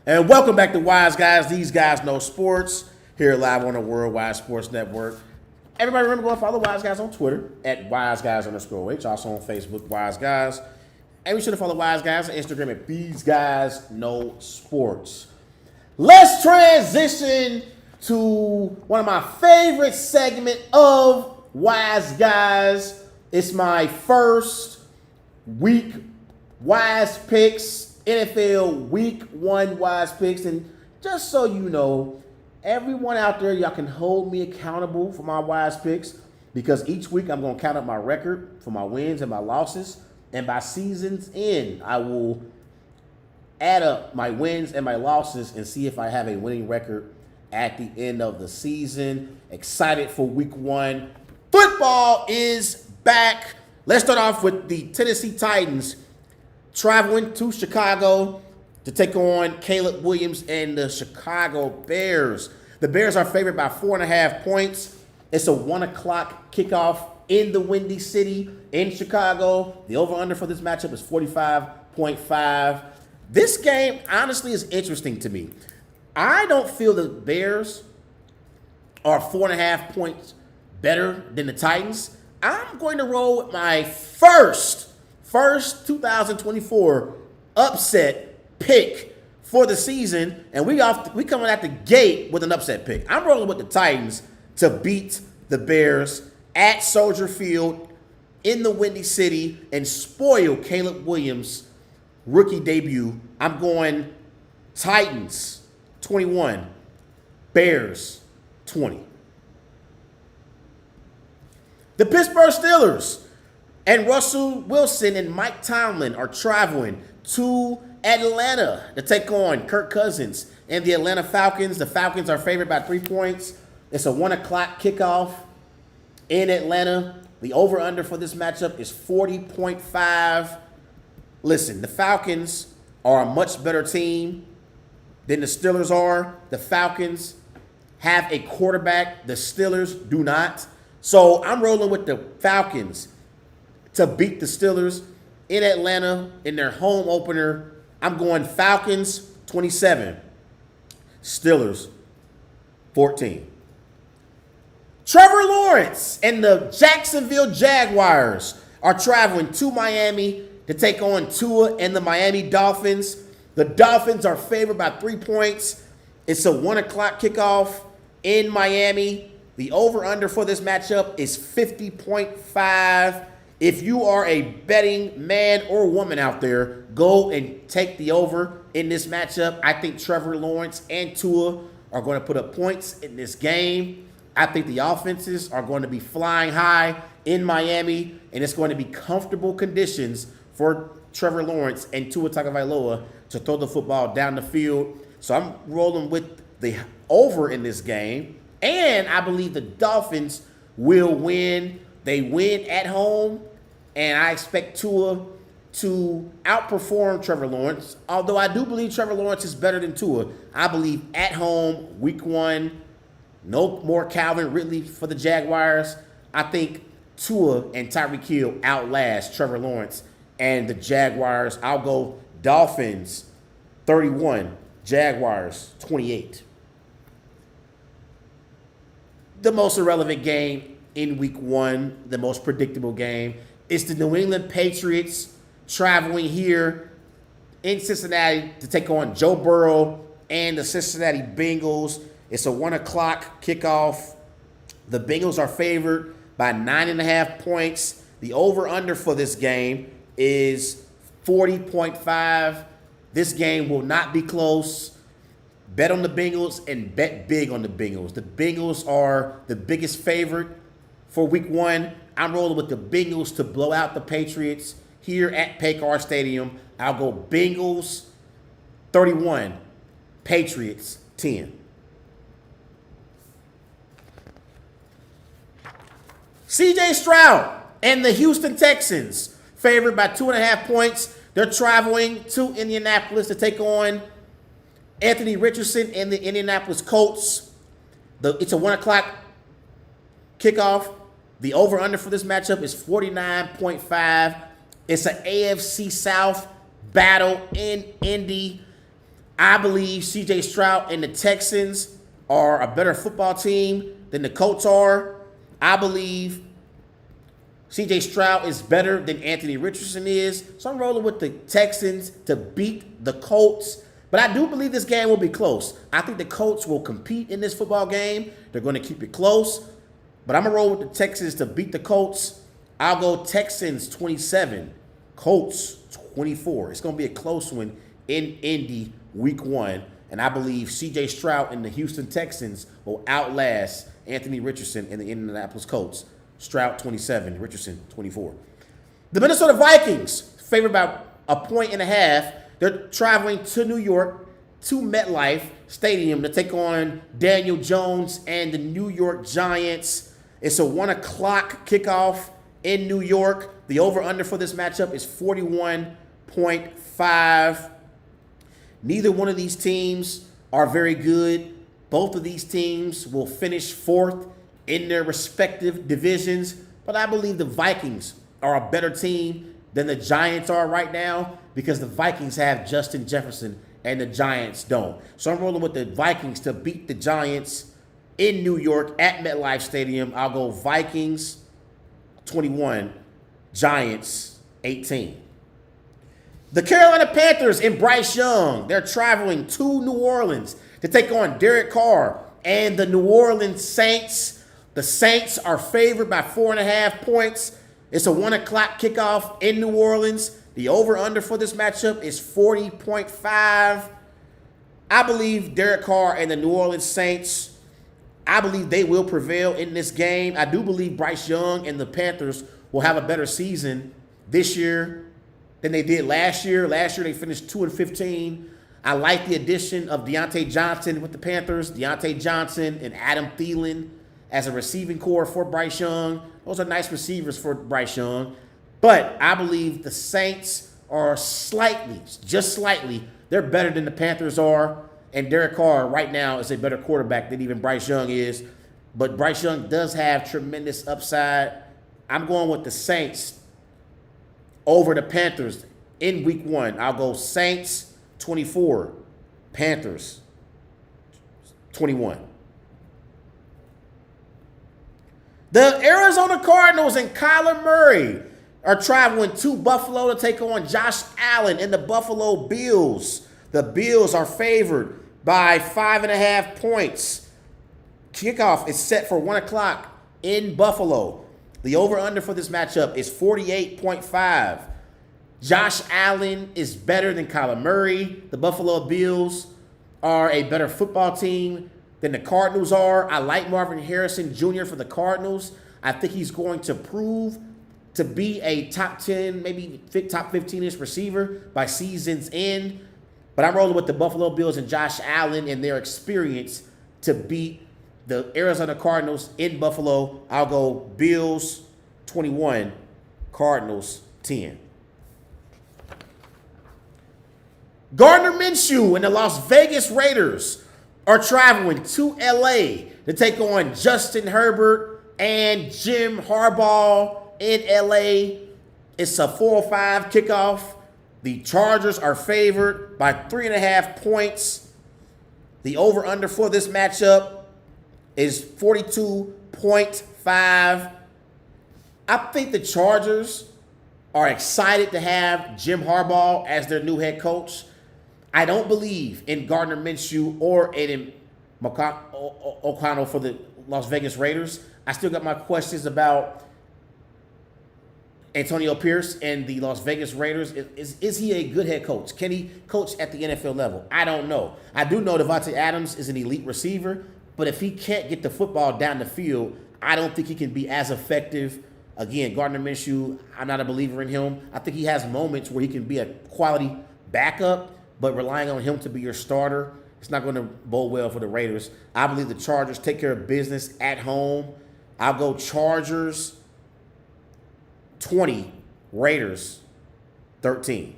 Speaker 1: And welcome back to Wise Guys. These guys know sports. Here live on the Worldwide Sports Network. Everybody remember go and follow Wise Guys on Twitter at WiseGuys_H. Also on Facebook, Wise Guys. And we should have followed Wise Guys on Instagram at These Guys Know Sports. Let's transition to one of my favorite segments of Wise Guys. It's my first week Wise Picks, NFL Week 1 Wise Picks. And just so you know, everyone out there, y'all can hold me accountable for my Wise Picks because each week I'm going to count up my record for my wins and my losses. And by season's end, I will add up my wins and my losses and see if I have a winning record at the end of the season. Excited for week 1. Football is back. Let's start off with the Tennessee Titans traveling to Chicago to take on Caleb Williams and the Chicago Bears. The Bears are favored by 4.5 points. It's a 1 o'clock kickoff in the Windy City in Chicago. The over-under for this matchup is 45.5. This game, honestly, is interesting to me. I don't feel the Bears are 4.5 points better than the Titans. I'm going to roll with my first 2024 upset pick for the season, and we coming at the gate with an upset pick. I'm rolling with the Titans to beat the Bears at Soldier Field in the Windy City and spoil Caleb Williams' rookie debut. I'm going Titans 21, Bears 20. The Pittsburgh Steelers and Russell Wilson and Mike Tomlin are traveling to Atlanta to take on Kirk Cousins and the Atlanta Falcons. The Falcons are favored by 3 points. It's a 1 o'clock kickoff in Atlanta. The over-under for this matchup is 40.5. Listen, the Falcons are a much better team than the Steelers are. The Falcons have a quarterback. The Steelers do not. So I'm rolling with the Falcons to beat the Steelers in Atlanta in their home opener. I'm going Falcons 27, Steelers 14. Trevor Lawrence and the Jacksonville Jaguars are traveling to Miami to take on Tua and the Miami Dolphins. The Dolphins are favored by 3 points. It's a 1 o'clock kickoff in Miami. The over-under for this matchup is 50.5. If you are a betting man or woman out there, go and take the over in this matchup. I think Trevor Lawrence and Tua are going to put up points in this game. I think the offenses are going to be flying high in Miami, and it's going to be comfortable conditions for Trevor Lawrence and Tua Tagovailoa to throw the football down the field. So I'm rolling with the over in this game, and I believe the Dolphins will win. They win at home, and I expect Tua to outperform Trevor Lawrence, although I do believe Trevor Lawrence is better than Tua. I believe at home, week 1, no more Calvin Ridley for the Jaguars. I think Tua and Tyreek Hill outlast Trevor Lawrence and the Jaguars. I'll go Dolphins 31, Jaguars 28. The most irrelevant game in week 1, the most predictable game, is the New England Patriots traveling here in Cincinnati to take on Joe Burrow and the Cincinnati Bengals. It's a 1 o'clock kickoff. The Bengals are favored by 9.5 points. The over-under for this game is 40.5. This game will not be close. Bet on the Bengals and bet big on the Bengals. The Bengals are the biggest favorite for week 1. I'm rolling with the Bengals to blow out the Patriots here at Paycor Stadium. I'll go Bengals 31, Patriots 10. C.J. Stroud and the Houston Texans favored by 2.5 points. They're traveling to Indianapolis to take on Anthony Richardson and the Indianapolis Colts. It's a 1 o'clock kickoff. The over-under for this matchup is 49.5. It's an AFC South battle in Indy. I believe C.J. Stroud and the Texans are a better football team than the Colts are. I believe C.J. Stroud is better than Anthony Richardson is. So I'm rolling with the Texans to beat the Colts. But I do believe this game will be close. I think the Colts will compete in this football game. They're going to keep it close. But I'm going to roll with the Texans to beat the Colts. I'll go Texans 27, Colts 24. It's going to be a close one in Indy week 1. And I believe C.J. Stroud and the Houston Texans will outlast Anthony Richardson and the Indianapolis Colts. Stroud 27, Richardson 24. The Minnesota Vikings, favored by a point and a half. They're traveling to New York, to MetLife Stadium to take on Daniel Jones and the New York Giants. It's a 1 o'clock kickoff in New York. The over-under for this matchup is 41.5. Neither one of these teams are very good. Both of these teams will finish 4th in their respective divisions. But I believe the Vikings are a better team than the Giants are right now because the Vikings have Justin Jefferson and the Giants don't. So I'm rolling with the Vikings to beat the Giants in New York at MetLife Stadium. I'll go Vikings 21, Giants 18. The Carolina Panthers and Bryce Young, they're traveling to New Orleans to take on Derek Carr and the New Orleans Saints. The Saints are favored by 4.5 points. It's a 1 o'clock kickoff in New Orleans. The over-under for this matchup is 40.5. I believe Derek Carr and the New Orleans Saints, I believe they will prevail in this game. I do believe Bryce Young and the Panthers will have a better season this year than they did last year. Last year they finished 2-15. I like the addition of Deontay Johnson with the Panthers. Deontay Johnson and Adam Thielen as a receiving core for Bryce Young. Those are nice receivers for Bryce Young. But I believe the Saints are slightly, just slightly, they're better than the Panthers are. And Derek Carr right now is a better quarterback than even Bryce Young is. But Bryce Young does have tremendous upside. I'm going with the Saints over the Panthers in week 1. I'll go Saints 24, Panthers 21. The Arizona Cardinals and Kyler Murray are traveling to Buffalo to take on Josh Allen and the Buffalo Bills. The Bills are favored by 5.5 points. Kickoff is set for 1 o'clock in Buffalo. The over-under for this matchup is 48.5. Josh Allen is better than Kyler Murray. The Buffalo Bills are a better football team than the Cardinals are. I like Marvin Harrison Jr. for the Cardinals. I think he's going to prove to be a top 10, maybe top 15-ish receiver by season's end. But I'm rolling with the Buffalo Bills and Josh Allen and their experience to beat the Arizona Cardinals in Buffalo. I'll go Bills 21, Cardinals 10. Gardner Minshew and the Las Vegas Raiders are traveling to L.A. to take on Justin Herbert and Jim Harbaugh in L.A. It's a 4:05 kickoff. The Chargers are favored by 3.5 points. The over-under for this matchup is 42.5. I think the Chargers are excited to have Jim Harbaugh as their new head coach. I don't believe in Gardner Minshew or Aiden O'Connell for the Las Vegas Raiders. I still got my questions about Antonio Pierce and the Las Vegas Raiders. Is he a good head coach? Can he coach at the NFL level? I don't know. I do know Devontae Adams is an elite receiver, but if he can't get the football down the field, I don't think he can be as effective. Again, Gardner Minshew, I'm not a believer in him. I think he has moments where he can be a quality backup, but relying on him to be your starter, it's not going to bode well for the Raiders. I believe the Chargers take care of business at home. I'll go Chargers 20, Raiders 13.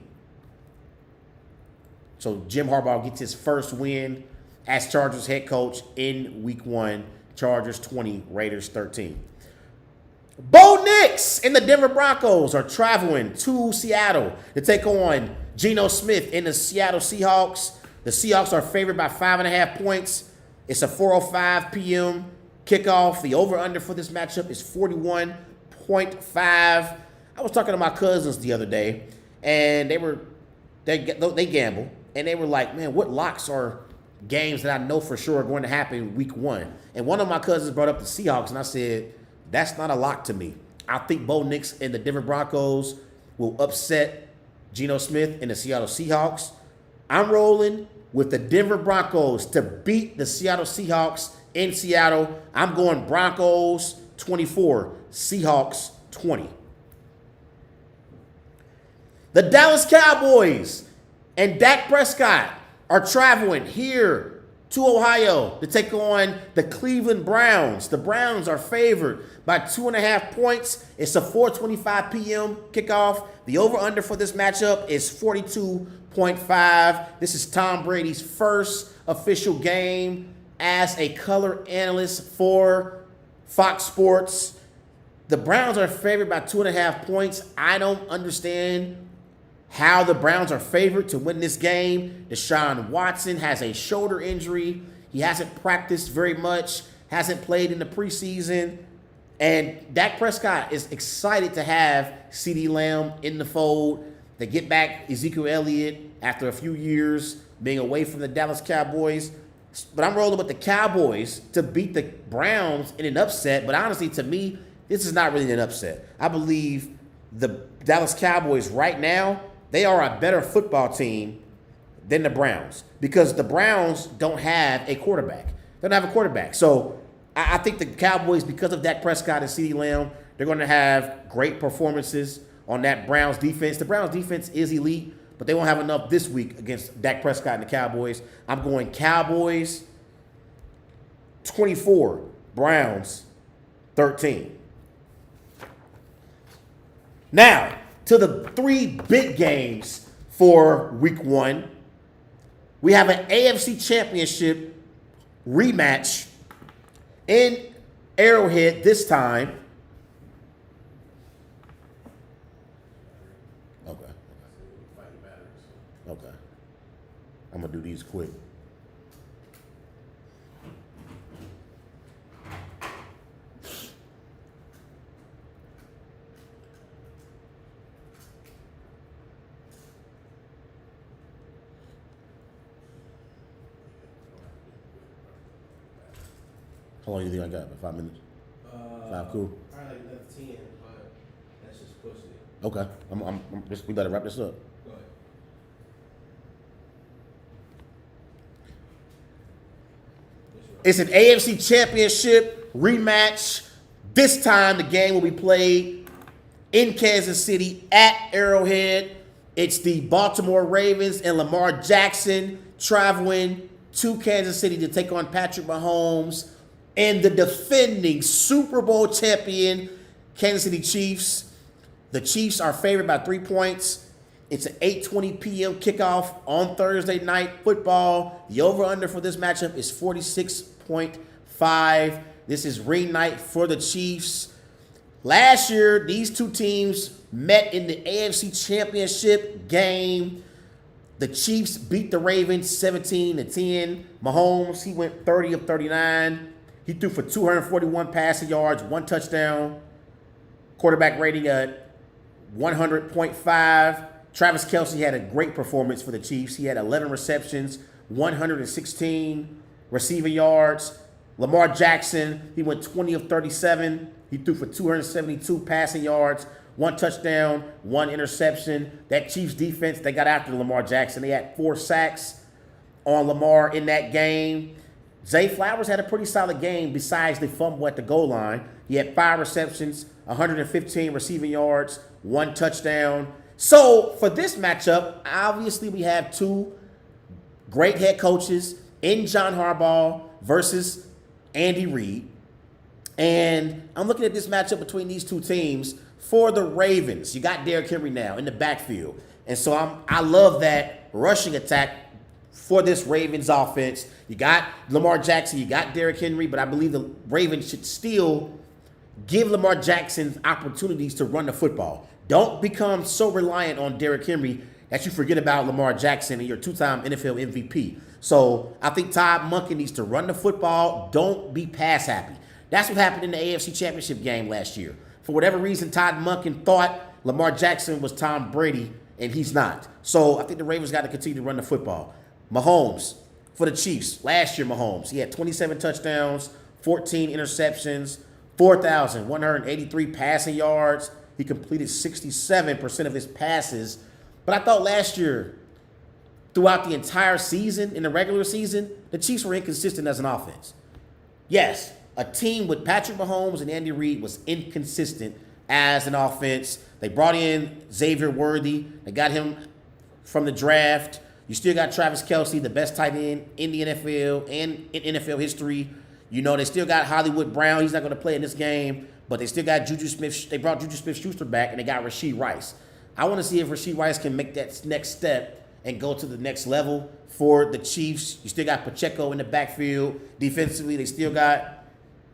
Speaker 1: So Jim Harbaugh gets his first win as Chargers head coach in week 1. Chargers 20, Raiders 13. Bo Nix and the Denver Broncos are traveling to Seattle to take on Geno Smith and the Seattle Seahawks. The Seahawks are favored by 5.5 points. It's a 4:05 p.m. kickoff. The over-under for this matchup is 41.5. I was talking to my cousins the other day, and they gamble, and they were like, man, what locks are games that I know for sure are going to happen week 1? And one of my cousins brought up the Seahawks, and I said, that's not a lock to me. I think Bo Nix and the Denver Broncos will upset Geno Smith and the Seattle Seahawks. I'm rolling with the Denver Broncos to beat the Seattle Seahawks in Seattle. I'm going Broncos 24, Seahawks 20. The Dallas Cowboys and Dak Prescott are traveling here to Ohio to take on the Cleveland Browns. The Browns are favored by 2.5 points. It's a 4:25 p.m. kickoff. The over-under for this matchup is 42.5. This is Tom Brady's first official game as a color analyst for Fox Sports. The Browns are favored by 2.5 points. I don't understand how the Browns are favored to win this game. Deshaun Watson has a shoulder injury. He hasn't practiced very much, hasn't played in the preseason. And Dak Prescott is excited to have CeeDee Lamb in the fold, to get back Ezekiel Elliott after a few years being away from the Dallas Cowboys. But I'm rolling with the Cowboys to beat the Browns in an upset. But honestly, to me, this is not really an upset. I believe the Dallas Cowboys right now, they are a better football team than the Browns because the Browns don't have a quarterback. They don't have a quarterback. So I think the Cowboys, because of Dak Prescott and CeeDee Lamb, they're going to have great performances on that Browns defense. The Browns defense is elite, but they won't have enough this week against Dak Prescott and the Cowboys. I'm going Cowboys 24, Browns 13. Now, to the 3 big games for week 1. We have an AFC Championship rematch in Arrowhead this time. Okay. I'm going to do these quick. How long do you think I got? About 5 minutes? 5, cool.
Speaker 2: Probably like another 10, but that's just pushing it.
Speaker 1: Okay. We better wrap this up.
Speaker 2: Go ahead.
Speaker 1: It's an AFC Championship rematch. This time, the game will be played in Kansas City at Arrowhead. It's the Baltimore Ravens and Lamar Jackson traveling to Kansas City to take on Patrick Mahomes and the defending Super Bowl champion Kansas City Chiefs. The Chiefs are favored by 3 points. It's an 8:20 p.m. kickoff on Thursday Night Football. The over-under for this matchup is 46.5. This is ring night for the Chiefs. Last year, these two teams met in the AFC Championship game. The Chiefs beat the Ravens 17-10. Mahomes, he went 30 of 39. He threw for 241 passing yards, 1 touchdown. Quarterback rating at 100.5. Travis Kelce had a great performance for the Chiefs. He had 11 receptions, 116 receiving yards. Lamar Jackson, he went 20 of 37. He threw for 272 passing yards, 1 touchdown, 1 interception. That Chiefs defense, they got after Lamar Jackson. They had 4 sacks on Lamar in that game. Zay Flowers had a pretty solid game besides the fumble at the goal line. He had 5 receptions, 115 receiving yards, 1 touchdown. So for this matchup, obviously we have 2 great head coaches in John Harbaugh versus Andy Reid. And I'm looking at this matchup between these 2 teams. For the Ravens, you got Derrick Henry now in the backfield. And so I love that rushing attack for this Ravens offense. You got Lamar Jackson, you got Derrick Henry, but I believe the Ravens should still give Lamar Jackson opportunities to run the football. Don't become so reliant on Derrick Henry that you forget about Lamar Jackson and your two-time NFL MVP. So I think Todd Monken needs to run the football. Don't be pass happy. That's what happened in the AFC Championship game last year. For whatever reason, Todd Monken thought Lamar Jackson was Tom Brady, and he's not. So I think the Ravens got to continue to run the football. Mahomes, for the Chiefs, last year Mahomes, he had 27 touchdowns, 14 interceptions, 4,183 passing yards. He completed 67% of his passes. But I thought last year, throughout the entire season, in the regular season, the Chiefs were inconsistent as an offense. Yes, a team with Patrick Mahomes and Andy Reid was inconsistent as an offense. They brought in Xavier Worthy. They got him from the draft. You still got Travis Kelce, the best tight end in the NFL and in NFL history. You know, they still got Hollywood Brown. He's not going to play in this game, but they still got Juju Smith. They brought Juju Smith-Schuster back, and they got Rashee Rice. I want to see if Rashee Rice can make that next step and go to the next level for the Chiefs. You still got Pacheco in the backfield. Defensively, they still got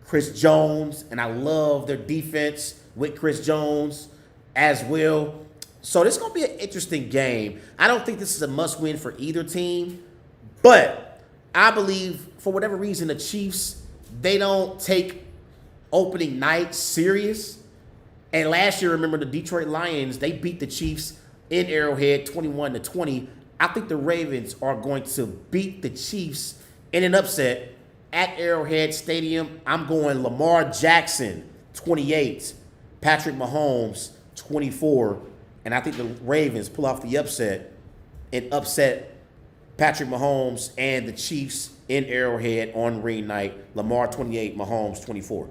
Speaker 1: Chris Jones, and I love their defense with Chris Jones as well. So this is going to be an interesting game. I don't think this is a must-win for either team, but I believe for whatever reason the Chiefs, they don't take opening night serious. And last year, remember the Detroit Lions, they beat the Chiefs in Arrowhead 21-20. I think the Ravens are going to beat the Chiefs in an upset at Arrowhead Stadium. I'm going Lamar Jackson 28, Patrick Mahomes 24. And I think the Ravens pull off the upset and upset Patrick Mahomes and the Chiefs in Arrowhead on ring night. Lamar 28, Mahomes 24.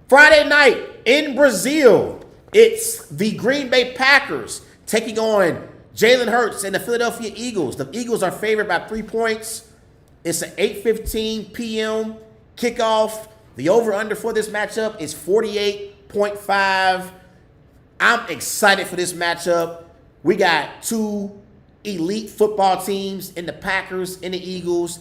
Speaker 1: Friday night in Brazil, it's the Green Bay Packers taking on Jalen Hurts and the Philadelphia Eagles. The Eagles are favored by 3 points. It's an 8:15 p.m. kickoff. The over-under for this matchup is 48.5. I'm excited for this matchup. We got two elite football teams in the Packers and the Eagles.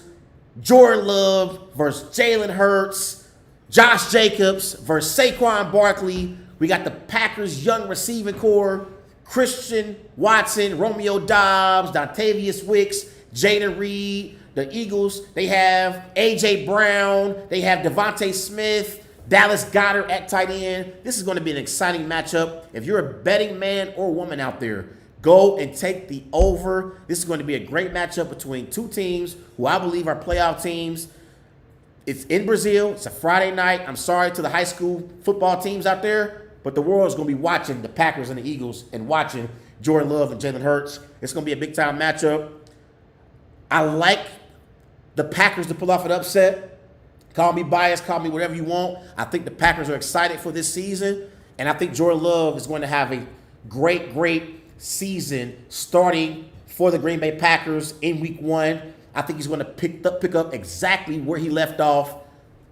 Speaker 1: Jordan Love versus Jalen Hurts. Josh Jacobs versus Saquon Barkley. We got the Packers' young receiving core. Christian Watson, Romeo Doubs, Dontavius Wicks, Jaden Reed. The Eagles, they have A.J. Brown. They have Devontae Smith. Dallas Goedert at tight end. This is going to be an exciting matchup. If you're a betting man or woman out there, go and take the over. This is going to be a great matchup between two teams who I believe are playoff teams. It's in Brazil. It's a Friday night. I'm sorry to the high school football teams out there, but the world is going to be watching the Packers and the Eagles and watching Jordan Love and Jalen Hurts. It's going to be a big-time matchup. I like the Packers to pull off an upset. Call me biased, call me whatever you want. I think the Packers are excited for this season, and I think Jordan Love is going to have a great season starting for the Green Bay Packers in Week 1. I think he's going to pick up exactly where he left off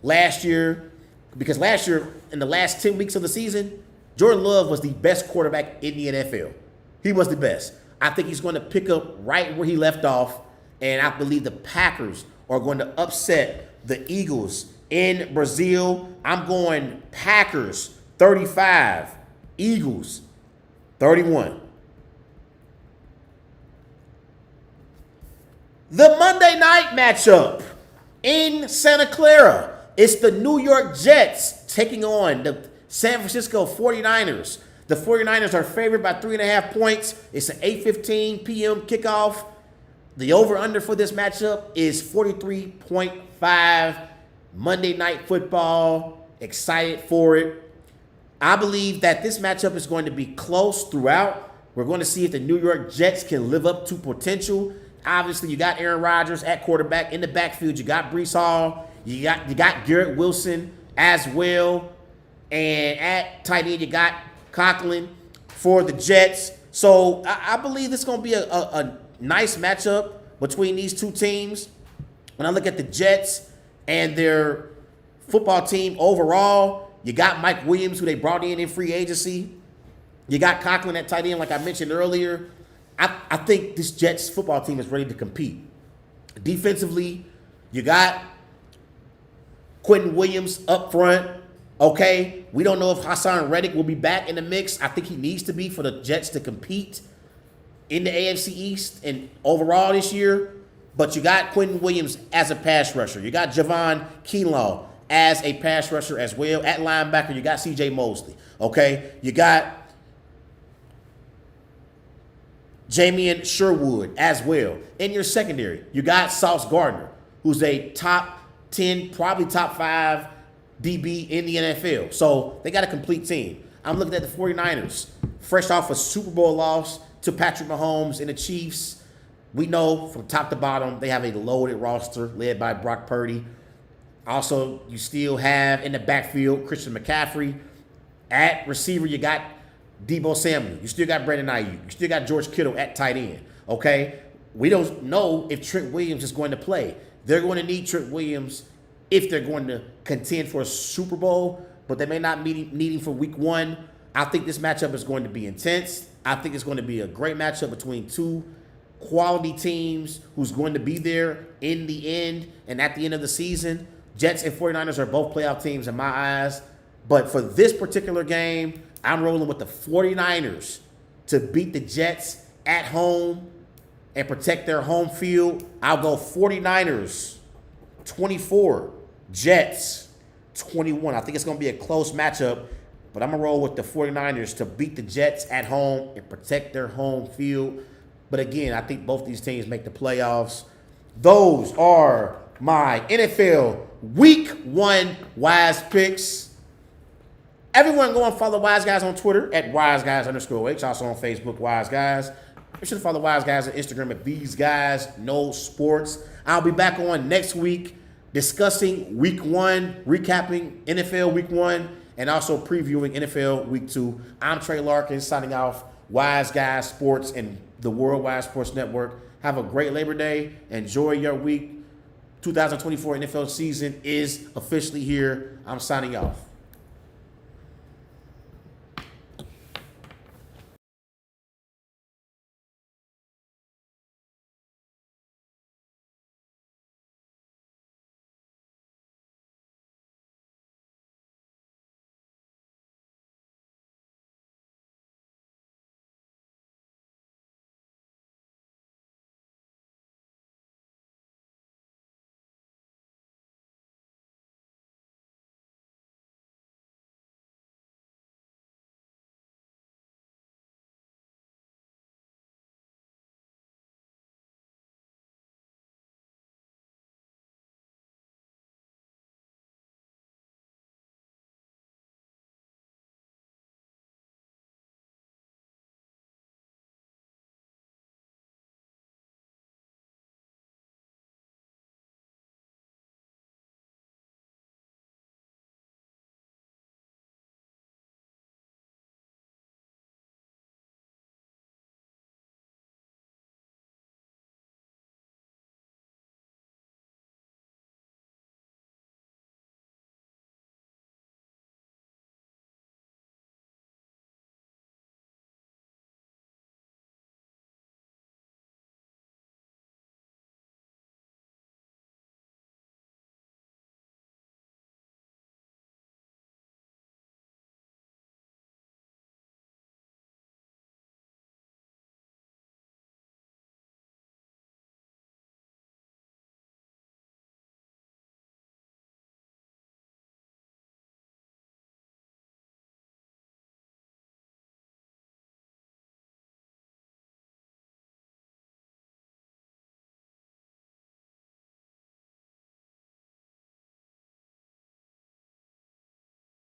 Speaker 1: last year, because last year, in the last 10 weeks of the season, Jordan Love was the best quarterback in the NFL. He was the best. I think he's going to pick up right where he left off, and I believe the Packers are going to upset the Eagles in Brazil. I'm going Packers 35, Eagles 31. The Monday night matchup in Santa Clara. It's the New York Jets taking on the San Francisco 49ers. The 49ers are favored by 3.5 points. It's an 8:15 p.m. kickoff. The over-under for this matchup is 43.5. Monday Night Football. Excited for it. I believe that this matchup is going to be close throughout. We're going to see if the New York Jets can live up to potential. Obviously, you got Aaron Rodgers at quarterback. In the backfield, you got Breece Hall. You got Garrett Wilson as well. And at tight end, you got Conklin for the Jets. So I believe this is going to be a nice matchup between these two teams. When I look at the Jets and their football team overall, you got Mike Williams, who they brought in free agency. You got Conklin at tight end, like I mentioned earlier. I think this Jets football team is ready to compete. Defensively, you got Quentin Williams up front. Okay, we don't know if Hassan Reddick will be back in the mix. I think he needs to be for the Jets to compete. in the AFC East and overall this year, but you got Quentin Williams as a pass rusher. You got Javon Kinlaw as a pass rusher as well. At linebacker, you got C.J. Mosley. Okay? You got Jamian Sherwood as well. In your secondary, you got Sauce Gardner, who's a top 10, probably top 5 DB in the NFL. So they got a complete team. I'm looking at the 49ers, fresh off a Super Bowl loss to Patrick Mahomes and the Chiefs. We know from top to bottom they have a loaded roster led by Brock Purdy. Also, you still have in the backfield Christian McCaffrey. At receiver, you got Deebo Samuel. You still got Brandon Ayuk. You still got George Kittle at tight end. Okay? We don't know if Trent Williams is going to play. They're going to need Trent Williams if they're going to contend for a Super Bowl, but they may not need him for week 1. I think this matchup is going to be intense. I think it's going to be a great matchup between two quality teams who's going to be there in the end and at the end of the season. Jets and 49ers are both playoff teams in my eyes. But for this particular game, I'm rolling with the 49ers to beat the Jets at home and protect their home field. I'll go 49ers 24, Jets 21. I think it's going to be a close matchup, but I'm going to roll with the 49ers to beat the Jets at home and protect their home field. But again, I think both these teams make the playoffs. Those are my NFL Week 1 Wise Picks. Everyone go and follow Wise Guys on Twitter at WiseGuys_H. Also on Facebook, Wise Guys. Be sure to follow Wise Guys on Instagram at These Guys Know Sports. I'll be back on next week discussing Week 1, recapping NFL Week 1, and also previewing NFL Week 2. I'm Trey Larkins signing off. Wise Guys Sports and the Worldwide Sports Network. Have a great Labor Day. Enjoy your week. 2024 NFL season is officially here. I'm signing off.